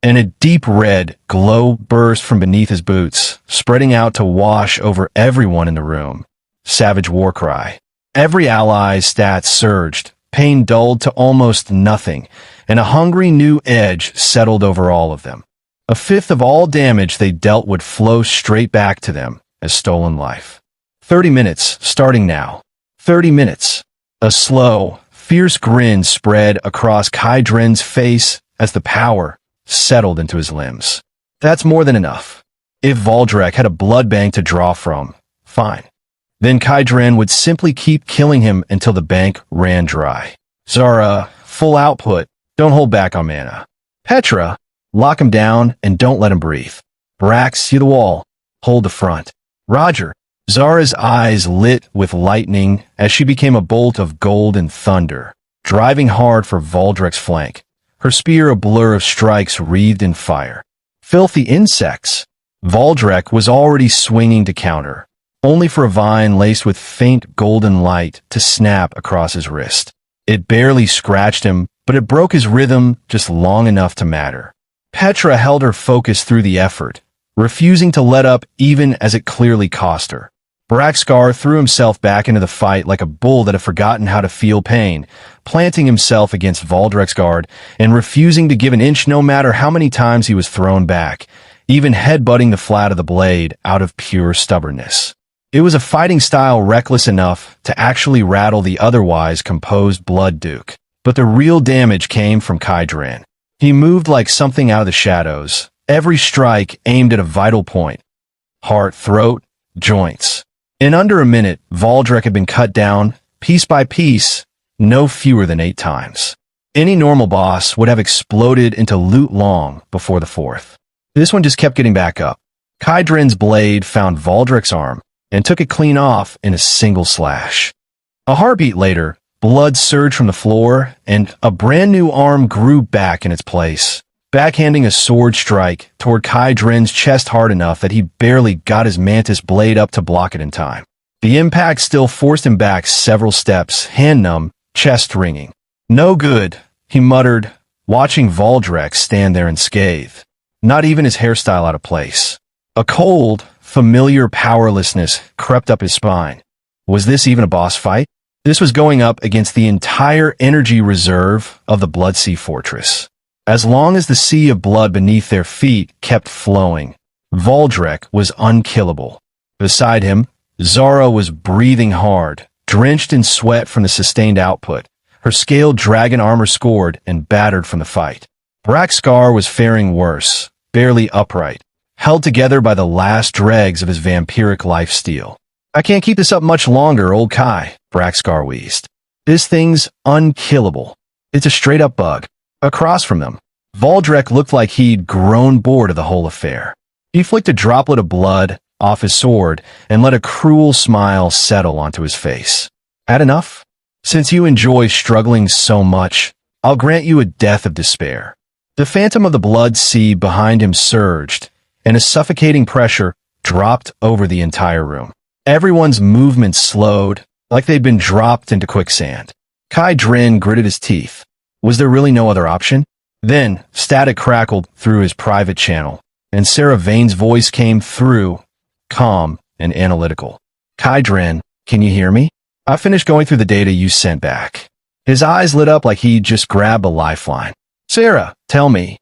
[SPEAKER 1] And a deep red glow burst from beneath his boots, spreading out to wash over everyone in the room. Savage war cry. Every ally's stats surged, pain dulled to almost nothing, and a hungry new edge settled over all of them. A fifth of all damage they dealt would flow straight back to them as stolen life. 30 minutes, starting now. 30 minutes. A slow, fierce grin spread across Kai Dren's face as the power settled into his limbs. That's more than enough. If Valdrek had a blood bank to draw from, fine. Then Kai Dren would simply keep killing him until the bank ran dry. Zara, full output, don't hold back on mana. Petra, lock him down and don't let him breathe. Brax, see the wall, hold the front. Roger. Zara's eyes lit with lightning as she became a bolt of gold and thunder, driving hard for Valdrek's flank, her spear a blur of strikes wreathed in fire. Filthy insects! Valdrek was already swinging to counter, only for a vine laced with faint golden light to snap across his wrist. It barely scratched him, but it broke his rhythm just long enough to matter. Petra held her focus through the effort, refusing to let up even as it clearly cost her. Braxcar threw himself back into the fight like a bull that had forgotten how to feel pain, planting himself against Valdrek's guard and refusing to give an inch no matter how many times he was thrown back, even headbutting the flat of the blade out of pure stubbornness. It was a fighting style reckless enough to actually rattle the otherwise composed Blood Duke. But the real damage came from Kai Dren. He moved like something out of the shadows, every strike aimed at a vital point. Heart, throat, joints. In under a minute, Valdrek had been cut down, piece by piece, no fewer than 8 times. Any normal boss would have exploded into loot long before the 4th. This one just kept getting back up. Kai Dren's blade found Valdrek's arm and took it clean off in a single slash. A heartbeat later, blood surged from the floor and a brand new arm grew back in its place, backhanding a sword strike toward Kai Dren's chest hard enough that he barely got his mantis blade up to block it in time. The impact still forced him back several steps, hand-numb, chest ringing. No good, he muttered, watching Valdrek stand there unscathed, not even his hairstyle out of place. A cold, familiar powerlessness crept up his spine. Was this even a boss fight? This was going up against the entire energy reserve of the Bloodsea Fortress. As long as the sea of blood beneath their feet kept flowing, Valdrek was unkillable. Beside him, Zara was breathing hard, drenched in sweat from the sustained output, her scaled dragon armor scored and battered from the fight. Braxcar was faring worse, barely upright, held together by the last dregs of his vampiric lifesteal. I can't keep this up much longer, old Kai, Braxcar wheezed. This thing's unkillable. It's a straight-up bug. Across from them, Valdrek looked like he'd grown bored of the whole affair. He flicked a droplet of blood off his sword and let a cruel smile settle onto his face. Had enough? Since you enjoy struggling so much, I'll grant you a death of despair. The phantom of the blood sea behind him surged, and a suffocating pressure dropped over the entire room. Everyone's movements slowed, like they'd been dropped into quicksand. Kai Dren gritted his teeth. Was there really no other option? Then, static crackled through his private channel, and Sarah Vane's voice came through, calm and analytical. Kai Dren, can you hear me? I finished going through the data you sent back. His eyes lit up like he'd just grabbed a lifeline. Sarah, tell me.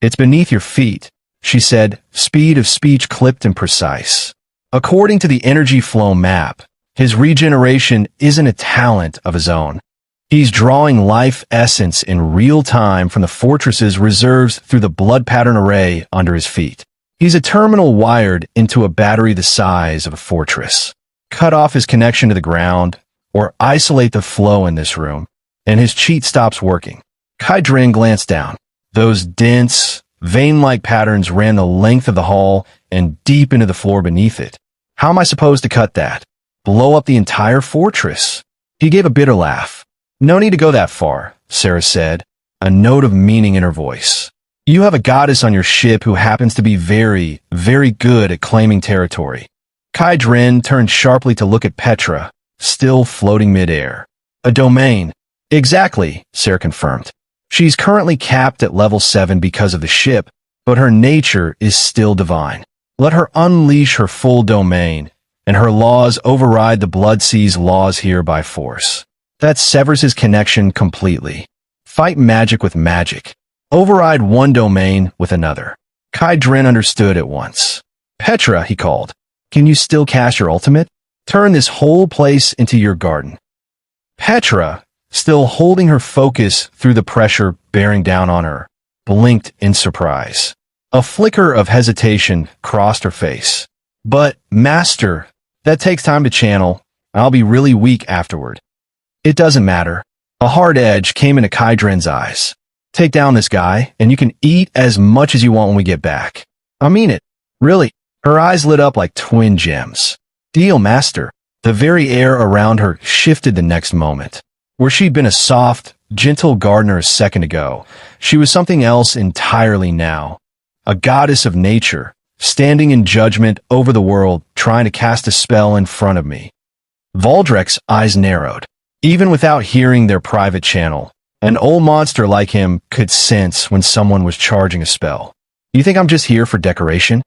[SPEAKER 1] It's beneath your feet, she said, speed of speech clipped and precise. According to the energy flow map, his regeneration isn't a talent of his own. He's drawing life essence in real time from the fortress's reserves through the blood pattern array under his feet. He's a terminal wired into a battery the size of a fortress. Cut off his connection to the ground, or isolate the flow in this room, and his cheat stops working. Kai Dren glanced down. Those dense, vein-like patterns ran the length of the hall and deep into the floor beneath it. How am I supposed to cut that? Blow up the entire fortress? He gave a bitter laugh. No need to go that far, Sarah said, a note of meaning in her voice. You have a goddess on your ship who happens to be very, very good at claiming territory. Kai Dren turned sharply to look at Petra, still floating midair. A domain. Exactly, Sarah confirmed. She's currently capped at level 7 because of the ship, but her nature is still divine. Let her unleash her full domain, and her laws override the Bloodsea's laws here by force. That severs his connection completely. Fight magic with magic. Override one domain with another. Kai Dren understood at once. Petra, he called. Can you still cast your ultimate? Turn this whole place into your garden. Petra, still holding her focus through the pressure bearing down on her, blinked in surprise. A flicker of hesitation crossed her face. But, Master, that takes time to channel. I'll be really weak afterward. It doesn't matter. A hard edge came into Kai Dren's eyes. Take down this guy, and you can eat as much as you want when we get back. I mean it. Really. Her eyes lit up like twin gems. Deal, Master. The very air around her shifted the next moment. Where she'd been a soft, gentle gardener a second ago, she was something else entirely now. A goddess of nature, standing in judgment over the world, trying to cast a spell in front of me. Valdrek's eyes narrowed. Even without hearing their private channel, an old monster like him could sense when someone was charging a spell. You think I'm just here for decoration?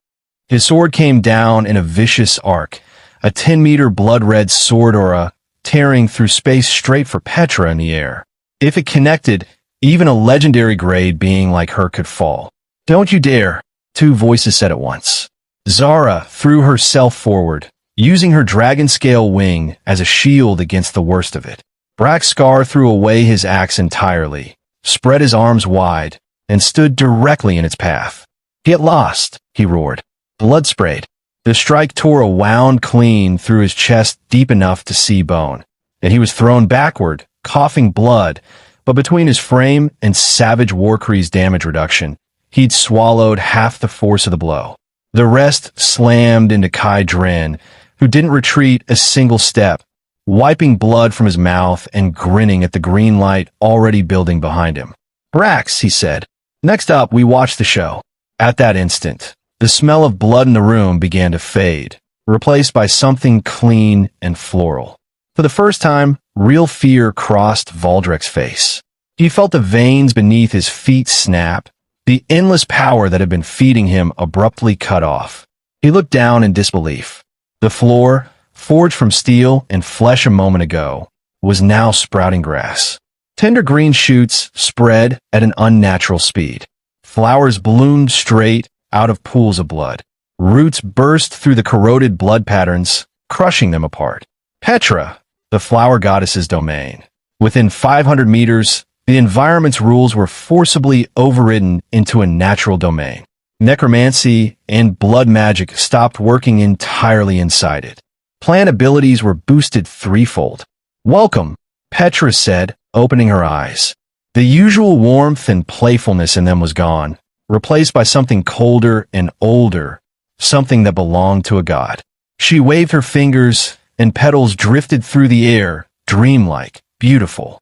[SPEAKER 1] His sword came down in a vicious arc, a 10-meter blood-red sword aura tearing through space straight for Petra in the air. If it connected, even a legendary grade being like her could fall. Don't you dare, two voices said at once. Zara threw herself forward, using her dragon-scale wing as a shield against the worst of it. Braxcar threw away his axe entirely, spread his arms wide, and stood directly in its path. Get lost, he roared. Blood sprayed. The strike tore a wound clean through his chest deep enough to see bone, and he was thrown backward, coughing blood, but between his frame and savage Warcree's damage reduction, he'd swallowed half the force of the blow. The rest slammed into Kai Dren, who didn't retreat a single step, wiping blood from his mouth and grinning at the green light already building behind him. Brax, he said. Next up, we watch the show. At that instant, the smell of blood in the room began to fade, replaced by something clean and floral. For the first time, real fear crossed Valdrek's face. He felt the veins beneath his feet snap, the endless power that had been feeding him abruptly cut off. He looked down in disbelief. The floor, forged from steel and flesh a moment ago, was now sprouting grass. Tender green shoots spread at an unnatural speed. Flowers bloomed straight out of pools of blood. Roots burst through the corroded blood patterns, crushing them apart. Petra, the flower goddess's domain. Within 500 meters, the environment's rules were forcibly overridden into a natural domain. Necromancy and blood magic stopped working entirely inside it. Plant abilities were boosted threefold. Welcome, Petra said, opening her eyes. The usual warmth and playfulness in them was gone, replaced by something colder and older, something that belonged to a god. She waved her fingers, and petals drifted through the air, dreamlike, beautiful.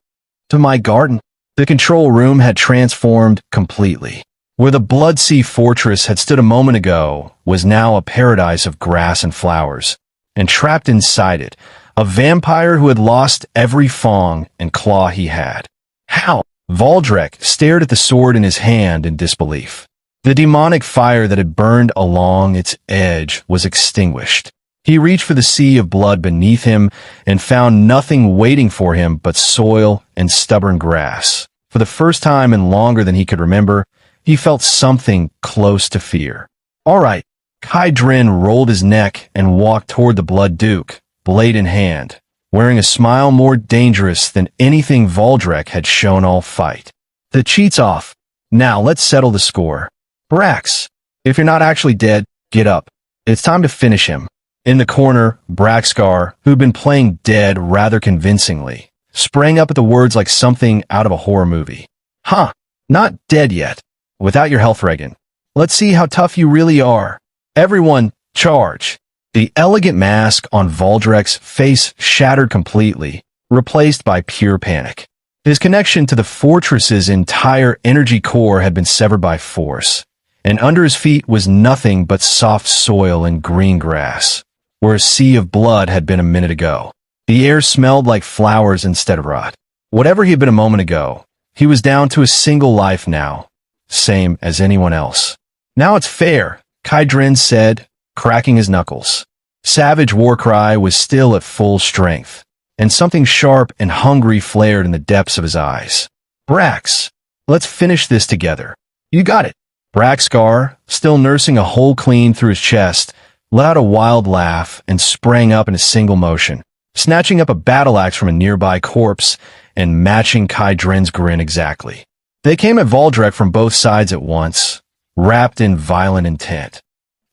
[SPEAKER 1] To my garden, the control room had transformed completely. Where the Bloodsea Fortress had stood a moment ago was now a paradise of grass and flowers, and trapped inside it, a vampire who had lost every fang and claw he had. How? Valdrek stared at the sword in his hand in disbelief. The demonic fire that had burned along its edge was extinguished. He reached for the sea of blood beneath him and found nothing waiting for him but soil and stubborn grass. For the first time in longer than he could remember, he felt something close to fear. All right. Kai Dren rolled his neck and walked toward the Blood Duke, blade in hand, wearing a smile more dangerous than anything Valdrek had shown all fight. The cheat's off. Now let's settle the score. Brax, if you're not actually dead, get up. It's time to finish him. In the corner, Braxcar, who'd been playing dead rather convincingly, sprang up at the words like something out of a horror movie. Huh, not dead yet. Without your health regen. Let's see how tough you really are. Everyone, charge. The elegant mask on Valdrek's face shattered completely, replaced by pure panic. His connection to the fortress's entire energy core had been severed by force, and under his feet was nothing but soft soil and green grass, where a sea of blood had been a minute ago. The air smelled like flowers instead of rot. Whatever he had been a moment ago, he was down to a single life now, same as anyone else. Now it's fair, Kai Dren said, cracking his knuckles. Savage Warcry was still at full strength, and something sharp and hungry flared in the depths of his eyes. Brax, let's finish this together. You got it. Braxcar, still nursing a hole clean through his chest, let out a wild laugh and sprang up in a single motion, snatching up a battle axe from a nearby corpse and matching Kai Dren's grin exactly. They came at Valdrek from both sides at once, wrapped in violent intent.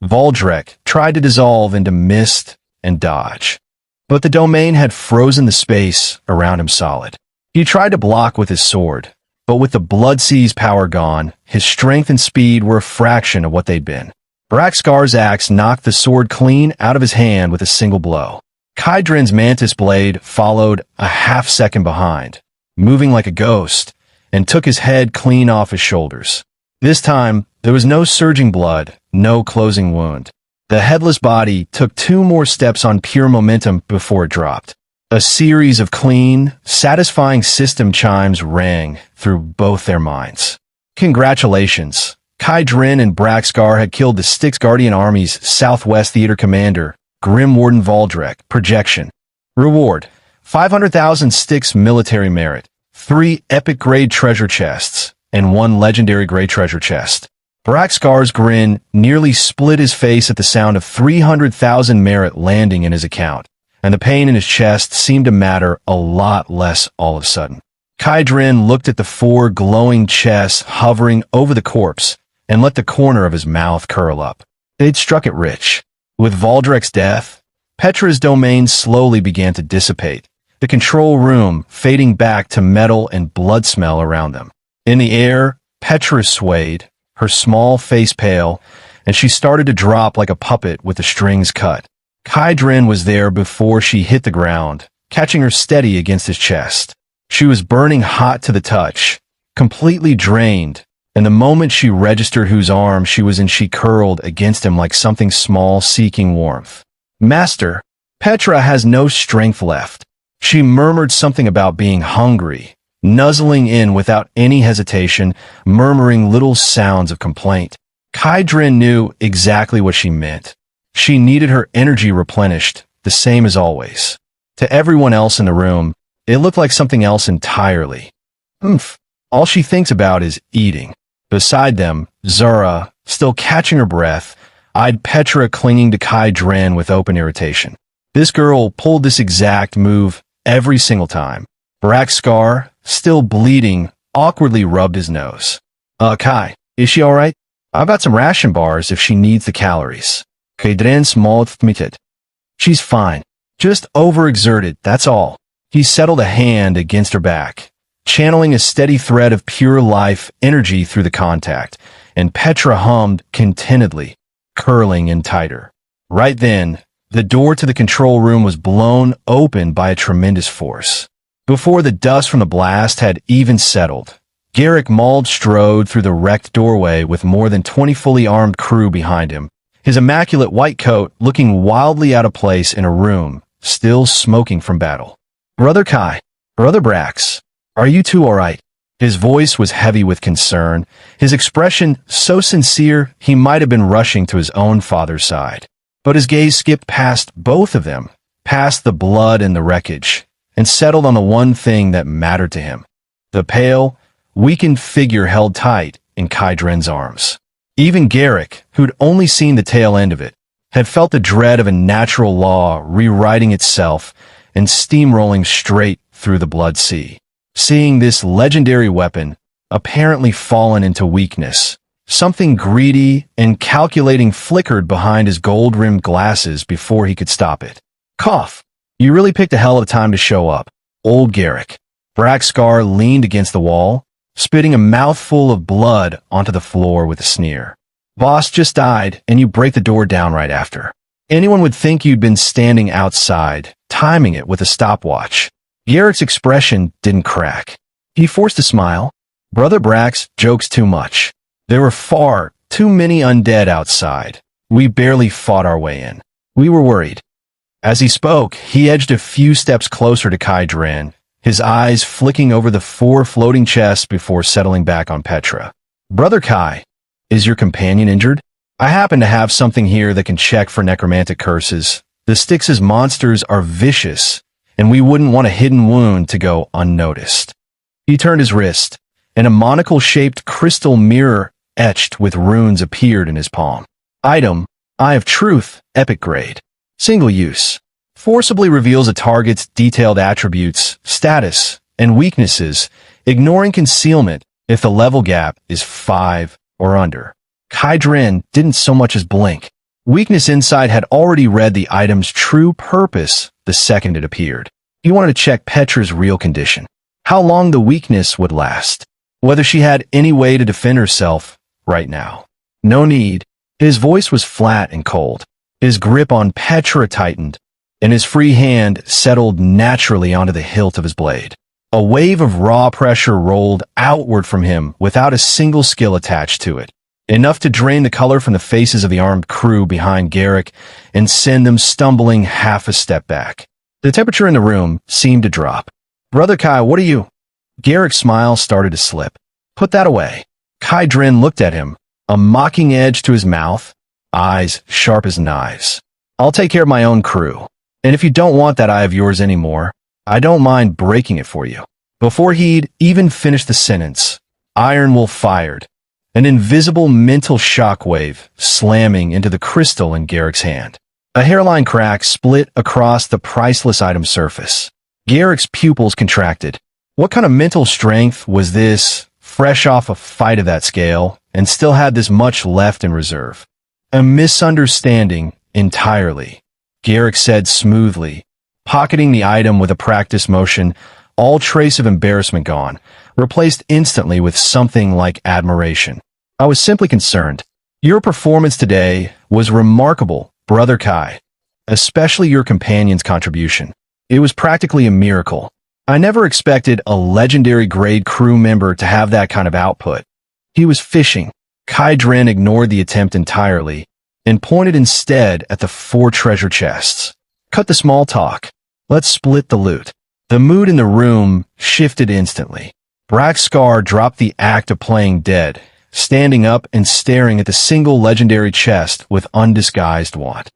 [SPEAKER 1] Valdrek tried to dissolve into mist and dodge, but the domain had frozen the space around him solid. He tried to block with his sword, but with the Blood Sea's power gone, his strength and speed were a fraction of what they'd been. Braxkar's axe knocked the sword clean out of his hand with a single blow. Kai Dren's mantis blade followed a half-second behind, moving like a ghost, and took his head clean off his shoulders. This time, there was no surging blood, no closing wound. The headless body took 2 more steps on pure momentum before it dropped. A series of clean, satisfying system chimes rang through both their minds. Congratulations! Kai Dren and Braxkar had killed the Styx Guardian Army's Southwest Theater commander, Grim Warden Valdrek. Projection. Reward: 500,000 Styx military merit, 3 epic-grade treasure chests, and 1 legendary-grade treasure chest. Braxkar's grin nearly split his face at the sound of 300,000 merit landing in his account, and the pain in his chest seemed to matter a lot less all of a sudden. Kai Dren looked at the 4 glowing chests hovering over the corpse and let the corner of his mouth curl up. They'd struck it rich. With Valdrek's death, Petra's domain slowly began to dissipate, the control room fading back to metal and blood smell around them. In the air, Petra swayed, her small face pale, and she started to drop like a puppet with the strings cut. Kai Dren was there before she hit the ground, catching her steady against his chest. She was burning hot to the touch, completely drained, and the moment she registered whose arm she was in, she curled against him like something small seeking warmth. "Master, Petra has no strength left." She murmured something about being hungry, nuzzling in without any hesitation, murmuring little sounds of complaint. Kai Dren knew exactly what she meant. She needed her energy replenished, the same as always. To everyone else in the room, it looked like something else entirely. All she thinks about is eating. Beside them, Zura, still catching her breath, eyed Petra clinging to Kai Dren with open irritation. This girl pulled this exact move every single time. Braxkar, still bleeding, awkwardly rubbed his nose. Kai, is she alright? I've got some ration bars if she needs the calories." Kai Dren smiled. "She's fine. Just overexerted, that's all." He settled a hand against her back, channeling a steady thread of pure life energy through the contact, and Petra hummed contentedly, curling in tighter. Right then, the door to the control room was blown open by a tremendous force. Before the dust from the blast had even settled, Garrick Mauld strode through the wrecked doorway with more than 20 fully armed crew behind him, his immaculate white coat looking wildly out of place in a room still smoking from battle. "Brother Kai, Brother Brax, are you two all right?" His voice was heavy with concern, his expression so sincere he might have been rushing to his own father's side. But his gaze skipped past both of them, past the blood and the wreckage, and settled on the one thing that mattered to him: the pale, weakened figure held tight in Kai Dren's arms. Even Garrick, who'd only seen the tail end of it, had felt the dread of a natural law rewriting itself and steamrolling straight through the Blood Sea. Seeing this legendary weapon, apparently fallen into weakness, something greedy and calculating flickered behind his gold-rimmed glasses before he could stop it. "Cough! You really picked a hell of a time to show up, old Garrick." Braxkar leaned against the wall, spitting a mouthful of blood onto the floor with a sneer. "Boss just died, and you break the door down right after. Anyone would think you'd been standing outside, timing it with a stopwatch." Garrick's expression didn't crack. He forced a smile. "Brother Brax jokes too much. There were far too many undead outside. We barely fought our way in. We were worried." As he spoke, he edged a few steps closer to Kai Dren, his eyes flicking over the 4 floating chests before settling back on Petra. "Brother Kai, is your companion injured? I happen to have something here that can check for necromantic curses. The Styx's monsters are vicious, and we wouldn't want a hidden wound to go unnoticed." He turned his wrist, and a monocle-shaped crystal mirror etched with runes appeared in his palm. Item: Eye of Truth, epic grade. Single use. Forcibly reveals a target's detailed attributes, status, and weaknesses, ignoring concealment if the level gap is 5 or under. Kai Dren didn't so much as blink. Weakness Insight had already read the item's true purpose the second it appeared. He wanted to check Petra's real condition, how long the weakness would last, whether she had any way to defend herself right now. No need. His voice was flat and cold. His grip on Petra tightened, and his free hand settled naturally onto the hilt of his blade. A wave of raw pressure rolled outward from him without a single skill attached to it, enough to drain the color from the faces of the armed crew behind Garrick and send them stumbling half a step back. The temperature in the room seemed to drop. "Brother Kai, what are you?" Garrick's smile started to slip. "Put that away." Kai Dren looked at him, a mocking edge to his mouth, eyes sharp as knives. "I'll take care of my own crew. And if you don't want that eye of yours anymore, I don't mind breaking it for you." Before he'd even finished the sentence, Iron Wolf fired, an invisible mental shockwave slamming into the crystal in Garrick's hand. A hairline crack split across the priceless item's surface. Garrick's pupils contracted. What kind of mental strength was this, fresh off a fight of that scale, and still had this much left in reserve? "A misunderstanding entirely," Garrick said smoothly, pocketing the item with a practiced motion, all trace of embarrassment gone, replaced instantly with something like admiration. "I was simply concerned. Your performance today was remarkable, Brother Kai, especially your companion's contribution. It was practically a miracle. I never expected a legendary grade crew member to have that kind of output." He was fishing. Kai Dren ignored the attempt entirely and pointed instead at the 4 treasure chests. "Cut the small talk. Let's split the loot." The mood in the room shifted instantly. Braxcar dropped the act of playing dead, standing up and staring at the single legendary chest with undisguised want.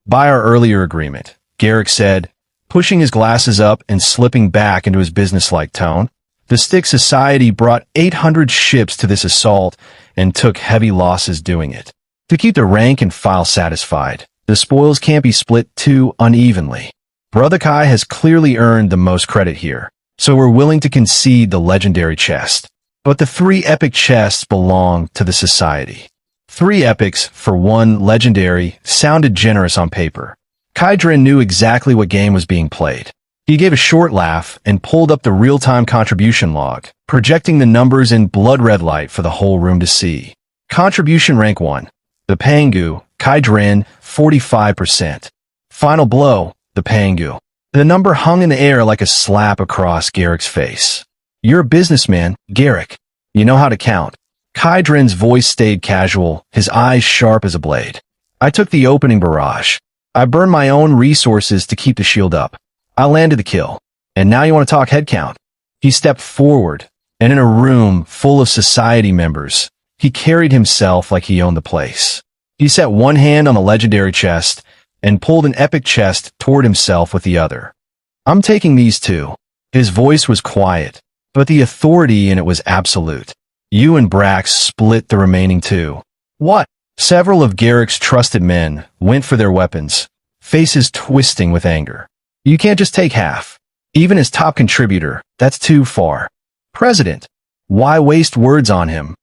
[SPEAKER 1] "By our earlier agreement," Garrick said, pushing his glasses up and slipping back into his businesslike tone, "the Stick Society brought 800 ships to this assault and took heavy losses doing it. To keep the rank and file satisfied, the spoils can't be split too unevenly. Brother Kai has clearly earned the most credit here, so we're willing to concede the legendary chest. But the 3 epic chests belong to the society." 3 epics for 1 legendary sounded generous on paper. Kai Dren knew exactly what game was being played. He gave a short laugh and pulled up the real-time contribution log, projecting the numbers in blood red light for the whole room to see. Contribution rank 1. The Pangu, Kai Dren, 45%. Final blow, the Pangu. The number hung in the air like a slap across Garrick's face. "You're a businessman, Garrick. You know how to count." Kai Dren's voice stayed casual, his eyes sharp as a blade. "I took the opening barrage. I burned my own resources to keep the shield up. I landed the kill. And now you want to talk headcount?" He stepped forward, and in a room full of society members, he carried himself like he owned the place. He set one hand on the legendary chest and pulled an epic chest toward himself with the other. "I'm taking these 2. His voice was quiet, but the authority in it was absolute. "You and Brax split the remaining 2. "What?" Several of Garrick's trusted men went for their weapons, faces twisting with anger. "You can't just take half. Even as top contributor, that's too far. President, why waste words on him?"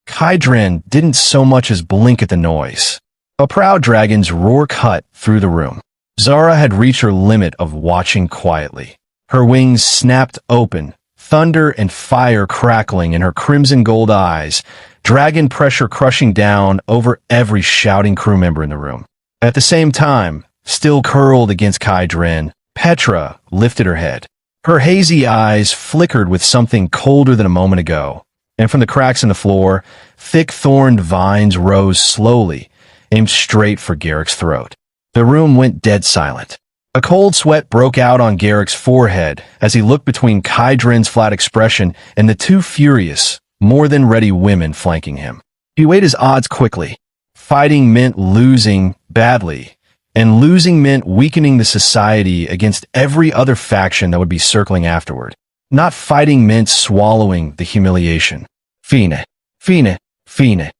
[SPEAKER 1] Kai Dren didn't so much as blink at the noise. A proud dragon's roar cut through the room. Zara had reached her limit of watching quietly. Her wings snapped open, thunder and fire crackling in her crimson gold eyes, dragon pressure crushing down over every shouting crew member in the room. At the same time, still curled against Kai Dren, Petra lifted her head. Her hazy eyes flickered with something colder than a moment ago, and from the cracks in the floor, thick thorned vines rose slowly, aimed straight for Garrick's throat. The room went dead silent. A cold sweat broke out on Garrick's forehead as he looked between Kai Dren's flat expression and the 2 furious, more than ready women flanking him. He weighed his odds quickly. Fighting meant losing badly, and losing meant weakening the society against every other faction that would be circling afterward. Not fighting meant swallowing the humiliation. "Fine, fine, fine."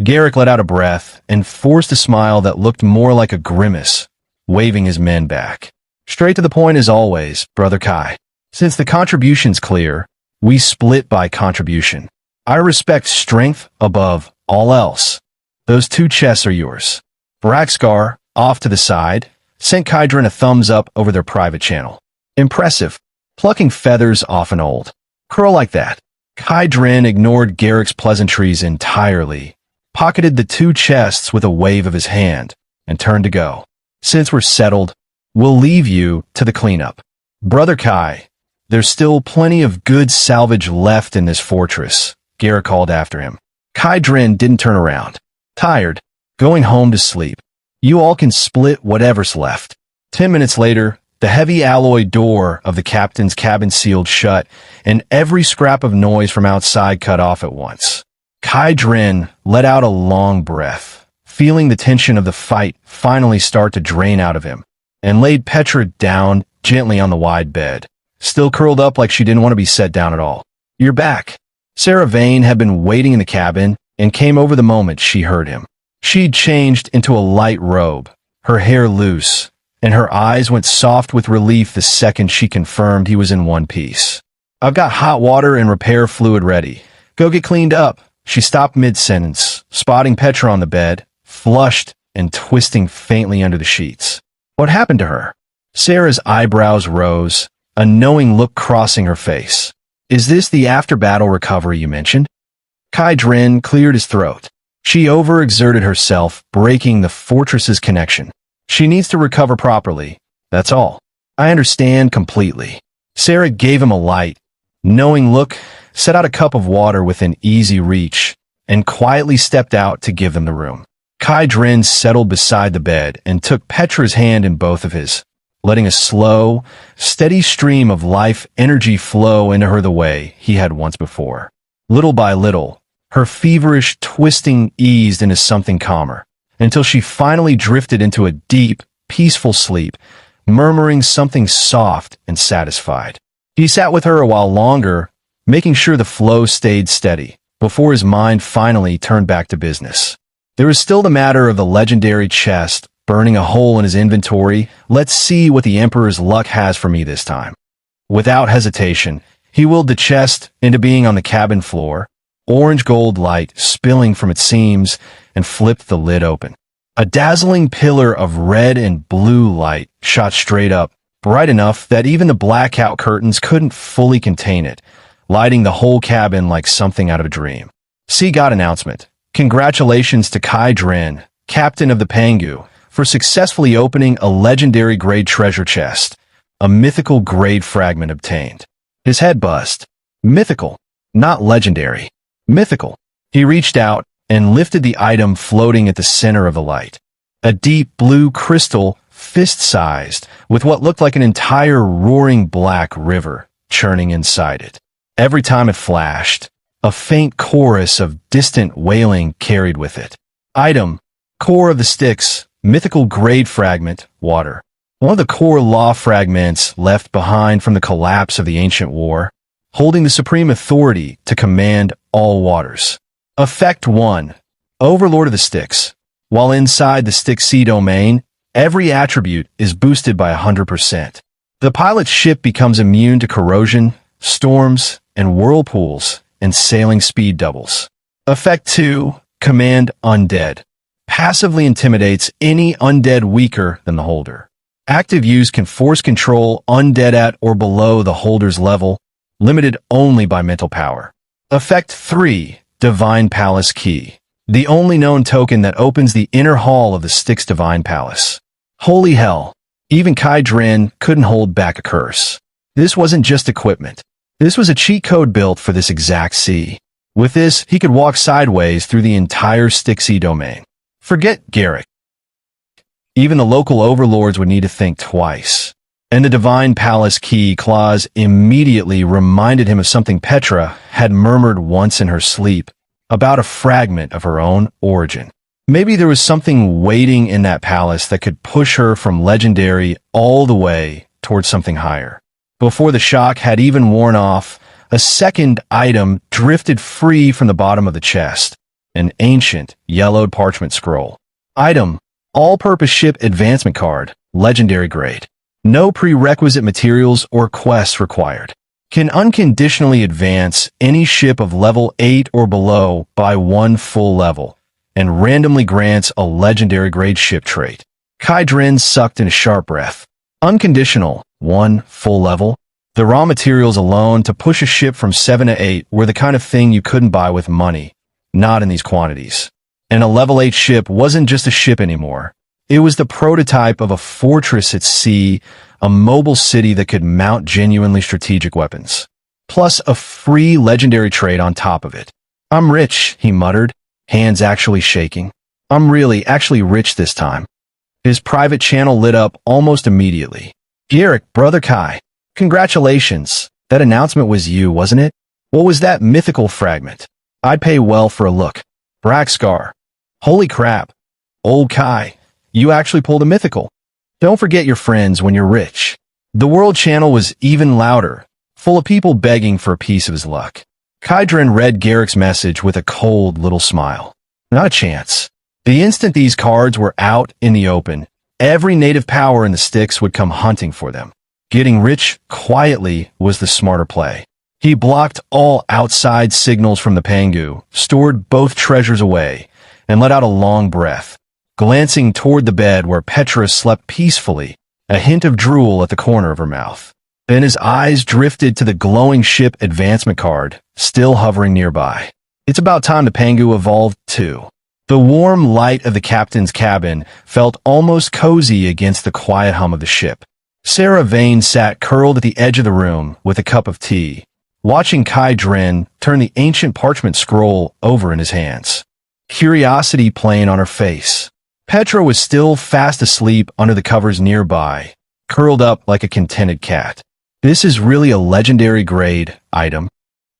[SPEAKER 1] Garrick let out a breath and forced a smile that looked more like a grimace, waving his men back. "Straight to the point as always, Brother Kai." Since the contribution's clear, we split by contribution. I respect strength above all else. Those 2 chests are yours. Braxcar, off to the side, sent Kydrin a thumbs up over their private channel. Impressive. Plucking feathers off an old curl like that. Kydrin ignored Garrick's pleasantries entirely, pocketed the 2 chests with a wave of his hand, and turned to go. Since we're settled, we'll leave you to the cleanup. Brother Kai, there's still plenty of good salvage left in this fortress, Garrick called after him. Kydrin didn't turn around. Tired, going home to sleep. You all can split whatever's left. 10 minutes later, the heavy alloy door of the captain's cabin sealed shut, and every scrap of noise from outside cut off at once. Kydrin let out a long breath, feeling the tension of the fight finally start to drain out of him, and laid Petra down gently on the wide bed, still curled up like she didn't want to be set down at all. You're back. Sarah Vane had been waiting in the cabin and came over the moment she heard him. She'd changed into a light robe, her hair loose, and her eyes went soft with relief the second she confirmed he was in one piece. I've got hot water and repair fluid ready. Go get cleaned up. She stopped mid-sentence, spotting Petra on the bed, flushed and twisting faintly under the sheets. What happened to her? Sarah's eyebrows rose, a knowing look crossing her face. Is this the after-battle recovery you mentioned? Kydrin cleared his throat. She overexerted herself, breaking the fortress's connection. She needs to recover properly, that's all. I understand completely. Sarah gave him a light, knowing look, set out a cup of water within easy reach, and quietly stepped out to give them the room. Kydrin settled beside the bed and took Petra's hand in both of his, letting a slow, steady stream of life energy flow into her the way he had once before. Little by little, her feverish twisting eased into something calmer, until she finally drifted into a deep, peaceful sleep, murmuring something soft and satisfied. He sat with her a while longer, making sure the flow stayed steady, before his mind finally turned back to business. There was still the matter of the legendary chest, burning a hole in his inventory. Let's see what the Emperor's luck has for me this time. Without hesitation, he willed the chest into being on the cabin floor, orange gold light spilling from its seams, and flipped the lid open. A dazzling pillar of red and blue light shot straight up, bright enough that even the blackout curtains couldn't fully contain it, lighting the whole cabin like something out of a dream. See God announcement. Congratulations to Kydrin, captain of the Pangu, for successfully opening a legendary grade treasure chest. A mythical grade fragment obtained. His head buzzed. Mythical, not legendary. Mythical. He reached out and lifted the item floating at the center of the light. A deep blue crystal, fist-sized, with what looked like an entire roaring black river churning inside it. Every time it flashed, a faint chorus of distant wailing carried with it. Item, core of the Styx, mythical grade fragment, water. One of the core law fragments left behind from the collapse of the ancient war, holding the supreme authority to command all waters. Effect 1. Overlord of the Styx. While inside the Styx Sea domain, every attribute is boosted by 100%. The pilot's ship becomes immune to corrosion, storms, and whirlpools, and sailing speed doubles. Effect 2. Command Undead. Passively intimidates any undead weaker than the holder. Active use can force control undead at or below the holder's level, limited only by mental power. Effect 3. Divine Palace Key. The only known token that opens the inner hall of the Styx Divine Palace. Holy hell, even Kydrin couldn't hold back a curse. This wasn't just equipment. This was a cheat code built for this exact sea. With this, he could walk sideways through the entire Styxy domain. Forget Garrick. Even the local overlords would need to think twice. And the Divine Palace Key clause immediately reminded him of something Petra had murmured once in her sleep, about a fragment of her own origin. Maybe there was something waiting in that palace that could push her from legendary all the way towards something higher. Before the shock had even worn off, a second item drifted free from the bottom of the chest. An ancient, yellowed parchment scroll. Item, all-purpose ship advancement card, legendary grade. No prerequisite materials or quests required. Can unconditionally advance any ship of level 8 or below by 1 full level, and randomly grants a legendary grade ship trait. Kai Dren sucked in a sharp breath. Unconditional, 1 full level. The raw materials alone to push a ship from 7 to 8 were the kind of thing you couldn't buy with money. Not in these quantities. And a level 8 ship wasn't just a ship anymore. It was the prototype of a fortress at sea, a mobile city that could mount genuinely strategic weapons. Plus a free legendary trait on top of it. I'm rich, he muttered, hands actually shaking. I'm actually rich this time. His private channel lit up almost immediately. Garrick, brother Kai. Congratulations. That announcement was you, wasn't it? What was that mythical fragment? I'd pay well for a look. Braxcar. Holy crap. Old Kai. You actually pulled a mythical. Don't forget your friends when you're rich. The world channel was even louder, full of people begging for a piece of his luck. Kai Dren read Garrick's message with a cold little smile. Not a chance. The instant these cards were out in the open, every native power in the sticks would come hunting for them. Getting rich quietly was the smarter play. He blocked all outside signals from the Pangu, stored both treasures away, and let out a long breath. Glancing toward the bed where Petra slept peacefully, a hint of drool at the corner of her mouth. Then his eyes drifted to the glowing ship advancement card, still hovering nearby. It's about time the Pangu evolved too. The warm light of the captain's cabin felt almost cozy against the quiet hum of the ship. Sarah Vane sat curled at the edge of the room with a cup of tea, watching Kai Dren turn the ancient parchment scroll over in his hands. Curiosity playing on her face. Petra was still fast asleep under the covers nearby, curled up like a contented cat. This is really a legendary grade item?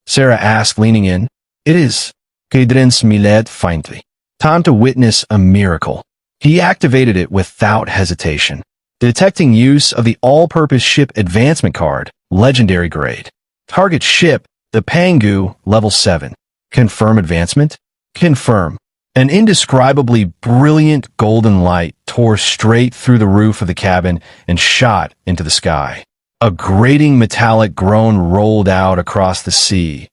[SPEAKER 1] Sarah asked, leaning in. It is. Kai Dren smiled faintly. Time to witness a miracle. He activated it without hesitation, detecting use of the all-purpose ship advancement card, legendary grade. Target ship, the Pangu, level 7. Confirm advancement? Confirm. An indescribably brilliant golden light tore straight through the roof of the cabin and shot into the sky. A grating metallic groan rolled out across the sea.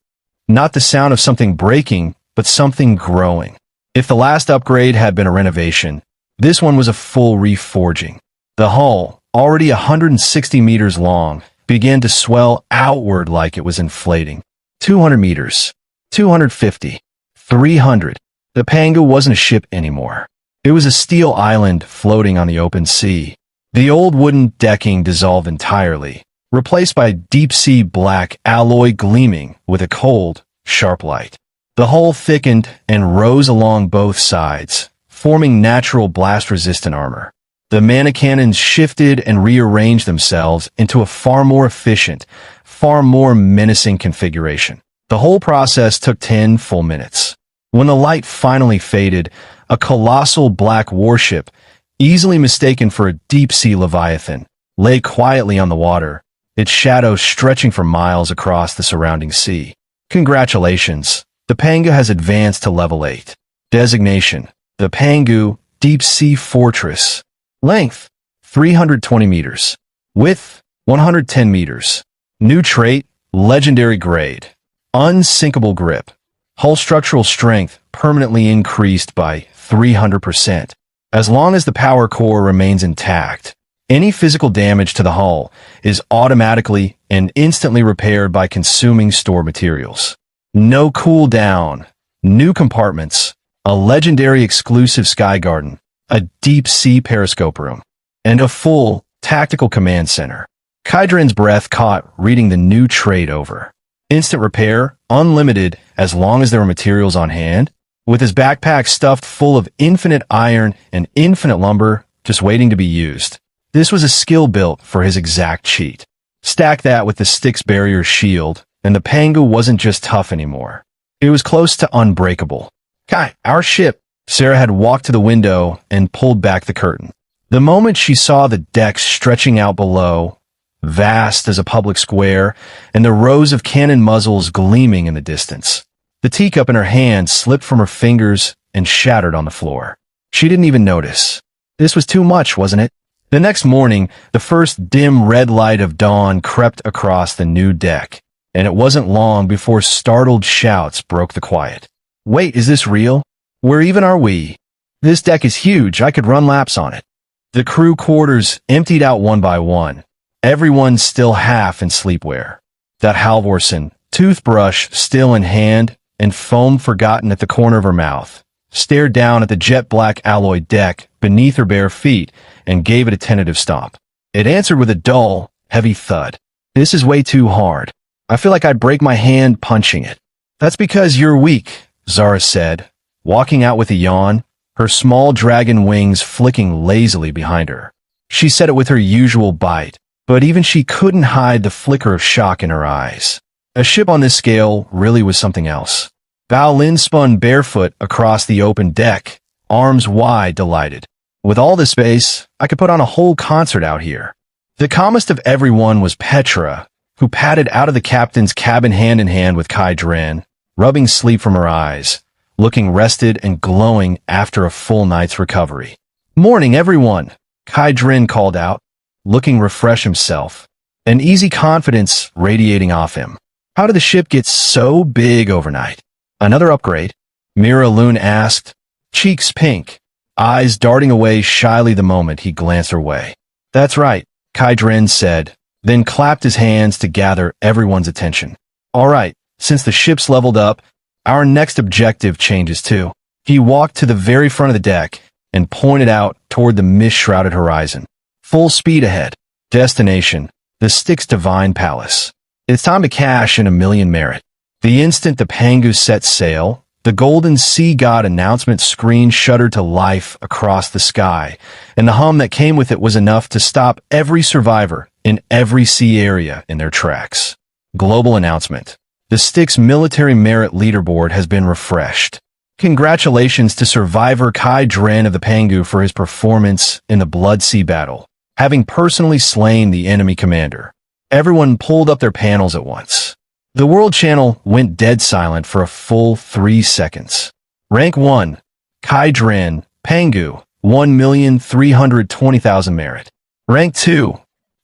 [SPEAKER 1] Not the sound of something breaking, but something growing. If the last upgrade had been a renovation, this one was a full reforging. The hull, already 160 meters long, began to swell outward like it was inflating. 200 meters, 250, 300. The Pangu wasn't a ship anymore. It was a steel island floating on the open sea. The old wooden decking dissolved entirely, replaced by deep-sea black alloy gleaming with a cold, sharp light. The hull thickened and rose along both sides, forming natural blast-resistant armor. The mana cannons shifted and rearranged themselves into a far more efficient, far more menacing configuration. The whole process took 10 full minutes. When the light finally faded, a colossal black warship, easily mistaken for a deep-sea leviathan, lay quietly on the water, its shadow stretching for miles across the surrounding sea. Congratulations, the Pangu has advanced to level 8. Designation, the Pangu Deep Sea Fortress. Length, 320 meters. Width, 110 meters. New trait, legendary grade. Unsinkable grip. Hull structural strength permanently increased by 300%. As long as the power core remains intact, any physical damage to the hull is automatically and instantly repaired by consuming stored materials. No cooldown, new compartments, a legendary exclusive sky garden, a deep-sea periscope room, and a full tactical command center. Kai Dren's breath caught reading the new trait over. Instant repair, unlimited as long as there were materials on hand, with his backpack stuffed full of infinite iron and infinite lumber just waiting to be used. This was a skill built for his exact cheat. Stack that with the Styx barrier shield, and the Pangu wasn't just tough anymore. It was close to unbreakable. Kai, our ship. Sarah had walked to the window and pulled back the curtain. The moment she saw the decks stretching out below, vast as a public square, and the rows of cannon muzzles gleaming in the distance. The teacup in her hand slipped from her fingers and shattered on the floor. She didn't even notice. This was too much, wasn't it? The next morning, the first dim red light of dawn crept across the new deck, and it wasn't long before startled shouts broke the quiet. Wait, is this real? Where even are we? This deck is huge, I could run laps on it. The crew quarters emptied out one by one, everyone still half in sleepwear. That Halvorsen, toothbrush still in hand and foam forgotten at the corner of her mouth, stared down at the jet-black alloy deck beneath her bare feet and gave it a tentative stomp. It answered with a dull, heavy thud. This is way too hard. I feel like I'd break my hand punching it. That's because you're weak, Zara said, walking out with a yawn, her small dragon wings flicking lazily behind her. She said it with her usual bite, but even she couldn't hide the flicker of shock in her eyes. A ship on this scale really was something else. Bao Lin spun barefoot across the open deck, arms wide, delighted. With all this space, I could put on a whole concert out here. The calmest of everyone was Petra, who padded out of the captain's cabin hand in hand with Kai Dren, rubbing sleep from her eyes, looking rested and glowing after a full night's recovery. Morning, everyone, Kai Dren called out, looking refreshed himself, an easy confidence radiating off him. How did the ship get so big overnight? Another upgrade? Mira Loon asked, cheeks pink, eyes darting away shyly the moment he glanced her way. That's right, Kai Dren said, then clapped his hands to gather everyone's attention. All right, since the ship's leveled up, our next objective changes too. He walked to the very front of the deck and pointed out toward the mist-shrouded horizon. Full speed ahead. Destination, the Styx Divine Palace. It's time to cash in 1,000,000 merit. The instant the Pangu set sail, the golden sea god announcement screen shuddered to life across the sky, and the hum that came with it was enough to stop every survivor in every sea area in their tracks. Global announcement. The Styx military merit leaderboard has been refreshed. Congratulations to survivor Kai Dren of the Pangu for his performance in the Blood Sea battle, having personally slain the enemy commander. Everyone pulled up their panels at once. The World Channel went dead silent for a full 3 seconds. Rank 1, Kai Dren, Pangu, 1,320,000 merit. Rank 2,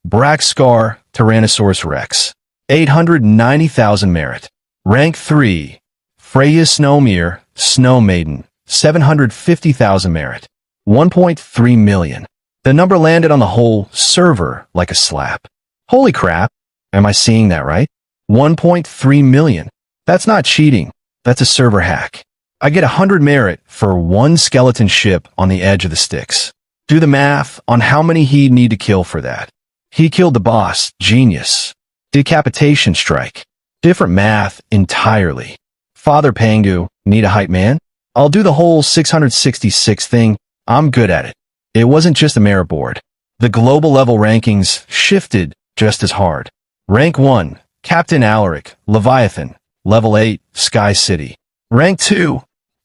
[SPEAKER 1] Braxcar, Tyrannosaurus Rex, 890,000 merit. Rank 3, Freya Snowmere, Snow Maiden, 750,000 merit. 1.3 million. The number landed on the whole server like a slap. Holy crap, am I seeing that right? 1.3 million. That's not cheating, that's a server hack. I get 100 merit for one skeleton ship on the edge of the Styx. Do the math on how many he'd need to kill for that. He killed the boss, genius. Decapitation strike. Different math entirely. Father Pangu, need a hype man? I'll do the whole 666 thing, I'm good at it. It wasn't just a merit board. The global level rankings shifted just as hard. Rank 1, Captain Alaric, Leviathan, Level 8, Sky City. Rank 2,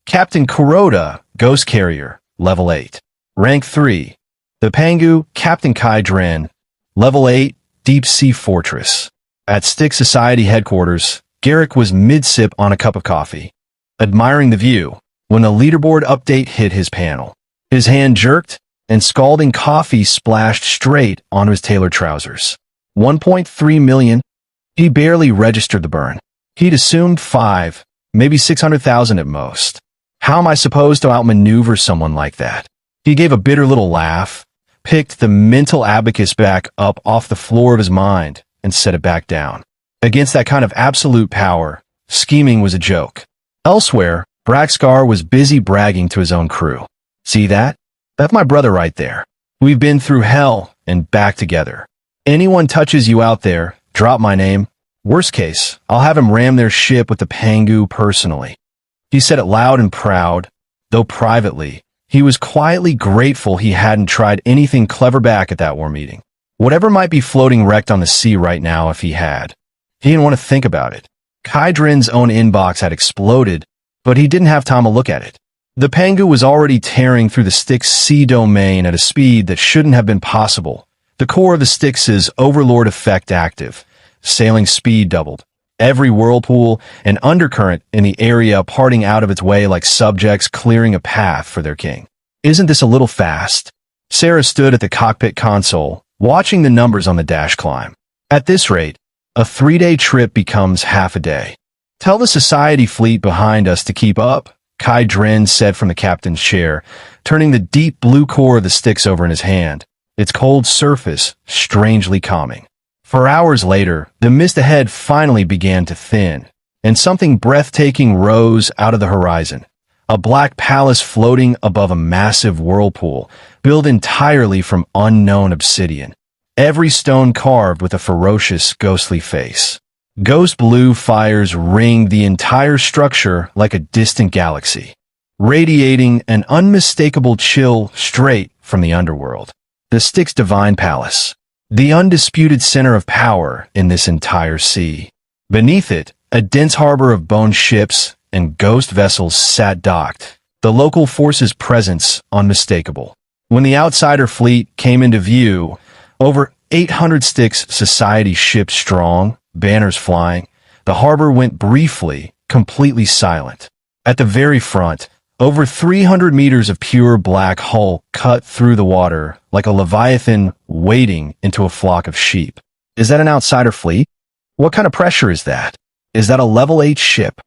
[SPEAKER 1] Captain Kuroda, Ghost Carrier, Level 8. Rank 3, the Pangu, Captain Kai Dren, Level 8, Deep Sea Fortress. At Styx Society headquarters, Garrick was mid-sip on a cup of coffee, admiring the view, when the leaderboard update hit his panel. His hand jerked, and scalding coffee splashed straight onto his tailored trousers. 1.3 million. He barely registered the burn. He'd assumed 5, maybe 600,000 at most. How am I supposed to outmaneuver someone like that? He gave a bitter little laugh, picked the mental abacus back up off the floor of his mind, and set it back down. Against that kind of absolute power, scheming was a joke. Elsewhere, Braxcar was busy bragging to his own crew. See that? That's my brother right there. We've been through hell and back together. Anyone touches you out there, drop my name. Worst case, I'll have him ram their ship with the Pangu personally. He said it loud and proud, though privately, he was quietly grateful he hadn't tried anything clever back at that war meeting. Whatever might be floating wrecked on the sea right now if he had. He didn't want to think about it. Kai Dren's own inbox had exploded, but he didn't have time to look at it. The Pangu was already tearing through the Styx sea domain at a speed that shouldn't have been possible. The core of the Styx's overlord effect active. Sailing speed doubled. Every whirlpool and undercurrent in the area parting out of its way like subjects clearing a path for their king. Isn't this a little fast? Sarah stood at the cockpit console, watching the numbers on the dash climb. At this rate, a 3-day trip becomes half a day. Tell the society fleet behind us to keep up, Kai Dren said from the captain's chair, turning the deep blue core of the sticks over in his hand, its cold surface strangely calming. 4 hours later, the mist ahead finally began to thin, and something breathtaking rose out of the horizon. A black palace floating above a massive whirlpool, built entirely from unknown obsidian. Every stone carved with a ferocious, ghostly face. Ghost blue fires ringed the entire structure like a distant galaxy, radiating an unmistakable chill straight from the underworld. The Styx Divine Palace, the undisputed center of power in this entire sea. Beneath it, a dense harbor of bone ships and ghost vessels sat docked, the local forces' presence unmistakable. When the outsider fleet came into view, over 800 Styx society ships strong, banners flying, the harbor went briefly, completely silent. At the very front, over 300 meters of pure black hull cut through the water like a leviathan wading into a flock of sheep. Is that an outsider fleet? What kind of pressure is that? Is that a level 8 ship?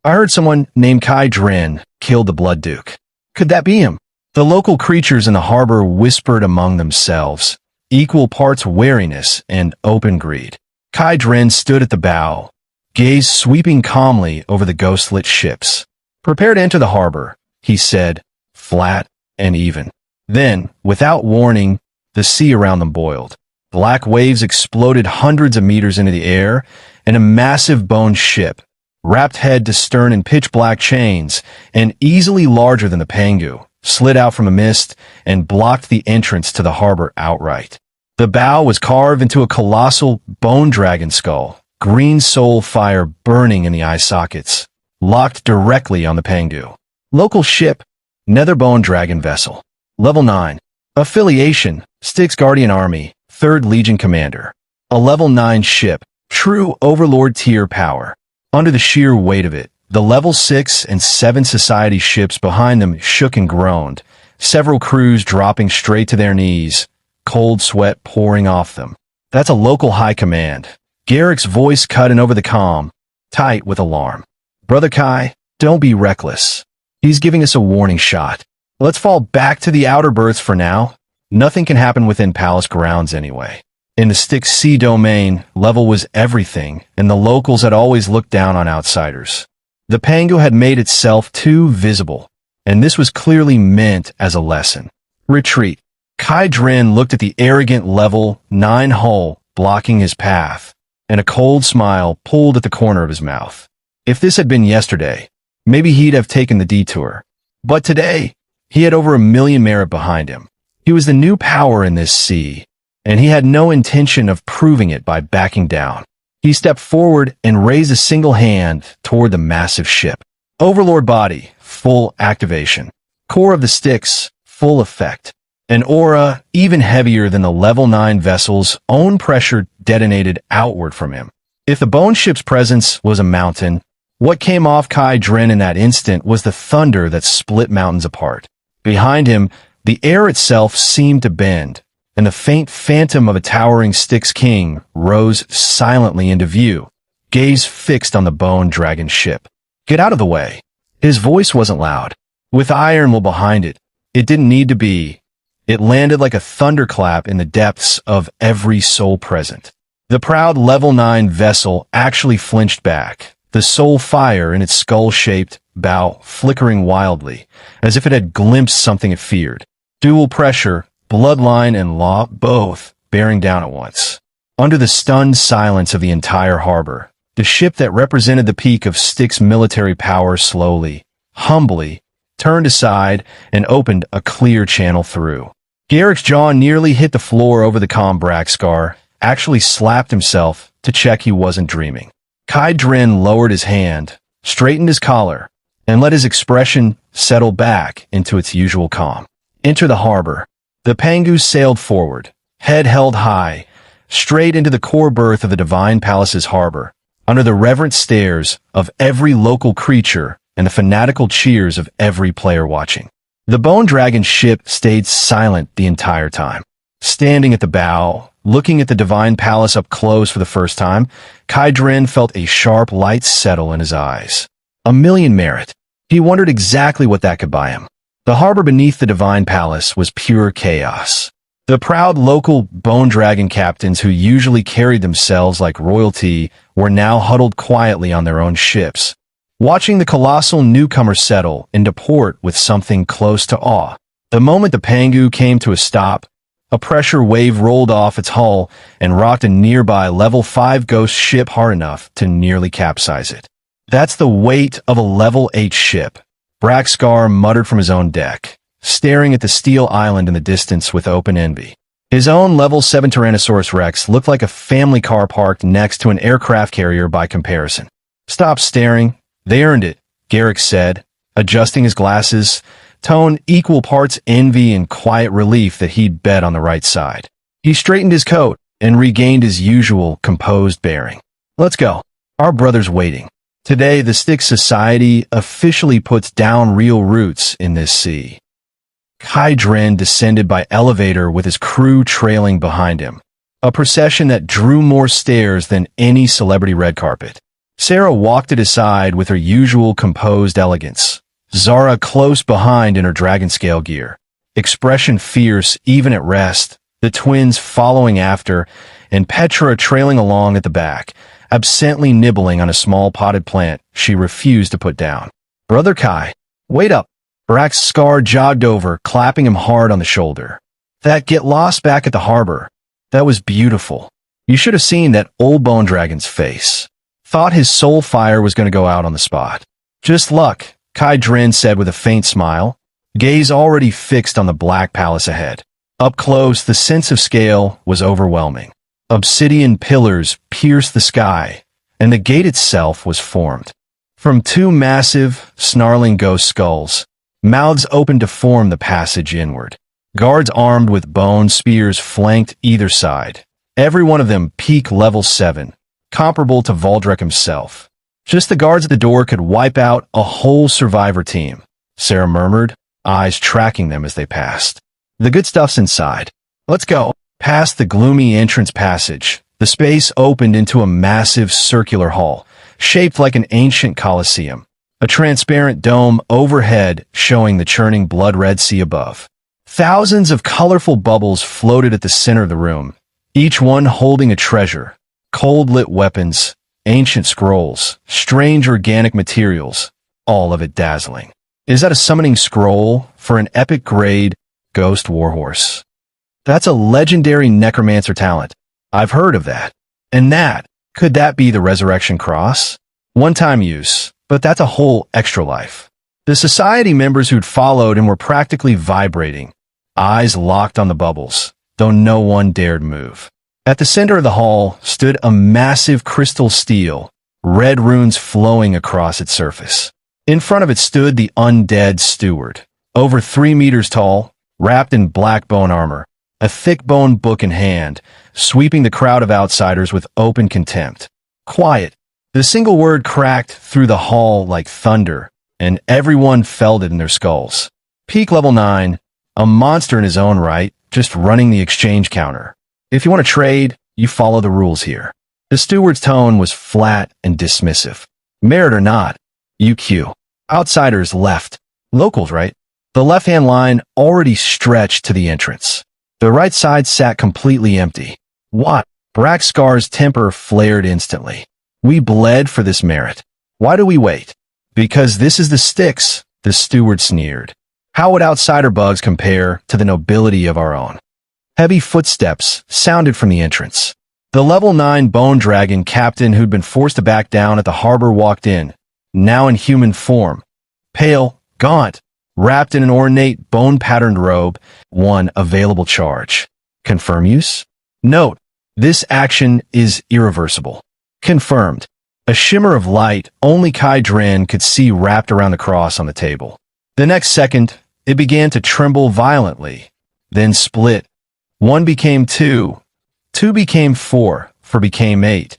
[SPEAKER 1] I heard someone named Kai Dren killed the Blood Duke. Could that be him? The local creatures in the harbor whispered among themselves, equal parts wariness and open greed. Kai Dren stood at the bow, gaze sweeping calmly over the ghost-lit ships. Prepare to enter the harbor, he said, flat and even. Then, without warning, the sea around them boiled. Black waves exploded hundreds of meters into the air, and a massive bone ship, wrapped head to stern in pitch-black chains, and easily larger than the Pangu, slid out from the mist and blocked the entrance to the harbor outright. The bow was carved into a colossal bone dragon skull, green soul fire burning in the eye sockets, locked directly on the Pangu. Local ship, Nether Bone Dragon Vessel. Level 9. Affiliation, Styx Guardian Army, 3rd Legion Commander. A Level 9 ship, true Overlord tier power. Under the sheer weight of it, the Level 6 and 7 society ships behind them shook and groaned, several crews dropping straight to their knees, cold sweat pouring off them. That's a local high command. Garrick's voice cut in over the comm, tight with alarm. Brother Kai, don't be reckless. He's giving us a warning shot. Let's fall back to the outer berths for now. Nothing can happen within palace grounds anyway. In the Styx Sea domain, level was everything, and the locals had always looked down on outsiders. The Pangu had made itself too visible, and this was clearly meant as a lesson. Retreat. Kai Dren looked at the arrogant level 9 hull blocking his path, and a cold smile pulled at the corner of his mouth. If this had been yesterday, maybe he'd have taken the detour. But today, he had over 1 million merit behind him. He was the new power in this sea, and he had no intention of proving it by backing down. He stepped forward and raised a single hand toward the massive ship. Overlord body, full activation. Core of the Styx, full effect. An aura even heavier than the level 9 vessel's own pressure detonated outward from him. If the bone ship's presence was a mountain, what came off Kai Dren in that instant was the thunder that split mountains apart. Behind him, the air itself seemed to bend, and the faint phantom of a towering Styx king rose silently into view, gaze fixed on the bone dragon ship. Get out of the way. His voice wasn't loud. With iron will behind it, it didn't need to be. It landed like a thunderclap in the depths of every soul present. The proud level 9 vessel actually flinched back, the soul fire in its skull-shaped bow flickering wildly, as if it had glimpsed something it feared. Dual pressure, bloodline and law both bearing down at once. Under the stunned silence of the entire harbor, the ship that represented the peak of Styx military power slowly, humbly, turned aside and opened a clear channel through. Garrick's jaw nearly hit the floor over the comm Braxcar, actually slapped himself to check he wasn't dreaming. Kai Dren lowered his hand, straightened his collar, and let his expression settle back into its usual calm. Enter the harbor. The Pangu sailed forward, head held high, straight into the core berth of the Divine Palace's harbor, under the reverent stares of every local creature and the fanatical cheers of every player watching. The Bone Dragon ship stayed silent the entire time. Standing at the bow, looking at the Divine Palace up close for the first time, Kai Dren felt a sharp light settle in his eyes. A million merit. He wondered exactly what that could buy him. The harbor beneath the Divine Palace was pure chaos. The proud local Bone Dragon captains who usually carried themselves like royalty were now huddled quietly on their own ships, watching the colossal newcomer settle into port with something close to awe. The moment the Pangu came to a stop, a pressure wave rolled off its hull and rocked a nearby level 5 ghost ship hard enough to nearly capsize it. That's the weight of a level 8 ship, Braxcar muttered from his own deck, staring at the steel island in the distance with open envy. His own level 7 Tyrannosaurus Rex looked like a family car parked next to an aircraft carrier by comparison. Stop staring. They earned it, Garrick said, adjusting his glasses, tone equal parts envy and quiet relief that he'd bet on the right side. He straightened his coat and regained his usual composed bearing. Let's go. Our brother's waiting. Today, the Styx Society officially puts down real roots in this sea. Kai Dren descended by elevator with his crew trailing behind him, a procession that drew more stares than any celebrity red carpet. Sarah walked at his side with her usual composed elegance, Zara close behind in her dragon scale gear, expression fierce even at rest, the twins following after, and Petra trailing along at the back, absently nibbling on a small potted plant she refused to put down. Brother Kai, wait up. Braxcar jogged over, clapping him hard on the shoulder. That get lost back at the harbor. That was beautiful. You should have seen that old Bone Dragon's face. Thought his soul fire was going to go out on the spot. Just luck, Kai Dren said with a faint smile, gaze already fixed on the black palace ahead. Up close, the sense of scale was overwhelming. Obsidian pillars pierced the sky, and the gate itself was formed from two massive, snarling ghost skulls. Mouths opened to form the passage inward. Guards armed with bone spears flanked either side, every one of them peak level 7, comparable to Valdrek himself. Just the guards at the door could wipe out a whole survivor team, Sarah murmured, eyes tracking them as they passed. The good stuff's inside. Let's go. Past the gloomy entrance passage, the space opened into a massive circular hall, shaped like an ancient coliseum, a transparent dome overhead showing the churning blood-red sea above. Thousands of colorful bubbles floated at the center of the room, each one holding a treasure, cold-lit weapons, ancient scrolls, strange organic materials, all of it dazzling. Is that a summoning scroll for an epic-grade ghost warhorse? That's a legendary necromancer talent. I've heard of that. And could that be the resurrection cross? One-time use, but that's a whole extra life. The society members who'd followed and were practically vibrating, eyes locked on the bubbles, though no one dared move. At the center of the hall stood a massive crystal stele, red runes flowing across its surface. In front of it stood the undead steward, over 3 meters tall, wrapped in black bone armor, a thick bone book in hand, sweeping the crowd of outsiders with open contempt. Quiet. The single word cracked through the hall like thunder, and everyone felt it in their skulls. Peak level 9, a monster in his own right, just running the exchange counter. If you want to trade, you follow the rules here. The steward's tone was flat and dismissive. Merit or not, UQ. Outsiders left. Locals, right? The left-hand line already stretched to the entrance. The right side sat completely empty. What? Braxcar's temper flared instantly. We bled for this merit. Why do we wait? Because this is the Styx, the steward sneered. How would outsider bugs compare to the nobility of our own? Heavy footsteps sounded from the entrance. The level 9 Bone Dragon captain who'd been forced to back down at the harbor walked in, now in human form. Pale, gaunt, wrapped in an ornate bone-patterned robe, one available charge. Confirm use? Note, this action is irreversible. Confirmed. A shimmer of light only Kai Dren could see wrapped around the cross on the table. The next second, it began to tremble violently, then split. 1 became 2, 2 became 4, 4 became 8,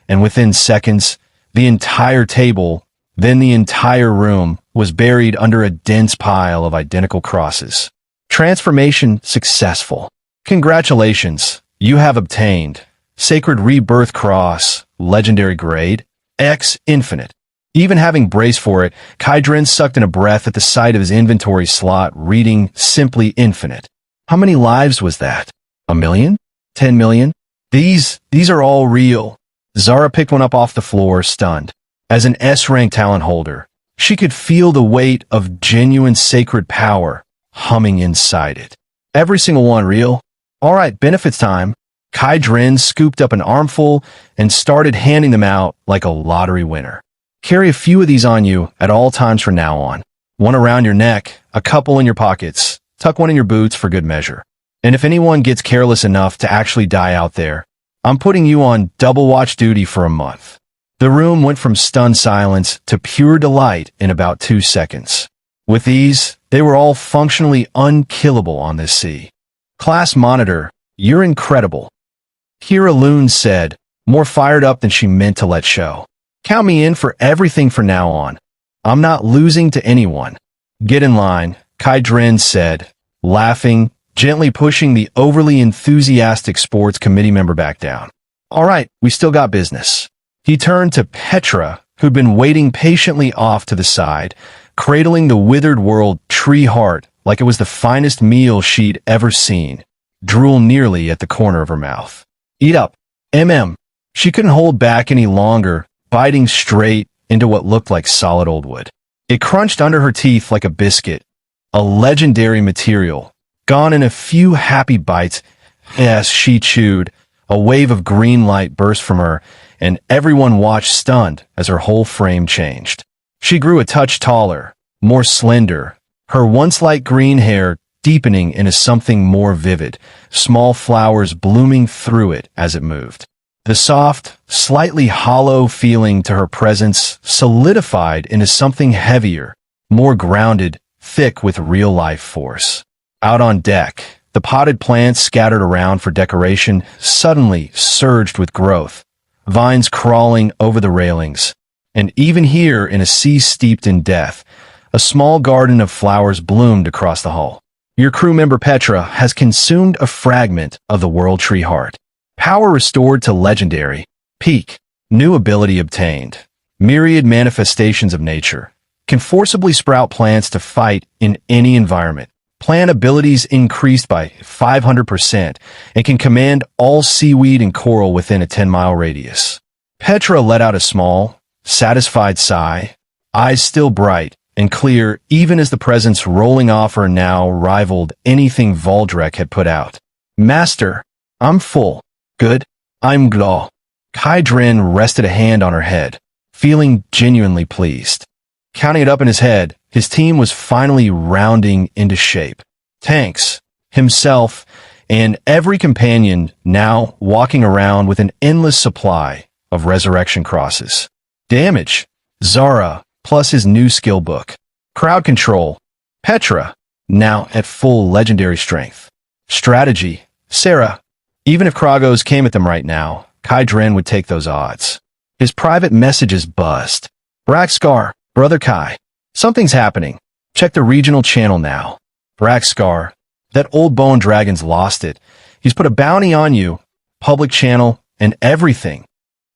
[SPEAKER 1] and within seconds, the entire table, Then the entire room was buried under a dense pile of identical crosses. Transformation successful. Congratulations, you have obtained Sacred Rebirth Cross, Legendary Grade, X Infinite. Even having braced for it, Kaidrin sucked in a breath at the sight of his inventory slot reading simply infinite. How many lives was that? 1,000,000? 10,000,000? These are all real. Zara picked one up off the floor, stunned. As an S-rank talent holder, she could feel the weight of genuine sacred power humming inside it. Every single one real? All right, benefits time. Kaidrin scooped up an armful and started handing them out like a lottery winner. Carry a few of these on you at all times from now on. One around your neck, a couple in your pockets, tuck one in your boots for good measure. And if anyone gets careless enough to actually die out there, I'm putting you on double watch duty for a month. The room went from stunned silence to pure delight in about 2 seconds. With these, they were all functionally unkillable on this sea. Class monitor, you're incredible. Kira Loon said, more fired up than she meant to let show. Count me in for everything from now on. I'm not losing to anyone. Get in line, Kaidrin said, laughing, gently pushing the overly enthusiastic sports committee member back down. All right, we still got business. He turned to Petra, who'd been waiting patiently off to the side, cradling the withered world tree heart like it was the finest meal she'd ever seen, drool nearly at the corner of her mouth. Eat up, She couldn't hold back any longer, biting straight into what looked like solid old wood. It crunched under her teeth like a biscuit, a legendary material, gone in a few happy bites. As she chewed, a wave of green light burst from her, and everyone watched stunned as her whole frame changed. She grew a touch taller, more slender, her once light green hair deepening into something more vivid, small flowers blooming through it as it moved. The soft, slightly hollow feeling to her presence solidified into something heavier, more grounded, thick with real-life force. Out on deck, the potted plants scattered around for decoration suddenly surged with growth, vines crawling over the railings. And even here, in a sea steeped in death, a small garden of flowers bloomed across the hull. Your crew member Petra has consumed a fragment of the World Tree Heart. Power restored to legendary. Peak. New ability obtained. Myriad manifestations of nature. Can forcibly sprout plants to fight in any environment. Plant abilities increased by 500% and can command all seaweed and coral within a 10-mile radius. Petra let out a small, satisfied sigh, eyes still bright and clear even as the presence rolling off her now rivaled anything Valdrek had put out. Master, I'm full. Good. I'm glad. Kaidrin rested a hand on her head, feeling genuinely pleased. Counting it up in his head, his team was finally rounding into shape. Tanks, himself, and every companion now walking around with an endless supply of resurrection crosses. Damage, Zara, plus his new skill book. Crowd control, Petra, now at full legendary strength. Strategy, Sarah. Even if Kragos came at them right now, Kaidrin would take those odds. His private messages buzzed. Braxcar, Brother Kai. Something's happening. Check the regional channel now. Braxcar, that old bone dragon's lost it. He's put a bounty on you. Public channel and everything.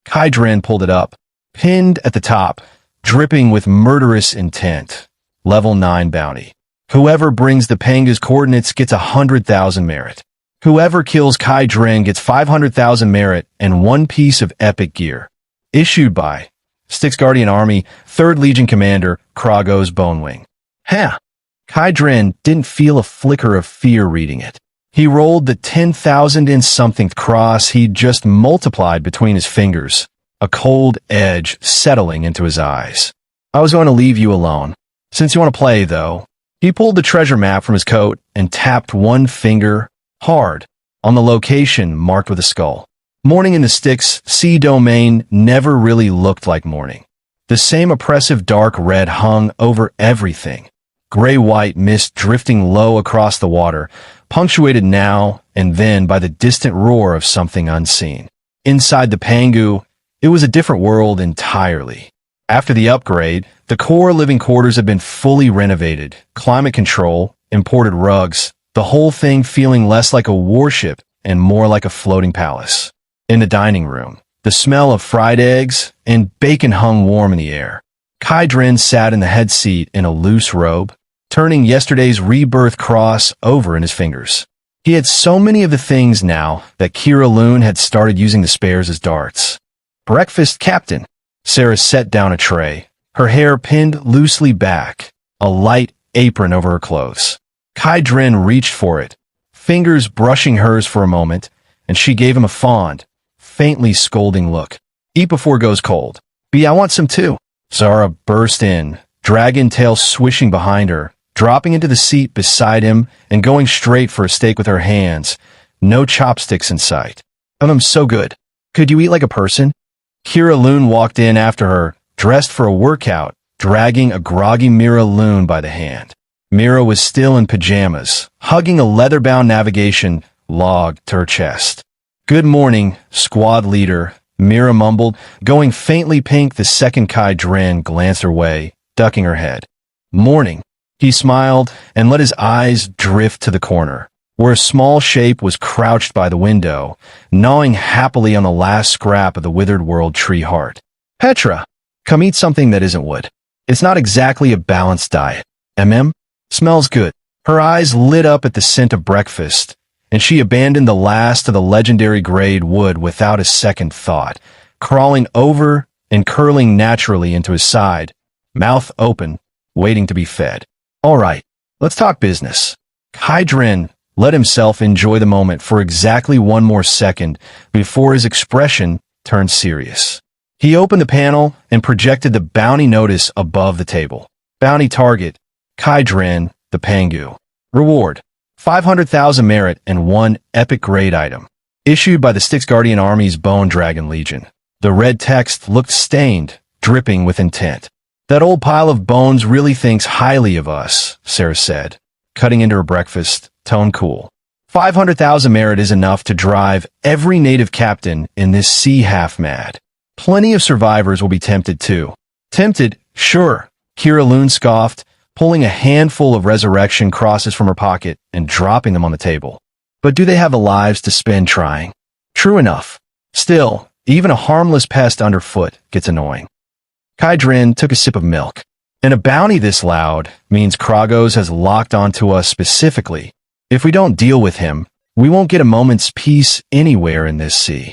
[SPEAKER 1] Kaidrin pulled it up. Pinned at the top, dripping with murderous intent. Level 9 bounty. Whoever brings the Panga's coordinates gets 100,000 merit. Whoever kills Kaidrin gets 500,000 merit and 1 piece of epic gear. Issued by Styx Guardian Army, 3rd Legion Commander, Kragos Bonewing. Kaidrin didn't feel a flicker of fear reading it. He rolled the 10,000 and something cross he'd just multiplied between his fingers, a cold edge settling into his eyes. I was going to leave you alone. Since you want to play, though. He pulled the treasure map from his coat and tapped one finger hard on the location marked with a skull. Morning in the Styx Sea domain never really looked like morning. The same oppressive dark red hung over everything. Gray-white mist drifting low across the water, punctuated now and then by the distant roar of something unseen. Inside the Pangu, it was a different world entirely. After the upgrade, the core living quarters have been fully renovated, climate control, imported rugs, the whole thing feeling less like a warship and more like a floating palace. In the dining room, the smell of fried eggs and bacon hung warm in the air. Kai Dren sat in the head seat in a loose robe, turning yesterday's rebirth cross over in his fingers. He had so many of the things now that Kira Loon had started using the spares as darts. Breakfast, Captain. Sarah set down a tray, her hair pinned loosely back, a light apron over her clothes. Kai Dren reached for it, fingers brushing hers for a moment, and she gave him a fond, faintly scolding look. Eat before it goes cold. B, I want some too. Zara burst in, dragon tail swishing behind her, dropping into the seat beside him and going straight for a steak with her hands, no chopsticks in sight. I'm so good. Could you eat like a person? Kira Loon walked in after her, dressed for a workout, dragging a groggy Mira Loon by the hand. Mira was still in pajamas, hugging a leather-bound navigation log to her chest. Good morning, squad leader, Mira mumbled, going faintly pink the second Kai Dren glanced her way, ducking her head. Morning. He smiled and let his eyes drift to the corner, where a small shape was crouched by the window, gnawing happily on the last scrap of the withered world tree heart. Petra, come eat something that isn't wood. It's not exactly a balanced diet. Smells good. Her eyes lit up at the scent of breakfast, and she abandoned the last of the legendary grade wood without a second thought, crawling over and curling naturally into his side, mouth open, waiting to be fed. All right, let's talk business. Kai Dren let himself enjoy the moment for exactly one more second before his expression turned serious. He opened the panel and projected the bounty notice above the table. Bounty target, Kai Dren, the Pangu. Reward, 500,000 merit and 1 epic grade item. Issued by the Styx Guardian Army's Bone Dragon Legion. The red text looked stained, dripping with intent. That old pile of bones really thinks highly of us, Sarah said, cutting into her breakfast, tone cool. 500,000 merit is enough to drive every native captain in this sea half mad. Plenty of survivors will be tempted too. Tempted? Sure, Kira Loon scoffed, pulling a handful of resurrection crosses from her pocket and dropping them on the table. But do they have the lives to spend trying? True enough. Still, even a harmless pest underfoot gets annoying. Kai Dren took a sip of milk. And a bounty this loud means Kragos has locked onto us specifically. If we don't deal with him, we won't get a moment's peace anywhere in this sea.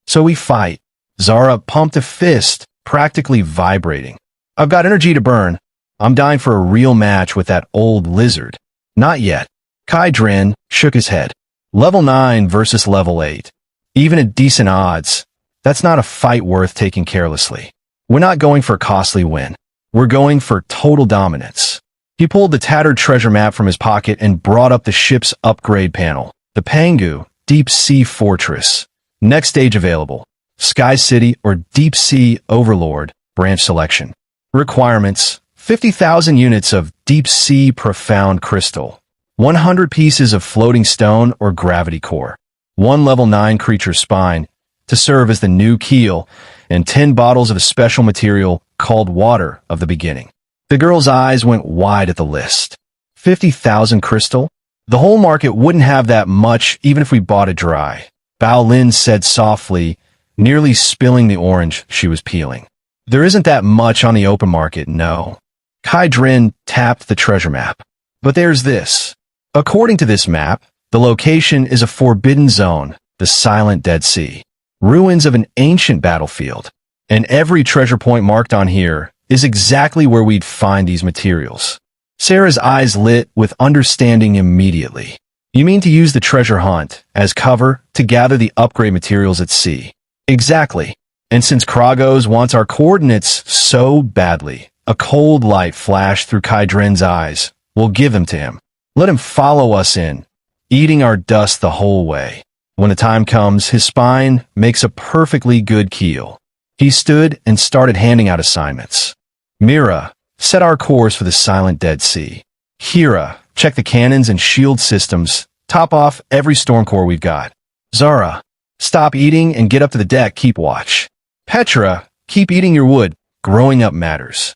[SPEAKER 1] So we fight. Zara pumped a fist, practically vibrating. I've got energy to burn. I'm dying for a real match with that old lizard. Not yet. Kai Dren shook his head. Level 9 versus level 8. Even at decent odds, that's not a fight worth taking carelessly. We're not going for a costly win. We're going for total dominance. He pulled the tattered treasure map from his pocket and brought up the ship's upgrade panel. The Pangu, Deep Sea Fortress. Next stage available. Sky City or Deep Sea Overlord, branch selection. Requirements, 50,000 units of Deep Sea Profound Crystal. 100 pieces of floating stone or gravity core. 1 level 9 creature spine to serve as the new keel, and 10 bottles of a special material called Water of the Beginning. The girl's eyes went wide at the list. 50,000 crystal? The whole market wouldn't have that much even if we bought it dry. Bao Lin said softly, nearly spilling the orange she was peeling. There isn't that much on the open market, no. Kai Dren tapped the treasure map. But there's this. According to this map, the location is a forbidden zone, the Silent Dead Sea. Ruins of an ancient battlefield. And every treasure point marked on here is exactly where we'd find these materials. Sarah's eyes lit with understanding immediately. You mean to use the treasure hunt as cover to gather the upgrade materials at sea? Exactly. And since Kragos wants our coordinates so badly, a cold light flashed through Kai Dren's eyes. We'll give them to him. Let him follow us in, eating our dust the whole way. When the time comes, his spine makes a perfectly good keel. He stood and started handing out assignments. Mira, set our course for the Silent Dead Sea. Hira, check the cannons and shield systems. Top off every storm core we've got. Zara, stop eating and get up to the deck, keep watch. Petra, keep eating your wood. growing up matters.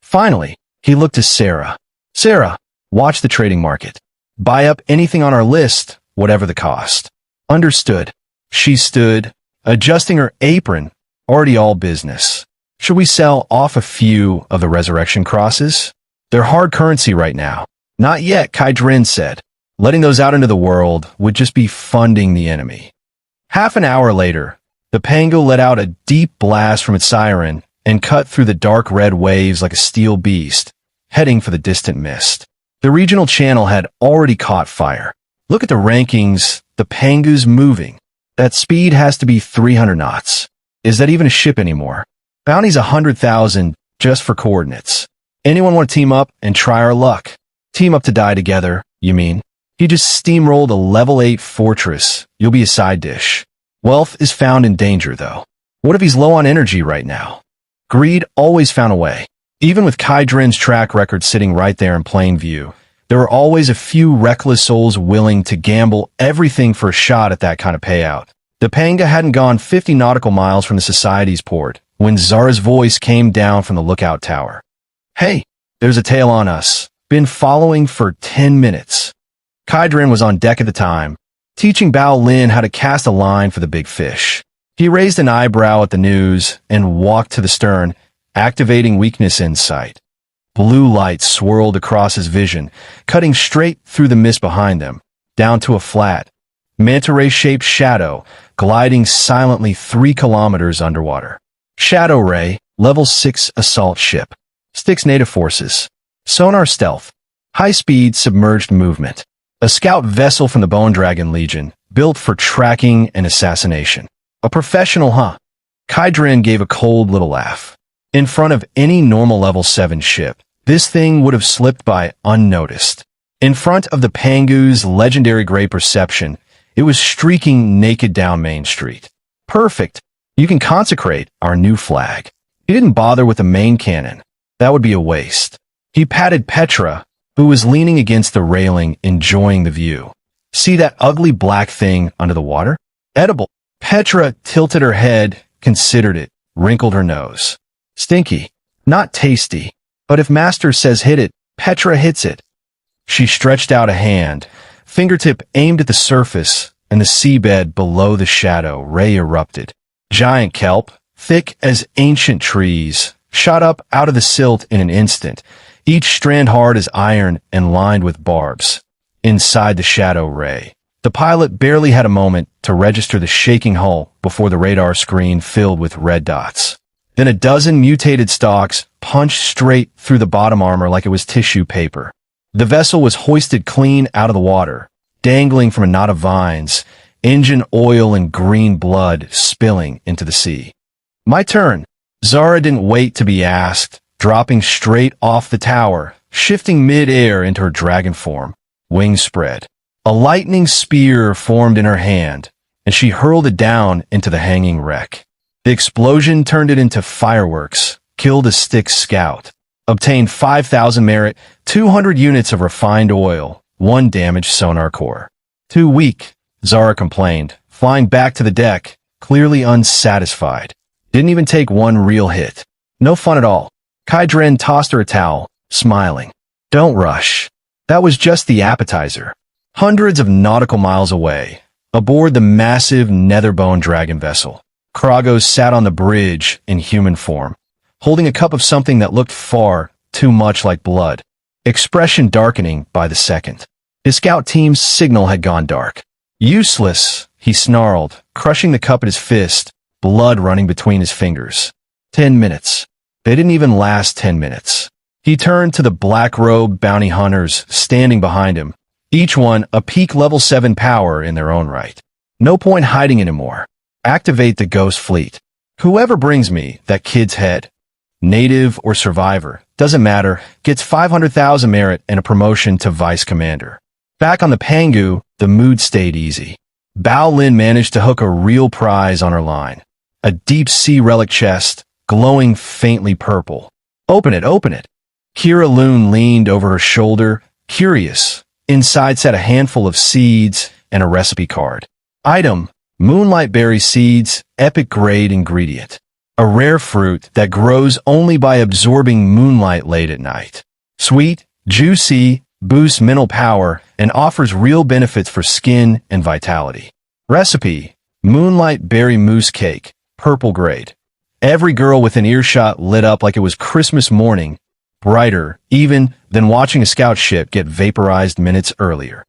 [SPEAKER 1] Finally, he looked to Sarah. Sarah, watch the trading market. Buy up anything on our list, whatever the cost. Understood. She stood, adjusting her apron, already all business. Should we sell off a few of the resurrection crosses? They're hard currency right now. Not yet, Kaidrin said. Letting those out into the world would just be funding the enemy. Half an hour later, the Pango let out a deep blast from its siren and cut through the dark red waves like a steel beast, heading for the distant mist. The regional channel had already caught fire. Look at the rankings, the Pangu's moving. That speed has to be 300 knots. Is that even a ship anymore? Bounty's 100,000 just for coordinates. Anyone want to team up and try our luck? Team up to die together, you mean? He just steamrolled a level 8 fortress. You'll be a side dish. Wealth is found in danger, though. What if he's low on energy right now? Greed always found a way. Even with Kaidrin's track record sitting right there in plain view, there were always a few reckless souls willing to gamble everything for a shot at that kind of payout. The Panga hadn't gone 50 nautical miles from the Society's port when Zara's voice came down from the lookout tower. Hey, there's a tail on us. Been following for 10 minutes. Kaidrin was on deck at the time, teaching Bao Lin how to cast a line for the big fish. He raised an eyebrow at the news and walked to the stern, activating weakness insight. Blue light swirled across his vision, cutting straight through the mist behind them, down to a flat, manta ray-shaped shadow gliding silently 3 kilometers underwater. Shadow Ray, level 6 assault ship. Styx native forces. Sonar stealth. High-speed submerged movement. A scout vessel from the Bone Dragon Legion, built for tracking and assassination. A professional, huh? Kaidrin gave a cold little laugh. In front of any normal level 7 ship, this thing would have slipped by unnoticed. In front of the Pangu's legendary gray perception, it was streaking naked down Main Street. Perfect. You can consecrate our new flag. He didn't bother with the main cannon. That would be a waste. He patted Petra, who was leaning against the railing, enjoying the view. See that ugly black thing under the water? Edible. Petra tilted her head, considered it, wrinkled her nose. Stinky. Not tasty. But if Master says hit it, Petra hits it. She stretched out a hand, fingertip aimed at the surface, and the seabed below the shadow ray erupted. Giant kelp, thick as ancient trees, shot up out of the silt in an instant, each strand hard as iron and lined with barbs. Inside the shadow ray, the pilot barely had a moment to register the shaking hull before the radar screen filled with red dots. Then a dozen mutated stalks punched straight through the bottom armor like it was tissue paper. The vessel was hoisted clean out of the water, dangling from a knot of vines, engine oil and green blood spilling into the sea. My turn. Zara didn't wait to be asked, dropping straight off the tower, shifting mid-air into her dragon form. Wings spread. A lightning spear formed in her hand, and she hurled it down into the hanging wreck. The explosion turned it into fireworks, killed a Styx scout, obtained 5,000 merit, 200 units of refined oil, 1 damaged sonar core. Too weak, Zara complained, flying back to the deck, clearly unsatisfied. Didn't even take 1 real hit. No fun at all. Kaidrin tossed her a towel, smiling. Don't rush. That was just the appetizer. Hundreds of nautical miles away, aboard the massive Netherbone dragon vessel, Kragos sat on the bridge in human form, holding a cup of something that looked far too much like blood, expression darkening by the second. His scout team's signal had gone dark. Useless, he snarled, crushing the cup at his fist, blood running between his fingers. 10 minutes. They didn't even last 10 minutes. He turned to the black-robed bounty hunters standing behind him, each one a peak level 7 power in their own right. No point hiding anymore. Activate the ghost fleet. Whoever brings me that kid's head, native or survivor, doesn't matter, gets 500,000 merit and a promotion to vice commander. Back on the Pangu, the mood stayed easy. Bao Lin managed to hook a real prize on her line. A deep sea relic chest, glowing faintly purple. Open it, open it. Kira Loon leaned over her shoulder, curious. Inside sat a handful of seeds and a recipe card. Item, Moonlight Berry Seeds, Epic Grade Ingredient. a rare fruit that grows only by absorbing moonlight late at night. Sweet, juicy, boosts mental power, and offers real benefits for skin and vitality. Recipe: Moonlight Berry Mousse Cake, purple grade. Every girl within earshot lit up like it was Christmas morning, brighter even than watching a scout ship get vaporized minutes earlier.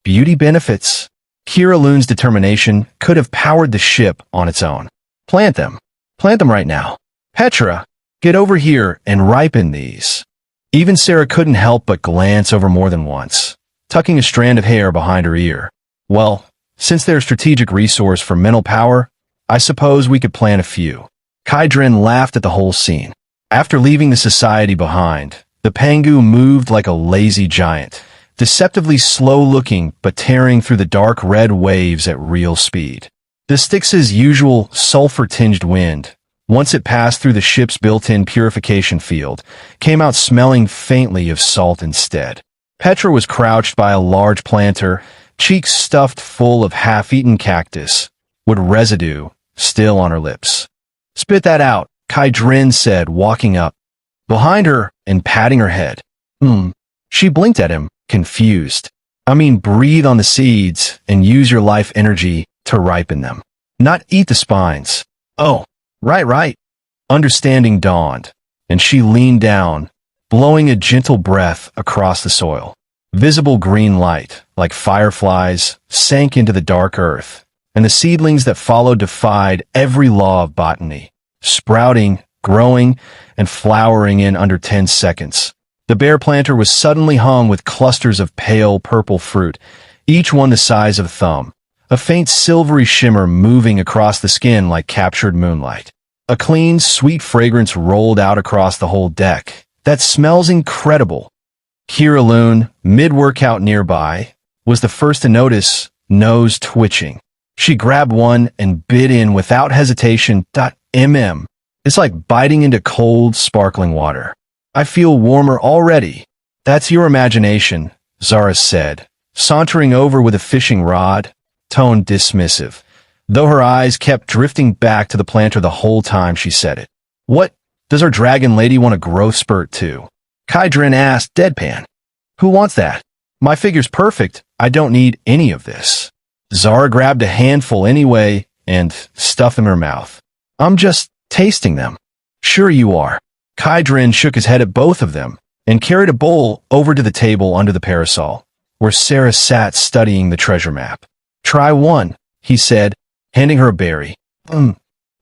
[SPEAKER 1] Beauty benefits: Kira Loon's determination could have powered the ship on its own. Plant them. Plant them right now. Petra, get over here and ripen these. Even Sarah couldn't help but glance over more than once, tucking a strand of hair behind her ear. Well, since they're a strategic resource for mental power, I suppose we could plant a few. Kaidrin laughed at the whole scene. After leaving the society behind, the Pangu moved like a lazy giant, deceptively slow-looking but tearing through the dark red waves at real speed. The Styx's usual sulfur-tinged wind, once it passed through the ship's built-in purification field, came out smelling faintly of salt instead. Petra was crouched by a large planter, cheeks stuffed full of half-eaten cactus, with residue still on her lips. "Spit that out," Kaidrin said, walking up behind her and patting her head. She blinked at him, confused. "I mean, breathe on the seeds and use your life energy to ripen them, not eat the spines." "Oh, right." Understanding dawned, and she leaned down, blowing a gentle breath across the soil. Visible green light, like fireflies, sank into the dark earth, and the seedlings that followed defied every law of botany, sprouting, growing, and flowering in under 10 seconds. The bear planter was suddenly hung with clusters of pale purple fruit, each one the size of a thumb, a faint silvery shimmer moving across the skin like captured moonlight. A clean, sweet fragrance rolled out across the whole deck. "That smells incredible." Kira Loon, mid-workout nearby, was the first to notice, nose twitching. She grabbed one and bit in without hesitation. It's like biting into cold, sparkling water. "I feel warmer already." "That's your imagination," Zara said, sauntering over with a fishing rod, tone dismissive, though her eyes kept drifting back to the planter the whole time she said it. "What, does our dragon lady want a growth spurt too?" Kaidrin asked, deadpan. "Who wants that? My figure's perfect. I don't need any of this." Zara grabbed a handful anyway and stuffed them in her mouth. "I'm just tasting them." "Sure you are." Kaidrin shook his head at both of them and carried a bowl over to the table under the parasol, where Sarah sat studying the treasure map. "Try one," he said, handing her a berry.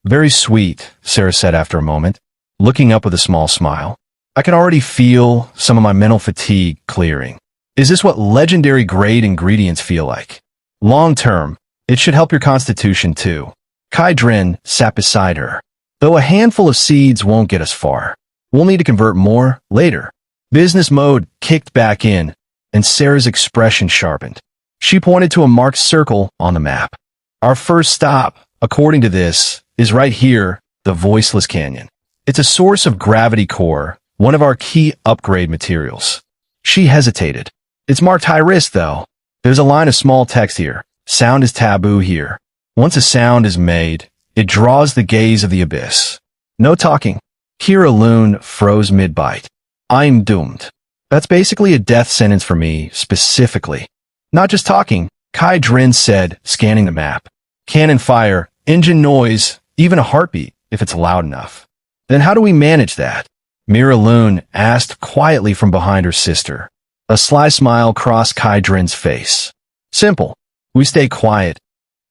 [SPEAKER 1] Very sweet," Sarah said after a moment, looking up with a small smile. "I can already feel some of my mental fatigue clearing. Is this what legendary grade ingredients feel like? Long term, it should help your constitution too." Kaidrin sat beside her. "Though a handful of seeds won't get us far. We'll need to convert more later." Business mode kicked back in, and Sarah's expression sharpened. She pointed to a marked circle on the map. "Our first stop, according to this, is right here, the Voiceless Canyon. It's a source of gravity core, one of our key upgrade materials." She hesitated. "It's marked high risk, though. There's a line of small text here. Sound is taboo here. Once a sound is made, it draws the gaze of the abyss. No talking." Kira Loon froze mid-bite. "I'm doomed." "That's basically a death sentence for me, specifically." "Not just talking," Kaidrin said, scanning the map. "Cannon fire, engine noise, even a heartbeat, if it's loud enough." "Then how do we manage that?" Mira Loon asked quietly from behind her sister. A sly smile crossed Kaidrin's face. "Simple. We stay quiet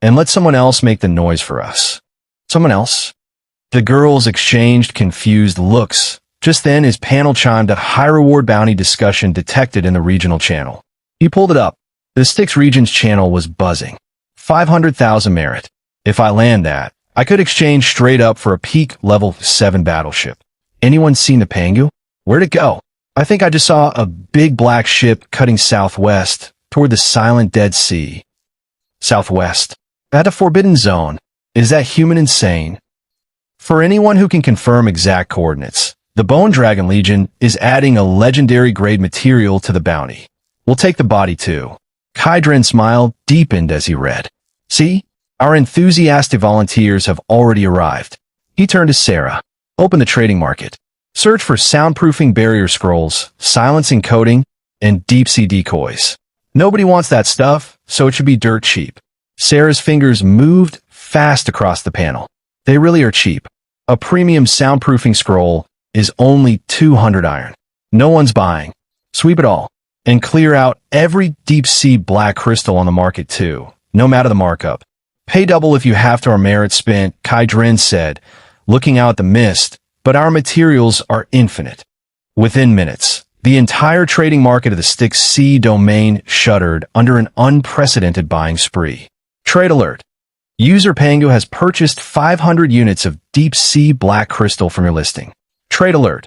[SPEAKER 1] and let someone else make the noise for us." "Someone else?" The girls exchanged confused looks. Just then his panel chimed a high-reward bounty discussion detected in the regional channel. He pulled it up. The Styx region's channel was buzzing. 500,000 merit. If I land that, I could exchange straight up for a peak level 7 battleship. "Anyone seen the Pangu? Where'd it go?" "I think I just saw a big black ship cutting southwest toward the silent Dead Sea." "Southwest? At a forbidden zone. Is that human insane?" For anyone who can confirm exact coordinates, the Bone Dragon Legion is adding a legendary grade material to the bounty. "We'll take the body too." Kaidrin's smile deepened as he read. "See? Our enthusiastic volunteers have already arrived. He turned to Sarah. Open the trading market. Search for soundproofing barrier scrolls, silencing coding, and deep-sea decoys. Nobody wants that stuff, so it should be dirt cheap. Sarah's fingers moved fast across the panel. They really are cheap. A premium soundproofing scroll is only 200 iron. No one's buying. Sweep it all. And clear out every deep-sea black crystal on the market too, no matter the markup. Pay double if you have to. Our merit spent, Kai Dren said, looking out at the mist, but our materials are infinite. Within minutes, the entire trading market of the Styx Sea domain shuddered under an unprecedented buying spree. Trade alert. User Pangu has purchased 500 units of deep-sea black crystal from your listing. Trade alert.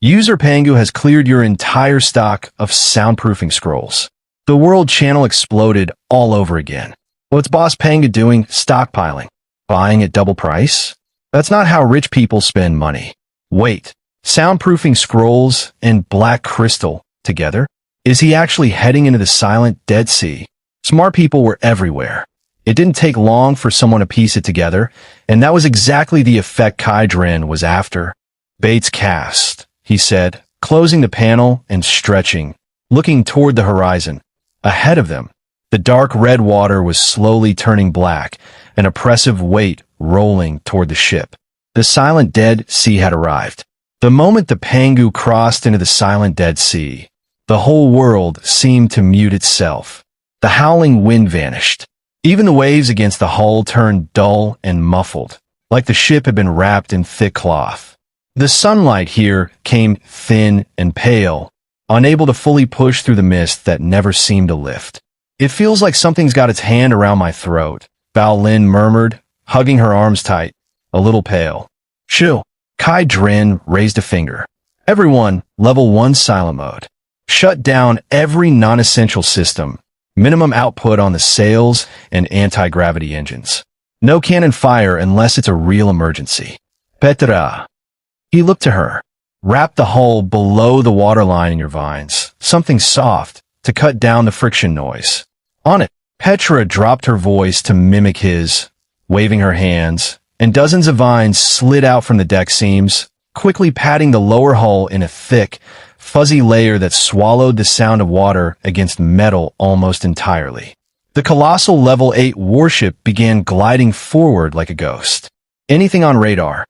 [SPEAKER 1] User Pangu has cleared your entire stock of soundproofing scrolls. The world channel exploded all over again. What's Boss Pangu doing? Stockpiling. Buying at double price? That's not how rich people spend money. Wait, soundproofing scrolls and black crystal together? Is he actually heading into the silent Dead Sea? Smart people were everywhere. It didn't take long for someone to piece it together, and that was exactly the effect Kai Dren was after. Bates cast, he said, closing the panel and stretching, looking toward the horizon. Ahead of them, the dark red water was slowly turning black, an oppressive weight rolling toward the ship. The silent Dead Sea had arrived. The moment the Pangu crossed into the silent Dead Sea, the whole world seemed to mute itself. The howling wind vanished. Even the waves against the hull turned dull and muffled, like the ship had been wrapped in thick cloth. The sunlight here came thin and pale, unable to fully push through the mist that never seemed to lift. It feels like something's got its hand around my throat, Bao Lin murmured, hugging her arms tight, a little pale. Shoo! Kai Dren raised a finger. Everyone, level 1 silent mode. Shut down every non-essential system. Minimum output on the sails and anti-gravity engines. No cannon fire unless it's a real emergency. Petra. He looked to her. Wrap the hull below the waterline in your vines, something soft, to cut down the friction noise. On it, Petra dropped her voice to mimic his, waving her hands, and dozens of vines slid out from the deck seams, quickly patting the lower hull in a thick, fuzzy layer that swallowed the sound of water against metal almost entirely. The colossal level 8 warship began gliding forward like a ghost. Anything on radar?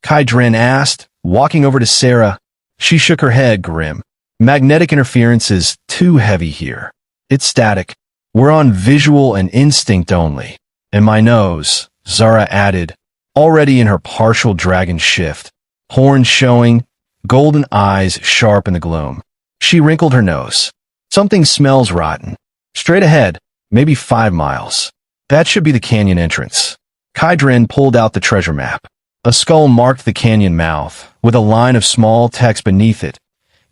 [SPEAKER 1] Kai Dren asked, walking over to Sarah. She shook her head, grim. Magnetic interference is too heavy here. It's static. We're on visual and instinct only. And my nose, Zara added, already in her partial dragon shift, horns showing, golden eyes sharp in the gloom. She wrinkled her nose. Something smells rotten. Straight ahead, maybe 5 miles. That should be the canyon entrance. Kai Dren pulled out the treasure map. A skull marked the canyon mouth, with a line of small text beneath it.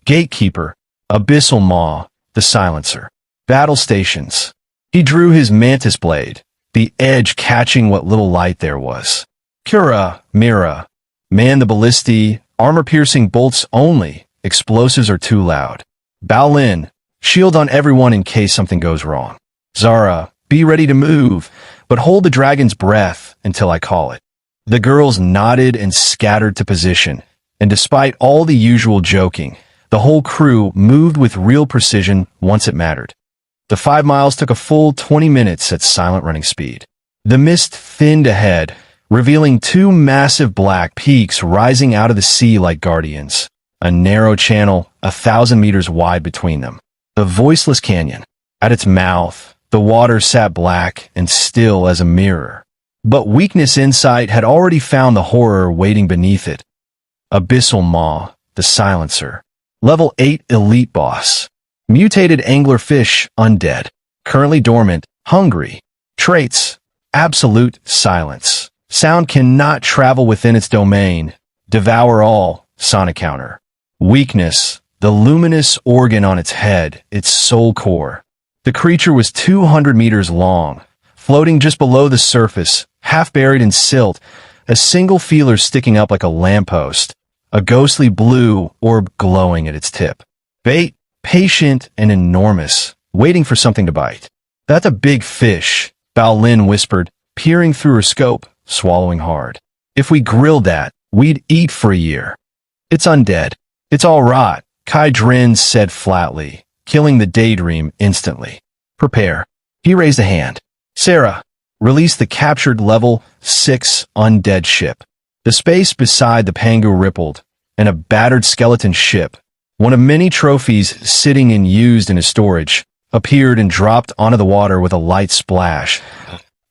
[SPEAKER 1] Gatekeeper, Abyssal Maw, the silencer. Battle stations. He drew his mantis blade, the edge catching what little light there was. Kura, Mira. Man the ballisti, armor-piercing bolts only. Explosives are too loud. Bao Lin, shield on everyone in case something goes wrong. Zara, be ready to move, but hold the dragon's breath until I call it. The girls nodded and scattered to position, and despite all the usual joking, the whole crew moved with real precision once it mattered. The 5 miles took a full 20 minutes at silent running speed. The mist thinned ahead, revealing 2 massive black peaks rising out of the sea like guardians, a narrow channel 1,000 meters wide between them. The voiceless canyon. At its mouth, the water sat black and still as a mirror. But Weakness Insight had already found the horror waiting beneath it. Abyssal Maw, the silencer. Level 8 elite boss. Mutated anglerfish, undead. Currently dormant, hungry. Traits, absolute silence. Sound cannot travel within its domain. Devour all, sonic counter. Weakness, the luminous organ on its head, its soul core. The creature was 200 meters long, floating just below the surface, half buried in silt, a single feeler sticking up like a lamppost, a ghostly blue orb glowing at its tip. Bait, patient and enormous, waiting for something to bite. That's a big fish, Bao Lin whispered, peering through her scope, swallowing hard. If we grilled that, we'd eat for a year. It's undead. It's all rot, Kai Drin said flatly, killing the daydream instantly. Prepare. He raised a hand. Sarah, release the captured level 6 undead ship. The space beside the Pangu rippled, and a battered skeleton ship, one of many trophies sitting and used in his storage, appeared and dropped onto the water with a light splash.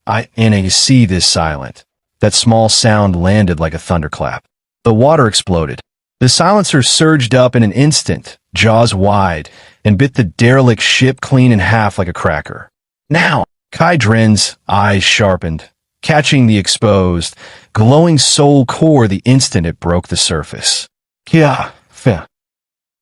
[SPEAKER 1] I see this silent. That small sound landed like a thunderclap. The water exploded. The silencer surged up in an instant, jaws wide, and bit the derelict ship clean in half like a cracker. Now, Kai Drin's eyes sharpened, catching the exposed, glowing soul core the instant it broke the surface. Kya, fe.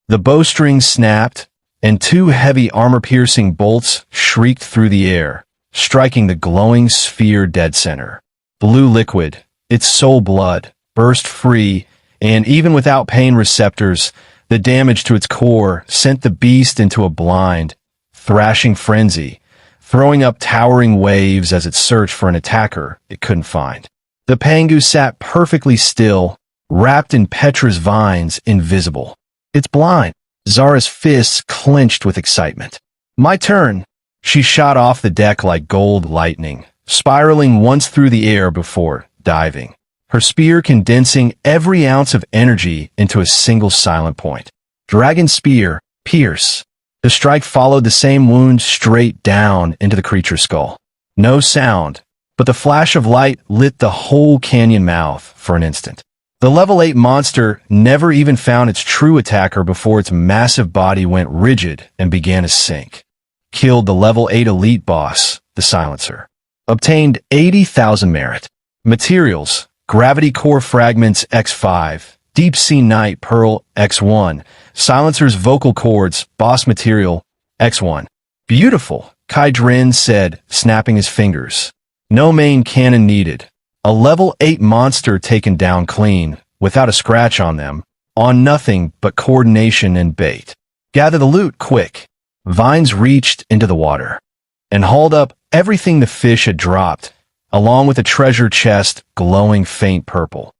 [SPEAKER 1] The bowstring snapped, and 2 heavy armor-piercing bolts shrieked through the air, striking the glowing sphere dead center. Blue liquid, its soul blood, burst free, and even without pain receptors, the damage to its core sent the beast into a blind, thrashing frenzy, throwing up towering waves as it searched for an attacker it couldn't find. The Pangu sat perfectly still, wrapped in Petra's vines, invisible. It's blind. Zara's fists clenched with excitement. My turn. She shot off the deck like gold lightning, spiraling once through the air before diving, her spear condensing every ounce of energy into a single silent point. Dragon spear, pierce. The strike followed the same wound straight down into the creature's skull. No sound, but the flash of light lit the whole canyon mouth for an instant. The level 8 monster never even found its true attacker before its massive body went rigid and began to sink. Killed the level 8 elite boss, the silencer. Obtained 80,000 merit. Materials: Gravity Core Fragments X5, Deep Sea Night Pearl X1, Silencer's Vocal Cords, Boss Material X1. Beautiful, Kai Drin said, snapping his fingers. No main cannon needed. A level 8 monster taken down clean, without a scratch on them, on nothing but coordination and bait. Gather the loot, quick. Vines reached into the water and hauled up everything the fish had dropped, along with a treasure chest glowing faint purple.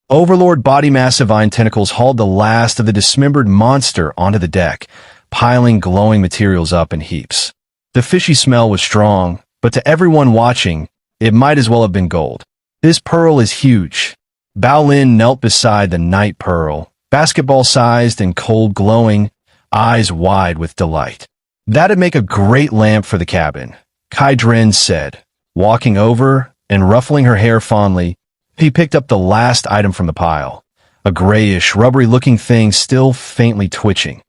[SPEAKER 1] Overlord Body Massivine tentacles hauled the last of the dismembered monster onto the deck, piling glowing materials up in heaps. The fishy smell was strong, but to everyone watching, it might as well have been gold. This pearl is huge. Bao Lin knelt beside the night pearl, basketball-sized and cold glowing, eyes wide with delight. That'd make a great lamp for the cabin, Kai Drin said, walking over and ruffling her hair fondly. He picked up the last item from the pile, a grayish, rubbery-looking thing still faintly twitching.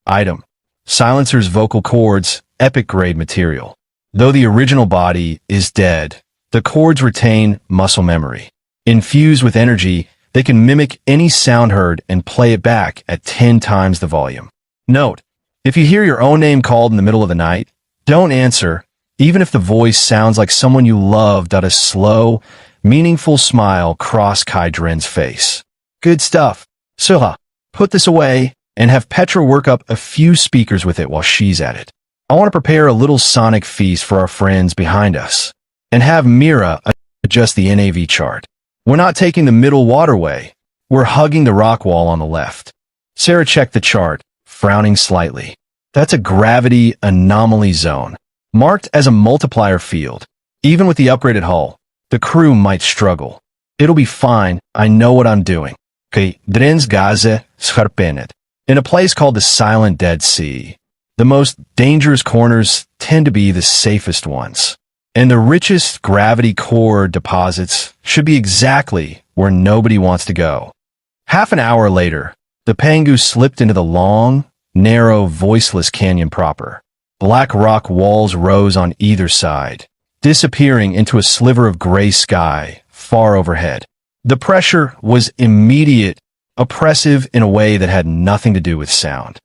[SPEAKER 1] Item: Silencer's Vocal Cords, epic-grade material. Though the original body is dead, the cords retain muscle memory. Infused with energy, they can mimic any sound heard and play it back at 10 times the volume. Note: if you hear your own name called in the middle of the night, don't answer, even if the voice sounds like someone you loved. A slow, meaningful smile crossed Kai Drin's face. Good stuff. Suha, put this away and have Petra work up a few speakers with it while she's at it. I want to prepare a little sonic feast for our friends behind us, and have Mira adjust the NAV chart. We're not taking the middle waterway. We're hugging the rock wall on the left. Sarah checked the chart, frowning slightly. That's a gravity anomaly zone, marked as a multiplier field. Even with the upgraded hull, the crew might struggle. It'll be fine. I know what I'm doing. Okay, Dren's Gaze Sharpenet. In a place called the Silent Dead Sea, the most dangerous corners tend to be the safest ones. And the richest gravity core deposits should be exactly where nobody wants to go. Half an hour later, the Pangu slipped into the long, narrow, voiceless canyon proper. Black rock walls rose on either side, disappearing into a sliver of gray sky far overhead. The pressure was immediate, oppressive in a way that had nothing to do with sound.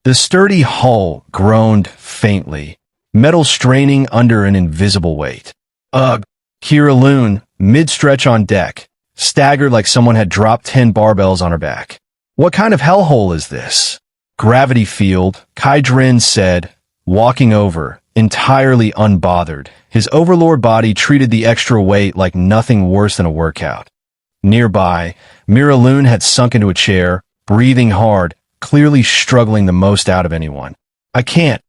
[SPEAKER 1] The sturdy hull groaned faintly, metal straining under an invisible weight. Ugh! Kira Loon, mid-stretch on deck, staggered like someone had dropped 10 barbells on her back. What kind of hellhole is this? Gravity field, Kai Drin said, walking over, entirely unbothered. His overlord body treated the extra weight like nothing worse than a workout. Nearby, Miraloon had sunk into a chair, breathing hard, clearly struggling the most out of anyone. I can't.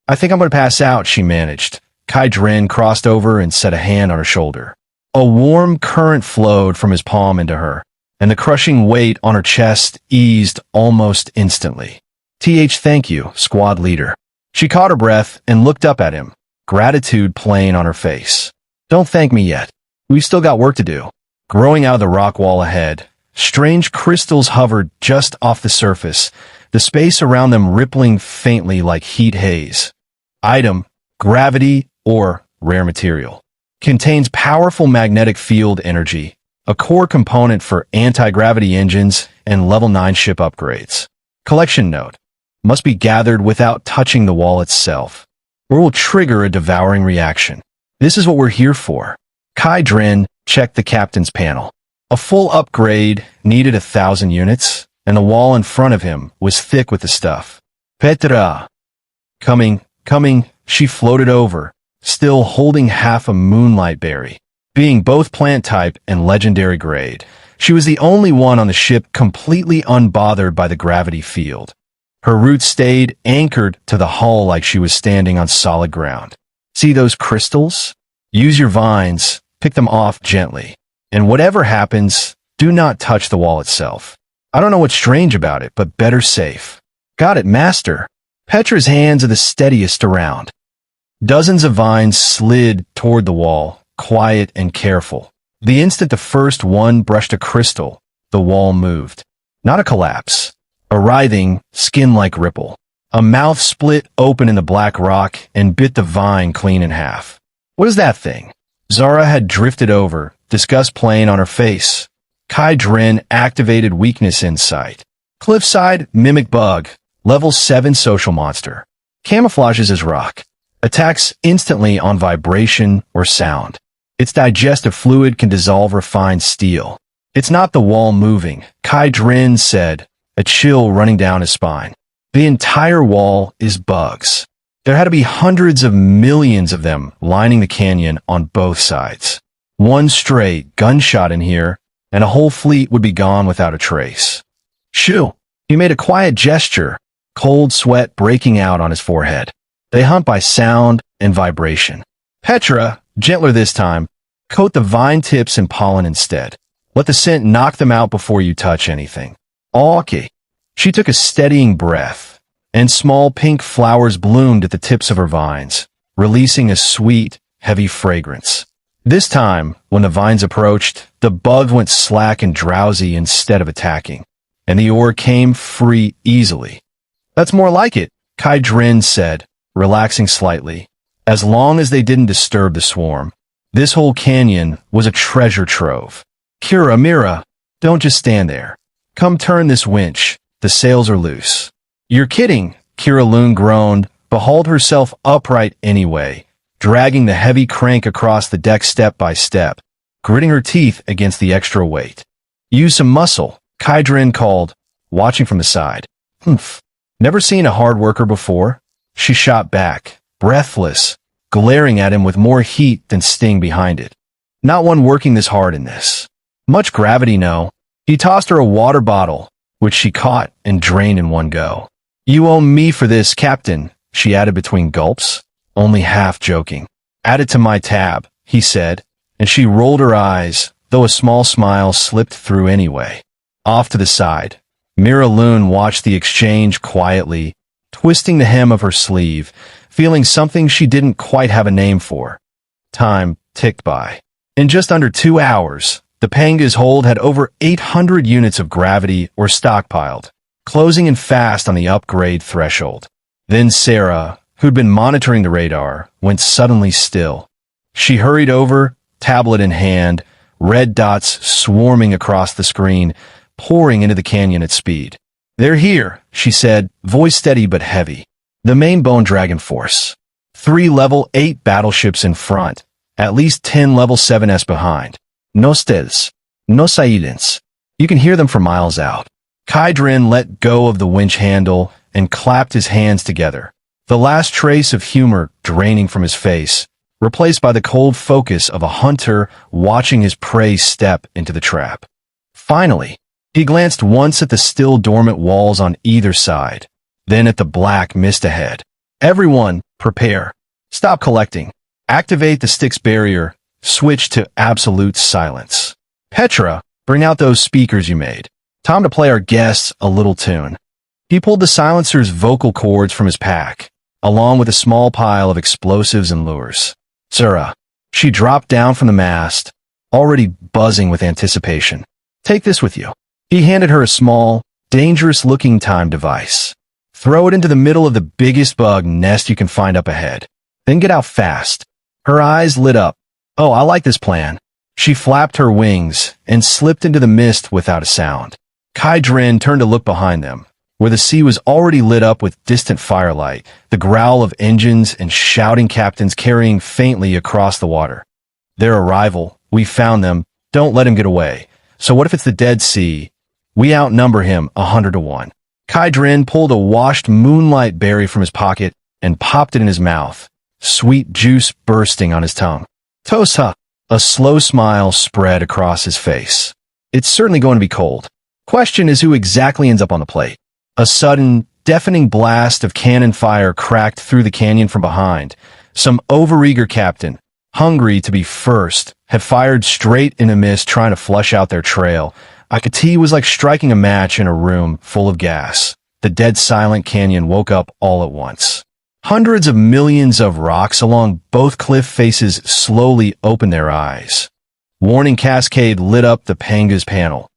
[SPEAKER 1] I think I'm going to pass out, she managed. Kai Dren crossed over and set a hand on her shoulder. A warm current flowed from his palm into her, and the crushing weight on her chest eased almost instantly. Thank you, squad leader. She caught her breath and looked up at him, gratitude plain on her face. Don't thank me yet. We've still got work to do. Growing out of the rock wall ahead, strange crystals hovered just off the surface, the space around them rippling faintly like heat haze. Item, gravity, or rare material. Contains powerful magnetic field energy, a core component for anti-gravity engines and level 9 ship upgrades. Collection note. Must be gathered without touching the wall itself, or will trigger a devouring reaction. This is what we're here for. Kai Dren checked the captain's panel. A full upgrade needed 1,000 units, and the wall in front of him was thick with the stuff. Petra. Coming, she floated over, still holding half a moonlight berry. Being both plant type and legendary grade, she was the only one on the ship completely unbothered by the gravity field. Her roots stayed anchored to the hull like she was standing on solid ground. See those crystals? Use your vines, pick them off gently. And whatever happens, do not touch the wall itself. I don't know what's strange about it, but better safe. Got it, master. Petra's hands are the steadiest around. Dozens of vines slid toward the wall, quiet and careful. The instant the first one brushed a crystal, the wall moved. Not a collapse. A writhing, skin-like ripple. A mouth split open in the black rock and bit the vine clean in half. What is that thing? Zara had drifted over, disgust plain on her face. Kai Dren activated weakness insight. Cliffside mimic bug, level 7 social monster. Camouflages as rock. Attacks instantly on vibration or sound. Its digestive fluid can dissolve refined steel. It's not the wall moving, Kai Dren said, a chill running down his spine. The entire wall is bugs. There had to be hundreds of millions of them lining the canyon on both sides. One stray gunshot in here, and a whole fleet would be gone without a trace. Shoo! He made a quiet gesture, cold sweat breaking out on his forehead. They hunt by sound and vibration. Petra, gentler this time, coat the vine tips in pollen instead. Let the scent knock them out before you touch anything. Okay. She took a steadying breath, and small pink flowers bloomed at the tips of her vines, releasing a sweet, heavy fragrance. This time, when the vines approached, the bug went slack and drowsy instead of attacking, and the ore came free easily. That's more like it, Kai Dren said, relaxing slightly. As long as they didn't disturb the swarm, this whole canyon was a treasure trove. Kira, Mira, don't just stand there. Come turn this winch. The sails are loose. You're kidding, Kira Loon groaned, but hauled herself upright anyway, dragging the heavy crank across the deck step by step, gritting her teeth against the extra weight. Use some muscle, Kai Dren called, watching from the side. Humph. Never seen a hard worker before? She shot back, breathless, glaring at him with more heat than sting behind it. Not one working this hard in this. Much gravity, no. He tossed her a water bottle, which she caught and drained in one go. You owe me for this, Captain, she added between gulps, only half joking. Add it to my tab, he said, and she rolled her eyes, though a small smile slipped through anyway. Off to the side, Mira Loon watched the exchange quietly, twisting the hem of her sleeve, feeling something she didn't quite have a name for. Time ticked by. In just under 2 hours, the Panga's hold had over 800 units of gravity or stockpiled, closing in fast on the upgrade threshold. Then Sarah, who'd been monitoring the radar, went suddenly still. She hurried over, tablet in hand, red dots swarming across the screen, pouring into the canyon at speed. They're here, she said, voice steady but heavy. The main Bone Dragon force. 3 level 8 battleships in front, at least 10 level 7s behind. No stealth, no silence. You can hear them for miles out. Kai Dren let go of the winch handle and clapped his hands together, the last trace of humor draining from his face, replaced by the cold focus of a hunter watching his prey step into the trap. Finally, he glanced once at the still dormant walls on either side, then at the black mist ahead. Everyone, prepare. Stop collecting. Activate the stick's barrier. Switch to absolute silence. Petra, bring out those speakers you made. Time to play our guests a little tune. He pulled the silencer's vocal cords from his pack, along with a small pile of explosives and lures. Zura. She dropped down from the mast, already buzzing with anticipation. Take this with you. He handed her a small, dangerous-looking time device. Throw it into the middle of the biggest bug nest you can find up ahead. Then get out fast. Her eyes lit up. Oh, I like this plan. She flapped her wings and slipped into the mist without a sound. Kai Dren turned to look behind them, where the sea was already lit up with distant firelight, the growl of engines and shouting captains carrying faintly across the water. Their arrival, we found them, don't let him get away. So what if it's the Dead Sea? We outnumber him 100-1. Kai Dren pulled a washed moonlight berry from his pocket and popped it in his mouth, sweet juice bursting on his tongue. Tosa! A slow smile spread across his face. It's certainly going to be cold. Question is who exactly ends up on the plate. A sudden, deafening blast of cannon fire cracked through the canyon from behind. Some overeager captain, hungry to be first, had fired straight in a mist trying to flush out their trail. Akati was like striking a match in a room full of gas. The dead silent canyon woke up all at once. Hundreds of millions of rocks along both cliff faces slowly opened their eyes. Warning cascade lit up the Panga's panel.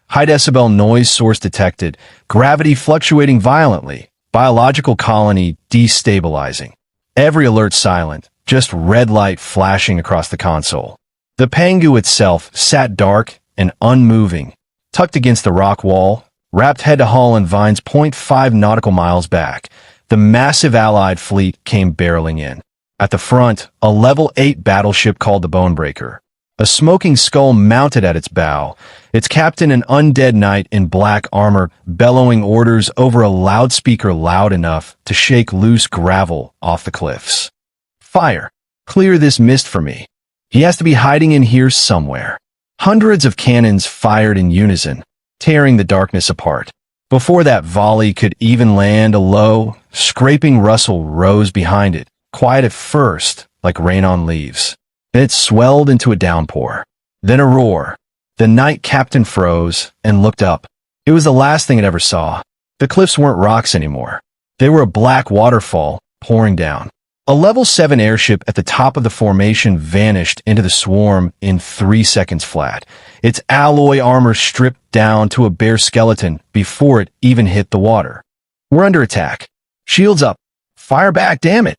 [SPEAKER 1] High decibel noise source detected. Gravity fluctuating violently. Biological colony destabilizing. Every alert silent. Just red light flashing across the console. The Pangu itself sat dark and unmoving, tucked against the rock wall, wrapped head to hull in vines 0.5 nautical miles back. The massive Allied fleet came barreling in. At the front, a Level 8 battleship called the Bonebreaker. A smoking skull mounted at its bow, its captain an undead knight in black armor bellowing orders over a loudspeaker loud enough to shake loose gravel off the cliffs. Fire! Clear this mist for me. He has to be hiding in here somewhere. Hundreds of cannons fired in unison, tearing the darkness apart. Before that volley could even land, a low, scraping rustle rose behind it, quiet at first, like rain on leaves. Then it swelled into a downpour. Then a roar. The night captain froze and looked up. It was the last thing it ever saw. The cliffs weren't rocks anymore. They were a black waterfall pouring down. A Level 7 airship at the top of the formation vanished into the swarm in 3 seconds flat. Its alloy armor stripped down to a bare skeleton before it even hit the water. We're under attack. Shields up. Fire back, damn it.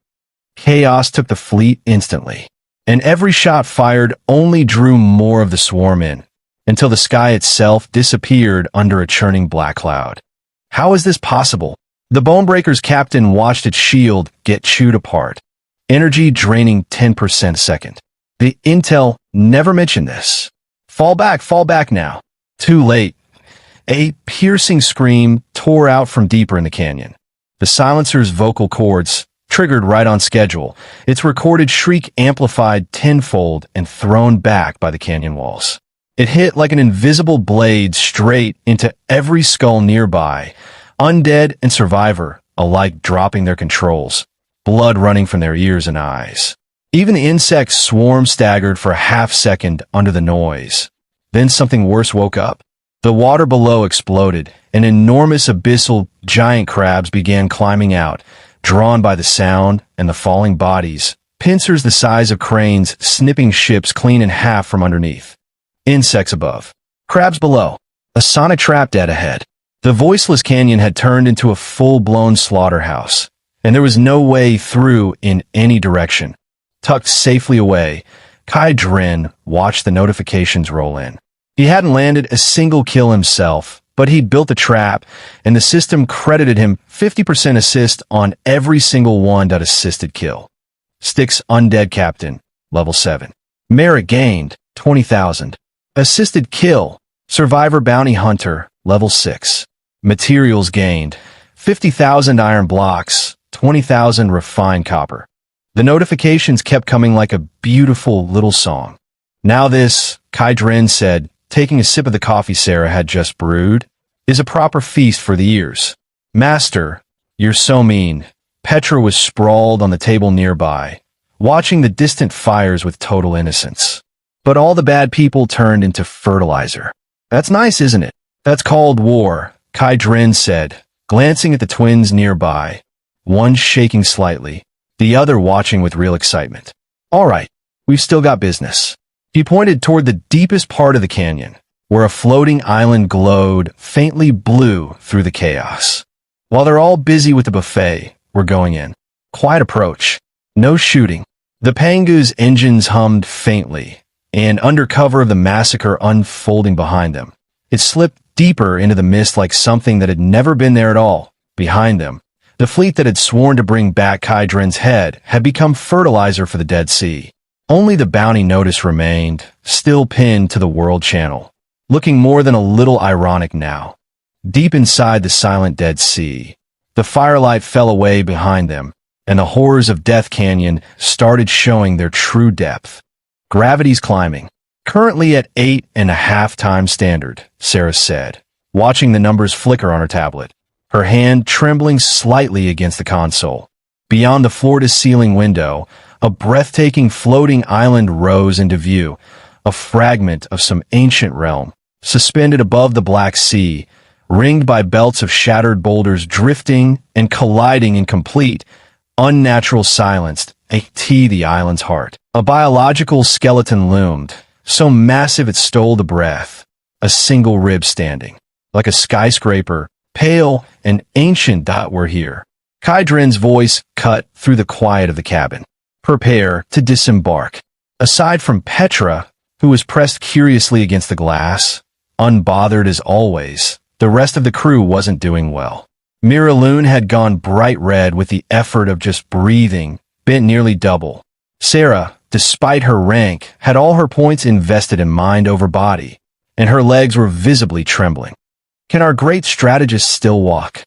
[SPEAKER 1] Chaos took the fleet instantly, and every shot fired only drew more of the swarm in, until the sky itself disappeared under a churning black cloud. How is this possible? The Bonebreaker's captain watched its shield get chewed apart, energy draining 10% a second. The intel never mentioned this. Fall back now. Too late. A piercing scream tore out from deeper in the canyon. The silencer's vocal cords triggered right on schedule, its recorded shriek amplified tenfold and thrown back by the canyon walls. It hit like an invisible blade straight into every skull nearby, undead and survivor alike dropping their controls, blood running from their ears and eyes. Even the insect swarm staggered for a half-second under the noise. Then something worse woke up. The water below exploded, and enormous abyssal giant crabs began climbing out, drawn by the sound and the falling bodies, pincers the size of cranes snipping ships clean in half from underneath. Insects above. Crabs below. A sonic trap dead ahead. The voiceless canyon had turned into a full-blown slaughterhouse, and there was no way through in any direction. Tucked safely away, Kai Dren watched the notifications roll in. He hadn't landed a single kill himself, but he'd built a trap, and the system credited him 50% assist on every single one that assisted kill. Styx Undead Captain, Level 7. Merit gained, 20,000. Assisted kill, Survivor Bounty Hunter, Level 6. Materials gained, 50,000 iron blocks, 20,000 refined copper. The notifications kept coming like a beautiful little song. Now this, Kai Dren said, taking a sip of the coffee Sarah had just brewed, is a proper feast for the ears. Master, you're so mean. Petra was sprawled on the table nearby, watching the distant fires with total innocence. But all the bad people turned into fertilizer. That's nice, isn't it? That's called war, Kai Dren said, glancing at the twins nearby, one shaking slightly, the other watching with real excitement. All right, we've still got business. He pointed toward the deepest part of the canyon, where a floating island glowed faintly blue through the chaos. While they're all busy with the buffet, we're going in. Quiet approach. No shooting. The Pangu's engines hummed faintly, and under cover of the massacre unfolding behind them, it slipped deeper into the mist like something that had never been there at all. Behind them, the fleet that had sworn to bring back Kai Dren's head had become fertilizer for the Dead Sea. Only the bounty notice remained, still pinned to the World Channel, looking more than a little ironic now. Deep inside the silent Dead Sea, the firelight fell away behind them, and the horrors of Death Canyon started showing their true depth. Gravity's climbing. Currently at 8.5 times standard, Sarah said, watching the numbers flicker on her tablet, her hand trembling slightly against the console. Beyond the floor-to-ceiling window, a breathtaking floating island rose into view, a fragment of some ancient realm, suspended above the Black Sea, ringed by belts of shattered boulders drifting and colliding in complete, unnatural silence, the island's heart. A biological skeleton loomed, so massive it stole the breath, a single rib standing, like a skyscraper, pale and ancient. We're here. Kai Dren's voice cut through the quiet of the cabin. Prepare to disembark. Aside from Petra, who was pressed curiously against the glass, unbothered as always, the rest of the crew wasn't doing well. Miraloon had gone bright red with the effort of just breathing, bent nearly double. Sarah, despite her rank, had all her points invested in mind over body, and her legs were visibly trembling. Can our great strategist still walk?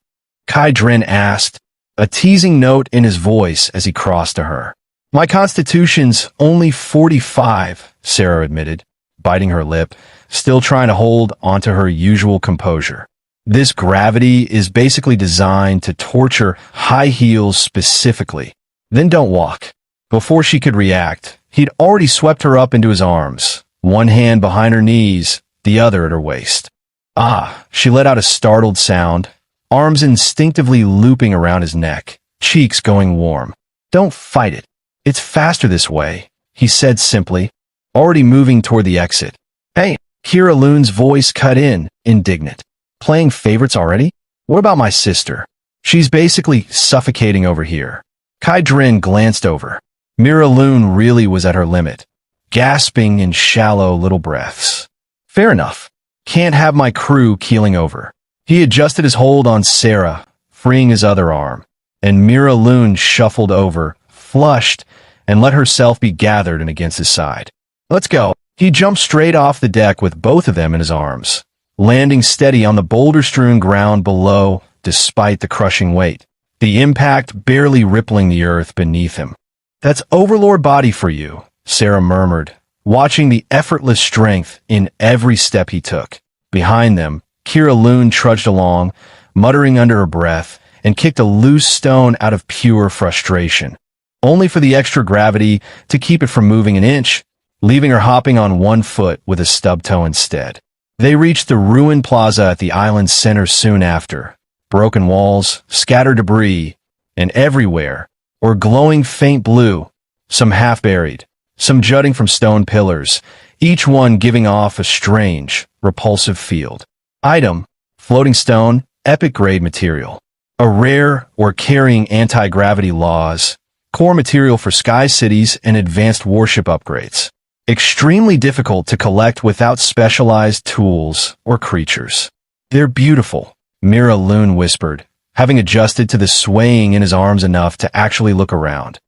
[SPEAKER 1] Kai Dren asked, a teasing note in his voice as he crossed to her. My constitution's only 45, Sarah admitted, biting her lip, still trying to hold onto her usual composure. This gravity is basically designed to torture high heels specifically. Then don't walk. Before she could react, he'd already swept her up into his arms, one hand behind her knees, the other at her waist. Ah, she let out a startled sound, arms instinctively looping around his neck, cheeks going warm. Don't fight it. It's faster this way, he said simply, already moving toward the exit. Hey, Kira Loon's voice cut in, indignant. Playing favorites already? What about my sister? She's basically suffocating over here. Kai Dren glanced over. Mira Loon really was at her limit, gasping in shallow little breaths. Fair enough. Can't have my crew keeling over. He adjusted his hold on Sarah, freeing his other arm, and Mira Loon shuffled over, flushed, and let herself be gathered and against his side. Let's go. He jumped straight off the deck with both of them in his arms, landing steady on the boulder-strewn ground below despite the crushing weight, the impact barely rippling the earth beneath him. That's overlord body for you, Sarah murmured, watching the effortless strength in every step he took. Behind them, Kira Loon trudged along, muttering under her breath, and kicked a loose stone out of pure frustration, only for the extra gravity to keep it from moving an inch, leaving her hopping on one foot with a stub toe instead. They reached the ruined plaza at the island's center soon after. Broken walls, scattered debris, and everywhere, or glowing faint blue, some half-buried, some jutting from stone pillars, each one giving off a strange, repulsive field. Item, floating stone, epic-grade material. A rare or carrying anti-gravity laws, core material for sky cities and advanced warship upgrades. Extremely difficult to collect without specialized tools or creatures. They're beautiful, Mira Loon whispered, having adjusted to the swaying in his arms enough to actually look around.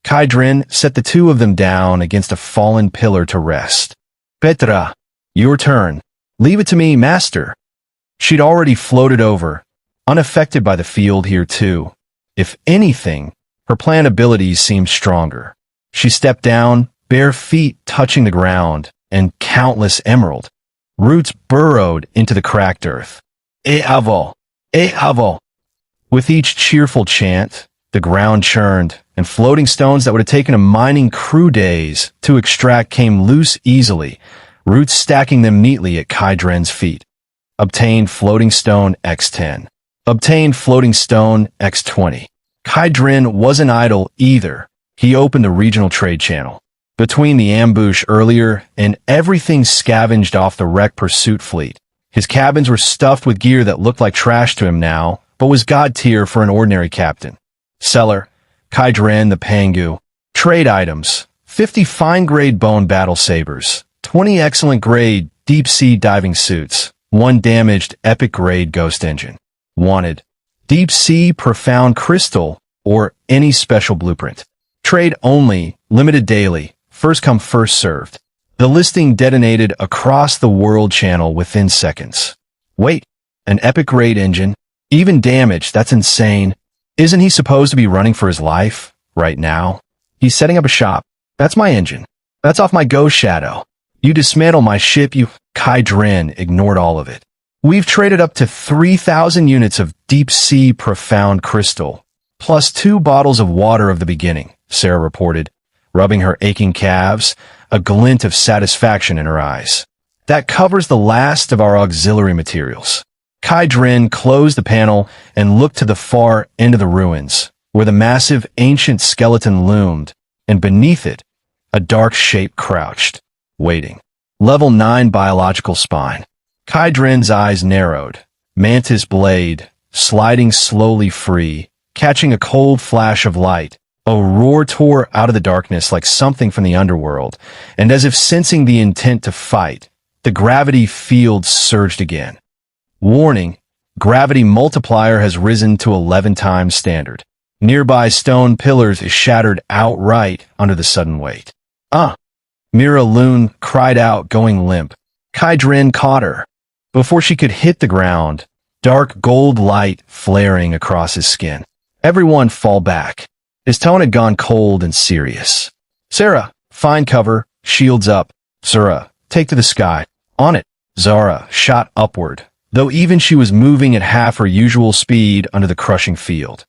[SPEAKER 1] Kai Dren set the two of them down against a fallen pillar to rest. Petra, your turn. Leave it to me, master. She'd already floated over, unaffected by the field here too. If anything, her plant abilities seemed stronger. She stepped down, bare feet touching the ground, and countless emerald, Roots burrowed into the cracked earth. Eavo! Eavo! With each cheerful chant, the ground churned, and floating stones that would have taken a mining crew days to extract came loose easily, Roots stacking them neatly at Kai Dren's feet. Obtained floating stone X10. Obtained floating stone X20. Kai Dren wasn't idle either. He opened a regional trade channel. Between the ambush earlier and everything scavenged off the wreck pursuit fleet, his cabins were stuffed with gear that looked like trash to him now, but was god tier for an ordinary captain. Seller, Kai Dren the Pangu. Trade items, 50 fine-grade bone battle sabers, 20 excellent-grade deep-sea diving suits, 1 damaged epic-grade ghost engine. Wanted, deep-sea profound crystal, or any special blueprint. Trade only, limited daily, first come first served. The listing detonated across the world channel within seconds. Wait, an epic-grade engine? Even damaged, that's insane. Isn't he supposed to be running for his life right now? He's setting up a shop. That's my engine. That's off my ghost shadow. You dismantle my ship, you... Kai Dren ignored all of it. We've traded up to 3,000 units of deep-sea profound crystal, plus 2 bottles of water of the beginning, Sarah reported, rubbing her aching calves, a glint of satisfaction in her eyes. That covers the last of our auxiliary materials. Kai Dren closed the panel and looked to the far end of the ruins, where the massive ancient skeleton loomed, and beneath it, a dark shape crouched, waiting. Level 9 biological spine. Kai Dren's eyes narrowed, mantis blade, sliding slowly free, catching a cold flash of light. A roar tore out of the darkness like something from the underworld, and as if sensing the intent to fight, the gravity field surged again. Warning, gravity multiplier has risen to 11 times standard. Nearby stone pillars is shattered outright under the sudden weight. Mira Loon cried out, going limp. Kai Dren caught her. Before she could hit the ground, dark gold light flaring across his skin. Everyone fall back. His tone had gone cold and serious. Sarah, find cover, shields up. Zara, take to the sky. On it. Zara shot upward, though even she was moving at half her usual speed under the crushing field.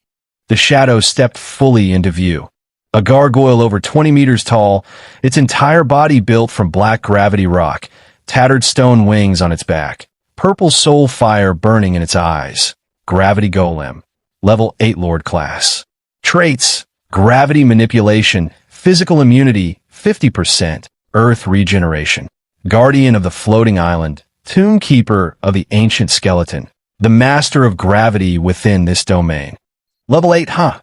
[SPEAKER 1] The shadow stepped fully into view. A gargoyle over 20 meters tall, its entire body built from black gravity rock, tattered stone wings on its back, purple soul fire burning in its eyes. Gravity Golem. Level 8 Lord class. Traits: gravity manipulation, physical immunity, 50%, earth regeneration. Guardian of the floating island, tomb keeper of the ancient skeleton, the master of gravity within this domain. Level 8, huh?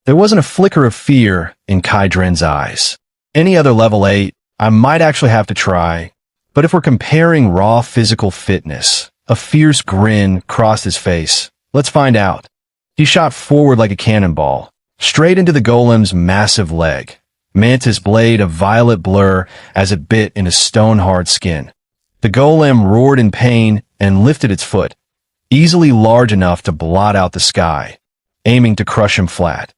[SPEAKER 1] There wasn't a flicker of fear in Kai Dren's eyes. Any other level 8, I might actually have to try. But if we're comparing raw physical fitness, a fierce grin crossed his face. Let's find out. He shot forward like a cannonball, straight into the golem's massive leg. Mantis blade a violet blur as it bit into stone-hard skin. The golem roared in pain and lifted its foot, easily large enough to blot out the sky, aiming to crush him flat.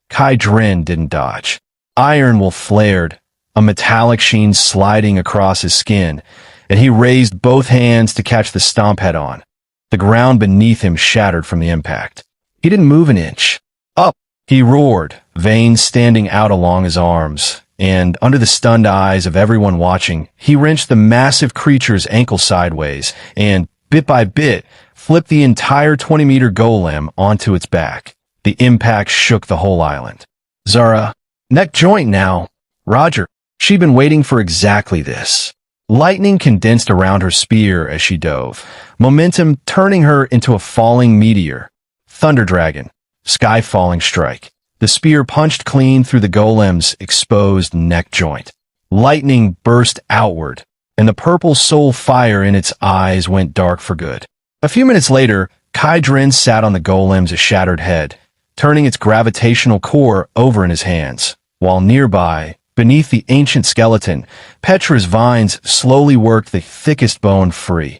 [SPEAKER 1] Kai Dren didn't dodge. Iron wolf flared, a metallic sheen sliding across his skin, and he raised both hands to catch the stomp head-on. The ground beneath him shattered from the impact. He didn't move an inch. Up! He roared, veins standing out along his arms, and under the stunned eyes of everyone watching, he wrenched the massive creature's ankle sideways and, bit by bit, flipped the entire 20-meter golem onto its back. The impact shook the whole island. Zara, neck joint now. Roger. She'd been waiting for exactly this. Lightning condensed around her spear as she dove, momentum turning her into a falling meteor. Thunder Dragon. Sky-falling strike. The spear punched clean through the golem's exposed neck joint. Lightning burst outward, and the purple soul fire in its eyes went dark for good. A few minutes later, Kai Dren sat on the golem's shattered head, turning its gravitational core over in his hands, while nearby, beneath the ancient skeleton, Petra's vines slowly worked the thickest bone free.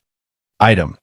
[SPEAKER 1] Item: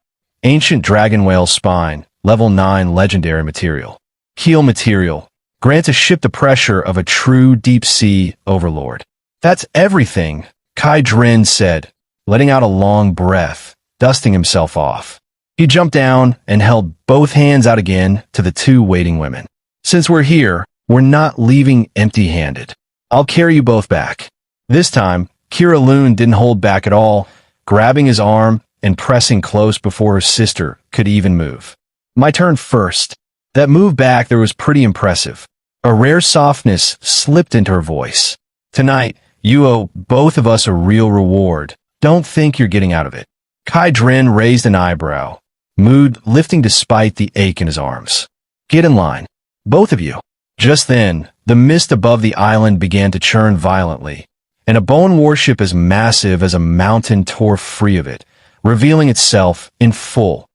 [SPEAKER 1] Ancient Dragon Whale Spine, Level 9 Legendary Material. Keel Material. Grants a ship the pressure of a true deep-sea overlord. That's everything, Kai Dren said, letting out a long breath, dusting himself off. He jumped down and held both hands out again to the two waiting women. Since we're here, we're not leaving empty-handed. I'll carry you both back. This time, Kira Loon didn't hold back at all, grabbing his arm and pressing close before her sister could even move. My turn first. That move back there was pretty impressive. A rare softness slipped into her voice. Tonight, you owe both of us a real reward. Don't think you're getting out of it. Kai Dren raised an eyebrow, mood lifting despite the ache in his arms. Get in line. Both of you. Just then, the mist above the island began to churn violently, and a bone warship as massive as a mountain tore free of it, revealing itself in full.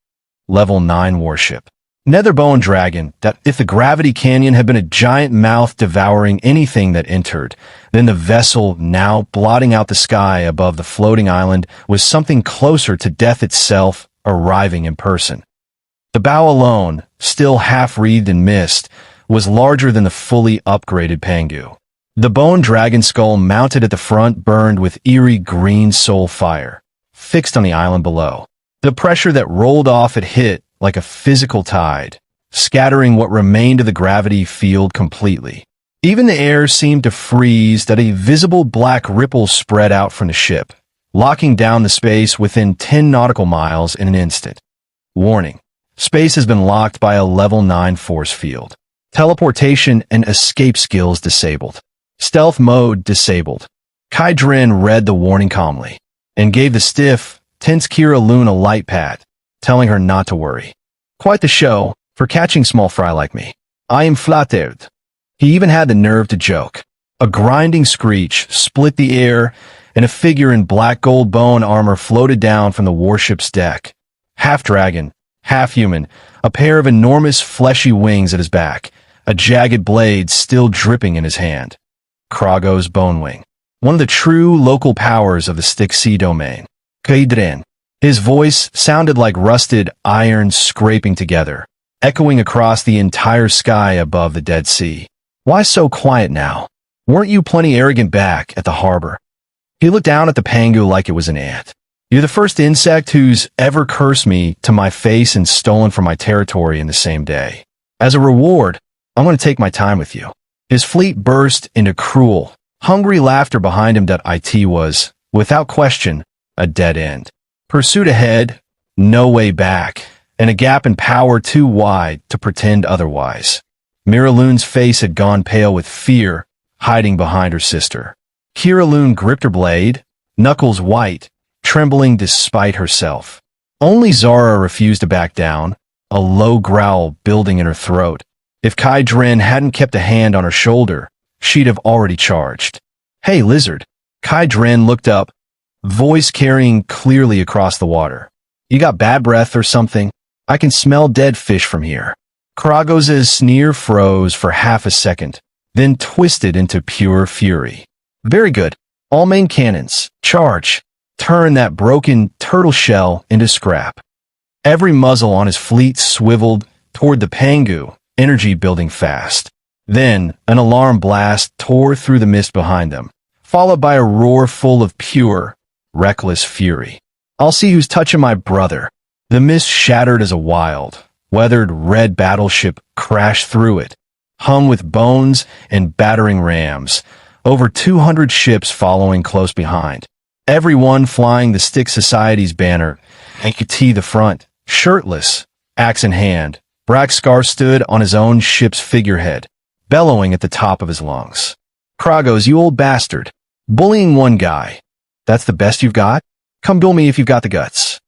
[SPEAKER 1] Level 9 warship. Netherbone dragon, that if the gravity canyon had been a giant mouth devouring anything that entered, then the vessel, now blotting out the sky above the floating island, was something closer to death itself arriving in person. The bow alone, still half-wreathed in mist, was larger than the fully upgraded Pangu. The bone dragon skull mounted at the front burned with eerie green soul fire, fixed on the island below. The pressure that rolled off it hit like a physical tide, scattering what remained of the gravity field completely. Even the air seemed to freeze that a visible black ripple spread out from the ship, locking down the space within 10 nautical miles in an instant. Warning. Space has been locked by a level 9 force field. Teleportation and escape skills disabled. Stealth mode disabled. Kai Dren read the warning calmly, and gave the stiff, tense Kira Loon a light pat, telling her not to worry. Quite the show for catching small fry like me. I am flattered. He even had the nerve to joke. A grinding screech split the air, and a figure in black gold bone armor floated down from the warship's deck. Half dragon, half human, a pair of enormous fleshy wings at his back, a jagged blade still dripping in his hand. Krago's bone wing. One of the true local powers of the Stick Sea domain. Kaidren. His voice sounded like rusted iron scraping together, echoing across the entire sky above the Dead Sea. Why so quiet now? Weren't you plenty arrogant back at the harbor? He looked down at the Pangu like it was an ant. You're the first insect who's ever cursed me to my face and stolen from my territory in the same day. As a reward, I'm going to take my time with you. His fleet burst into cruel, hungry laughter behind him that it was, without question, a dead end. Pursuit ahead, no way back, and a gap in power too wide to pretend otherwise. Miraloon's face had gone pale with fear, hiding behind her sister. Kira Loon gripped her blade, knuckles white, trembling despite herself. Only Zara refused to back down, a low growl building in her throat. If Kai Dren hadn't kept a hand on her shoulder, she'd have already charged. Hey, lizard. Kai Dren looked up, voice carrying clearly across the water. You got bad breath or something? I can smell dead fish from here. Krago's sneer froze for half a second, then twisted into pure fury. Very good. All main cannons, charge. Turn that broken turtle shell into scrap. Every muzzle on his fleet swiveled toward the Pangu, energy building fast. Then, an alarm blast tore through the mist behind them, followed by a roar full of pure, reckless fury. I'll see who's touching my brother. The mist shattered as a wild, weathered red battleship crashed through it, hung with bones and battering rams, over 200 ships following close behind, everyone flying the Stick Society's banner, and could see the front, shirtless, axe in hand. Braxcar stood on his own ship's figurehead, bellowing at the top of his lungs. Krago's, you old bastard, bullying one guy. That's the best you've got? Come duel me if you've got the guts.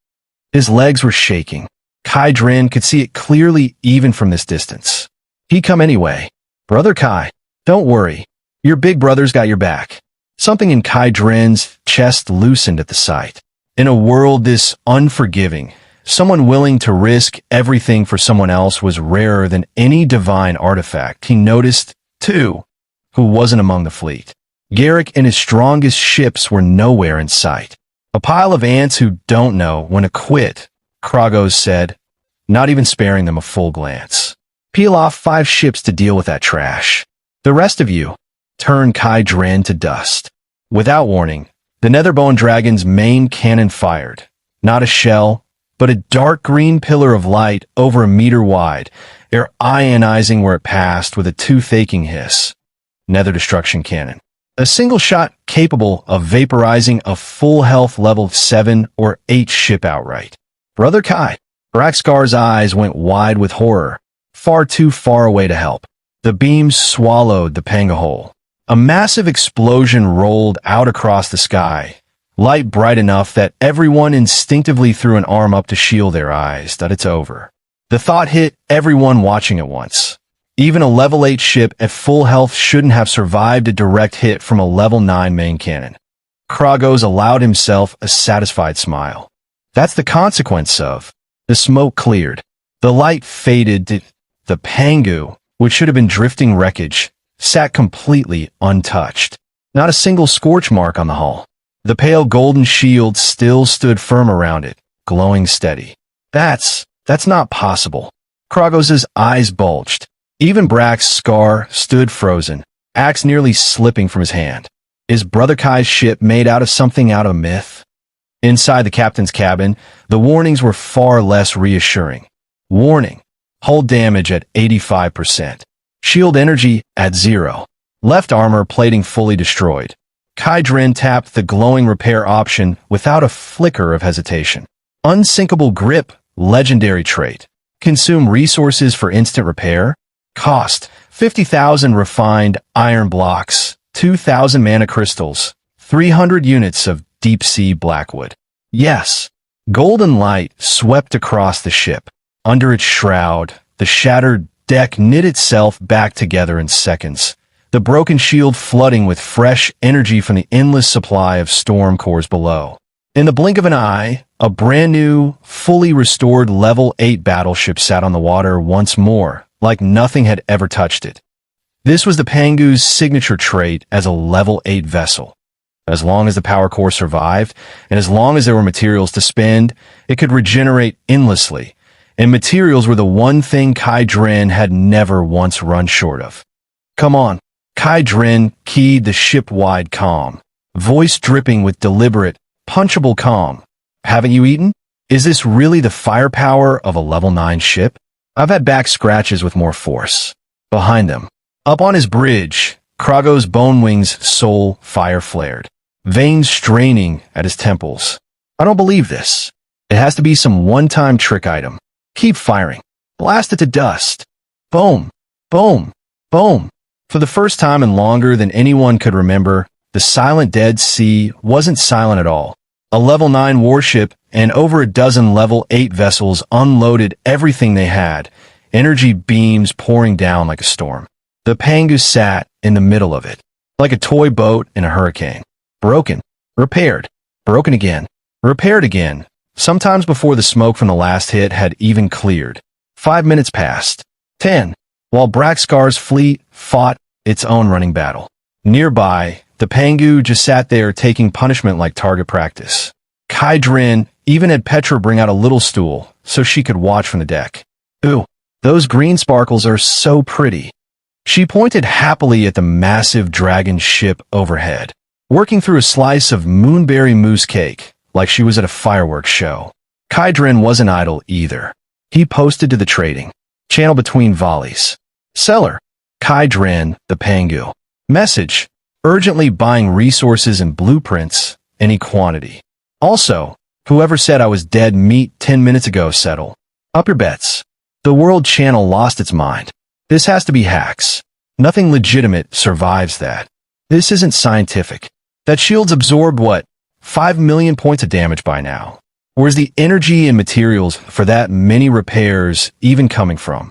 [SPEAKER 1] His legs were shaking. Kai Dren could see it clearly even from this distance. He'd come anyway. Brother Kai, don't worry. Your big brother's got your back. Something in Kai Dren's chest loosened at the sight. In a world this unforgiving, someone willing to risk everything for someone else was rarer than any divine artifact. He noticed, too, who wasn't among the fleet. Garrick and his strongest ships were nowhere in sight. A pile of ants who don't know when to quit, Krago's said, not even sparing them a full glance. Peel off 5 ships to deal with that trash. The rest of you, turn Kai Dren to dust. Without warning, The Netherbone Dragon's main cannon fired. Not a shell, but a dark green pillar of light over a meter wide, air ionizing where it passed with a tooth-aching hiss. Nether Destruction Cannon. A single shot capable of vaporizing a full health level 7 or 8 ship outright. Brother Kai. Braxkar's eyes went wide with horror, far too far away to help. The beam swallowed the panga hole. A massive explosion rolled out across the sky, light bright enough that everyone instinctively threw an arm up to shield their eyes that it's over. The thought hit everyone watching at once. Even a level 8 ship at full health shouldn't have survived a direct hit from a level 9 main cannon. Kragos allowed himself a satisfied smile. That's the consequence of. The smoke cleared. The light faded. The Pangu, which should have been drifting wreckage, sat completely untouched. Not a single scorch mark on the hull. The pale golden shield still stood firm around it, glowing steady. That's not possible. Kragos' eyes bulged. Even Brax's scar stood frozen, axe nearly slipping from his hand. Is Brother Kai's ship made out of something out of myth? Inside the captain's cabin, the warnings were far less reassuring. Warning: hull damage at 85%. Shield energy at 0. Left armor plating fully destroyed. Kai Dren tapped the glowing repair option without a flicker of hesitation. Unsinkable grip, legendary trait. Consume resources for instant repair. Cost: 50,000 refined iron blocks, 2,000 mana crystals, 300 units of deep-sea blackwood. Yes. Golden light swept across the ship. Under its shroud, the shattered deck knit itself back together in seconds, the broken shield flooding with fresh energy from the endless supply of storm cores below. In the blink of an eye, a brand new, fully restored level 8 battleship sat on the water once more, like nothing had ever touched it. This was the Pangu's signature trait as a level 8 vessel. As long as the power core survived, and as long as there were materials to spend, it could regenerate endlessly, and materials were the one thing Kai Dren had never once run short of. Come on. Kai Dren keyed the ship-wide comm, voice dripping with deliberate, punchable calm. Haven't you eaten? Is this really the firepower of a level 9 ship? I've had back scratches with more force. Behind them, up on his bridge, Kragos Bonewing's soul fire flared, veins straining at his temples. I don't believe this. It has to be some one-time trick item. Keep firing. Blast it to dust. Boom. Boom. Boom. For the first time in longer than anyone could remember, the silent Dead Sea wasn't silent at all. A level 9 warship and over a dozen level 8 vessels unloaded everything they had, energy beams pouring down like a storm. The Pangu sat in the middle of it, like a toy boat in a hurricane. Broken. Repaired. Broken again. Repaired again. Sometimes before the smoke from the last hit had even cleared. 5 minutes passed. 10. While Braxkar's fleet fought its own running battle. Nearby, the Pangu just sat there taking punishment like target practice. Kai Dren even had Petra bring out a little stool so she could watch from the deck. Ooh, those green sparkles are so pretty. She pointed happily at the massive dragon ship overhead, working through a slice of moonberry mousse cake like she was at a fireworks show. Kai Dren wasn't idle either. He posted to the trading channel between volleys. Seller. Kai Dren, the Pangu. Message. Urgently buying resources and blueprints, any quantity. Also, whoever said I was dead meat 10 minutes ago, settle. Up your bets. The World Channel lost its mind. This has to be hacks. Nothing legitimate survives that. This isn't scientific. That shield's absorbed, what, 5 million points of damage by now? Where's the energy and materials for that many repairs even coming from?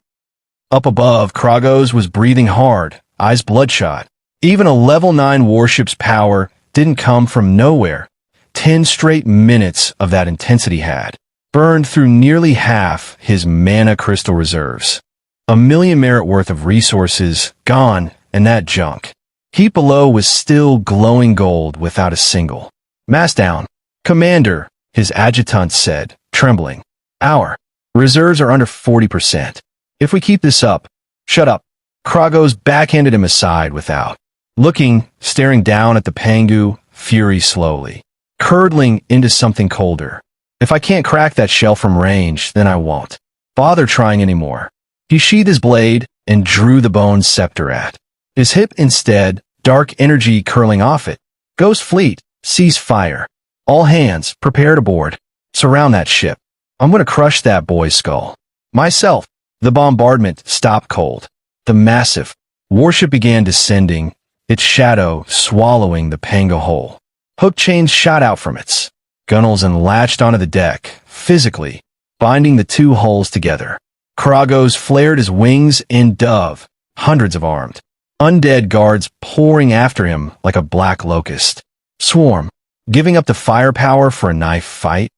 [SPEAKER 1] Up above, Kragos was breathing hard, eyes bloodshot. Even a level 9 warship's power didn't come from nowhere. 10 straight minutes of that intensity had burned through nearly half his mana crystal reserves. 1 million merit worth of resources gone, and that junk. Heap below was still glowing gold without a single. Mast down. Commander, his adjutant said, trembling. Our reserves are under 40%. If we keep this up. Shut up. Kragos backhanded him aside without looking, staring down at the Pangu, fury slowly, curdling into something colder. If I can't crack that shell from range, then I won't bother trying anymore. He sheathed his blade and drew the bone scepter at his hip instead, dark energy curling off it. Ghost Fleet, cease fire. All hands, prepare to board. Surround that ship. I'm gonna crush that boy's skull. Myself. The bombardment stopped cold. The massive warship began descending, its shadow swallowing the Panga hull. Hook chains shot out from its gunnels and latched onto the deck, physically binding the two hulls together. Kragos flared his wings in dove, hundreds of armed undead guards pouring after him like a black locust swarm, giving up the firepower for a knife fight.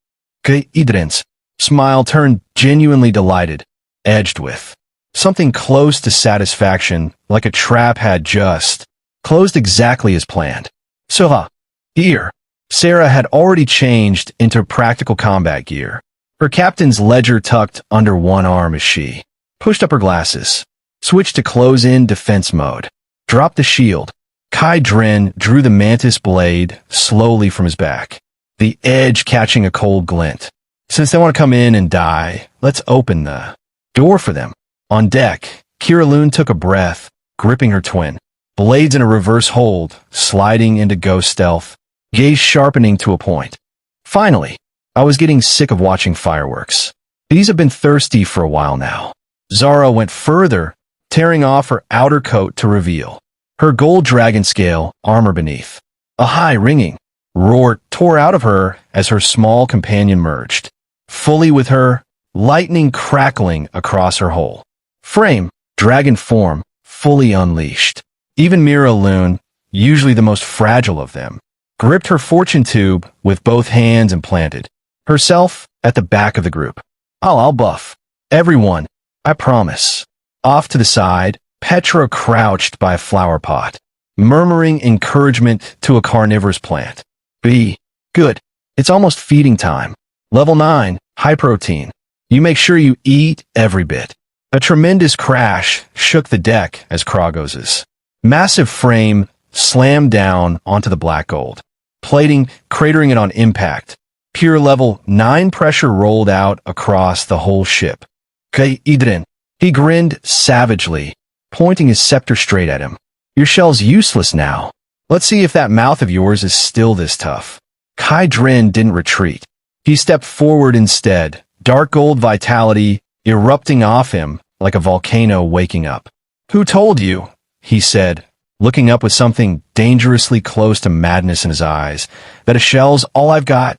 [SPEAKER 1] Idrin's smile turned genuinely delighted, edged with something close to satisfaction, like a trap had just closed exactly as planned. So, here, Sarah had already changed into practical combat gear, her captain's ledger tucked under one arm as she pushed up her glasses, switched to close-in defense mode, dropped the shield. Kai Dren drew the mantis blade slowly from his back, the edge catching a cold glint. Since they want to come in and die, let's open the door for them. On deck, Kiraloon took a breath, gripping her twin, blades in a reverse hold, sliding into ghost stealth, gaze sharpening to a point. Finally, I was getting sick of watching fireworks. These have been thirsty for a while now. Zara went further, tearing off her outer coat to reveal her gold dragon scale armor beneath. A high ringing roar tore out of her as her small companion merged fully with her, lightning crackling across her whole frame, dragon form fully unleashed. Even Mira Loon, usually the most fragile of them, gripped her fortune tube with both hands and planted herself at the back of the group. I'll buff everyone, I promise. Off to the side, Petra crouched by a flower pot, murmuring encouragement to a carnivorous plant. Be good. It's almost feeding time. Level 9, high protein. You make sure you eat every bit. A tremendous crash shook the deck as Kragos's massive frame slammed down onto the black gold plating, cratering it on impact. Pure level 9 pressure rolled out across the whole ship. Idrin. He grinned savagely, pointing his scepter straight at him. Your shell's useless now. Let's see if that mouth of yours is still this tough. Kai Dren didn't retreat. He stepped forward instead, dark gold vitality erupting off him like a volcano waking up. Who told you? He said, looking up with something dangerously close to madness in his eyes, that a shell's all I've got?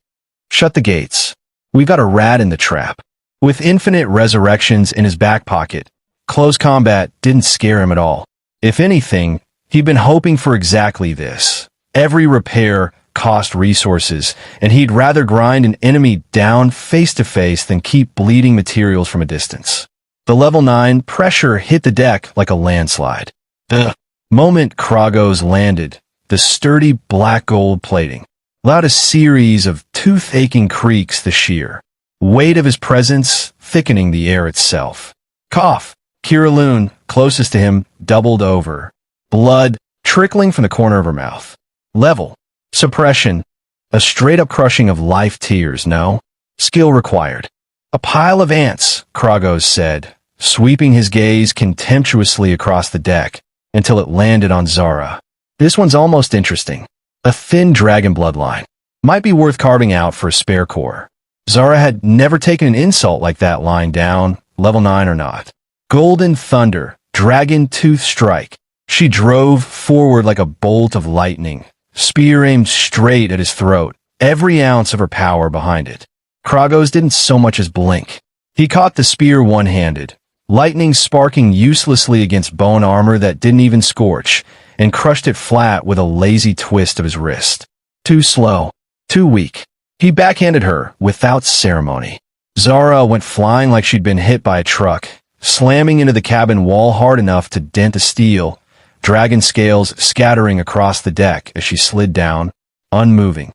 [SPEAKER 1] Shut the gates. We've got a rat in the trap. With infinite resurrections in his back pocket, close combat didn't scare him at all. If anything, he'd been hoping for exactly this. Every repair cost resources, and he'd rather grind an enemy down face to face than keep bleeding materials from a distance. The level 9 pressure hit the deck like a landslide. The moment Kragos landed, the sturdy black gold plating allowed a series of tooth-aching creaks, the sheer weight of his presence thickening the air itself. Cough. Kiraloon, closest to him, doubled over, blood trickling from the corner of her mouth. Level. Suppression. A straight-up crushing of life tears, no? Skill required. A pile of ants, Kragos said, sweeping his gaze contemptuously across the deck until it landed on Zara. This one's almost interesting. A thin dragon bloodline. Might be worth carving out for a spare core. Zara had never taken an insult like that lying down, level 9 or not. Golden thunder, dragon tooth strike. She drove forward like a bolt of lightning, spear aimed straight at his throat, every ounce of her power behind it. Kragos didn't so much as blink. He caught the spear one-handed, lightning sparking uselessly against bone armor that didn't even scorch, and crushed it flat with a lazy twist of his wrist. Too slow, too weak. He backhanded her without ceremony. Zara went flying like she'd been hit by a truck, slamming into the cabin wall hard enough to dent the steel, dragon scales scattering across the deck as she slid down, unmoving.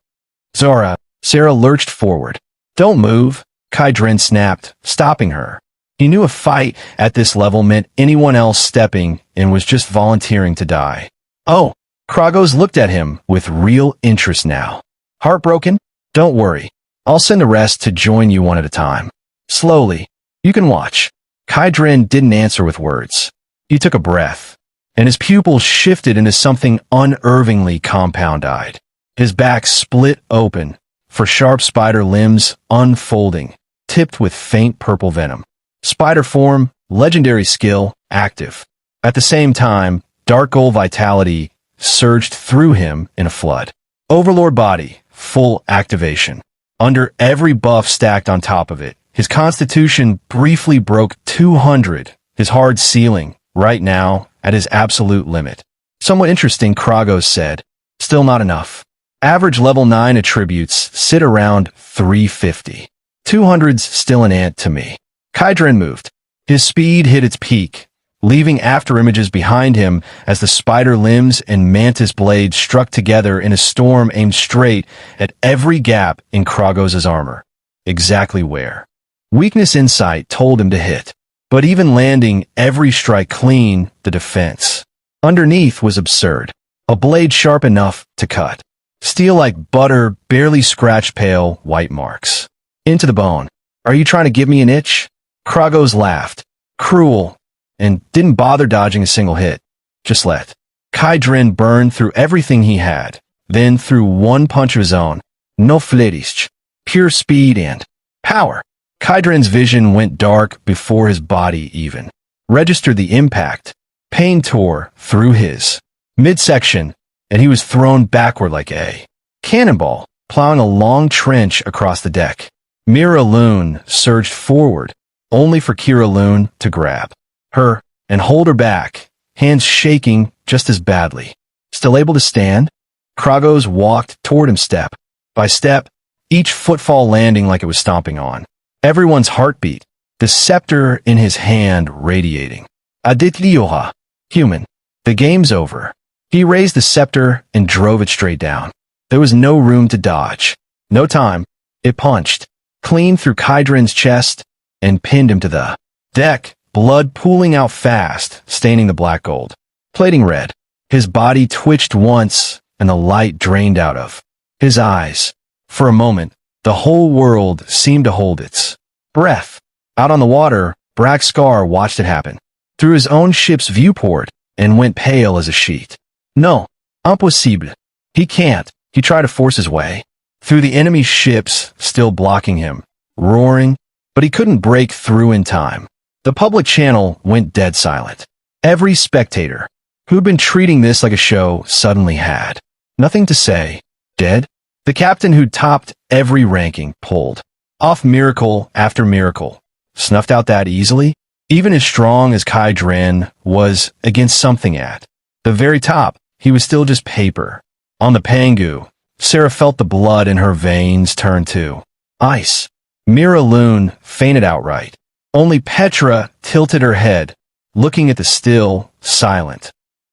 [SPEAKER 1] Zara, Sarah lurched forward. Don't move, Kai Dren snapped, stopping her. He knew a fight at this level meant anyone else stepping in was just volunteering to die. Oh, Kragos looked at him with real interest now. Heartbroken? Don't worry. I'll send the rest to join you one at a time. Slowly. You can watch. Kaidrin didn't answer with words. He took a breath, and his pupils shifted into something unervingly compound-eyed. His back split open, for sharp spider limbs unfolding, tipped with faint purple venom. Spider form, legendary skill, active. At the same time, dark gold vitality surged through him in a flood. Overlord body, full activation. Under every buff stacked on top of it, his constitution briefly broke 200, his hard ceiling, right now, at his absolute limit. Somewhat interesting, Kragos said. Still not enough. Average level 9 attributes sit around 350. 200's still an ant to me. Kaidrin moved. His speed hit its peak, leaving afterimages behind him as the spider limbs and mantis blades struck together in a storm aimed straight at every gap in Kragos' armor. Exactly where. Weakness insight told him to hit, but even landing every strike clean, the defense underneath was absurd. A blade sharp enough to cut. Steel like butter, barely scratched pale white marks. Into the bone. Are you trying to give me an itch? Kragos laughed. Cruel. And didn't bother dodging a single hit. Just let Kaidrin burn through everything he had, then through one punch of his own. No fletish. Pure speed and power. Kaidrin's vision went dark before his body even registered the impact. Pain tore through his midsection, and he was thrown backward like a cannonball, plowing a long trench across the deck. Mira Loon surged forward, only for Kira Loon to grab her and hold her back, hands shaking just as badly. Still able to stand? Kragos walked toward him step by step, each footfall landing like it was stomping on everyone's heartbeat, the scepter in his hand radiating. Adityoha, human. The game's over. He raised the scepter and drove it straight down. There was no room to dodge. No time. It punched clean through Kaidrin's chest and pinned him to the deck, blood pooling out fast, staining the black gold. Plating red. His body twitched once, and the light drained out of his eyes. For a moment, the whole world seemed to hold its breath. Out on the water, Braxcar watched it happen. Through his own ship's viewport, and went pale as a sheet. No, impossible. He can't. He tried to force his way through the enemy ships still blocking him, roaring, but he couldn't break through in time. The public channel went dead silent. Every spectator who'd been treating this like a show suddenly had nothing to say. Dead? The captain who'd topped every ranking pulled off miracle after miracle. Snuffed out that easily? Even as strong as Kaidrin was against something at the very top, he was still just paper. On the Pangu, Sarah felt the blood in her veins turn to ice. Mira Loon fainted outright. Only Petra tilted her head, looking at the still, silent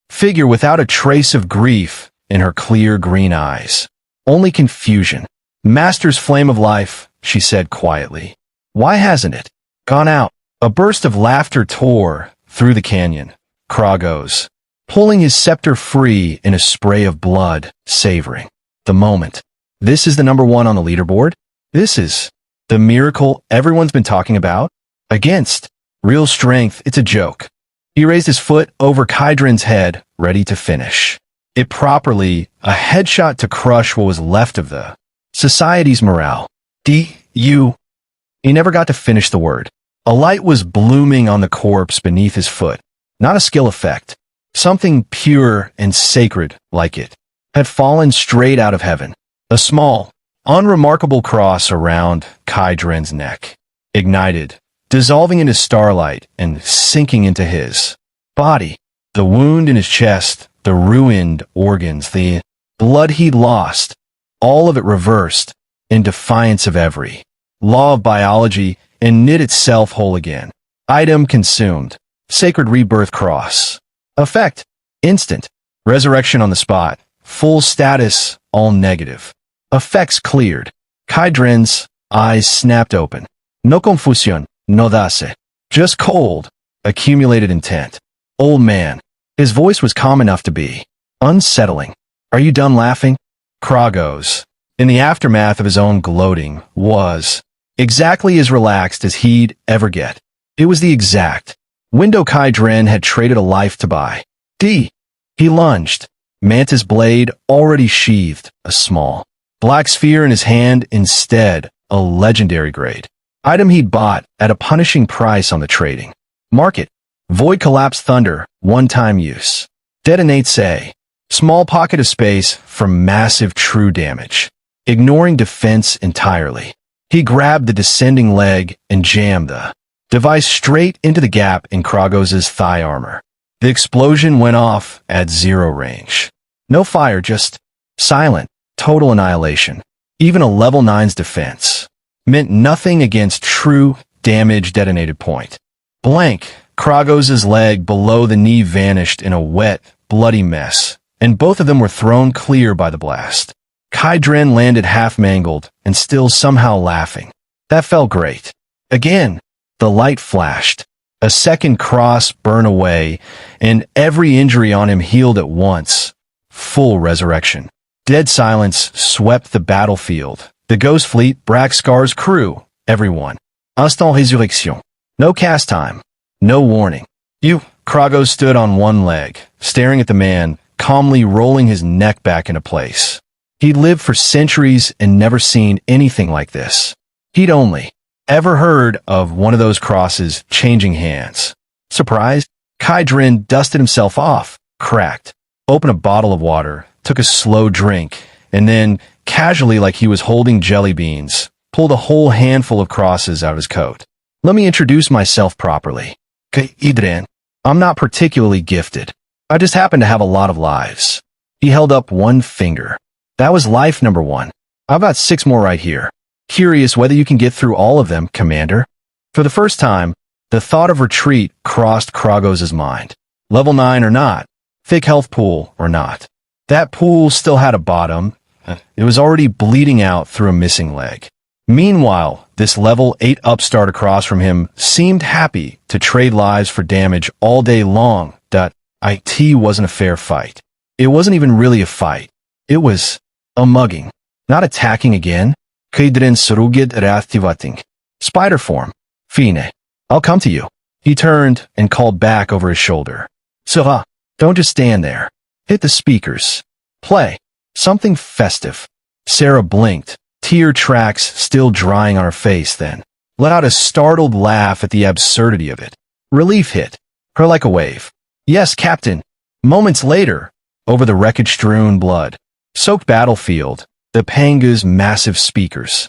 [SPEAKER 1] figure without a trace of grief in her clear green eyes. Only confusion. Master's flame of life, she said quietly. Why hasn't it gone out? A burst of laughter tore through the canyon. Kragos, pulling his scepter free in a spray of blood, savoring the moment. This is the number one on the leaderboard? This is the miracle everyone's been talking about? Against real strength, it's a joke. He raised his foot over Kaidrin's head, ready to finish it properly, a headshot to crush what was left of the society's morale. He never got to finish the word. A light was blooming on the corpse beneath his foot. Not a skill effect. Something pure and sacred like it had fallen straight out of heaven. A small, unremarkable cross around Kaidrin's neck. Ignited, dissolving into starlight and sinking into his body. The wound in his chest, the ruined organs, the blood he'd lost, all of it reversed in defiance of every law of biology and knit itself whole again. Item consumed. Sacred rebirth cross. Effect. Instant. Resurrection on the spot. Full status, all negative. Effects cleared. Kaidrin's eyes snapped open. No confusión, no dace. Just cold, accumulated intent. Old man. His voice was calm enough to be Unsettling. Are you done laughing? Kragos, in the aftermath of his own gloating, was exactly as relaxed as he'd ever get. It was the exact window Kai Dren had traded a life to buy. He lunged, mantis blade already sheathed, a small black sphere in his hand instead, a legendary grade item he'd bought at a punishing price on the trading market. Void collapse thunder, one-time use. Detonates a small pocket of space for massive true damage, ignoring defense entirely. He grabbed the descending leg and jammed the device straight into the gap in Kragos' thigh armor. The explosion went off at 0 range. No fire, just silent, total annihilation. Even a level 9's defense meant nothing against true damage detonated point. Blank, Kragos' leg below the knee vanished in a wet, bloody mess, and both of them were thrown clear by the blast. Kai Dren landed half mangled and still somehow laughing. That felt great. Again, the light flashed. A second cross burned away, and every injury on him healed at once. Full resurrection. Dead silence swept the battlefield. The Ghost Fleet, Braxcar's crew, everyone. Instant résurrection. No cast time. No warning. Kragos stood on one leg, staring at the man, calmly rolling his neck back into place. He'd lived for centuries and never seen anything like this. He'd only ever heard of one of those crosses changing hands. Surprised, Kai Dren dusted himself off, cracked, opened a bottle of water, took a slow drink, and then, casually like he was holding jelly beans, pulled a whole handful of crosses out of his coat. Let me introduce myself properly. Kai Dren. I'm not particularly gifted. I just happen to have a lot of lives. He held up one finger. That was life number 1. I've got 6 more right here. Curious whether you can get through all of them, Commander. For the first time, the thought of retreat crossed Kragos' mind. Level 9 or not, thick health pool or not. That pool still had a bottom. It was already bleeding out through a missing leg. Meanwhile, this level 8 upstart across from him seemed happy to trade lives for damage all day long. It wasn't a fair fight. It wasn't even really a fight. It was a mugging. Not attacking again. Kaidren surugid reactivating. Spider form. Fine. I'll come to you. He turned and called back over his shoulder. Sera, don't just stand there. Hit the speakers. Play. Something festive. Sarah blinked, tear tracks still drying on her face, then let out a startled laugh at the absurdity of it. Relief hit her like a wave. Yes, Captain. Moments later, over the wreckage-strewn blood-soaked battlefield, the Panga's massive speakers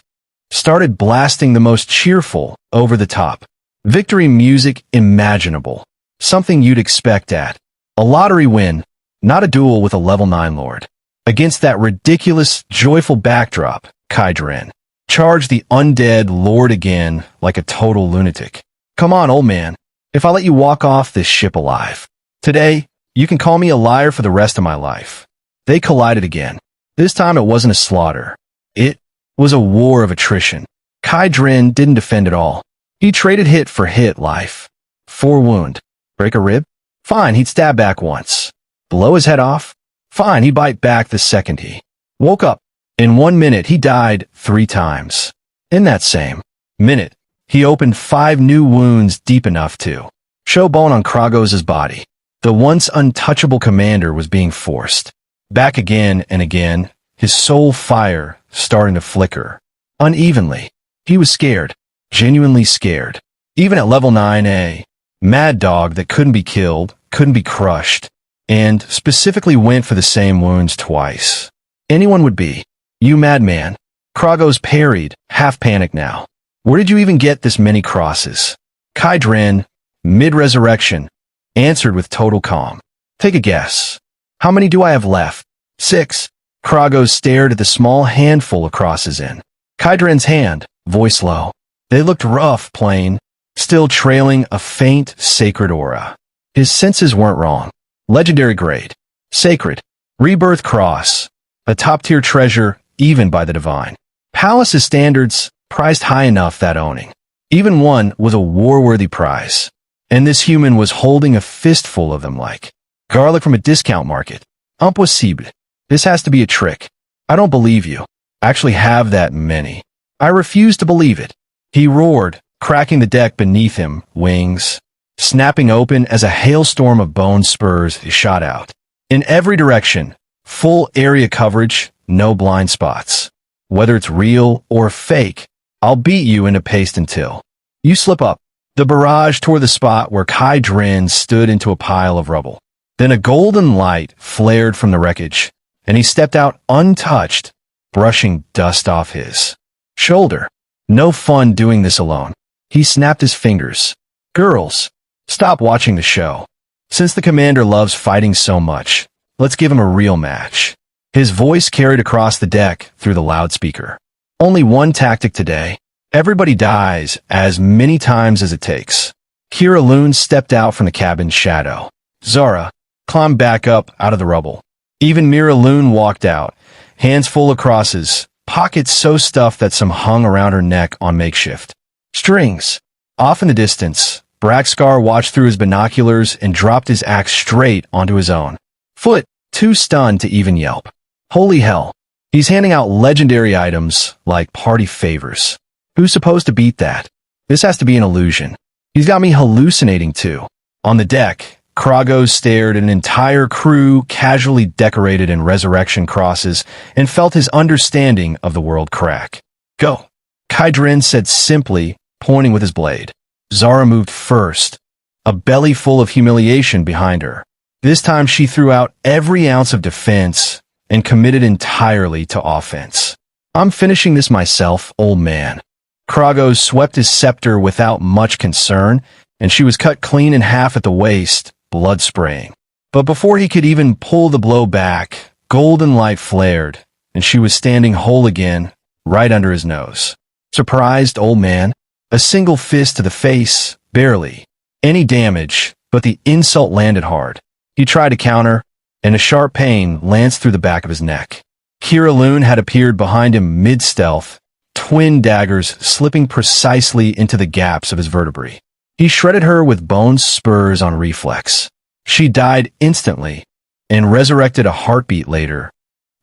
[SPEAKER 1] started blasting the most cheerful, over-the-top victory music imaginable. Something you'd expect at a lottery win, not a duel with a level 9 lord. Against that ridiculous, joyful backdrop, Kai Dren charged the undead lord again like a total lunatic. Come on, old man. If I let you walk off this ship alive today, you can call me a liar for the rest of my life. They collided again. This time it wasn't a slaughter. It was a war of attrition. Kai Dren didn't defend at all. He traded hit for hit life. 4 wound. Break a rib? Fine, he'd stab back once. Blow his head off? Fine, he'd bite back the second he woke up. In 1 minute, he died 3 times. In that same minute, he opened 5 new wounds deep enough to show bone on Kragos' body. The once untouchable commander was being forced back again and again, his soul fire starting to flicker unevenly. He was scared, genuinely scared. Even at level 9, a mad dog that couldn't be killed, couldn't be crushed, and specifically went for the same wounds twice. Anyone would be. You madman. Kragos parried, half panicked now. Where did you even get this many crosses? Kai Dren, mid-resurrection, answered with total calm. Take a guess. How many do I have left? 6. Kragos stared at the small handful of crosses in Kai Dren's hand, voice low. They looked rough, plain, still trailing a faint, sacred aura. His senses weren't wrong. Legendary grade. Sacred. Rebirth cross. A top-tier treasure, even by the divine. Palace's standards, priced high enough that owning even one was a war-worthy prize. And this human was holding a fistful of them like garlic from a discount market. Impossible. This has to be a trick. I don't believe you. I actually have that many. I refuse to believe it. He roared, cracking the deck beneath him, wings snapping open as a hailstorm of bone spurs shot out. In every direction, full area coverage, no blind spots. Whether it's real or fake, I'll beat you into paste until you slip up. The barrage tore the spot where Kai Dren stood into a pile of rubble. Then a golden light flared from the wreckage, and he stepped out untouched, brushing dust off his shoulder. No fun doing this alone. He snapped his fingers. Girls, stop watching the show. Since the commander loves fighting so much, let's give him a real match. His voice carried across the deck through the loudspeaker. Only one tactic today. Everybody dies as many times as it takes. Kira Loon stepped out from the cabin's shadow. Zara climbed back up out of the rubble. Even Mira Loon walked out, hands full of crosses, pockets so stuffed that some hung around her neck on makeshift strings. Off in the distance, Braxcar watched through his binoculars and dropped his axe straight onto his own foot, too stunned to even yelp. Holy hell, he's handing out legendary items like party favors. Who's supposed to beat that? This has to be an illusion. He's got me hallucinating too. On the deck, Kragos stared at an entire crew casually decorated in resurrection crosses and felt his understanding of the world crack. Go, Kai Dren said simply, pointing with his blade. Zara moved first, a belly full of humiliation behind her. This time she threw out every ounce of defense and committed entirely to offense. I'm finishing this myself, old man. Kragos swept his scepter without much concern, and she was cut clean in half at the waist, blood spraying. But before he could even pull the blow back, golden light flared, and she was standing whole again, right under his nose. Surprised, old man. A single fist to the face, barely any damage, but the insult landed hard. He tried to counter, and a sharp pain lanced through the back of his neck. Kira Loon had appeared behind him mid-stealth, twin daggers slipping precisely into the gaps of his vertebrae. He shredded her with bone spurs on reflex. She died instantly, and resurrected a heartbeat later,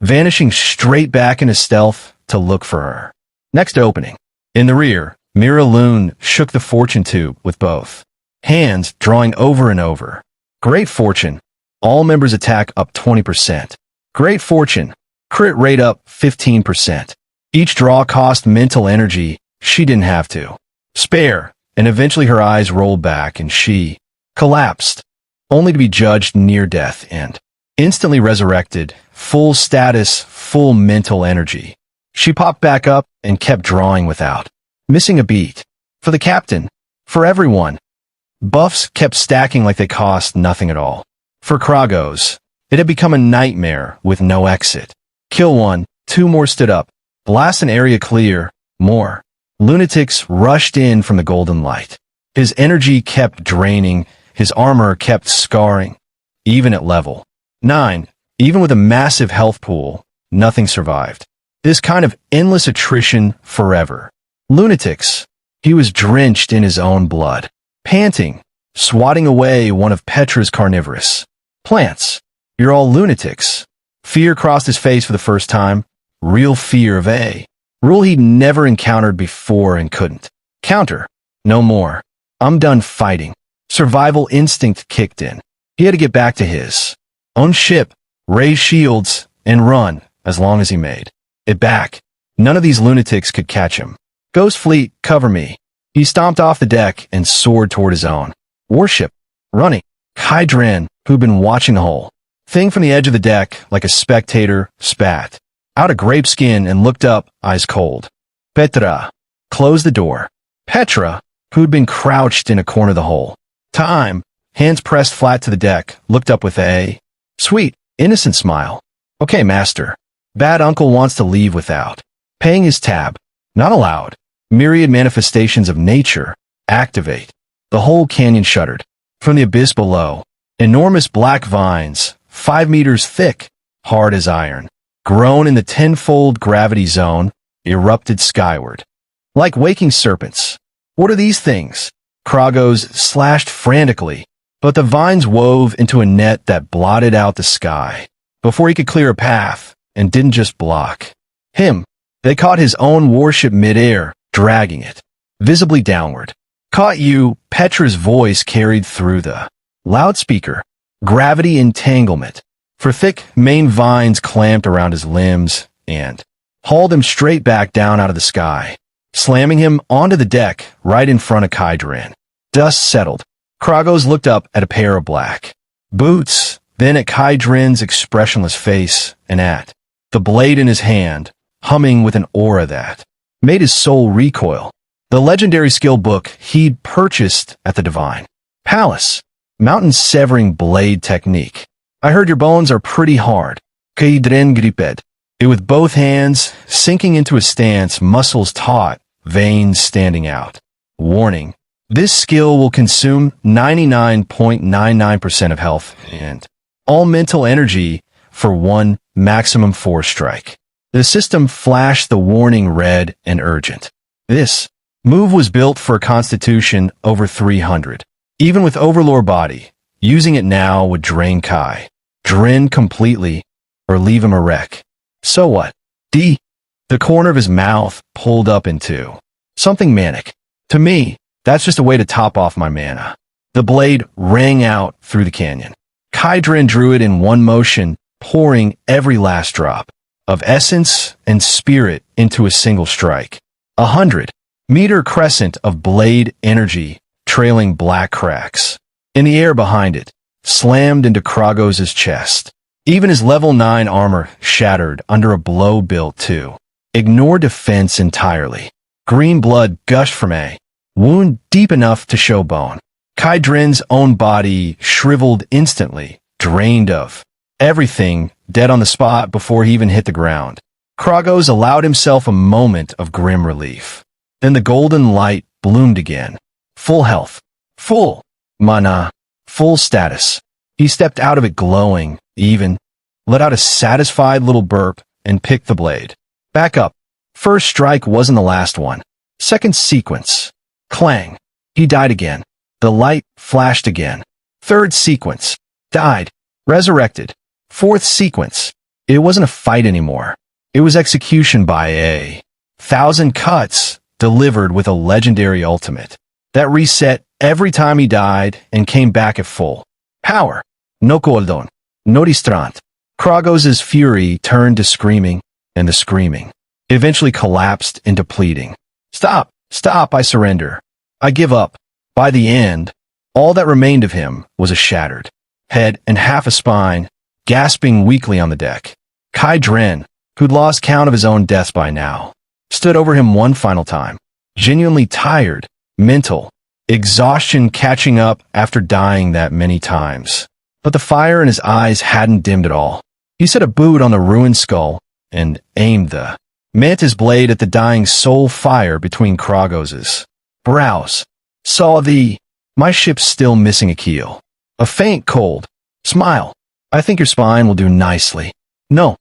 [SPEAKER 1] vanishing straight back into stealth to look for her. Next opening. In the rear, Mira Loon shook the fortune tube with both hands, drawing over and over. Great fortune. All members attack up 20%. Great fortune. Crit rate up 15%. Each draw cost mental energy she didn't have to spare, and eventually her eyes rolled back and she collapsed, only to be judged near death and instantly resurrected, full status, full mental energy. She popped back up and kept drawing without missing a beat. For the captain. For everyone. Buffs kept stacking like they cost nothing at all. For Kragos, it had become a nightmare with no exit. Kill one, two more stood up. Blast an area clear, more. Lunatics rushed in from the golden light. His energy kept draining, his armor kept scarring. Even at level 9, even with a massive health pool, nothing survived. This kind of endless attrition forever. Lunatics. He was drenched in his own blood. Panting, swatting away one of Petra's carnivorous plants. You're all lunatics. Fear crossed his face for the first time. Real fear of a rule he'd never encountered before and couldn't counter. No more. I'm done fighting. Survival instinct kicked in. He had to get back to his own ship, raise shields, and run as long as he made it back. None of these lunatics could catch him. Ghost Fleet, cover me. He stomped off the deck and soared toward his own warship, running. Kai Dren, who'd been watching the whole thing from the edge of the deck like a spectator, spat out a grape skin and looked up, eyes cold. Petra closed the door. Petra, who'd been crouched in a corner of the whole time, hands pressed flat to the deck, looked up with a sweet, innocent smile. Okay, master. Bad uncle wants to leave without paying his tab. Not allowed. Myriad manifestations of nature activate. The whole canyon shuddered. From the abyss below, enormous black vines, 5 meters thick, hard as iron, grown in the tenfold gravity zone, erupted skyward. Like waking serpents. What are these things? Kragos slashed frantically, but the vines wove into a net that blotted out the sky. before he could clear a path, and didn't just block him. They caught his own warship midair, dragging it visibly downward. Caught you, Petra's voice carried through the loudspeaker. Gravity entanglement. For thick, main vines clamped around his limbs and hauled him straight back down out of the sky, slamming him onto the deck right in front of Kydrin. Dust settled. Kragos looked up at a pair of black boots, then at Kydrin's expressionless face, and at the blade in his hand, humming with an aura that made his soul recoil. The legendary skill book he'd purchased at the Divine Palace. Mountain-severing blade technique. I heard your bones are pretty hard. Kydrin griped it with both hands, sinking into a stance, muscles taut, veins standing out. Warning. This skill will consume 99.99% of health and all mental energy for one maximum 4 strike. The system flashed the warning red and urgent. This move was built for a constitution over 300. Even with Overlord body, using it now would drain Kydrin completely or leave him a wreck. So what? The corner of his mouth pulled up into something manic. To me, that's just a way to top off my mana. The blade rang out through the canyon. Kydrin drew it in one motion, pouring every last drop of essence and spirit into a single strike. 100-meter crescent of blade energy, trailing black cracks in the air behind it, slammed into Kragos' chest. Even his level 9 armor shattered under a blow built to ignore defense entirely. Green blood gushed from a wound deep enough to show bone. Kydrin's own body shriveled instantly, drained of everything, dead on the spot before he even hit the ground. Kragos allowed himself a moment of grim relief. Then the golden light bloomed again. Full health, full mana, full status. He stepped out of it glowing, even let out a satisfied little burp, and picked the blade back up. First strike wasn't the last one. Second sequence. Clang. He died again. The light flashed again. Third sequence. Died. Resurrected. Fourth sequence. It wasn't a fight anymore. It was execution by a 1,000 cuts, delivered with a legendary ultimate that reset every time he died and came back at full power. No cooldown. No distrant. Kragos' fury turned to screaming, and the screaming eventually collapsed into pleading. Stop! Stop! I surrender. I give up. By the end, all that remained of him was a shattered head and half a spine, gasping weakly on the deck. Kydrin, who'd lost count of his own deaths by now, stood over him one final time, genuinely tired, mental exhaustion catching up after dying that many times. But the fire in his eyes hadn't dimmed at all. He set a boot on the ruined skull and aimed the mantis blade at the dying soul fire between Kragos' brows. Saw my ship's still missing a keel. A faint cold smile. I think your spine will do nicely. No.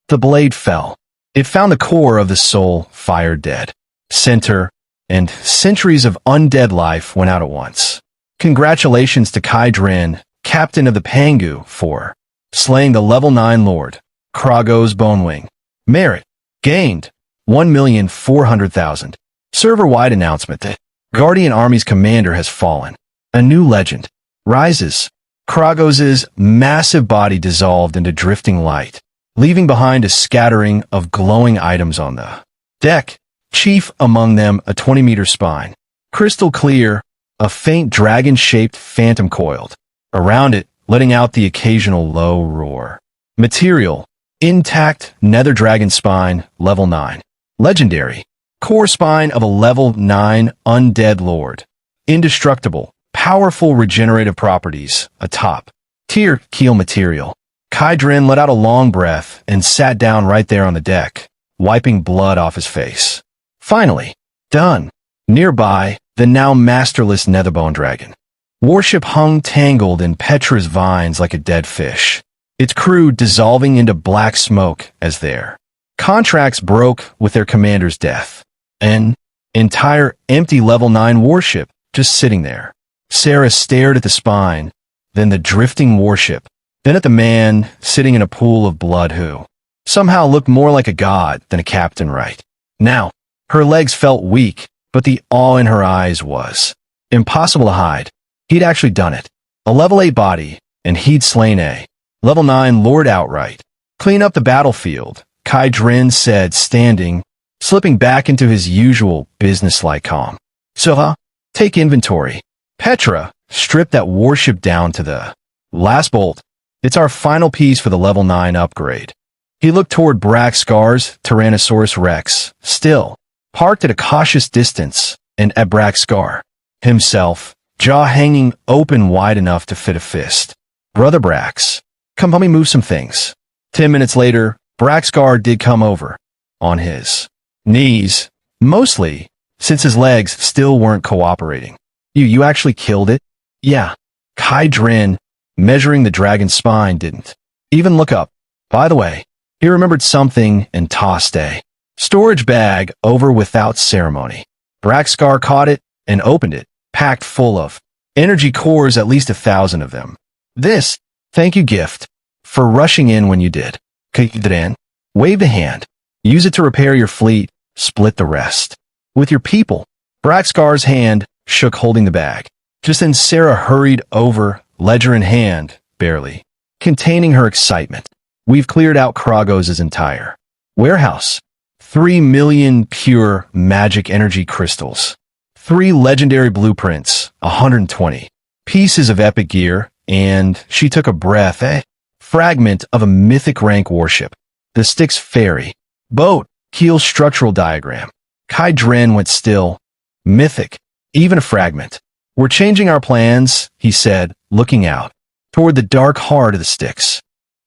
[SPEAKER 1] The blade fell. It found the core of the soul fire dead center, and centuries of undead life went out at once. Congratulations to Kydrin, captain of the Pangu, for slaying the level 9 lord, Kragos Bonewing. Merit gained 1,400,000. Server-wide announcement that Guardian Army's commander has fallen. A new legend rises. Kragos' massive body dissolved into drifting light, leaving behind a scattering of glowing items on the deck. Chief among them, a 20-meter spine. Crystal clear, a faint dragon-shaped phantom coiled around it, letting out the occasional low roar. Material: intact nether dragon spine, level 9. Legendary: core spine of a level 9 undead lord. Indestructible, powerful regenerative properties, a top-tier keel material. Kydrin let out a long breath and sat down right there on the deck, wiping blood off his face. Finally, done. Nearby, the now masterless Netherbone dragon warship hung tangled in Petra's vines like a dead fish, its crew dissolving into black smoke as their contracts broke with their commander's death. An entire empty level 9 warship just sitting there. Sarah stared at the spine, then the drifting warship, then at the man sitting in a pool of blood who somehow looked more like a god than a captain, right? Now, her legs felt weak, but the awe in her eyes was impossible to hide. He'd actually done it. A level 8 body, and he'd slain a level 9 lord outright. Clean up the battlefield, Kai Dren said, slipping back into his usual businesslike calm. So, take inventory. Petra, strip that warship down to the last bolt. It's our final piece for the level 9 upgrade. He looked toward Braxcar's Tyrannosaurus Rex, still parked at a cautious distance, and at Braxcar himself, jaw hanging open wide enough to fit a fist. Brother Brax, come help me move some things. 10 minutes later, Braxcar did come over, on his knees, mostly, since his legs still weren't cooperating. You actually killed it? Yeah. Kai Dren, measuring the dragon's spine, didn't even look up. By the way, he remembered something and tossed a storage bag over without ceremony. Braxcar caught it and opened it, packed full of energy cores, at least 1,000 of them. This, thank you gift, for rushing in when you did. Kai Dren, waved a hand. Use it to repair your fleet, split the rest with your people. Braxcar's hand shook holding the bag. Just then Sarah hurried over, ledger in hand, barely containing her excitement. We've cleared out Kragos' entire warehouse. 3 million pure magic energy crystals. 3 legendary blueprints, 120 pieces of epic gear, and she took a breath, fragment of a mythic rank warship. The Styx ferry boat keel structural diagram. Kai Dren went still. Mythic, even a fragment. We're changing our plans, he said, looking out toward the dark heart of the Styx.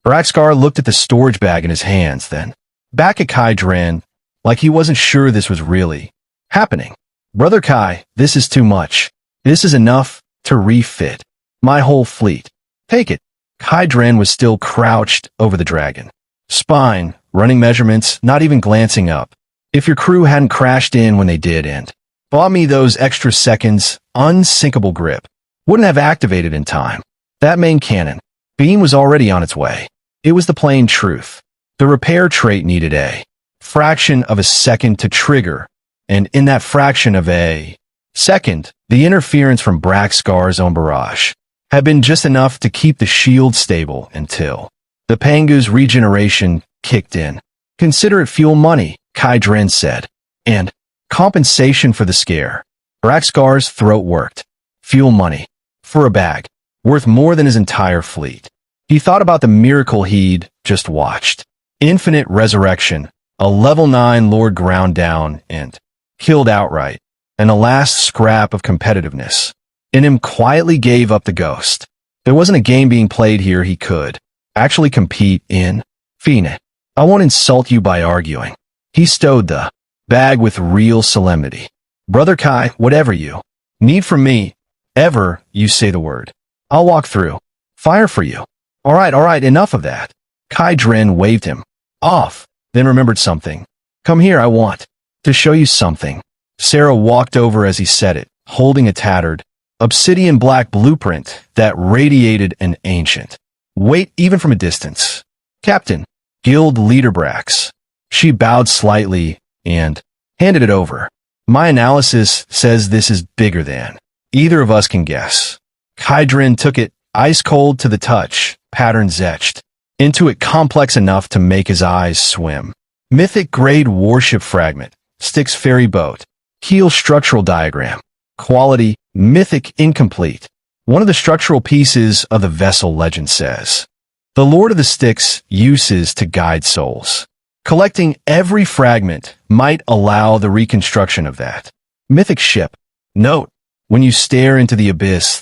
[SPEAKER 1] Braxcar looked at the storage bag in his hands, then back at Kai Dren, like he wasn't sure this was really happening. Brother Kai, this is too much. This is enough to refit my whole fleet. Take it. Kai Dren was still crouched over the dragon. Spine, running measurements, not even glancing up. If your crew hadn't crashed in when they did and bought me those extra seconds, unsinkable grip wouldn't have activated in time. That main cannon beam was already on its way. It was the plain truth. The repair trait needed a fraction of a second to trigger, and in that fraction of a second, the interference from Braxcar's own barrage had been just enough to keep the shield stable until the Pangu's regeneration kicked in. Consider it fuel money, Kai Dren said, and compensation for the scare. Braxcar's throat worked. Fuel money. For a bag. Worth more than his entire fleet. He thought about the miracle he'd just watched. Infinite resurrection. A level 9 lord ground down and killed outright. And a last scrap of competitiveness. In him quietly gave up the ghost. There wasn't a game being played here he could actually compete in. Phoenix, I won't insult you by arguing. He stowed the bag with real solemnity. Brother Kai, whatever you need from me, ever you say the word, I'll walk through. Fire for you. All right, enough of that. Kai Dren waved him off, then remembered something. Come here, I want to show you something. Sarah walked over as he said it, holding a tattered, obsidian black blueprint that radiated an ancient weight even from a distance. Captain, Guild Leader Brax. She bowed slightly and handed it over. My analysis says this is bigger than either of us can guess. Kai Dren took it, ice cold to the touch, patterns etched into it, complex enough to make his eyes swim. Mythic grade warship fragment, Styx ferry boat, keel structural diagram, quality, mythic incomplete. One of the structural pieces of the vessel legend says, the Lord of the Styx uses to guide souls. Collecting every fragment might allow the reconstruction of that mythic ship. Note, when you stare into the abyss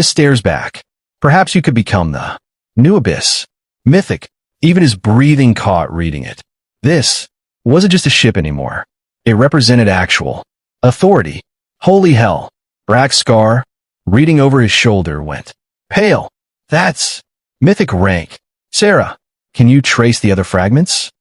[SPEAKER 1] stares back. Perhaps you could become the new abyss. Mythic, even his breathing caught reading it. This wasn't just a ship anymore. It represented actual authority. Holy hell. Braxcar, reading over his shoulder, went pale. That's mythic rank. Sarah, can you trace the other fragments?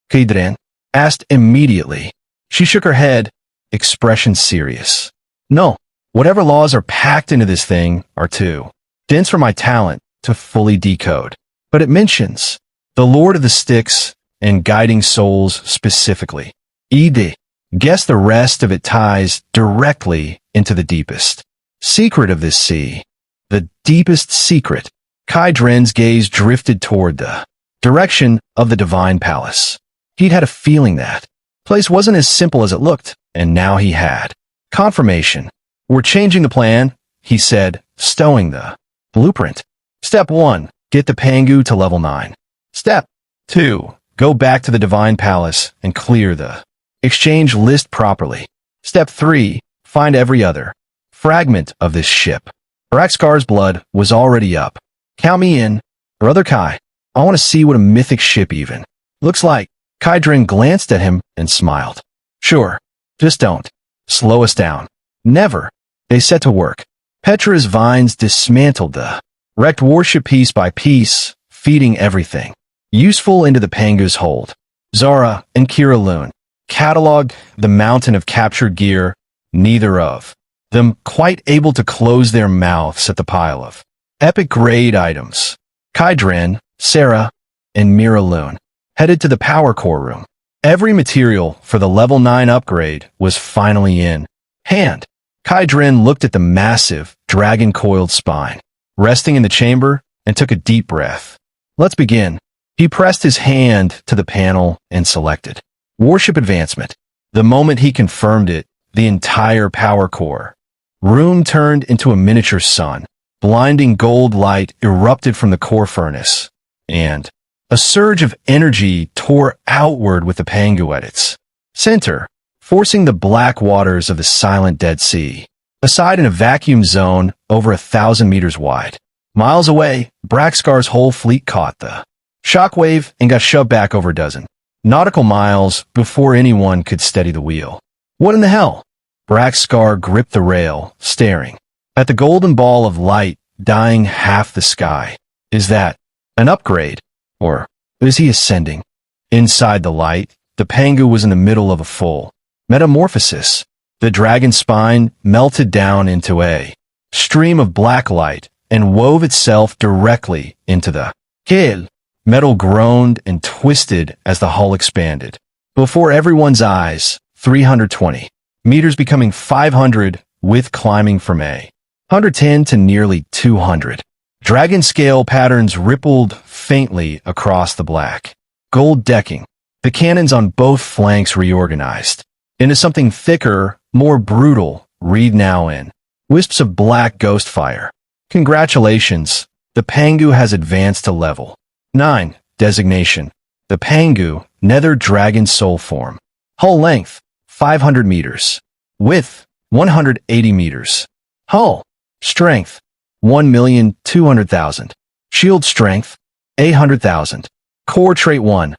[SPEAKER 1] Kai Dren asked immediately. She shook her head, expression serious. No, whatever laws are packed into this thing are too dense for my talent, to fully decode. But it mentions the Lord of the Sticks and guiding souls specifically. ED. Guess the rest of it ties directly into the deepest secret of this sea. The deepest secret. Kai Dren's gaze drifted toward the direction of the divine palace. He'd had a feeling that place wasn't as simple as it looked, and now he had confirmation. We're changing the plan, he said, stowing the blueprint. Step 1. Get the Pangu to level 9. Step 2. Go back to the divine palace and clear the exchange list properly. Step 3. Find every other fragment of this ship. Braxkar's blood was already up. Count me in. Brother Kai, I want to see what a mythic ship even looks like. Kai Dren glanced at him and smiled. Sure. Just don't slow us down. Never. They set to work. Petra's vines dismantled the wrecked warship piece by piece, feeding everything useful into the Pangu's hold. Zara and Kira Loon cataloged the mountain of captured gear, neither of them quite able to close their mouths at the pile of epic grade items. Kai Dren, Sarah, and Mira Loon headed to the power core room. Every material for the level 9 upgrade was finally in hand. Kai Dren looked at the massive, dragon-coiled spine resting in the chamber and took a deep breath. Let's begin. He pressed his hand to the panel and selected Warship Advancement. The moment he confirmed it, the entire power core room turned into a miniature sun. Blinding gold light erupted from the core furnace, and a surge of energy tore outward with the Pangu at its center, forcing the black waters of the silent Dead Sea aside in a vacuum zone over 1,000 meters wide. Miles away, Braxkar's whole fleet caught the shockwave and got shoved back over a dozen nautical miles before anyone could steady the wheel. What in the hell? Braxkar gripped the rail, staring at the golden ball of light dyeing half the sky. Is that an upgrade? Or is he ascending? Inside the light, the Pangu was in the middle of a full metamorphosis. The dragon spine melted down into a stream of black light and wove itself directly into the keel. Metal groaned and twisted as the hull expanded. Before everyone's eyes, 320 meters becoming 500, with climbing from 110 to nearly 200. Dragon scale patterns rippled faintly across the black gold decking. The cannons on both flanks reorganized into something thicker, more brutal. Read now in wisps of black ghost fire. Congratulations, the Pangu has advanced to level 9. Designation: the Pangu, Nether Dragon Soul Form. Hull length: 500 meters. Width: 180 meters. Hull strength: 1,200,000. Shield strength: 800,000. Core trait 1.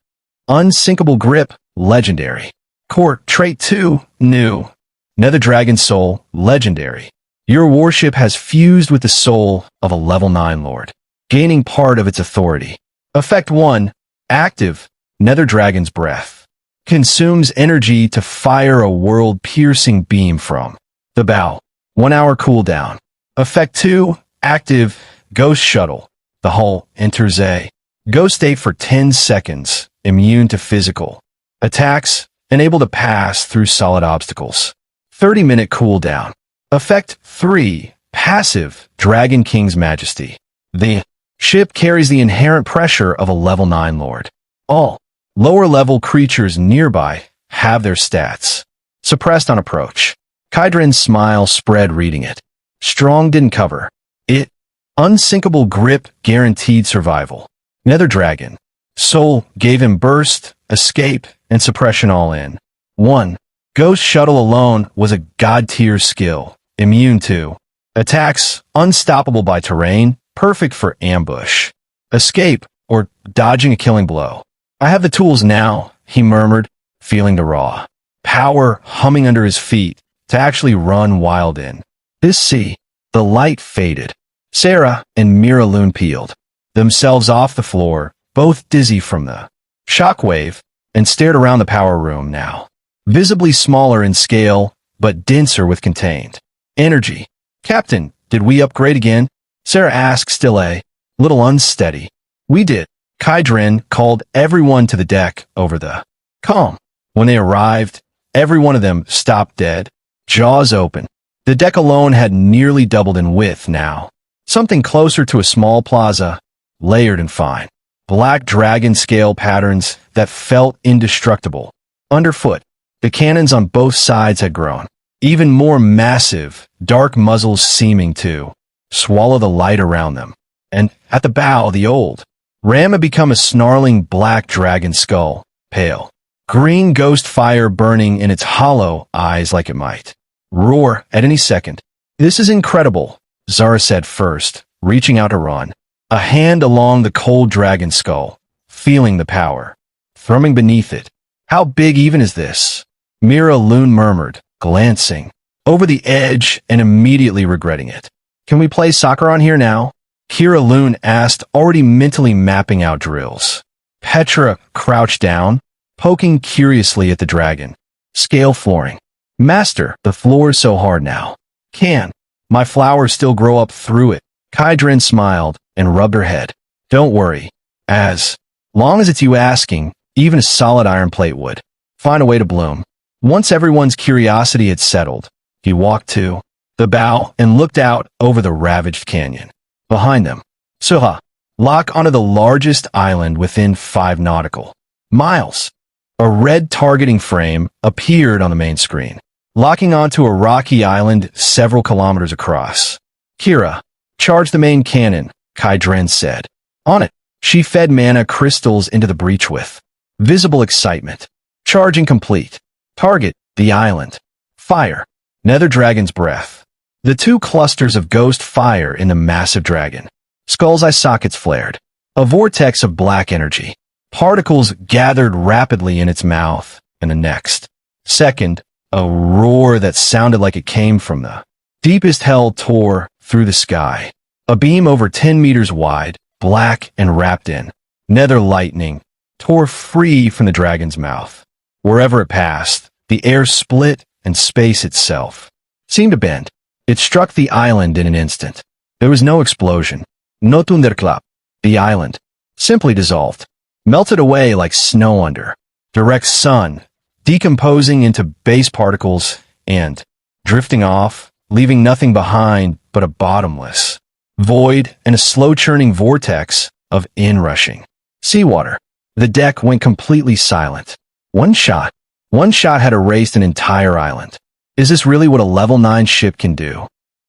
[SPEAKER 1] Unsinkable grip, legendary. Core trait 2, new. Nether Dragon Soul, legendary. Your warship has fused with the soul of a level 9 lord, gaining part of its authority. Effect 1, active. Nether Dragon's Breath consumes energy to fire a world-piercing beam from the bow. 1 hour cooldown. Effect 2, active. Ghost Shuttle. The hull enters a ghost state for 10 seconds, immune to physical attacks, and able to pass through solid obstacles. 30-minute cooldown. Effect 3, passive. Dragon King's Majesty. The ship carries the inherent pressure of a level 9 lord. All lower-level creatures nearby have their stats suppressed on approach. Kai Dren's smile spread reading it. Strong didn't cover it. Unsinkable grip guaranteed survival. Nether Dragon Soul gave him burst, escape, and suppression all in 1. Ghost Shuttle alone was a god-tier skill, immune to attacks, unstoppable by terrain, perfect for ambush, escape, or dodging a killing blow. I have the tools now, he murmured, feeling the raw power humming under his feet to actually run wild in this sea. The light faded. Sarah and Mira Loon peeled themselves off the floor, both dizzy from the shockwave, and stared around the power room now. Visibly smaller in scale, but denser with contained energy. Captain, did we upgrade again? Sarah asked, still a little unsteady. We did. Kaidrin called everyone to the deck over the calm. When they arrived, every one of them stopped dead, jaws open. The deck alone had nearly doubled in width now, something closer to a small plaza, layered and fine. Black dragon scale patterns that felt indestructible. Underfoot, the cannons on both sides had grown, even more massive, dark muzzles seeming to swallow the light around them. And at the bow, the old ram had become a snarling black dragon skull, pale green ghost fire burning in its hollow eyes like it might roar at any second. This is incredible, Zara said first, reaching out to run, a hand along the cold dragon skull, feeling the power thrumming beneath it. How big even is this? Mira Loon murmured, glancing over the edge and immediately regretting it. Can we play soccer on here now? Kira Loon asked, already mentally mapping out drills. Petra crouched down, poking curiously at the dragon. Scale flooring. Master, the floor is so hard now. Can my flowers still grow up through it? Kaidrin smiled and rubbed her head. Don't worry. As long as it's you asking, even a solid iron plate would find a way to bloom. Once everyone's curiosity had settled, he walked to the bow and looked out over the ravaged canyon. Behind them, Suha, lock onto the largest island within 5 nautical miles. A red targeting frame appeared on the main screen, locking onto a rocky island several kilometers across. Kira, charge the main cannon, Kaidren said. On it, she fed mana crystals into the breach with visible excitement. Charging complete. Target, the island. Fire. Nether dragon's breath. The 2 clusters of ghost fire in the massive dragon. Skull's eye sockets flared. A vortex of black energy. Particles gathered rapidly in its mouth, and the next second, a roar that sounded like it came from the deepest hell tore through the sky. A beam over 10 meters wide, black and wrapped in nether lightning, tore free from the dragon's mouth. Wherever it passed, the air split and space itself seemed to bend. It struck the island in an instant. There was no explosion. No thunderclap. The island simply dissolved, melted away like snow under direct sun, decomposing into base particles and drifting off, leaving nothing behind but a bottomless void and a slow-churning vortex of inrushing seawater. The deck went completely silent. One shot had erased an entire island. Is this really what a level 9 ship can do?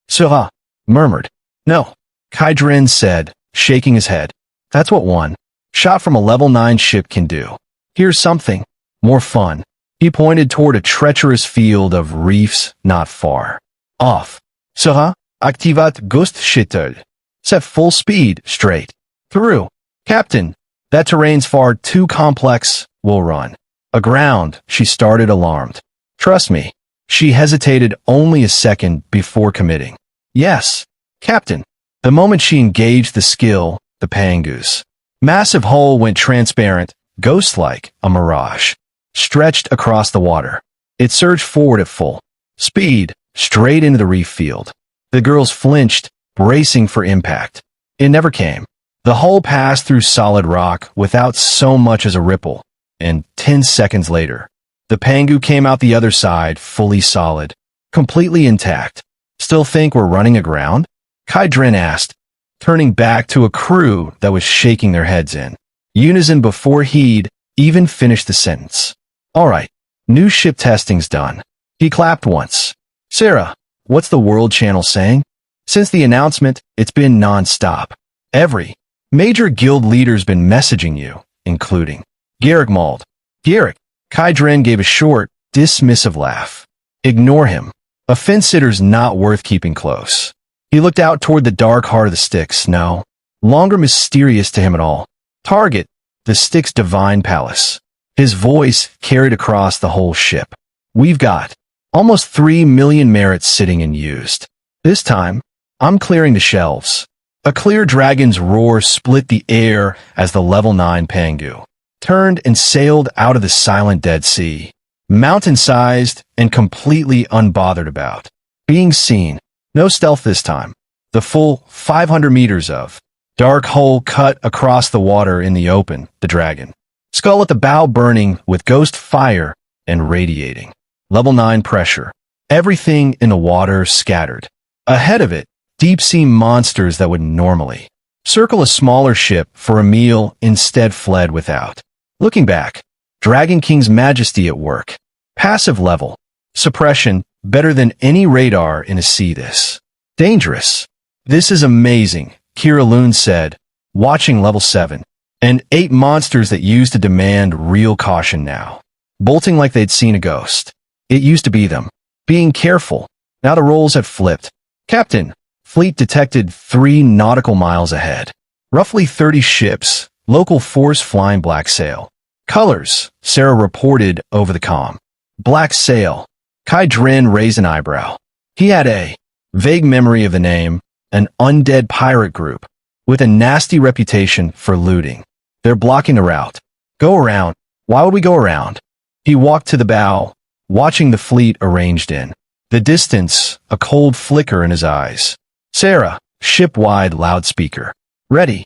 [SPEAKER 1] Suha murmured. No, Kaidrin said, shaking his head. That's what one shot from a level 9 ship can do. Here's something more fun. He pointed toward a treacherous field of reefs not far off. Suha, activat Gustschitter. Set full speed, straight through. Captain, that terrain's far too complex. We'll run aground, she started, alarmed. Trust me. She hesitated only a second before committing. Yes, Captain. The moment she engaged the skill, the Pangu's massive hull went transparent, ghost-like, a mirage, stretched across the water. It surged forward at full speed, straight into the reef field. The girls flinched, bracing for impact. It never came. The hull passed through solid rock without so much as a ripple, and 10 seconds later, the Pangu came out the other side, fully solid, completely intact. Still think we're running aground? Kaidrin asked, turning back to a crew that was shaking their heads in unison before he'd even finished the sentence. All right, new ship testing's done. He clapped once. Sarah, what's the World Channel saying? Since the announcement, it's been non-stop. Every major guild leader's been messaging you, including Garrick Mald. Garrick. Kaidren gave a short, dismissive laugh. Ignore him. A fence-sitter's not worth keeping close. He looked out toward the dark heart of the Styx, no longer mysterious to him at all. Target, the Styx divine palace. His voice carried across the whole ship. We've got almost 3 million merits sitting unused. This time, I'm clearing the shelves. A clear dragon's roar split the air as the level 9 Pangu turned and sailed out of the silent Dead Sea, mountain-sized and completely unbothered about being seen. No stealth this time. The full 500 meters of Dark hole cut across the water in the open, the dragon. Skull at the bow burning with ghost fire and radiating. Level 9 pressure. Everything in the water scattered. Ahead of it, deep-sea monsters that would normally circle a smaller ship for a meal instead fled without. Looking back, Dragon King's majesty at work. Passive level. Suppression, better than any radar in a sea this. Dangerous. This is amazing, Kira Loon said, watching level 7. And 8 monsters that used to demand real caution now. Bolting like they'd seen a ghost. It used to be them. Being careful. Now the roles had flipped. Captain, fleet detected 3 nautical miles ahead. Roughly 30 ships, local force flying black sail. Colors, Sarah reported over the comm. Black sail. Kai Dren raised an eyebrow. He had a vague memory of the name, an undead pirate group, with a nasty reputation for looting. They're blocking the route. Go around. Why would we go around? He walked to the bow, watching the fleet arranged in. The distance, a cold flicker in his eyes. Sarah, ship-wide loudspeaker. Ready.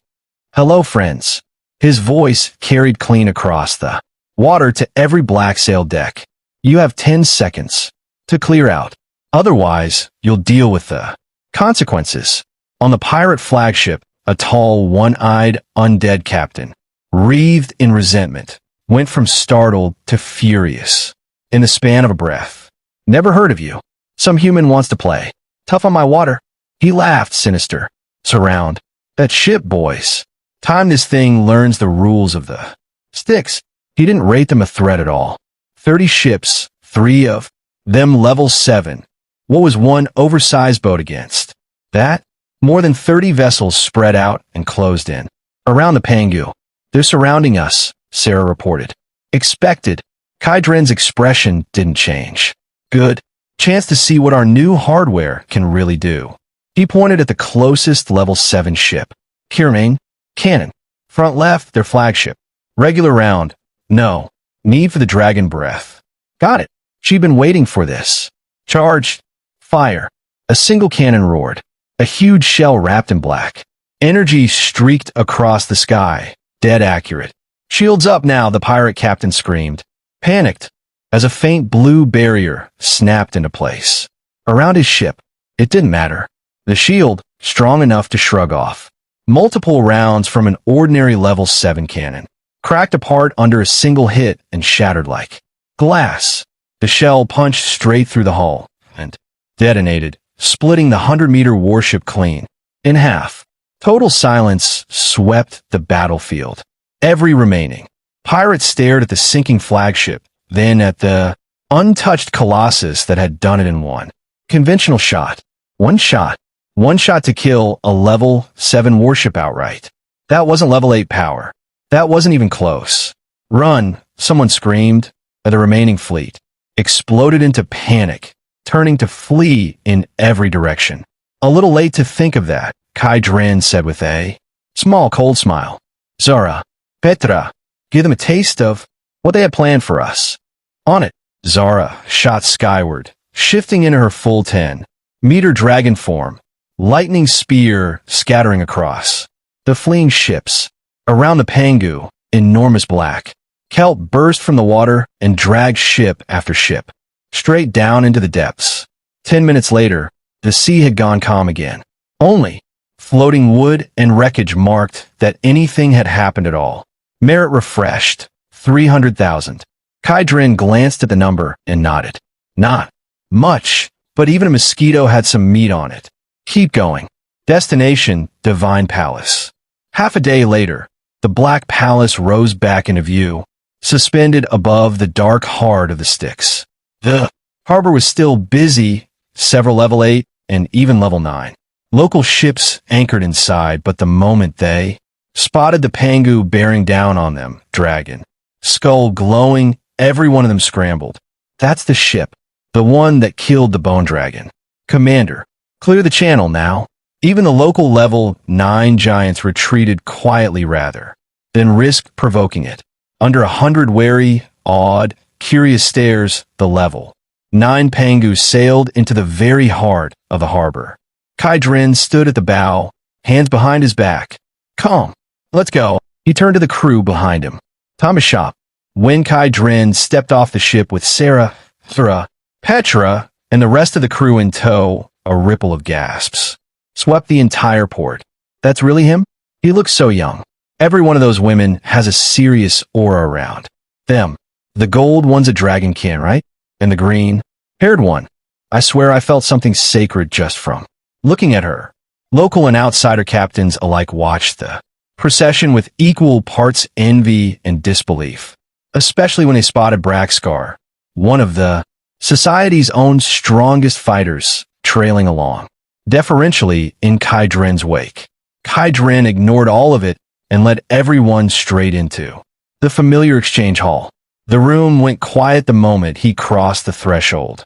[SPEAKER 1] Hello, friends. His voice carried clean across the water to every black sail deck. You have 10 seconds to clear out. Otherwise, you'll deal with the consequences. On the pirate flagship, a tall, one-eyed, undead captain, wreathed in resentment, went from startled to furious in the span of a breath. Never heard of you. Some human wants to play. Tough on my water. He laughed sinister. Surround. That ship, boys. Time this thing learns the rules of the sticks. He didn't rate them a threat at all. 30 ships, 3 of them level 7. What was one oversized boat against? That? More than 30 vessels spread out and closed in. Around the Pangu. They're surrounding us, Sarah reported. Expected. Kai Dren's expression didn't change. Good. Chance to see what our new hardware can really do. He pointed at the closest level 7 ship. Kirmain. Cannon. Front left, their flagship. Regular round. No. Need for the dragon breath. Got it. She'd been waiting for this. Charged. Fire. A single cannon roared. A huge shell wrapped in black. Energy streaked across the sky. Dead accurate. Shields up now, the pirate captain screamed. Panicked. As a faint blue barrier snapped into place. Around his ship. It didn't matter. The shield, strong enough to shrug off. Multiple rounds from an ordinary level 7 cannon. Cracked apart under a single hit and shattered like glass. The shell punched straight through the hull and detonated, splitting the 100-meter warship clean in half. Total silence swept the battlefield. Every remaining pirate stared at the sinking flagship, then at the untouched colossus that had done it in one conventional shot. One shot to kill a level 7 warship outright. That wasn't level 8 power. That wasn't even close. Run, someone screamed, and the remaining fleet exploded into panic, turning to flee in every direction. A little late to think of that, Kai Dren said with a small cold smile. Zara, Petra, give them a taste of what they had planned for us. On it, Zara shot skyward, shifting into her full 10-meter dragon form, lightning spear scattering across the fleeing ships. Around the Pangu, enormous black kelp burst from the water and dragged ship after ship, straight down into the depths. 10 minutes later, the sea had gone calm again. Only floating wood and wreckage marked that anything had happened at all. Merit refreshed. 300,000. Kai Dren glanced at the number and nodded. Not much, but even a mosquito had some meat on it. Keep going. Destination, Divine Palace. Half a day later, the Black Palace rose back into view, suspended above the dark heart of the Styx. The harbor was still busy, several level 8 and even level 9. Local ships anchored inside, but the moment they spotted the Pangu bearing down on them, dragon, skull glowing, every one of them scrambled. That's the ship, the one that killed the bone dragon. Commander, clear the channel now. Even the local level 9 giants retreated quietly rather than risk provoking it. Under 100 wary, awed, curious stares, the level 9 Pangu sailed into the very heart of the harbor. Kai Dren stood at the bow, hands behind his back, Calm. Let's go. He turned to the crew behind him. Time to shop. When Kai Dren stepped off the ship with Sarah, Thra, Petra, and the rest of the crew in tow, a ripple of gasps swept the entire port. That's really him? He looks so young. Every one of those women has a serious aura around them. The gold one's a dragonkin, right? And the green, haired one. I swear I felt something sacred just from looking at her. Local and outsider captains alike watched the procession with equal parts envy and disbelief, especially when they spotted Braxcar, one of the society's own strongest fighters, trailing along deferentially in Kai Dren's wake. Kai Dren ignored all of it and led everyone straight into the familiar exchange hall. The room went quiet the moment he crossed the threshold.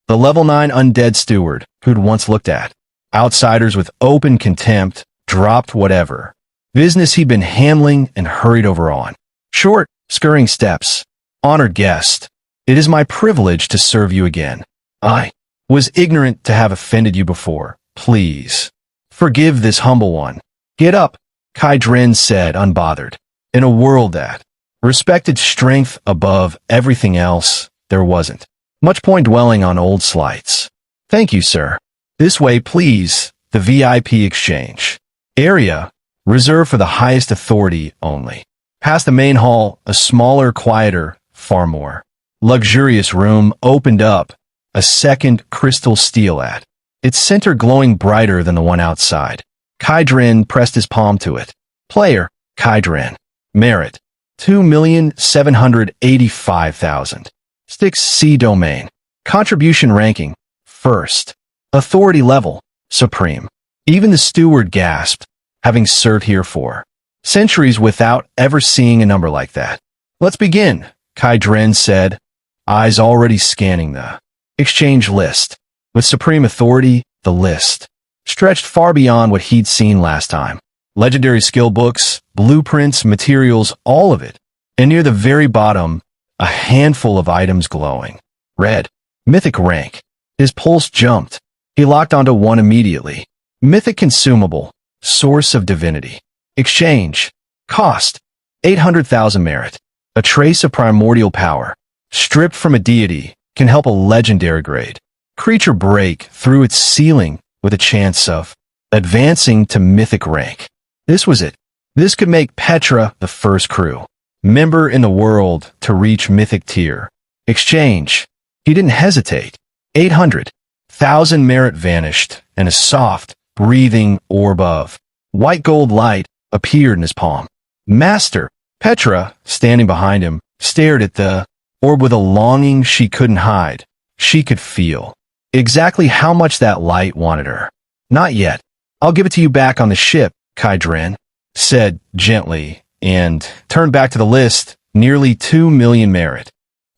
[SPEAKER 1] The level 9 undead steward, who'd once looked at outsiders with open contempt, dropped whatever business he'd been handling and hurried over on short, scurrying steps. Honored guest, it is my privilege to serve you again. I was ignorant to have offended you before. Please forgive this humble one. Get up, Kai Dren said, unbothered. In a world that respected strength above everything else, there wasn't much point dwelling on old slights. Thank you, sir. This way, please. The VIP exchange area, reserved for the highest authority only. Past the main hall, a smaller, quieter, far more luxurious room opened up, a second crystal steel at its center glowing brighter than the one outside. Kai Dren pressed his palm to it. Player, Kai Dren. Merit, 2,785,000. Sticks C domain. Contribution ranking, first. Authority level, supreme. Even the steward gasped, having served here for centuries without ever seeing a number like that. Let's begin, Kai Dren said, eyes already scanning the exchange list. With supreme authority, the list stretched far beyond what he'd seen last time. Legendary skill books, blueprints, materials, all of it. And near the very bottom, a handful of items glowing red. Mythic rank. His pulse jumped. He locked onto one immediately. Mythic consumable. Source of divinity. Exchange. Cost. 800,000 merit. A trace of primordial power. Stripped from a deity. Can help a legendary grade creature break through its ceiling with a chance of advancing to mythic rank. This was it. This could make Petra the first crew member in the world to reach mythic tier. Exchange. He didn't hesitate. 800,000 merit vanished, and a soft, breathing orb of white gold light appeared in his palm. Master. Petra, standing behind him, stared at the orb with a longing she couldn't hide. She could feel exactly how much that light wanted her. Not yet. I'll give it to you back on the ship, Kai Dren said gently, and turned back to the list. Nearly 2 million merit.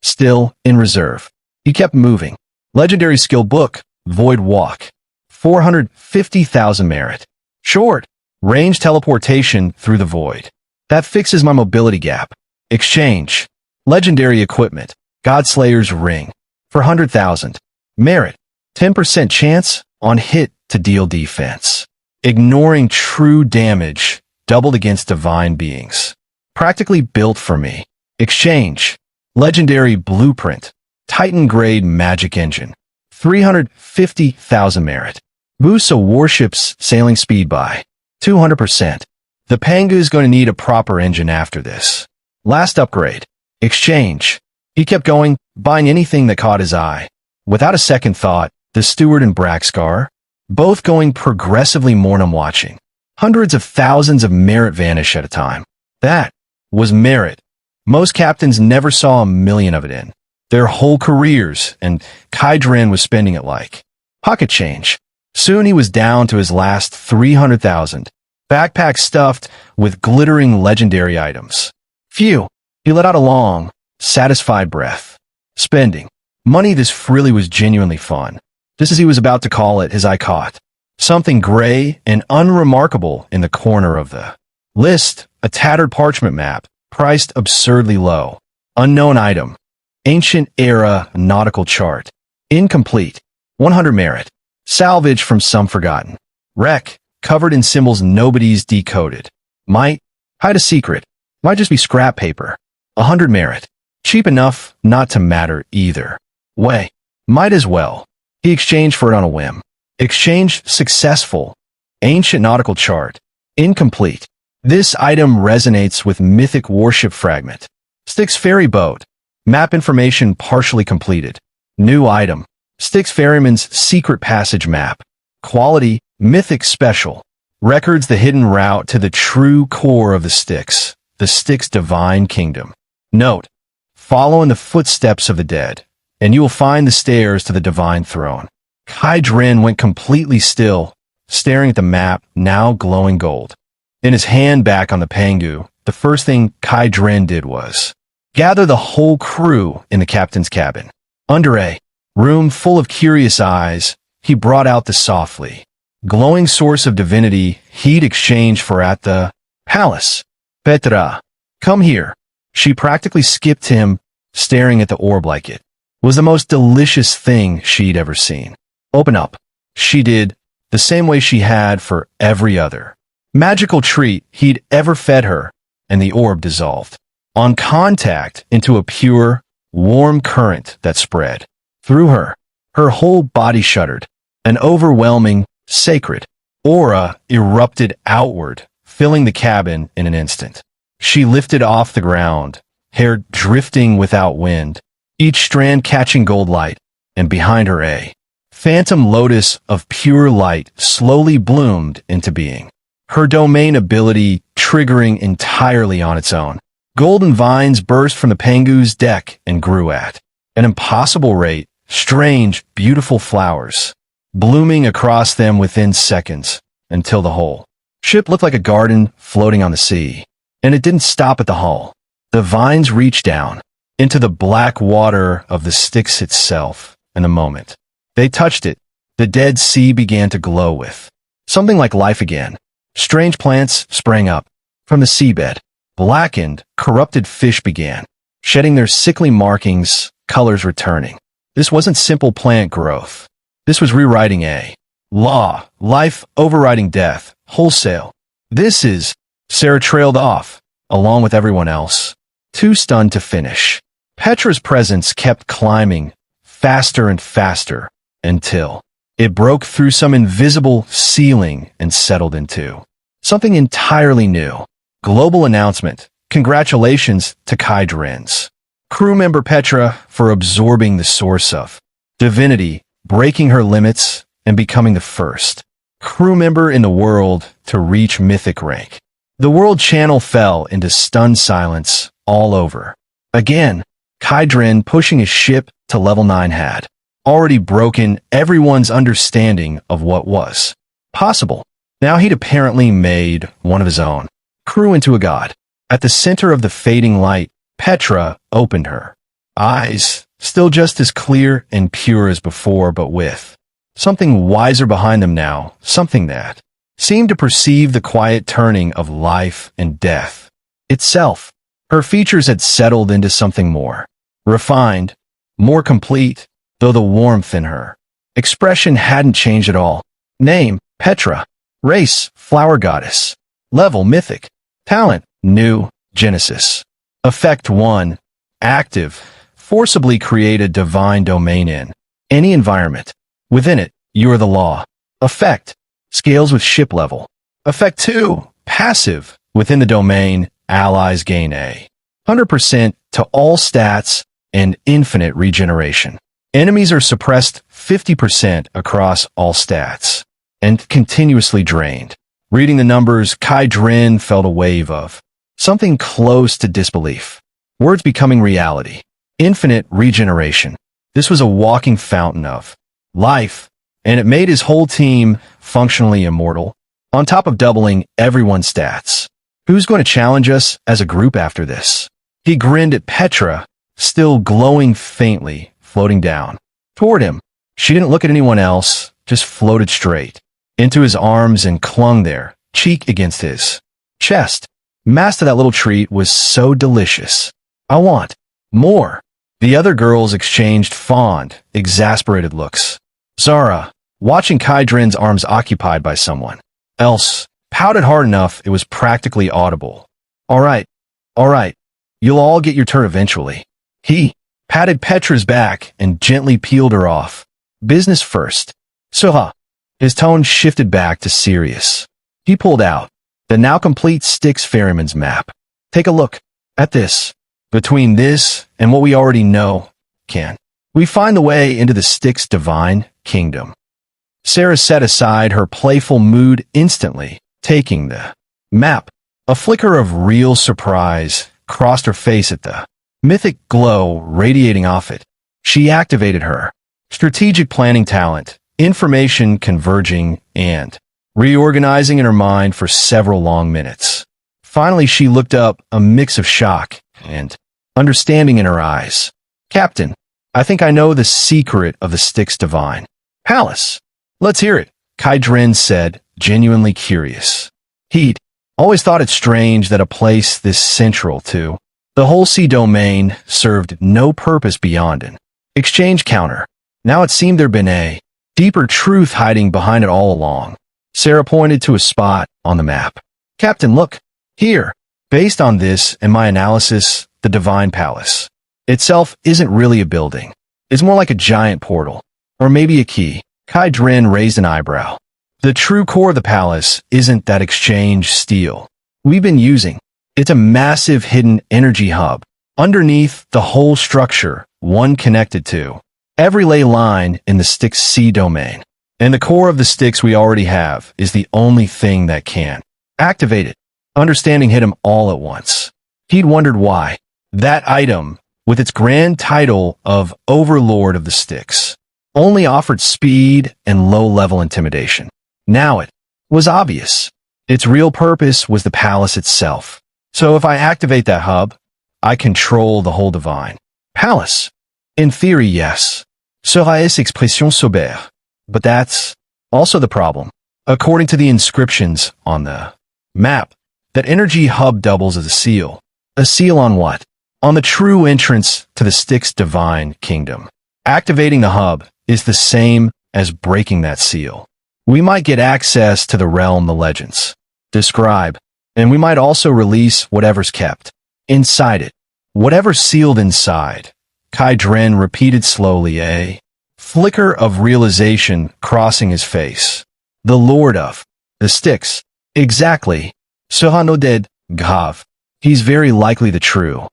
[SPEAKER 1] Still in reserve. He kept moving. Legendary skill book, Void Walk. 450,000 merit. Short. Range teleportation through the void. That fixes my mobility gap. Exchange. Legendary equipment. Godslayer's Ring. For 100,000. Merit. 10% chance on hit to deal defense. Ignoring true damage. Doubled against divine beings. Practically built for me. Exchange. Legendary blueprint. Titan grade magic engine. 350,000 merit. Boosts a warship's sailing speed by 200%. The Pangu's going to need a proper engine after this. Last upgrade. Exchange. He kept going, buying anything that caught his eye. Without a second thought, the steward and Braxcar, both going progressively more than watching. Hundreds of thousands of merit vanish at a time. That was merit. Most captains never saw a million of it in their whole careers, and Kai Dren was spending it like pocket change. Soon he was down to his last 300,000. Backpack stuffed with glittering legendary items. Phew. He let out a long, satisfied breath. Spending money this freely was genuinely fun. Just as he was about to call it, his eye caught something gray and unremarkable in the corner of the list, a tattered parchment map, priced absurdly low. Unknown item. Ancient era nautical chart. Incomplete. 100 merit. Salvage from some forgotten wreck, covered in symbols nobody's decoded. Might hide a secret. Might just be scrap paper. 100 merit. Cheap enough not to matter either. Way. Might as well. He exchanged for it on a whim. Exchange successful. Ancient nautical chart. Incomplete. This item resonates with mythic warship fragment. Styx ferry boat. Map information partially completed. New item. Styx ferryman's secret passage map. Quality, mythic special. Records the hidden route to the true core of the Styx divine kingdom. Note, follow in the footsteps of the dead, and you will find the stairs to the divine throne. Kai Dren went completely still, staring at the map, now glowing gold. In his hand back on the Pangu, the first thing Kai Dren did was gather the whole crew in the captain's cabin. Under a room full of curious eyes, he brought out the softly glowing source of divinity he'd exchanged for at the palace. Petra, come here. She practically skipped him, staring at the orb like it was the most delicious thing she'd ever seen. Open up. She did, the same way she had for every other magical treat he'd ever fed her, and the orb dissolved on contact into a pure, warm current that spread through her. Her whole body shuddered. An overwhelming, sacred aura erupted outward, filling the cabin in an instant. She lifted off the ground, hair drifting without wind, each strand catching gold light, and behind her a phantom lotus of pure light slowly bloomed into being. Her domain ability triggering entirely on its own. Golden vines burst from the Pangu's deck and grew at an impossible rate, strange, beautiful flowers blooming across them within seconds, until the whole ship looked like a garden floating on the sea. And it didn't stop at the hull. The vines reached down into the black water of the Styx itself in a moment. They touched it. The Dead Sea began to glow with something like life again. Strange plants sprang up from the seabed. Blackened, corrupted fish began shedding their sickly markings, colors returning. This wasn't simple plant growth. This was rewriting a law, life overriding death, wholesale. This is... Sarah trailed off, along with everyone else, too stunned to finish. Petra's presence kept climbing, faster and faster, until it broke through some invisible ceiling and settled into something entirely new. Global announcement. Congratulations to Kai Dren's crew member Petra for absorbing the source of divinity, breaking her limits, and becoming the first crew member in the world to reach mythic rank. The world channel fell into stunned silence all over. Again, Kai Dren pushing his ship to level 9 had already broken everyone's understanding of what was possible. Now he'd apparently made one of his own crew into a god. At the center of the fading light, Petra opened her eyes, still just as clear and pure as before, but with something wiser behind them now, something that seemed to perceive the quiet turning of life and death itself. Her features had settled into something more refined, more complete, though the warmth in her expression hadn't changed at all. Name, Petra. Race, flower goddess. Level, mythic. Talent, new, Genesis. Effect 1. Active. Forcibly create a divine domain in any environment. Within it, you are the law. Effect. Scales with ship level. Effect 2. Passive. Within the domain, allies gain a 100% to all stats and infinite regeneration. Enemies are suppressed 50% across all stats and continuously drained. Reading the numbers, Kai Dren felt a wave of something close to disbelief. Words becoming reality. Infinite regeneration. This was a walking fountain of life, and it made his whole team functionally immortal, on top of doubling everyone's stats. Who's going to challenge us as a group after this? He grinned at Petra, still glowing faintly, floating down toward him. She didn't look at anyone else, just floated straight into his arms and clung there, cheek against his chest. Master, that little treat was so delicious. I want more. The other girls exchanged fond, exasperated looks. Zara, watching Kai Dren's arms occupied by someone else, pouted hard enough it was practically audible. All right, you'll all get your turn eventually. He patted Petra's back and gently peeled her off. Business first. Suha. His tone shifted back to serious. He pulled out the now complete Styx Ferryman's map. Take a look at this. Between this and what we already know, can we find the way into the Styx divine kingdom? Sarah set aside her playful mood instantly, taking the map. A flicker of real surprise crossed her face at the mythic glow radiating off it. She activated her strategic planning talent, information converging and reorganizing in her mind for several long minutes. Finally, she looked up, a mix of shock and understanding in her eyes. Captain, I think I know the secret of the Styx Divine Palace. Let's hear it, Kai Dren said, genuinely curious. He'd always thought it strange that a place this central to the whole sea domain served no purpose beyond an exchange counter. Now it seemed there'd been a deeper truth hiding behind it all along. Sarah pointed to a spot on the map. Captain, look, here. Based on this and my analysis, the Divine Palace itself isn't really a building. It's more like a giant portal. Or maybe a key. Kai Dren raised an eyebrow. The true core of the palace isn't that exchange steel we've been using. It's a massive hidden energy hub. Underneath the whole structure, one connected to every ley line in the Styx sea domain. And the core of the Styx we already have is the only thing that can activate it. Understanding hit him all at once. He'd wondered why that item, with its grand title of Overlord of the Styx, only offered speed and low-level intimidation. Now it was obvious. Its real purpose was the palace itself. So if I activate that hub, I control the whole divine palace. In theory, yes. Serait expression sobère. But that's also the problem. According to the inscriptions on the map, that energy hub doubles as a seal. A seal on what? On the true entrance to the Styx divine kingdom. Activating the hub is the same as breaking that seal. We might get access to the realm the legends describe, and we might also release whatever's kept inside it. Whatever's sealed inside. Kai Dren repeated slowly, a flicker of realization crossing his face. The Lord of the Styx. Exactly. Sohano did Gav. He's very likely the true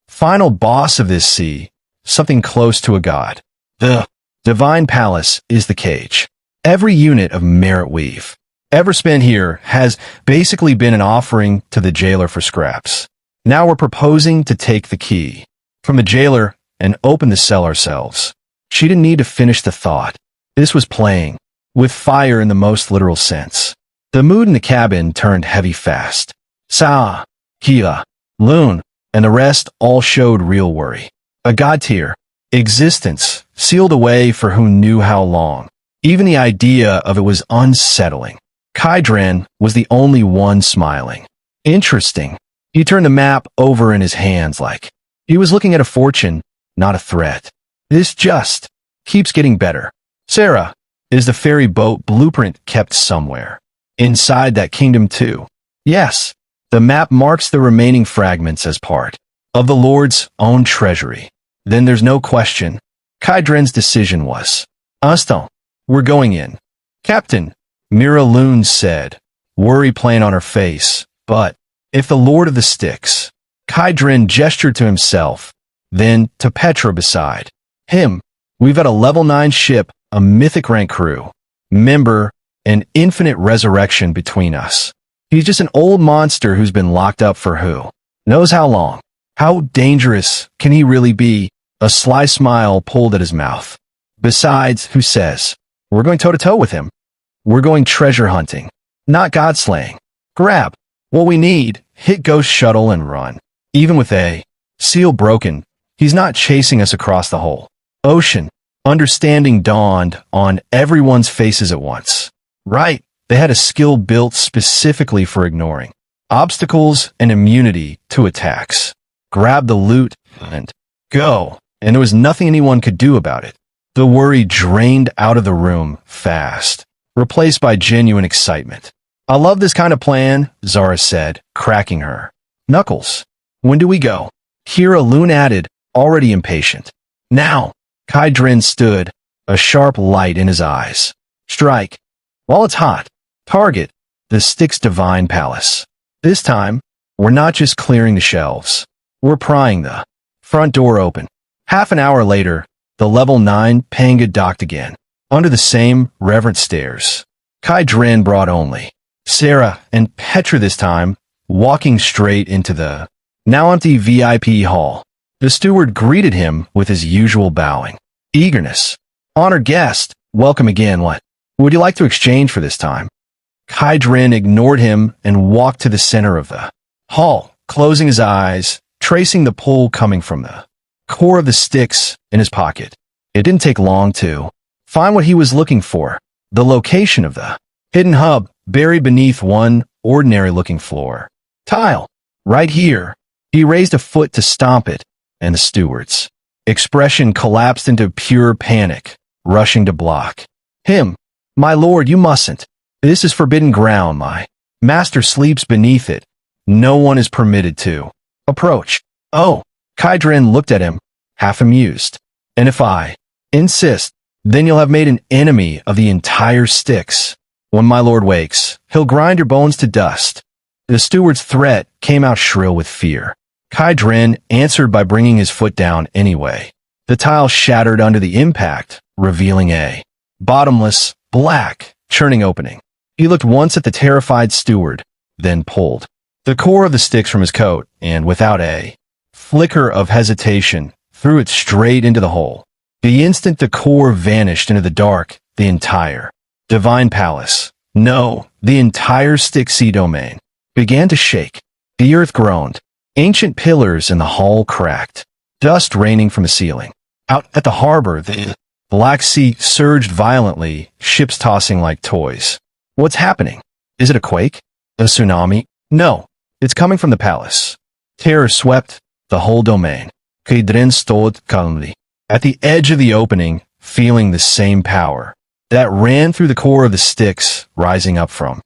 [SPEAKER 1] final boss of this sea, something close to a god. The Divine Palace is the cage. Every unit of merit we've ever spent here has basically been an offering to the jailer for scraps. Now we're proposing to take the key from the jailer and open the cell ourselves. She didn't need to finish the thought. This was playing with fire in the most literal sense. The mood in the cabin turned heavy fast. Sa, Kia, Loon, and the rest all showed real worry. A god-tier existence sealed away for who knew how long. Even the idea of it was unsettling. Kai Dren was the only one smiling. Interesting. He turned the map over in his hands like he was looking at a fortune, not a threat. This just keeps getting better. Sarah, is the ferry boat blueprint kept somewhere inside that kingdom too? Yes. The map marks the remaining fragments as part of the Lord's own treasury. Then there's no question. Kai Dren's decision was, Aston, we're going in. Captain, Mira Loon said, worry plain on her face. But if the Lord of the Styx, Kai Dren gestured to himself, then to Petra beside him. We've got a level 9 ship, a mythic rank crew, member, and infinite resurrection between us. He's just an old monster who's been locked up for who knows how long. How dangerous can he really be? A sly smile pulled at his mouth. Besides, who says, we're going toe-to-toe with him. We're going treasure hunting, not god-slaying. Grab what we need, hit Ghost Shuttle and run. Even with a seal broken, he's not chasing us across the whole ocean. Understanding dawned on everyone's faces at once. Right. They had a skill built specifically for ignoring obstacles and immunity to attacks. Grab the loot and go. And there was nothing anyone could do about it. The worry drained out of the room fast, replaced by genuine excitement. I love this kind of plan, Zara said, cracking her knuckles. When do we go? Kira Loon added, already impatient. Now. Kai Dren stood, a sharp light in his eyes. Strike. While it's hot. Target. The Styx Divine Palace. This time, we're not just clearing the shelves. We're prying the front door open. Half an hour later, the level 9 Panga docked again, under the same reverent stairs. Kai Dren brought only Sarah and Petra this time, walking straight into the now empty VIP hall. The steward greeted him with his usual bowing. Eagerness. Honored guest, welcome again. What would you like to exchange for this time? Kai Dren ignored him and walked to the center of the hall, closing his eyes, tracing the pull coming from the core of the Styx in his pocket. It didn't take long to find what he was looking for, the location of the hidden hub buried beneath one ordinary-looking floor. Tile. Right here. He raised a foot to stomp it, and the steward's expression collapsed into pure panic, rushing to block him. My lord, you mustn't. This is forbidden ground. My master sleeps beneath it. No one is permitted to approach. Oh, Kai Dren looked at him, half amused. And if I insist, then you'll have made an enemy of the entire Styx. When my lord wakes, he'll grind your bones to dust. The steward's threat came out shrill with fear. Kai Dren answered by bringing his foot down anyway. The tile shattered under the impact, revealing a bottomless, black, churning opening. He looked once at the terrified steward, then pulled the core of the Styx from his coat, and without a flicker of hesitation, threw it straight into the hole. The instant the core vanished into the dark, the entire Divine Palace, no, the entire Styx domain, began to shake. The earth groaned. Ancient pillars in the hall cracked, dust raining from the ceiling. Out at the harbor, the Black Sea surged violently, ships tossing like toys. What's happening? Is it a quake? A tsunami? No, it's coming from the palace. Terror swept the whole domain. Kai Dren stood calmly at the edge of the opening, feeling the same power that ran through the core of the Styx, rising up from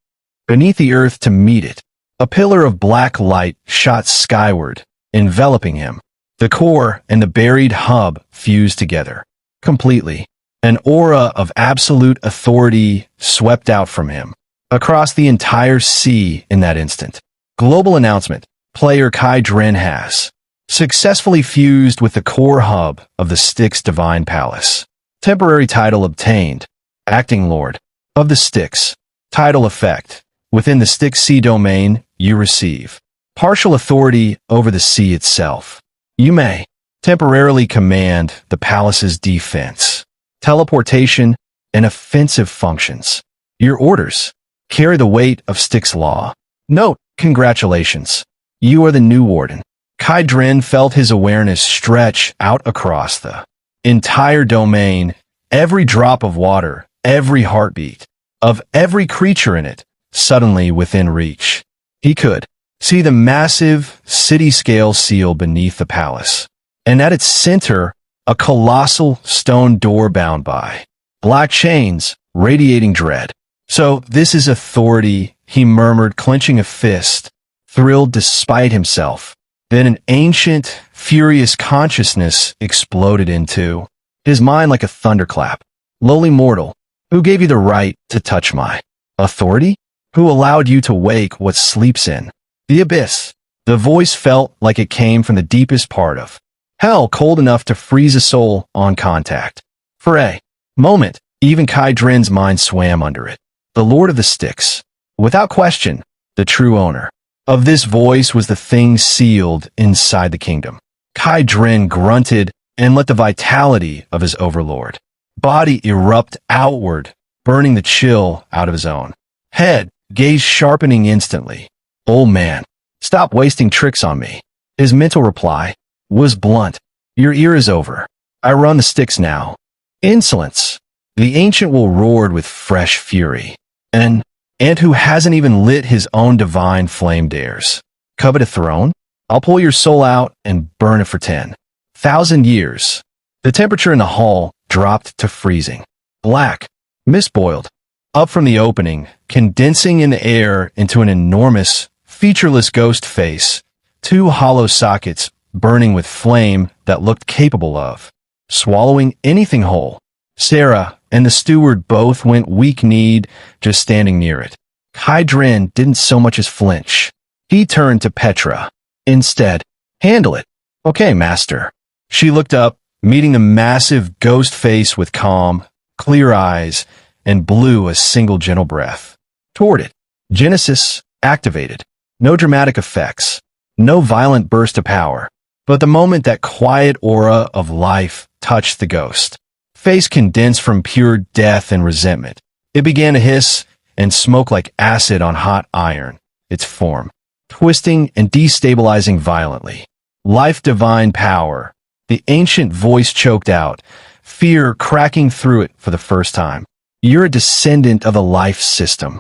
[SPEAKER 1] beneath the earth to meet it. A pillar of black light shot skyward, enveloping him. The core and the buried hub fused together. Completely. An aura of absolute authority swept out from him. Across the entire sea in that instant. Global announcement. Player Kai Dren has successfully fused with the core hub of the Styx Divine Palace. Temporary title obtained. Acting Lord of the Styx. Title effect. Within the Styx Sea domain, you receive partial authority over the sea itself. You may temporarily command the palace's defense, teleportation, and offensive functions. Your orders carry the weight of Styx law. Note, congratulations. You are the new warden. Kai Dren felt his awareness stretch out across the entire domain, every drop of water, every heartbeat of every creature in it, suddenly within reach. He could see the massive city-scale seal beneath the palace, and at its center, a colossal stone door bound by black chains, radiating dread. So this is authority, he murmured, clenching a fist, thrilled despite himself. Then an ancient, furious consciousness exploded into his mind like a thunderclap. Lowly mortal, who gave you the right to touch my authority? Who allowed you to wake what sleeps in the abyss? The voice felt like it came from the deepest part of hell, cold enough to freeze a soul on contact. For a moment, even Kai Dren's mind swam under it. The Lord of the Styx. Without question, the true owner of this voice was the thing sealed inside the kingdom. Kai Dren grunted and let the vitality of his overlord body erupt outward, burning the chill out of his own head, gaze sharpening instantly. Old man, stop wasting tricks on me. His mental reply was blunt. Your ear is over. I run the Styx now. Insolence. The ancient will roared with fresh fury. And who hasn't even lit his own divine flame dares. Covet a throne? I'll pull your soul out and burn it for 10,000 years. The temperature in the hall dropped to freezing. Black, mist boiled up from the opening, condensing in the air into an enormous, featureless ghost face, two hollow sockets burning with flame that looked capable of swallowing anything whole. Sarah and the steward both went weak-kneed just standing near it. Kai Dren didn't so much as flinch. He turned to Petra. Instead, handle it. Okay, master. She looked up, meeting the massive ghost face with calm, clear eyes, and blew a single gentle breath toward it. Genesis activated. No dramatic effects. No violent burst of power. But the moment that quiet aura of life touched the ghost, face condensed from pure death and resentment. It began to hiss and smoke like acid on hot iron, its form twisting and destabilizing violently. Life divine power. The ancient voice choked out, fear cracking through it for the first time. You're a descendant of a life system.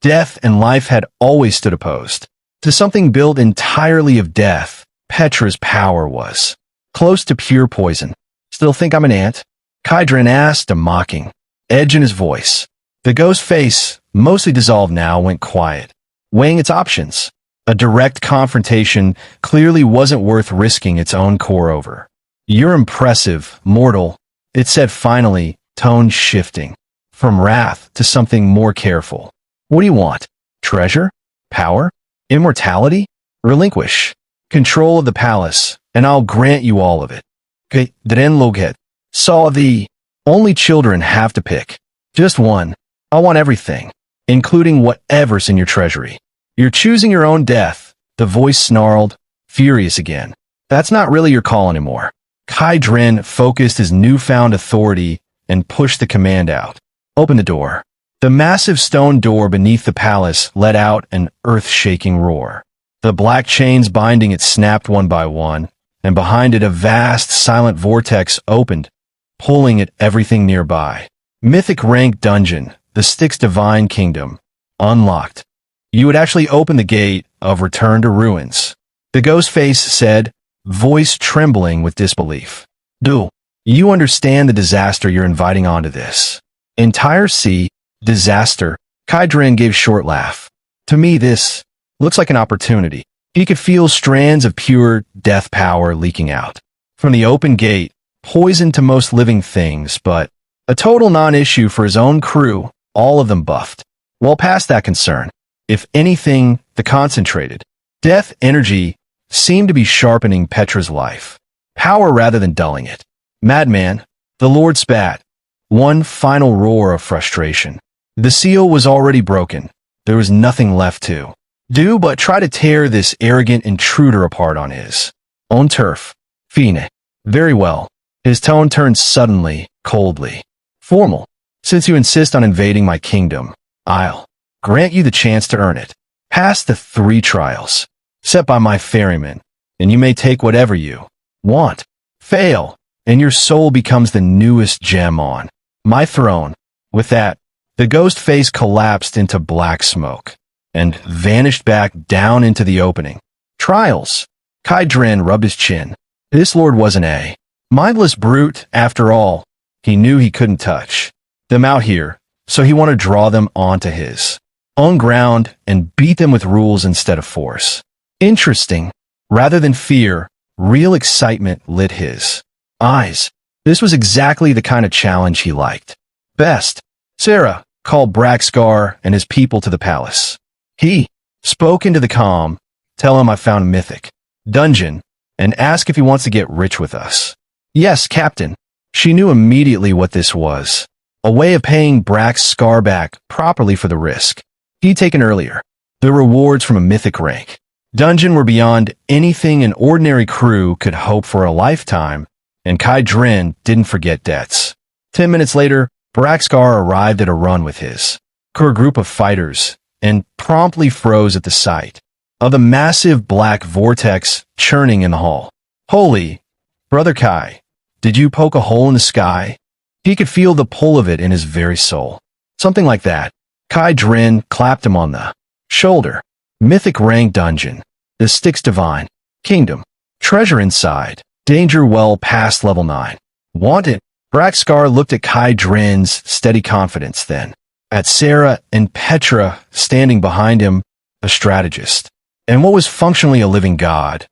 [SPEAKER 1] Death and life had always stood opposed. To something built entirely of death, Petra's power was close to pure poison. Still think I'm an ant? Kai Dren asked, a mocking edge in his voice. The ghost face, mostly dissolved now, went quiet, weighing its options. A direct confrontation clearly wasn't worth risking its own core over. You're impressive, mortal, it said finally, tone shifting from wrath to something more careful. What do you want? Treasure? Power? Immortality? Relinquish control of the palace, and I'll grant you all of it. Dren Loget saw the only children have to pick. Just one. I want everything, including whatever's in your treasury. You're choosing your own death, the voice snarled, furious again. That's not really your call anymore. Kai Dren focused his newfound authority and pushed the command out. Open the door. The massive stone door beneath the palace let out an earth-shaking roar. The black chains binding it snapped one by one, and behind it a vast, silent vortex opened, pulling at everything nearby. Mythic rank dungeon, the Styx Divine Kingdom, unlocked. You would actually open the gate of return to ruins. The ghost face said, voice trembling with disbelief. Do you understand the disaster you're inviting onto this entire sea? Disaster? Kai Dren gave a short laugh. To me this looks like an opportunity. He could feel strands of pure death power leaking out from the open gate, poison to most living things, but a total non-issue for his own crew, all of them buffed. Well past that concern. If anything, the concentrated death energy seemed to be sharpening Petra's life. Power rather than dulling it. Madman, the Lord spat. One final roar of frustration. The seal was already broken. There was nothing left to do but try to tear this arrogant intruder apart on his own turf. Fine. Very well. His tone turned suddenly, coldly formal. Since you insist on invading my kingdom, I'll grant you the chance to earn it. Pass the 3 trials set by my ferryman, and you may take whatever you want. Fail, and your soul becomes the newest gem on my throne. With that, the ghost face collapsed into black smoke and vanished back down into the opening. Trials. Kai Dren rubbed his chin. This lord wasn't a mindless brute, after all. He knew he couldn't touch them out here, so he wanted to draw them onto his own ground and beat them with rules instead of force. Interesting. Rather than fear, real excitement lit his eyes. This was exactly the kind of challenge he liked best. Sarah called Braxcar and his people to the palace. He spoke into the comm, tell him I found a mythic dungeon, and ask if he wants to get rich with us. Yes, Captain. She knew immediately what this was. A way of paying Braxcar back properly for the risk he'd taken earlier. The rewards from a mythic rank dungeon were beyond anything an ordinary crew could hope for a lifetime, and Kai Dren didn't forget debts. 10 minutes later, Braxcar arrived at a run with his core group of fighters and promptly froze at the sight of the massive black vortex churning in the hall. Holy, Brother Kai, did you poke a hole in the sky? He could feel the pull of it in his very soul. Something like that. Kai Dren clapped him on the shoulder. Mythic rank dungeon. The Styx Divine Kingdom. Treasure inside. Danger well past level 9. Want it? Braxcar looked at Kai Dren's steady confidence then at Sarah and Petra standing behind him, a strategist, and what was functionally a living god,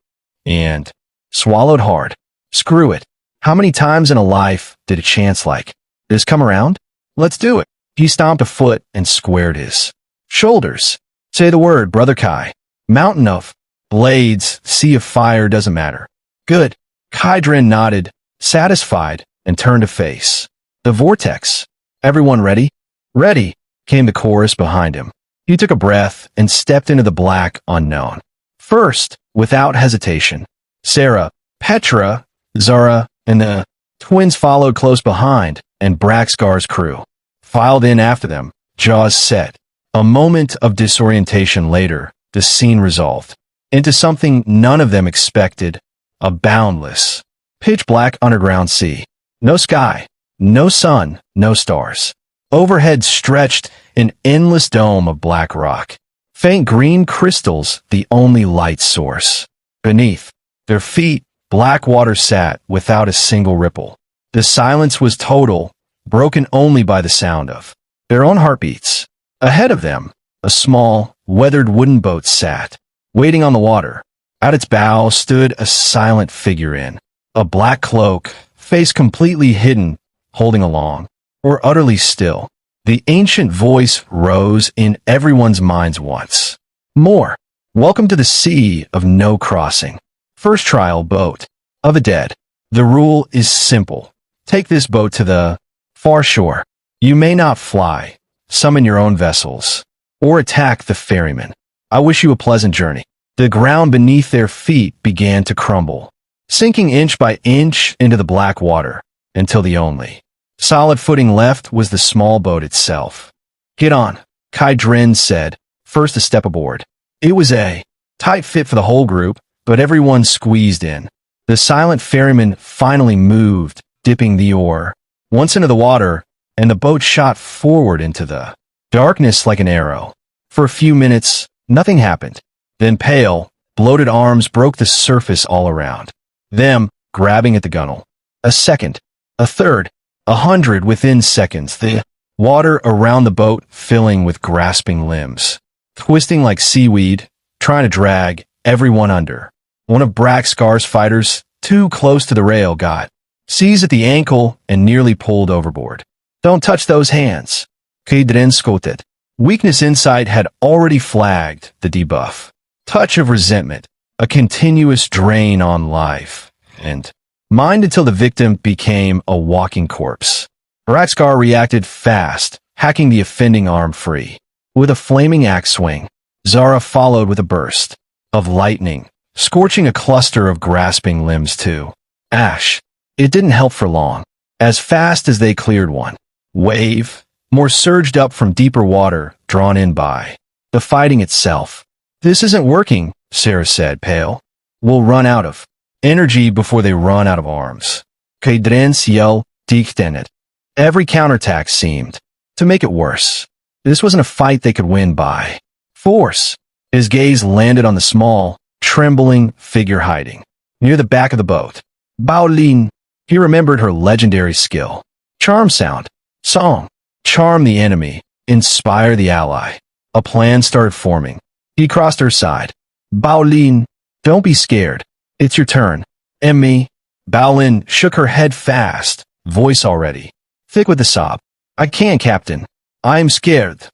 [SPEAKER 1] and swallowed hard. Screw it. How many times in a life did a chance like this come around? Let's do it. He stomped a foot and squared his shoulders. Say the word, Brother Kai. Mountain of blades, sea of fire, doesn't matter. Good. Kai Dren nodded, satisfied, and turned to face the vortex. Everyone ready? Ready, came the chorus behind him. He took a breath and stepped into the black unknown. First, without hesitation, Sarah, Petra, Zara, and the twins followed close behind, and Braxgar's crew filed in after them, jaws set. A moment of disorientation later, the scene resolved into something none of them expected, a boundless, pitch-black underground sea. No sky, no sun, no stars. Overhead stretched an endless dome of black rock. Faint green crystals, the only light source. Beneath their feet, black water sat without a single ripple. The silence was total, broken only by the sound of their own heartbeats. Ahead of them, a small, weathered wooden boat sat, waiting on the water. At its bow stood a silent figure in a black cloak, face completely hidden, holding a long, or utterly still. The ancient voice rose in everyone's minds once more. Welcome to the sea of no crossing. First trial boat of the dead. The rule is simple. Take this boat to the far shore. You may not fly, summon your own vessels, or attack the ferryman. I wish you a pleasant journey. The ground beneath their feet began to crumble, sinking inch by inch into the black water, until the only solid footing left was the small boat itself. Get on, Kai Dren said, first to step aboard. It was a tight fit for the whole group, but everyone squeezed in. The silent ferryman finally moved, dipping the oar once into the water, and the boat shot forward into the darkness like an arrow. For a few minutes, nothing happened. Then pale, bloated arms broke the surface all around them, grabbing at the gunwale. A second, a third, 100 within seconds, the water around the boat filling with grasping limbs, twisting like seaweed, trying to drag everyone under. One of Braxgar's fighters, too close to the rail, got seized at the ankle and nearly pulled overboard. Don't touch those hands. Kaidren scoted. Weakness insight had already flagged the debuff. Touch of resentment, a continuous drain on life, and mind until the victim became a walking corpse. Braxgar reacted fast, hacking the offending arm free. With a flaming axe swing, Zara followed with a burst of lightning, scorching a cluster of grasping limbs to ash. It didn't help for long. As fast as they cleared one wave, more surged up from deeper water, drawn in by the fighting itself. This isn't working, Sarah said, pale. We'll run out of energy before they run out of arms. Kaidren's yell deked in it. Every counterattack seemed to make it worse. This wasn't a fight they could win by force. His gaze landed on the small, trembling figure hiding near the back of the boat. Baolin. He remembered her legendary skill. Charm sound. Song. Charm the enemy. Inspire the ally. A plan started forming. He crossed her side. Baolin, don't be scared. It's your turn. And me. Baolin shook her head fast, voice already thick with a sob. I can't, Captain. I'm scared.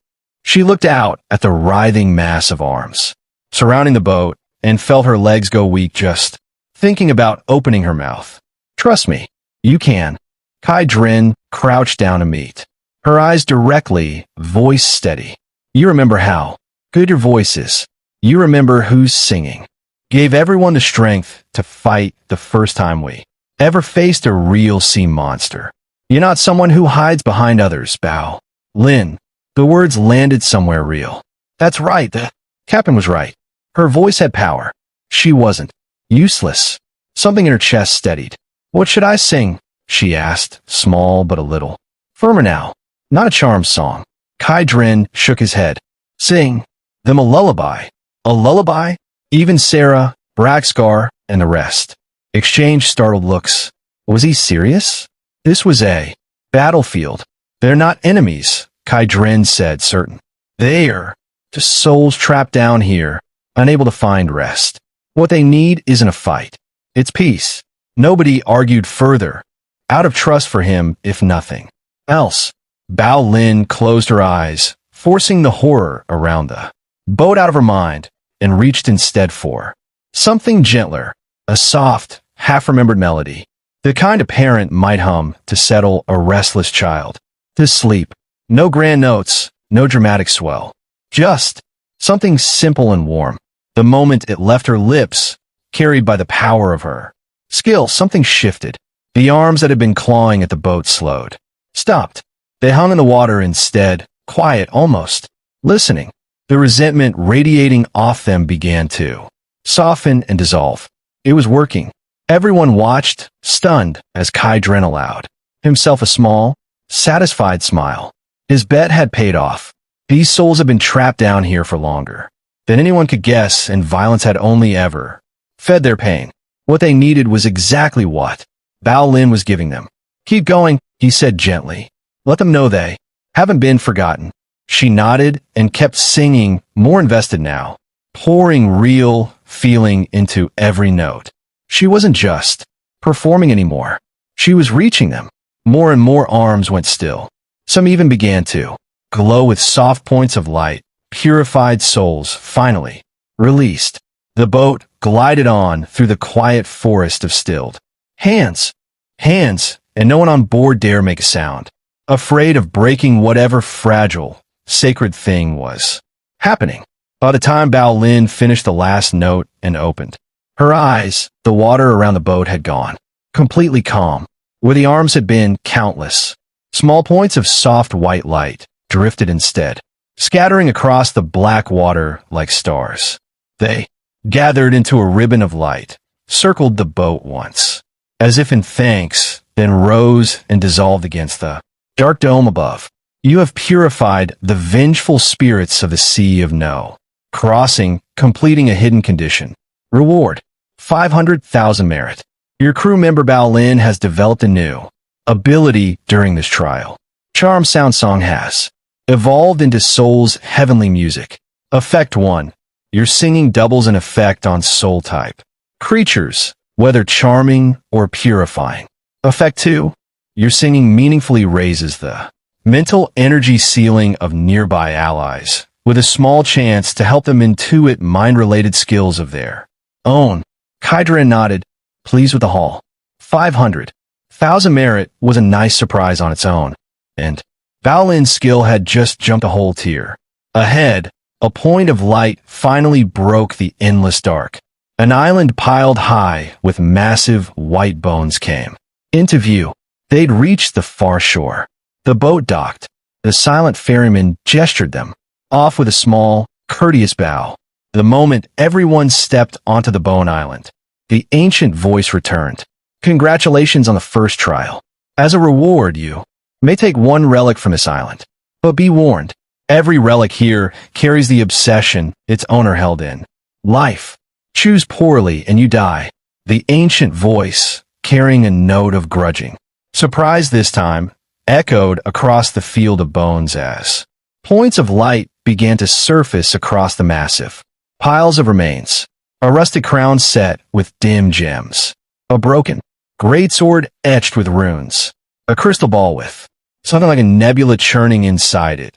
[SPEAKER 1] She looked out at the writhing mass of arms surrounding the boat and felt her legs go weak just thinking about opening her mouth. Trust me, you can. Kai Dren crouched down to meet. Her eyes directly, voice steady. You remember how good your voice is. You remember who's singing. Gave everyone the strength to fight the first time we ever faced a real sea monster. You're not someone who hides behind others, Bao. Lin. The words landed somewhere real. That's right, the captain was right. Her voice had power. She wasn't useless. Something in her chest steadied. What should I sing? She asked, small but a little firmer now. Not a charm song. Kai Dren shook his head. Sing them a lullaby. A lullaby? Even Sarah, Braxgar, and the rest exchanged startled looks. Was he serious? This was a battlefield. They're not enemies, Kai Dren said, certain. They're just souls trapped down here, unable to find rest. What they need isn't a fight. It's peace. Nobody argued further, out of trust for him, if nothing else. Bao Lin closed her eyes, forcing the horror around the boat out of her mind, and reached instead for something gentler, a soft, half-remembered melody, the kind a parent might hum to settle a restless child to sleep. No grand notes, no dramatic swell, just something simple and warm. The moment it left her lips, carried by the power of her skill, something shifted. The arms that had been clawing at the boat slowed, stopped. They hung in the water instead, quiet almost, listening. The resentment radiating off them began to soften and dissolve. It was working. Everyone watched, stunned, as Kai Dren allowed himself a small, satisfied smile. His bet had paid off. These souls had been trapped down here for longer than anyone could guess, and violence had only ever fed their pain. What they needed was exactly what Bao Lin was giving them. Keep going, he said gently. Let them know they haven't been forgotten. She nodded and kept singing, more invested now, pouring real feeling into every note. She wasn't just performing anymore. She was reaching them. More and more arms went still. Some even began to glow with soft points of light. Purified souls, finally released. The boat glided on through the quiet forest of stilled hands, and no one on board dare make a sound, afraid of breaking whatever fragile, sacred thing was happening. By the time Bao Lin finished the last note and opened her eyes, the water around the boat had gone completely calm. Where the arms had been, countless small points of soft white light drifted instead, scattering across the black water like stars. They gathered into a ribbon of light, circled the boat once, as if in thanks, then rose and dissolved against the dark dome above. You have purified the vengeful spirits of the Sea of No. Crossing, completing a hidden condition. Reward, 500,000 merit. Your crew member Bao Lin has developed a new ability during this trial. Charm Sound Song has evolved into Soul's heavenly music. Effect 1. Your singing doubles an effect on soul type creatures, whether charming or purifying. Effect 2. Your singing meaningfully raises the mental energy ceiling of nearby allies, with a small chance to help them intuit mind-related skills of their own. Kai Dren nodded, pleased with the haul. 500,000 merit was a nice surprise on its own, and Bao Lin's skill had just jumped a whole tier. Ahead, a point of light finally broke the endless dark. An island piled high with massive white bones came into view. They'd reached the far shore. The boat docked. The silent ferryman gestured them off with a small, courteous bow. The moment everyone stepped onto the bone island, the ancient voice returned. Congratulations on the first trial. As a reward, you may take one relic from this island. But be warned, every relic here carries the obsession its owner held in life. Choose poorly and you die. The ancient voice, carrying a note of grudging surprise this time, echoed across the field of bones as points of light began to surface across the massive piles of remains. A rusted crown set with dim gems. A broken greatsword etched with runes. A crystal ball with something like a nebula churning inside it.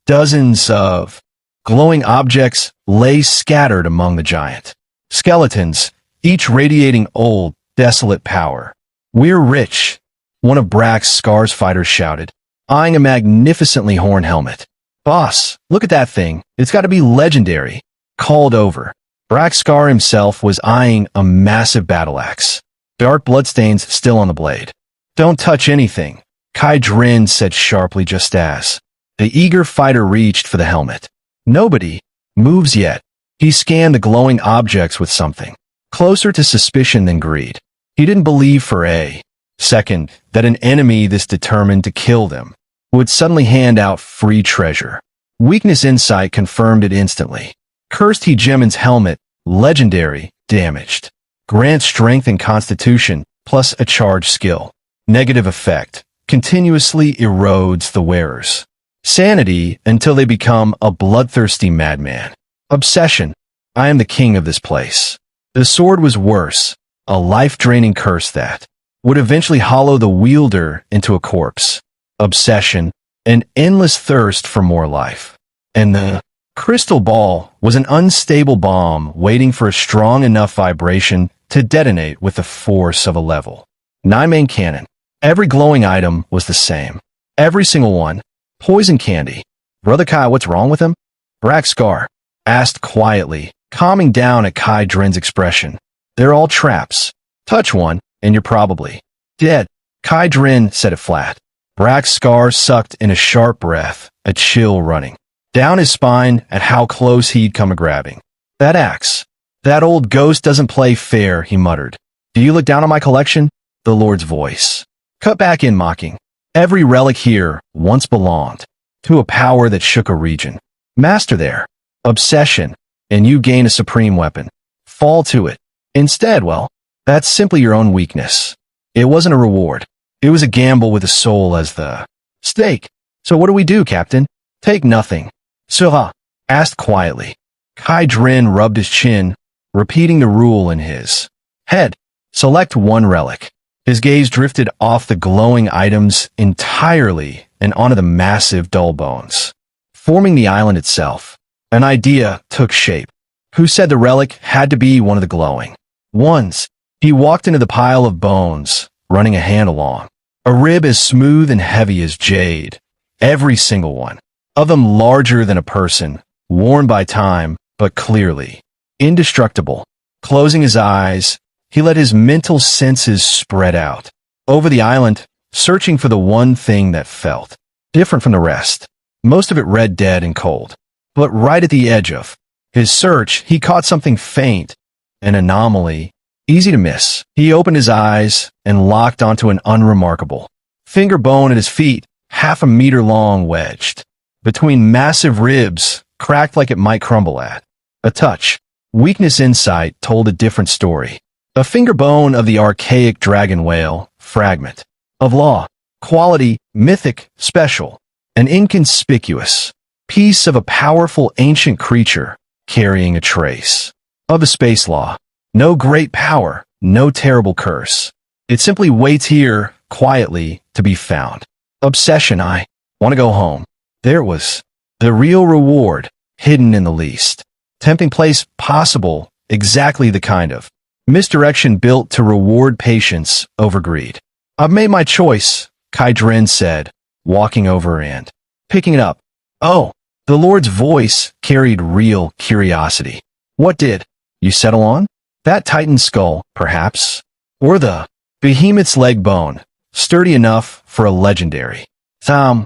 [SPEAKER 1] Dozens of glowing objects lay scattered among the giant skeletons, each radiating old, desolate power. We're rich, one of Brack's Scar's fighters shouted, eyeing a magnificently horned helmet. Boss, look at that thing. It's got to be legendary. Called over. Brack Scar himself was eyeing a massive battle axe. Dark bloodstains still on the blade. Don't touch anything, Kai Dren said sharply just as the eager fighter reached for the helmet. Nobody moves yet. He scanned the glowing objects with something closer to suspicion than greed. He didn't believe for a second that an enemy this determined to kill them would suddenly hand out free treasure. Weakness insight confirmed it instantly. Cursed Hegemon's helmet, legendary, damaged. Grant strength and constitution, plus a charge skill. Negative effect, continuously erodes the wearer's Sanity until they become a bloodthirsty madman. Obsession. I am the king of this place. The sword was worse, a life-draining curse that would eventually hollow the wielder into a corpse. Obsession. An endless thirst for more life. And the crystal ball was an unstable bomb waiting for a strong enough vibration to detonate with the force of a level 9 main cannon. Every glowing item was the same. Every single one. Poison candy. Brother Kai, what's wrong with him? Brack Scar asked quietly, calming down at Kai Dren's expression. They're all traps. Touch one, and you're probably dead. Kai Dren said it flat. Brack Scar sucked in a sharp breath, a chill running down his spine at how close he'd come a grabbing. That axe. That old ghost doesn't play fair, he muttered. Do you look down on my collection? The Lord's voice cut back in, mocking. Every relic here once belonged to a power that shook a region. Master there. Obsession. And you gain a supreme weapon. Fall to it. Instead, well, that's simply your own weakness. It wasn't a reward. It was a gamble with a soul as the stake. So what do we do, Captain? Take nothing. Sera asked quietly. Kai Dren rubbed his chin, repeating the rule in his head. Select one relic. His gaze drifted off the glowing items entirely and onto the massive dull bones forming the island itself. An idea took shape. Who said the relic had to be one of the glowing ones? He walked into the pile of bones, running a hand along. A rib as smooth and heavy as jade. Every single one of them larger than a person, worn by time, but clearly indestructible. Closing his eyes, he let his mental senses spread out over the island, searching for the one thing that felt different from the rest. Most of it red, dead, and cold. But right at the edge of his search, he caught something faint, an anomaly, easy to miss. He opened his eyes and locked onto an unremarkable finger bone at his feet, half a meter long, wedged between massive ribs, cracked like it might crumble at a touch. Weakness insight told a different story. A finger bone of the archaic dragon whale, fragment of law, quality, mythic, special, an inconspicuous piece of a powerful ancient creature carrying a trace of a space law. No great power, no terrible curse. It simply waits here, quietly, to be found. Obsession. I want to go home. There was the real reward, hidden in the least tempting place possible, exactly the kind of misdirection built to reward patience over greed. I've made my choice, Kai Dren said, walking over and picking it up. Oh, the Lord's voice carried real curiosity. What did you settle on? That titan skull, perhaps? Or the behemoth's leg bone, sturdy enough for a legendary thumb?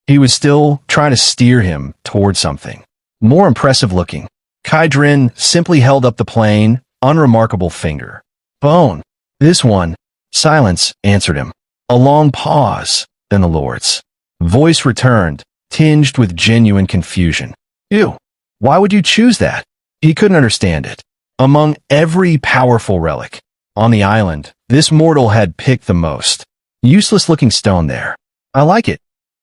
[SPEAKER 1] He was still trying to steer him toward something more impressive looking. Kai Dren simply held up the plain, unremarkable finger bone. This one. Silence answered him. A long pause, then the Lord's voice returned, tinged with genuine confusion. Ew. Why would you choose that? He couldn't understand it. Among every powerful relic on the island, this mortal had picked the most useless-looking stone there. I like it,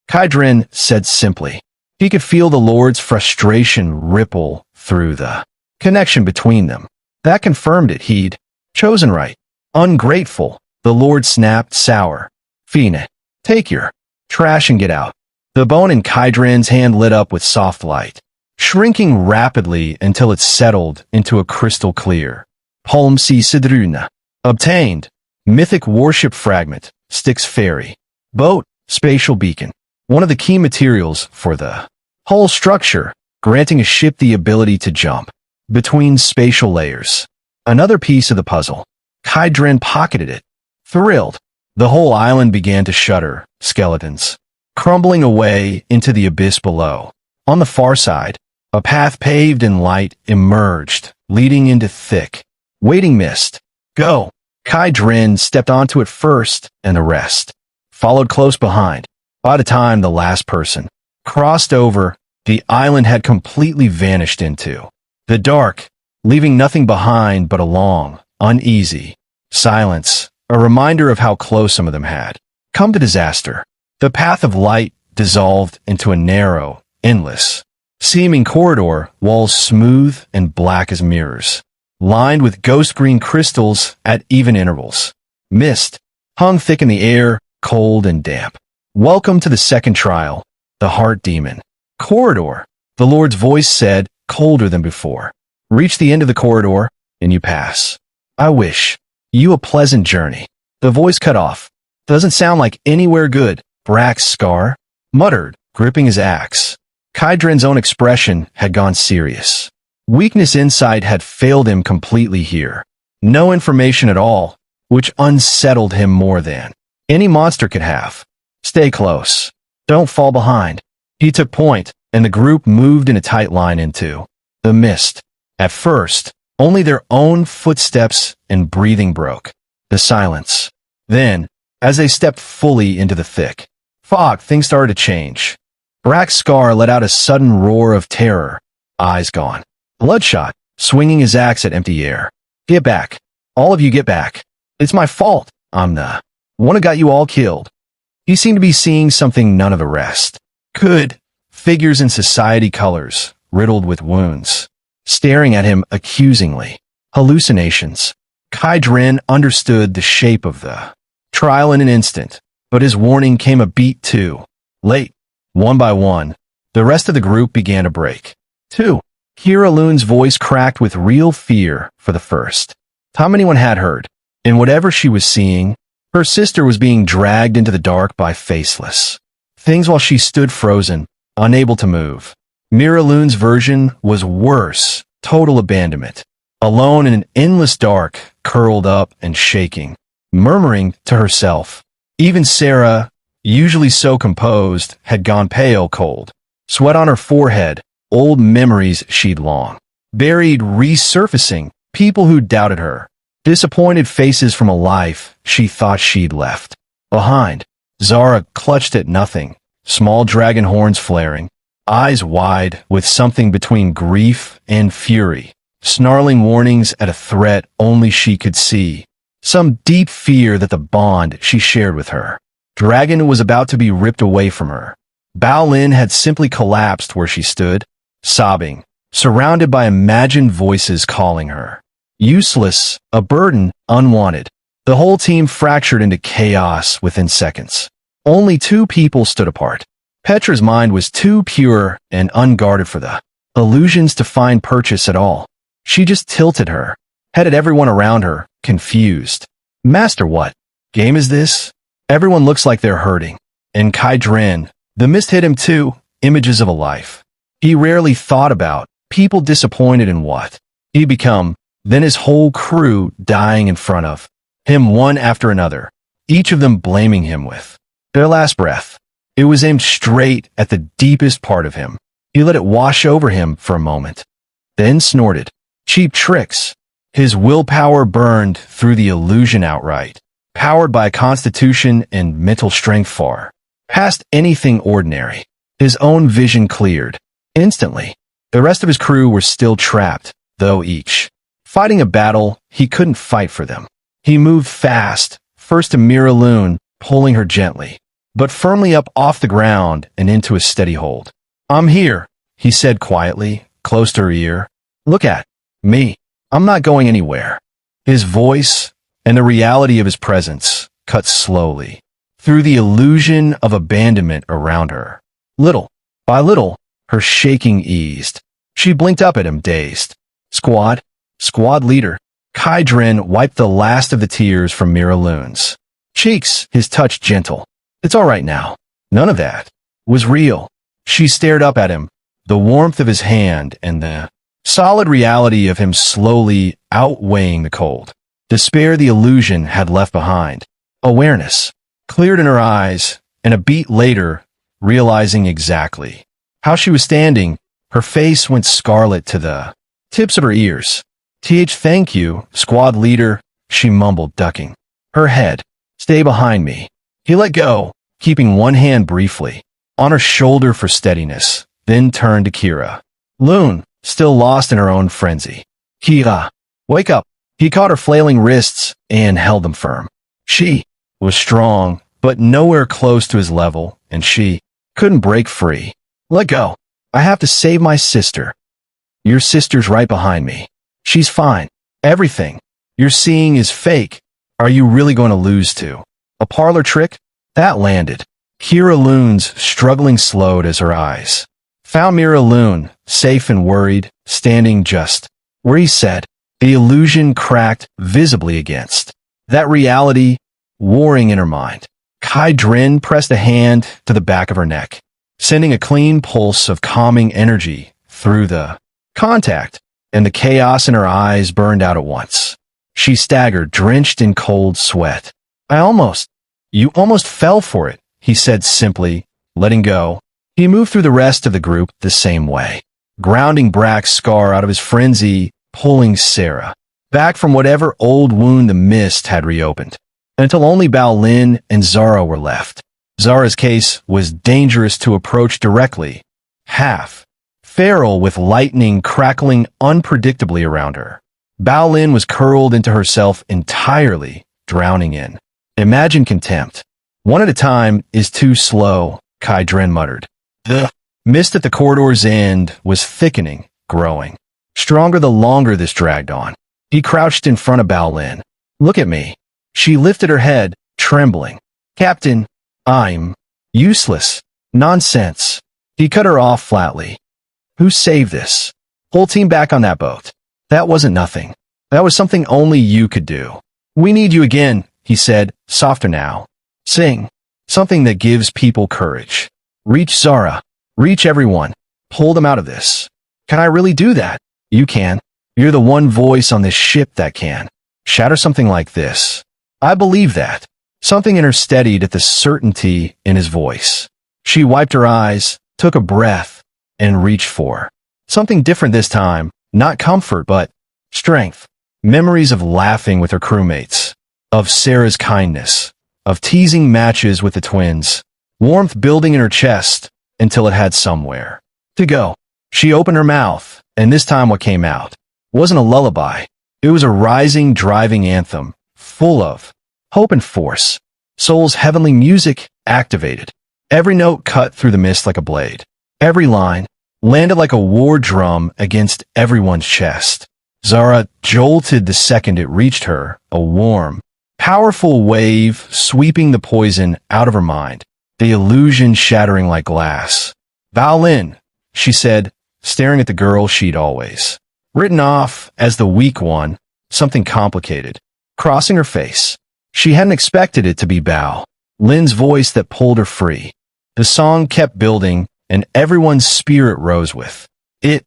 [SPEAKER 1] Kai Dren said simply. He could feel the Lord's frustration ripple through the connection between them. That confirmed it. He'd chosen right. Ungrateful, the Lord snapped, sour. Fine, take your trash and get out. The bone in Kai Dren's hand lit up with soft light, shrinking rapidly until it settled into a crystal clear Palm C. Sidruna. Obtained. Mythic warship fragment. Styx ferry. Boat. Spatial beacon. One of the key materials for the whole structure, granting a ship the ability to jump between spatial layers. Another piece of the puzzle. Kai Dren pocketed it. Thrilled. The whole island began to shudder. Skeletons crumbling away into the abyss below. On the far side, a path paved in light emerged, leading into thick, waiting mist. Go. Kai Dren stepped onto it first, and the rest followed close behind. By the time the last person crossed over, the island had completely vanished into the dark, leaving nothing behind but a long, uneasy silence, a reminder of how close some of them had come to disaster. The path of light dissolved into a narrow, endless, seeming corridor, walls smooth and black as mirrors, lined with ghost green crystals at even intervals. Mist hung thick in the air, cold and damp. Welcome to the second trial, the heart demon. Corridor, the Lord's voice said, colder than before. Reach the end of the corridor, and you pass. I wish you a pleasant journey. The voice cut off. Doesn't sound like anywhere good, Brax Scar muttered, gripping his axe. Kaidren's own expression had gone serious. Weakness inside had failed him completely here. No information at all, which unsettled him more than any monster could have. Stay close. Don't fall behind. He took point, and the group moved in a tight line into the mist. At first, only their own footsteps and breathing broke the silence. Then, as they stepped fully into the thick fog, things started to change. Brax Scar let out a sudden roar of terror, eyes gone. Bloodshot, swinging his axe at empty air. Get back. All of you get back. It's my fault. I'm the one who got you all killed. He seemed to be seeing something none of the rest could. Figures in society colors, riddled with wounds, staring at him accusingly. Hallucinations. Kaidren understood the shape of the trial in an instant, but his warning came a beat too late. One by one, the rest of the group began to break. 2. Kira Loon's voice cracked with real fear for the first time anyone had heard. In whatever she was seeing, her sister was being dragged into the dark by faceless things while she stood frozen, unable to move. Mira Loon's version was worse, total abandonment. Alone in an endless dark, curled up and shaking, murmuring to herself. Even Sarah, usually so composed, had gone pale cold. Sweat on her forehead, old memories she'd long buried resurfacing, people who doubted her, disappointed faces from a life she thought she'd left behind. Zara clutched at nothing, small dragon horns flaring, eyes wide with something between grief and fury, snarling warnings at a threat only she could see, some deep fear that the bond she shared with her dragon was about to be ripped away from her. Bao Lin had simply collapsed where she stood, sobbing, surrounded by imagined voices calling her useless, a burden, unwanted. The whole team fractured into chaos within seconds. Only 2 people stood apart. Petra's mind was too pure and unguarded for the illusions to find purchase at all. She just tilted her, headed everyone around her, confused. Master, what game is this? Everyone looks like they're hurting. And Kaidren, the mist hit him too, images of a life he rarely thought about, people disappointed in what he'd become, then his whole crew dying in front of him one after another, each of them blaming him with their last breath. It was aimed straight at the deepest part of him. He let it wash over him for a moment, then snorted. Cheap tricks. His willpower burned through the illusion outright, powered by a constitution and mental strength far past anything ordinary. His own vision cleared instantly. The rest of his crew were still trapped, though each fighting a battle he couldn't fight for them. He moved fast, first to Mira Loon, pulling her gently, but firmly up off the ground and into a steady hold. I'm here, he said quietly, close to her ear. Look at me. I'm not going anywhere. His voice and the reality of his presence cut slowly through the illusion of abandonment around her. Little by little, her shaking eased. She blinked up at him, dazed. Squad leader. Kaidren wiped the last of the tears from Mira Loon's cheeks, his touch gentle. It's all right now. None of that was real. She stared up at him, the warmth of his hand and the solid reality of him slowly outweighing the cold despair the illusion had left behind. Awareness cleared in her eyes, and a beat later, realizing exactly how she was standing, her face went scarlet to the tips of her ears. Thank you, squad leader, she mumbled, ducking her head. Stay behind me. He let go, keeping one hand briefly on her shoulder for steadiness, then turned to Kira Loon, still lost in her own frenzy. Kira, wake up. He caught her flailing wrists and held them firm. She was strong, but nowhere close to his level, and she couldn't break free. Let go. I have to save my sister. Your sister's right behind me. She's fine. Everything you're seeing is fake. Are you really going to lose to a parlor trick? That landed. Kira Loon's struggling slowed as her eyes found Mira Loon, safe and worried, standing just where he said. The illusion cracked visibly against that reality warring in her mind. Kai Drin pressed a hand to the back of her neck, sending a clean pulse of calming energy through the contact, and the chaos in her eyes burned out at once. She staggered, drenched in cold sweat. You almost fell for it, he said simply, letting go. He moved through the rest of the group the same way, grounding Brack's scar out of his frenzy, pulling Sarah back from whatever old wound the mist had reopened, until only Bao Lin and Zara were left. Zara's case was dangerous to approach directly, half feral with lightning crackling unpredictably around her. Bao Lin was curled into herself entirely, drowning in imagine contempt. One at a time is too slow, Kai Dren muttered. The mist at the corridor's end was thickening, growing stronger the longer this dragged on. He crouched in front of Bao Lin. Look at me. She lifted her head, trembling. Captain, I'm useless. Nonsense. He cut her off flatly. Who saved this? Whole team back on that boat. That wasn't nothing. That was something only you could do. We need you again, he said, softer now. Sing. Something that gives people courage. Reach Zara. Reach everyone. Pull them out of this. Can I really do that? You can. You're the one voice on this ship that can. Shatter something like this. I believe that. Something in her steadied at the certainty in his voice. She wiped her eyes, took a breath, and reached for something different this time. Not comfort, but strength. Memories of laughing with her crewmates, of Sarah's kindness, of teasing matches with the twins. Warmth building in her chest until it had somewhere to go. She opened her mouth, and this time what came out wasn't a lullaby. It was a rising, driving anthem, full of hope and force. Soul's heavenly music activated. Every note cut through the mist like a blade. Every line landed like a war drum against everyone's chest. Zara jolted the second it reached her, a warm, powerful wave sweeping the poison out of her mind, the illusion shattering like glass. Bao Lin, she said, staring at the girl she'd always written off as the weak one, something complicated crossing her face. She hadn't expected it to be Bao Lin's voice that pulled her free. The song kept building, and everyone's spirit rose with it,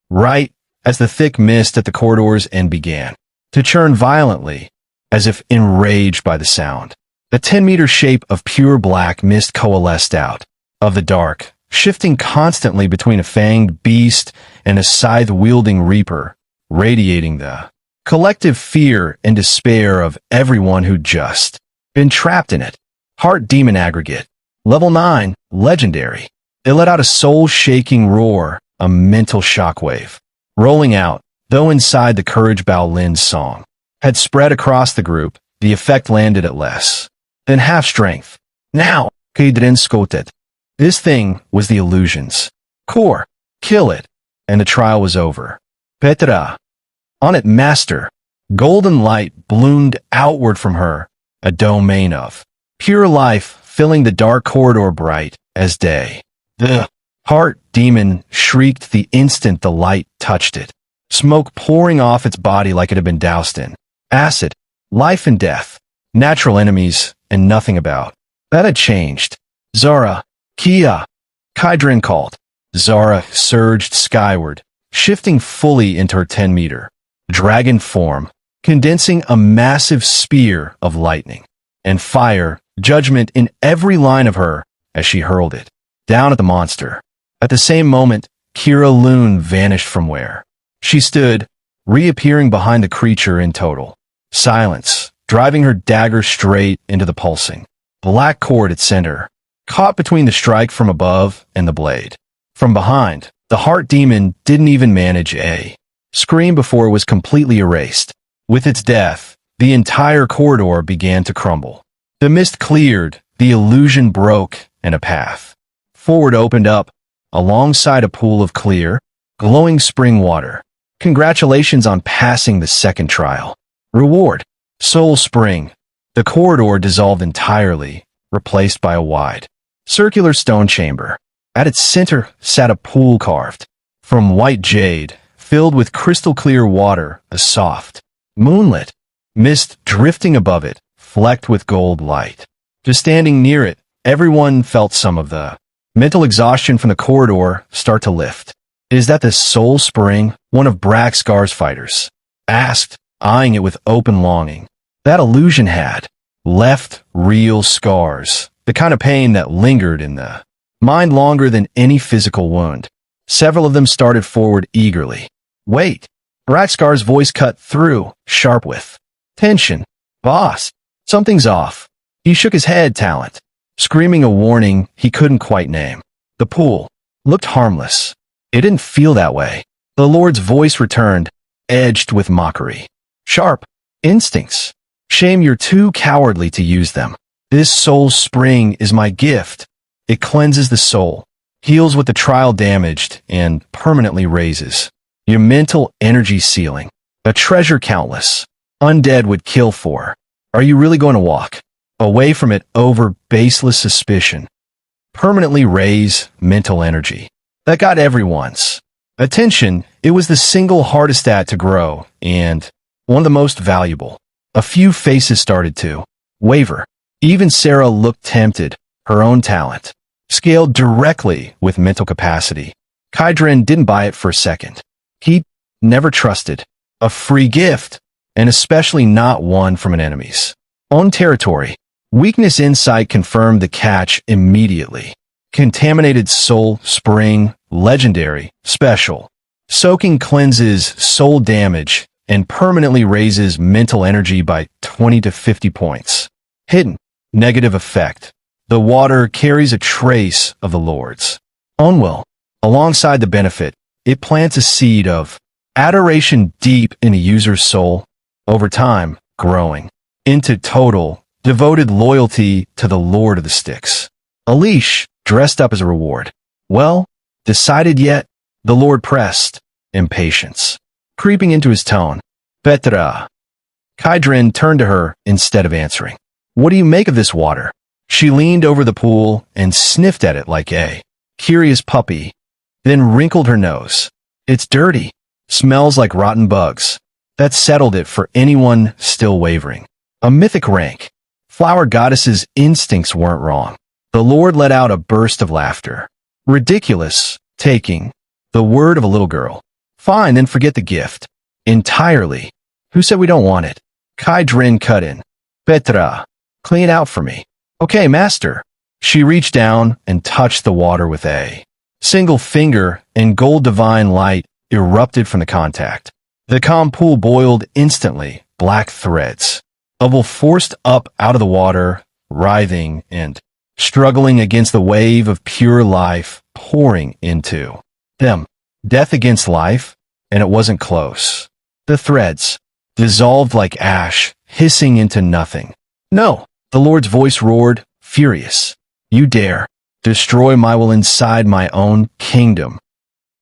[SPEAKER 1] right as the thick mist at the corridor's end began to churn violently, as if enraged by the sound. The 10-meter shape of pure black mist coalesced out of the dark, shifting constantly between a fanged beast and a scythe-wielding reaper, radiating the collective fear and despair of everyone who'd just been trapped in it. Heart Demon Aggregate. Level 9, Legendary. It let out a soul-shaking roar, a mental shockwave. Rolling out, though inside the courage Bao Lin's song had spread across the group, the effect landed at less than half strength. Now, Kaidrin Skotet. This thing was the illusion's core. Kill it. And the trial was over. Petra. On it, master. Golden light bloomed outward from her, a domain of pure life filling the dark corridor bright as day. The heart demon shrieked the instant the light touched it, smoke pouring off its body like it had been doused in acid. Life and death, natural enemies, and nothing about that had changed. Zara, Kia, Kaidrin called. Zara surged skyward, shifting fully into her 10-meter dragon form, condensing a massive spear of lightning and fire, judgment in every line of her as she hurled it down at the monster. At the same moment, Kira Loon vanished from where she stood, reappearing behind the creature in total silence, driving her dagger straight into the pulsing black cord at center, caught between the strike from above and the blade from behind. The heart demon didn't even manage a scream before it was completely erased. With its death, the entire corridor began to crumble. The mist cleared, the illusion broke, and a path forward opened up, alongside a pool of clear, glowing spring water. Congratulations on passing the second trial. Reward: Soul Spring. The corridor dissolved entirely, replaced by a wide, circular stone chamber. At its center sat a pool carved from white jade, filled with crystal-clear water, a soft, moonlit mist drifting above it, flecked with gold light. Just standing near it, everyone felt some of the mental exhaustion from the corridor start to lift. "Is that the Soul Spring?" one of Braxgar's fighters asked, eyeing it with open longing. That illusion had left real scars, the kind of pain that lingered in the mind longer than any physical wound. Several of them started forward eagerly. "Wait!" Braxgar's voice cut through, sharp with tension. "Boss, something's off." He shook his head, talent, screaming a warning he couldn't quite name. The pool looked harmless. It didn't feel that way. The Lord's voice returned, edged with mockery. "Sharp instincts. Shame you're too cowardly to use them. This Soul Spring is my gift. It cleanses the soul, heals what the trial damaged, and permanently raises your mental energy ceiling. A treasure countless undead would kill for. Are you really going to walk away from it over baseless suspicion? Permanently raise mental energy." That got everyone's attention. It was the single hardest stat to grow, and one of the most valuable. A few faces started to waver. Even Sarah looked tempted. Her own talent scaled directly with mental capacity. Kaidren didn't buy it for a second. He never trusted a free gift, and especially not one from an enemy's own territory. Weakness insight confirmed the catch immediately. Contaminated Soul Spring, legendary, special. Soaking cleanses soul damage and permanently raises mental energy by 20 to 50 points. Hidden negative effect: the water carries a trace of the Lord's own will. Alongside the benefit, it plants a seed of adoration deep in a user's soul, over time growing into total, devoted loyalty to the Lord of the Sticks. A leash dressed up as a reward. "Well, decided yet?" The Lord pressed, impatience creeping into his tone. "Petra." Kaidren turned to her instead of answering. "What do you make of this water?" She leaned over the pool and sniffed at it like a curious puppy, then wrinkled her nose. "It's dirty. Smells like rotten bugs." That settled it for anyone still wavering. A mythic rank. Flower goddess's instincts weren't wrong. The Lord let out a burst of laughter. "Ridiculous, taking the word of a little girl. Fine, then forget the gift entirely. Who said we don't want it?" Kaidren cut in. "Petra, clean it out for me." "Okay, master." She reached down and touched the water with a single finger, and gold divine light erupted from the contact. The calm pool boiled instantly, black threads of wool forced up out of the water, writhing and struggling against the wave of pure life pouring into them. Death against life, and it wasn't close. The threads dissolved like ash, hissing into nothing. "No!" The Lord's voice roared, furious. "You dare destroy my will inside my own kingdom."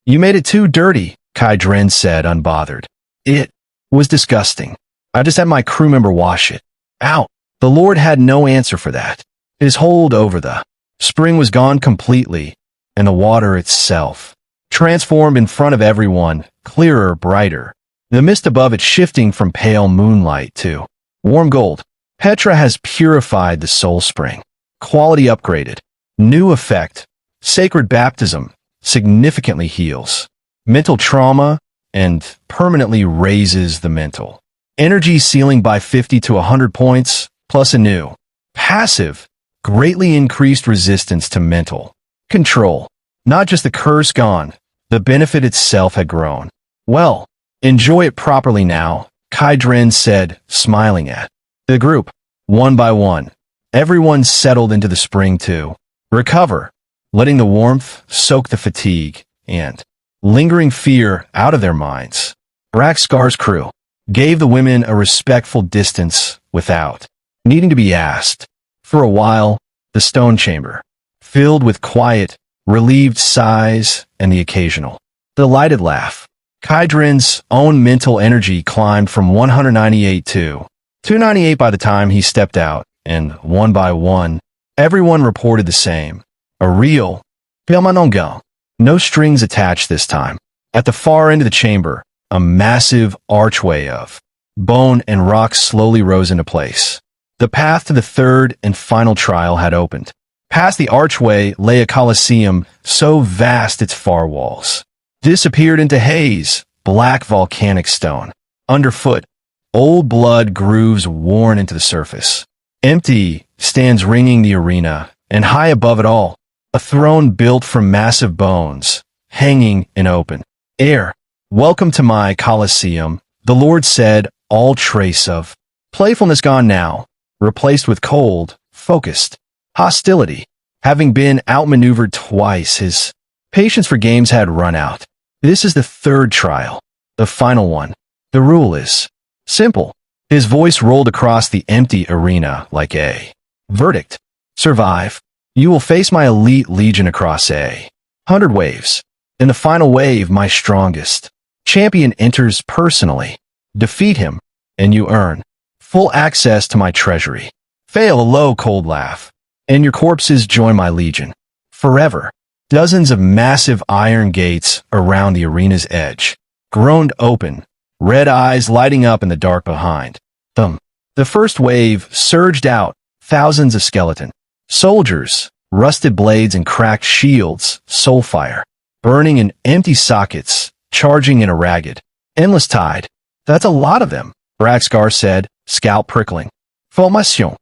[SPEAKER 1] "You made it too dirty," Kaidren said, unbothered. "It was disgusting. I just had my crew member wash it out." The Lord had no answer for that. His hold over the spring was gone completely, and the water itself transformed in front of everyone, clearer, brighter. The mist above it shifting from pale moonlight to warm gold. Petra has purified the Soul Spring. Quality upgraded. New effect. Sacred baptism significantly heals mental trauma and permanently raises the mental energy ceiling by 50 to 100 points, plus a new passive, greatly increased resistance to mental control. Not just the curse gone, the benefit itself had grown. "Well, enjoy it properly now," Kaidren said, smiling at the group. One by one, everyone settled into the spring to recover, letting the warmth soak the fatigue and lingering fear out of their minds. Braxgar's crew gave the women a respectful distance without needing to be asked. For a while, the stone chamber, filled with quiet, relieved sighs, and the occasional delighted laugh. Kaidrin's own mental energy climbed from 198 to 298 by the time he stepped out, and one by one, everyone reported the same. A real Pelmanongal. No strings attached this time. At the far end of the chamber, a massive archway of bone and rock slowly rose into place. The path to the third and final trial had opened. Past the archway lay a coliseum so vast its far walls disappeared into haze, black volcanic stone. Underfoot, old blood grooves worn into the surface. Empty stands ringing the arena, and high above it all, a throne built from massive bones, hanging in open air. "Welcome to my Colosseum," the Lord said, all trace of playfulness gone now, replaced with cold, focused hostility. Having been outmaneuvered twice, his patience for games had run out. This is the third trial, the final one. The rule is simple. His voice rolled across the empty arena like a verdict. Survive. You will face my elite legion across 100 waves. In the final wave, my strongest champion enters personally. Defeat him, and you earn full access to my treasury. Fail, a low, cold laugh, and your corpses join my legion. Forever. Dozens of massive iron gates around the arena's edge groaned open, red eyes lighting up in the dark behind them. The first wave surged out, thousands of skeleton soldiers, rusted blades and cracked shields, soulfire, burning in empty sockets, charging in a ragged, endless tide. "That's a lot of them," Braxgar said, scalp prickling. "Formation."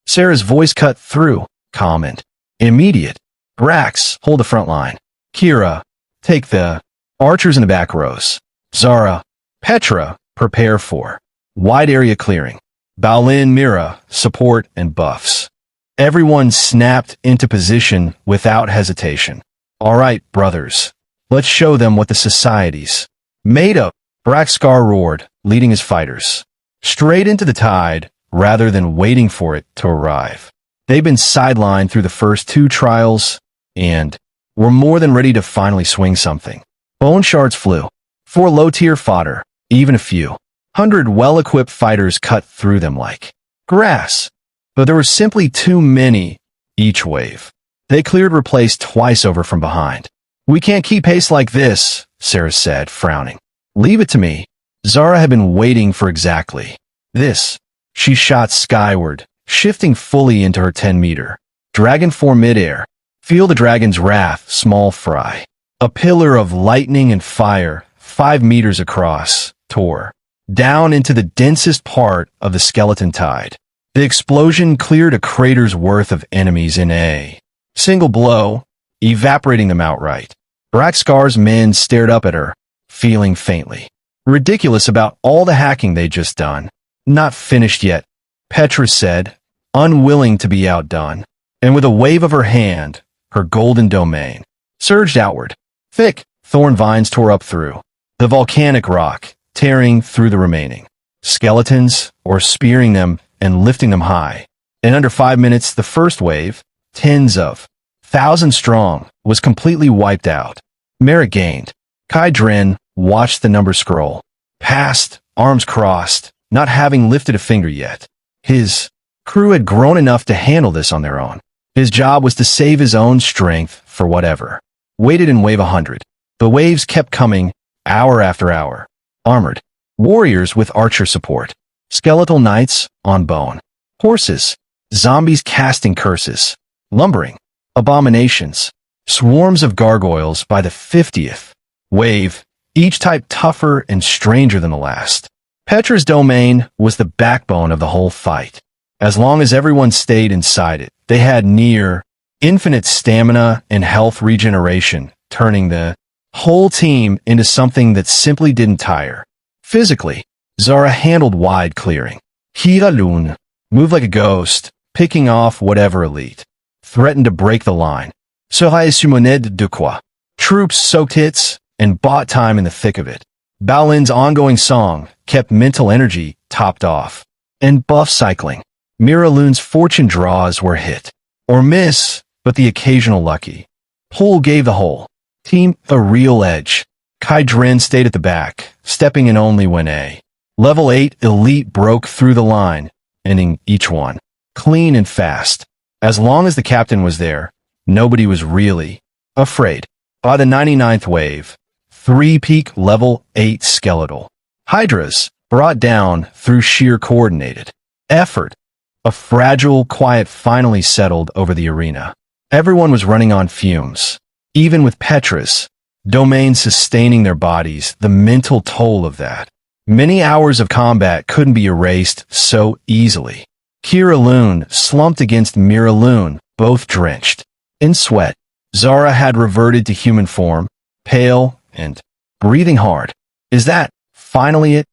[SPEAKER 1] Sarah's voice cut through, calm and immediate. "Brax, hold the front line. Kira, take the archers in the back rows. Zara, Petra, prepare for wide area clearing. Balin, Mira, support and buffs." Everyone snapped into position without hesitation. "All right, brothers. Let's show them what the society's made of." Braxgar roared, leading his fighters straight into the tide rather than waiting for it to arrive. They've been sidelined through the first two trials and were more than ready to finally swing something. Bone shards flew. For low-tier fodder, even a few hundred well-equipped fighters cut through them like grass. But there were simply too many each wave. They cleared replaced twice over from behind. "We can't keep pace like this," Sarah said, frowning. "Leave it to me." Zara had been waiting for exactly this. She shot skyward, shifting fully into her 10-meter dragon form midair. Feel the dragon's wrath, small fry. A pillar of lightning and fire, 5 meters across, tore down into the densest part of the skeleton tide. The explosion cleared a crater's worth of enemies in a single blow, evaporating them outright. Braxgar's men stared up at her, feeling faintly ridiculous about all the hacking they'd just done. "Not finished yet," Petra said, unwilling to be outdone, and with a wave of her hand, her golden domain surged outward. Thick thorn vines tore up through the volcanic rock, tearing through the remaining skeletons or spearing them and lifting them high. In under 5 minutes, the first wave, tens of thousands strong, was completely wiped out. Merit gained. Kai Dren watched the number scroll past, arms crossed, not having lifted a finger yet. His crew had grown enough to handle this on their own. His job was to save his own strength for whatever waited in wave 100. The waves kept coming, hour after hour. Armored warriors with archer support, skeletal knights on bone, horses, zombies casting curses, lumbering abominations, swarms of gargoyles by the 50th wave, each type tougher and stranger than the last. Petra's domain was the backbone of the whole fight. As long as everyone stayed inside it, they had near infinite stamina and health regeneration, turning the whole team into something that simply didn't tire. Physically, Zara handled wide clearing. Hiralun moved like a ghost, picking off whatever elite threatened to break the line. Serait Simonet de quoi? Troops soaked hits and bought time in the thick of it. Balin's ongoing song kept mental energy topped off. And buff cycling. Miraloon's fortune draws were hit or miss, but the occasional lucky Pull gave the whole team a real edge. Kai Dren stayed at the back, stepping in only when a level 8 elite broke through the line, ending each one clean and fast. As long as the captain was there, nobody was really afraid. By the 99th wave, 3 peak level 8 skeletal hydras brought down through sheer coordinated effort. A fragile quiet finally settled over the arena. Everyone was running on fumes. Even with Petra's domain sustaining their bodies, the mental toll of that. Many hours of combat couldn't be erased so easily. Kira Loon slumped against Mira Loon, both drenched in sweat. Zara had reverted to human form, pale and breathing hard. Is that finally it?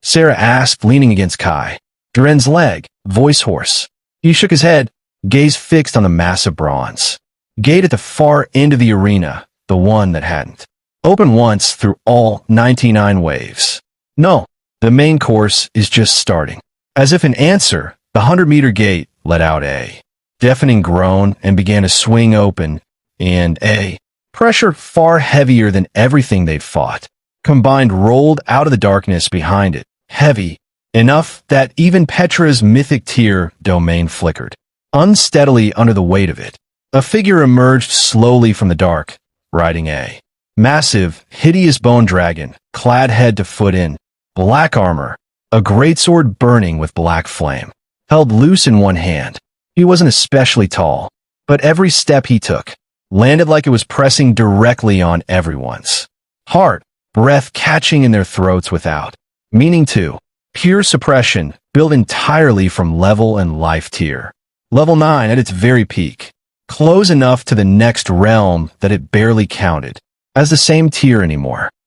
[SPEAKER 1] Sarah asked, leaning against Kai Dren's leg, voice hoarse. He shook his head, gaze fixed on the massive bronze gate at the far end of the arena, the one that hadn't opened once through all 99 waves. No, the main course is just starting. As if in answer, the 100-meter gate let out a deafening groan and began to swing open, and a pressure far heavier than everything they'd fought combined rolled out of the darkness behind it, heavy enough that even Petra's mythic tier domain flickered unsteadily under the weight of it. A figure emerged slowly from the dark, riding a massive, hideous bone dragon, clad head to foot in black armor, a greatsword burning with black flame, held loose in one hand. He wasn't especially tall, but every step he took landed like it was pressing directly on everyone's heart, breath catching in their throats without meaning to. Pure suppression, built entirely from level and life tier. Level 9 at its very peak. Close enough to the next realm that it barely counted as the same tier anymore.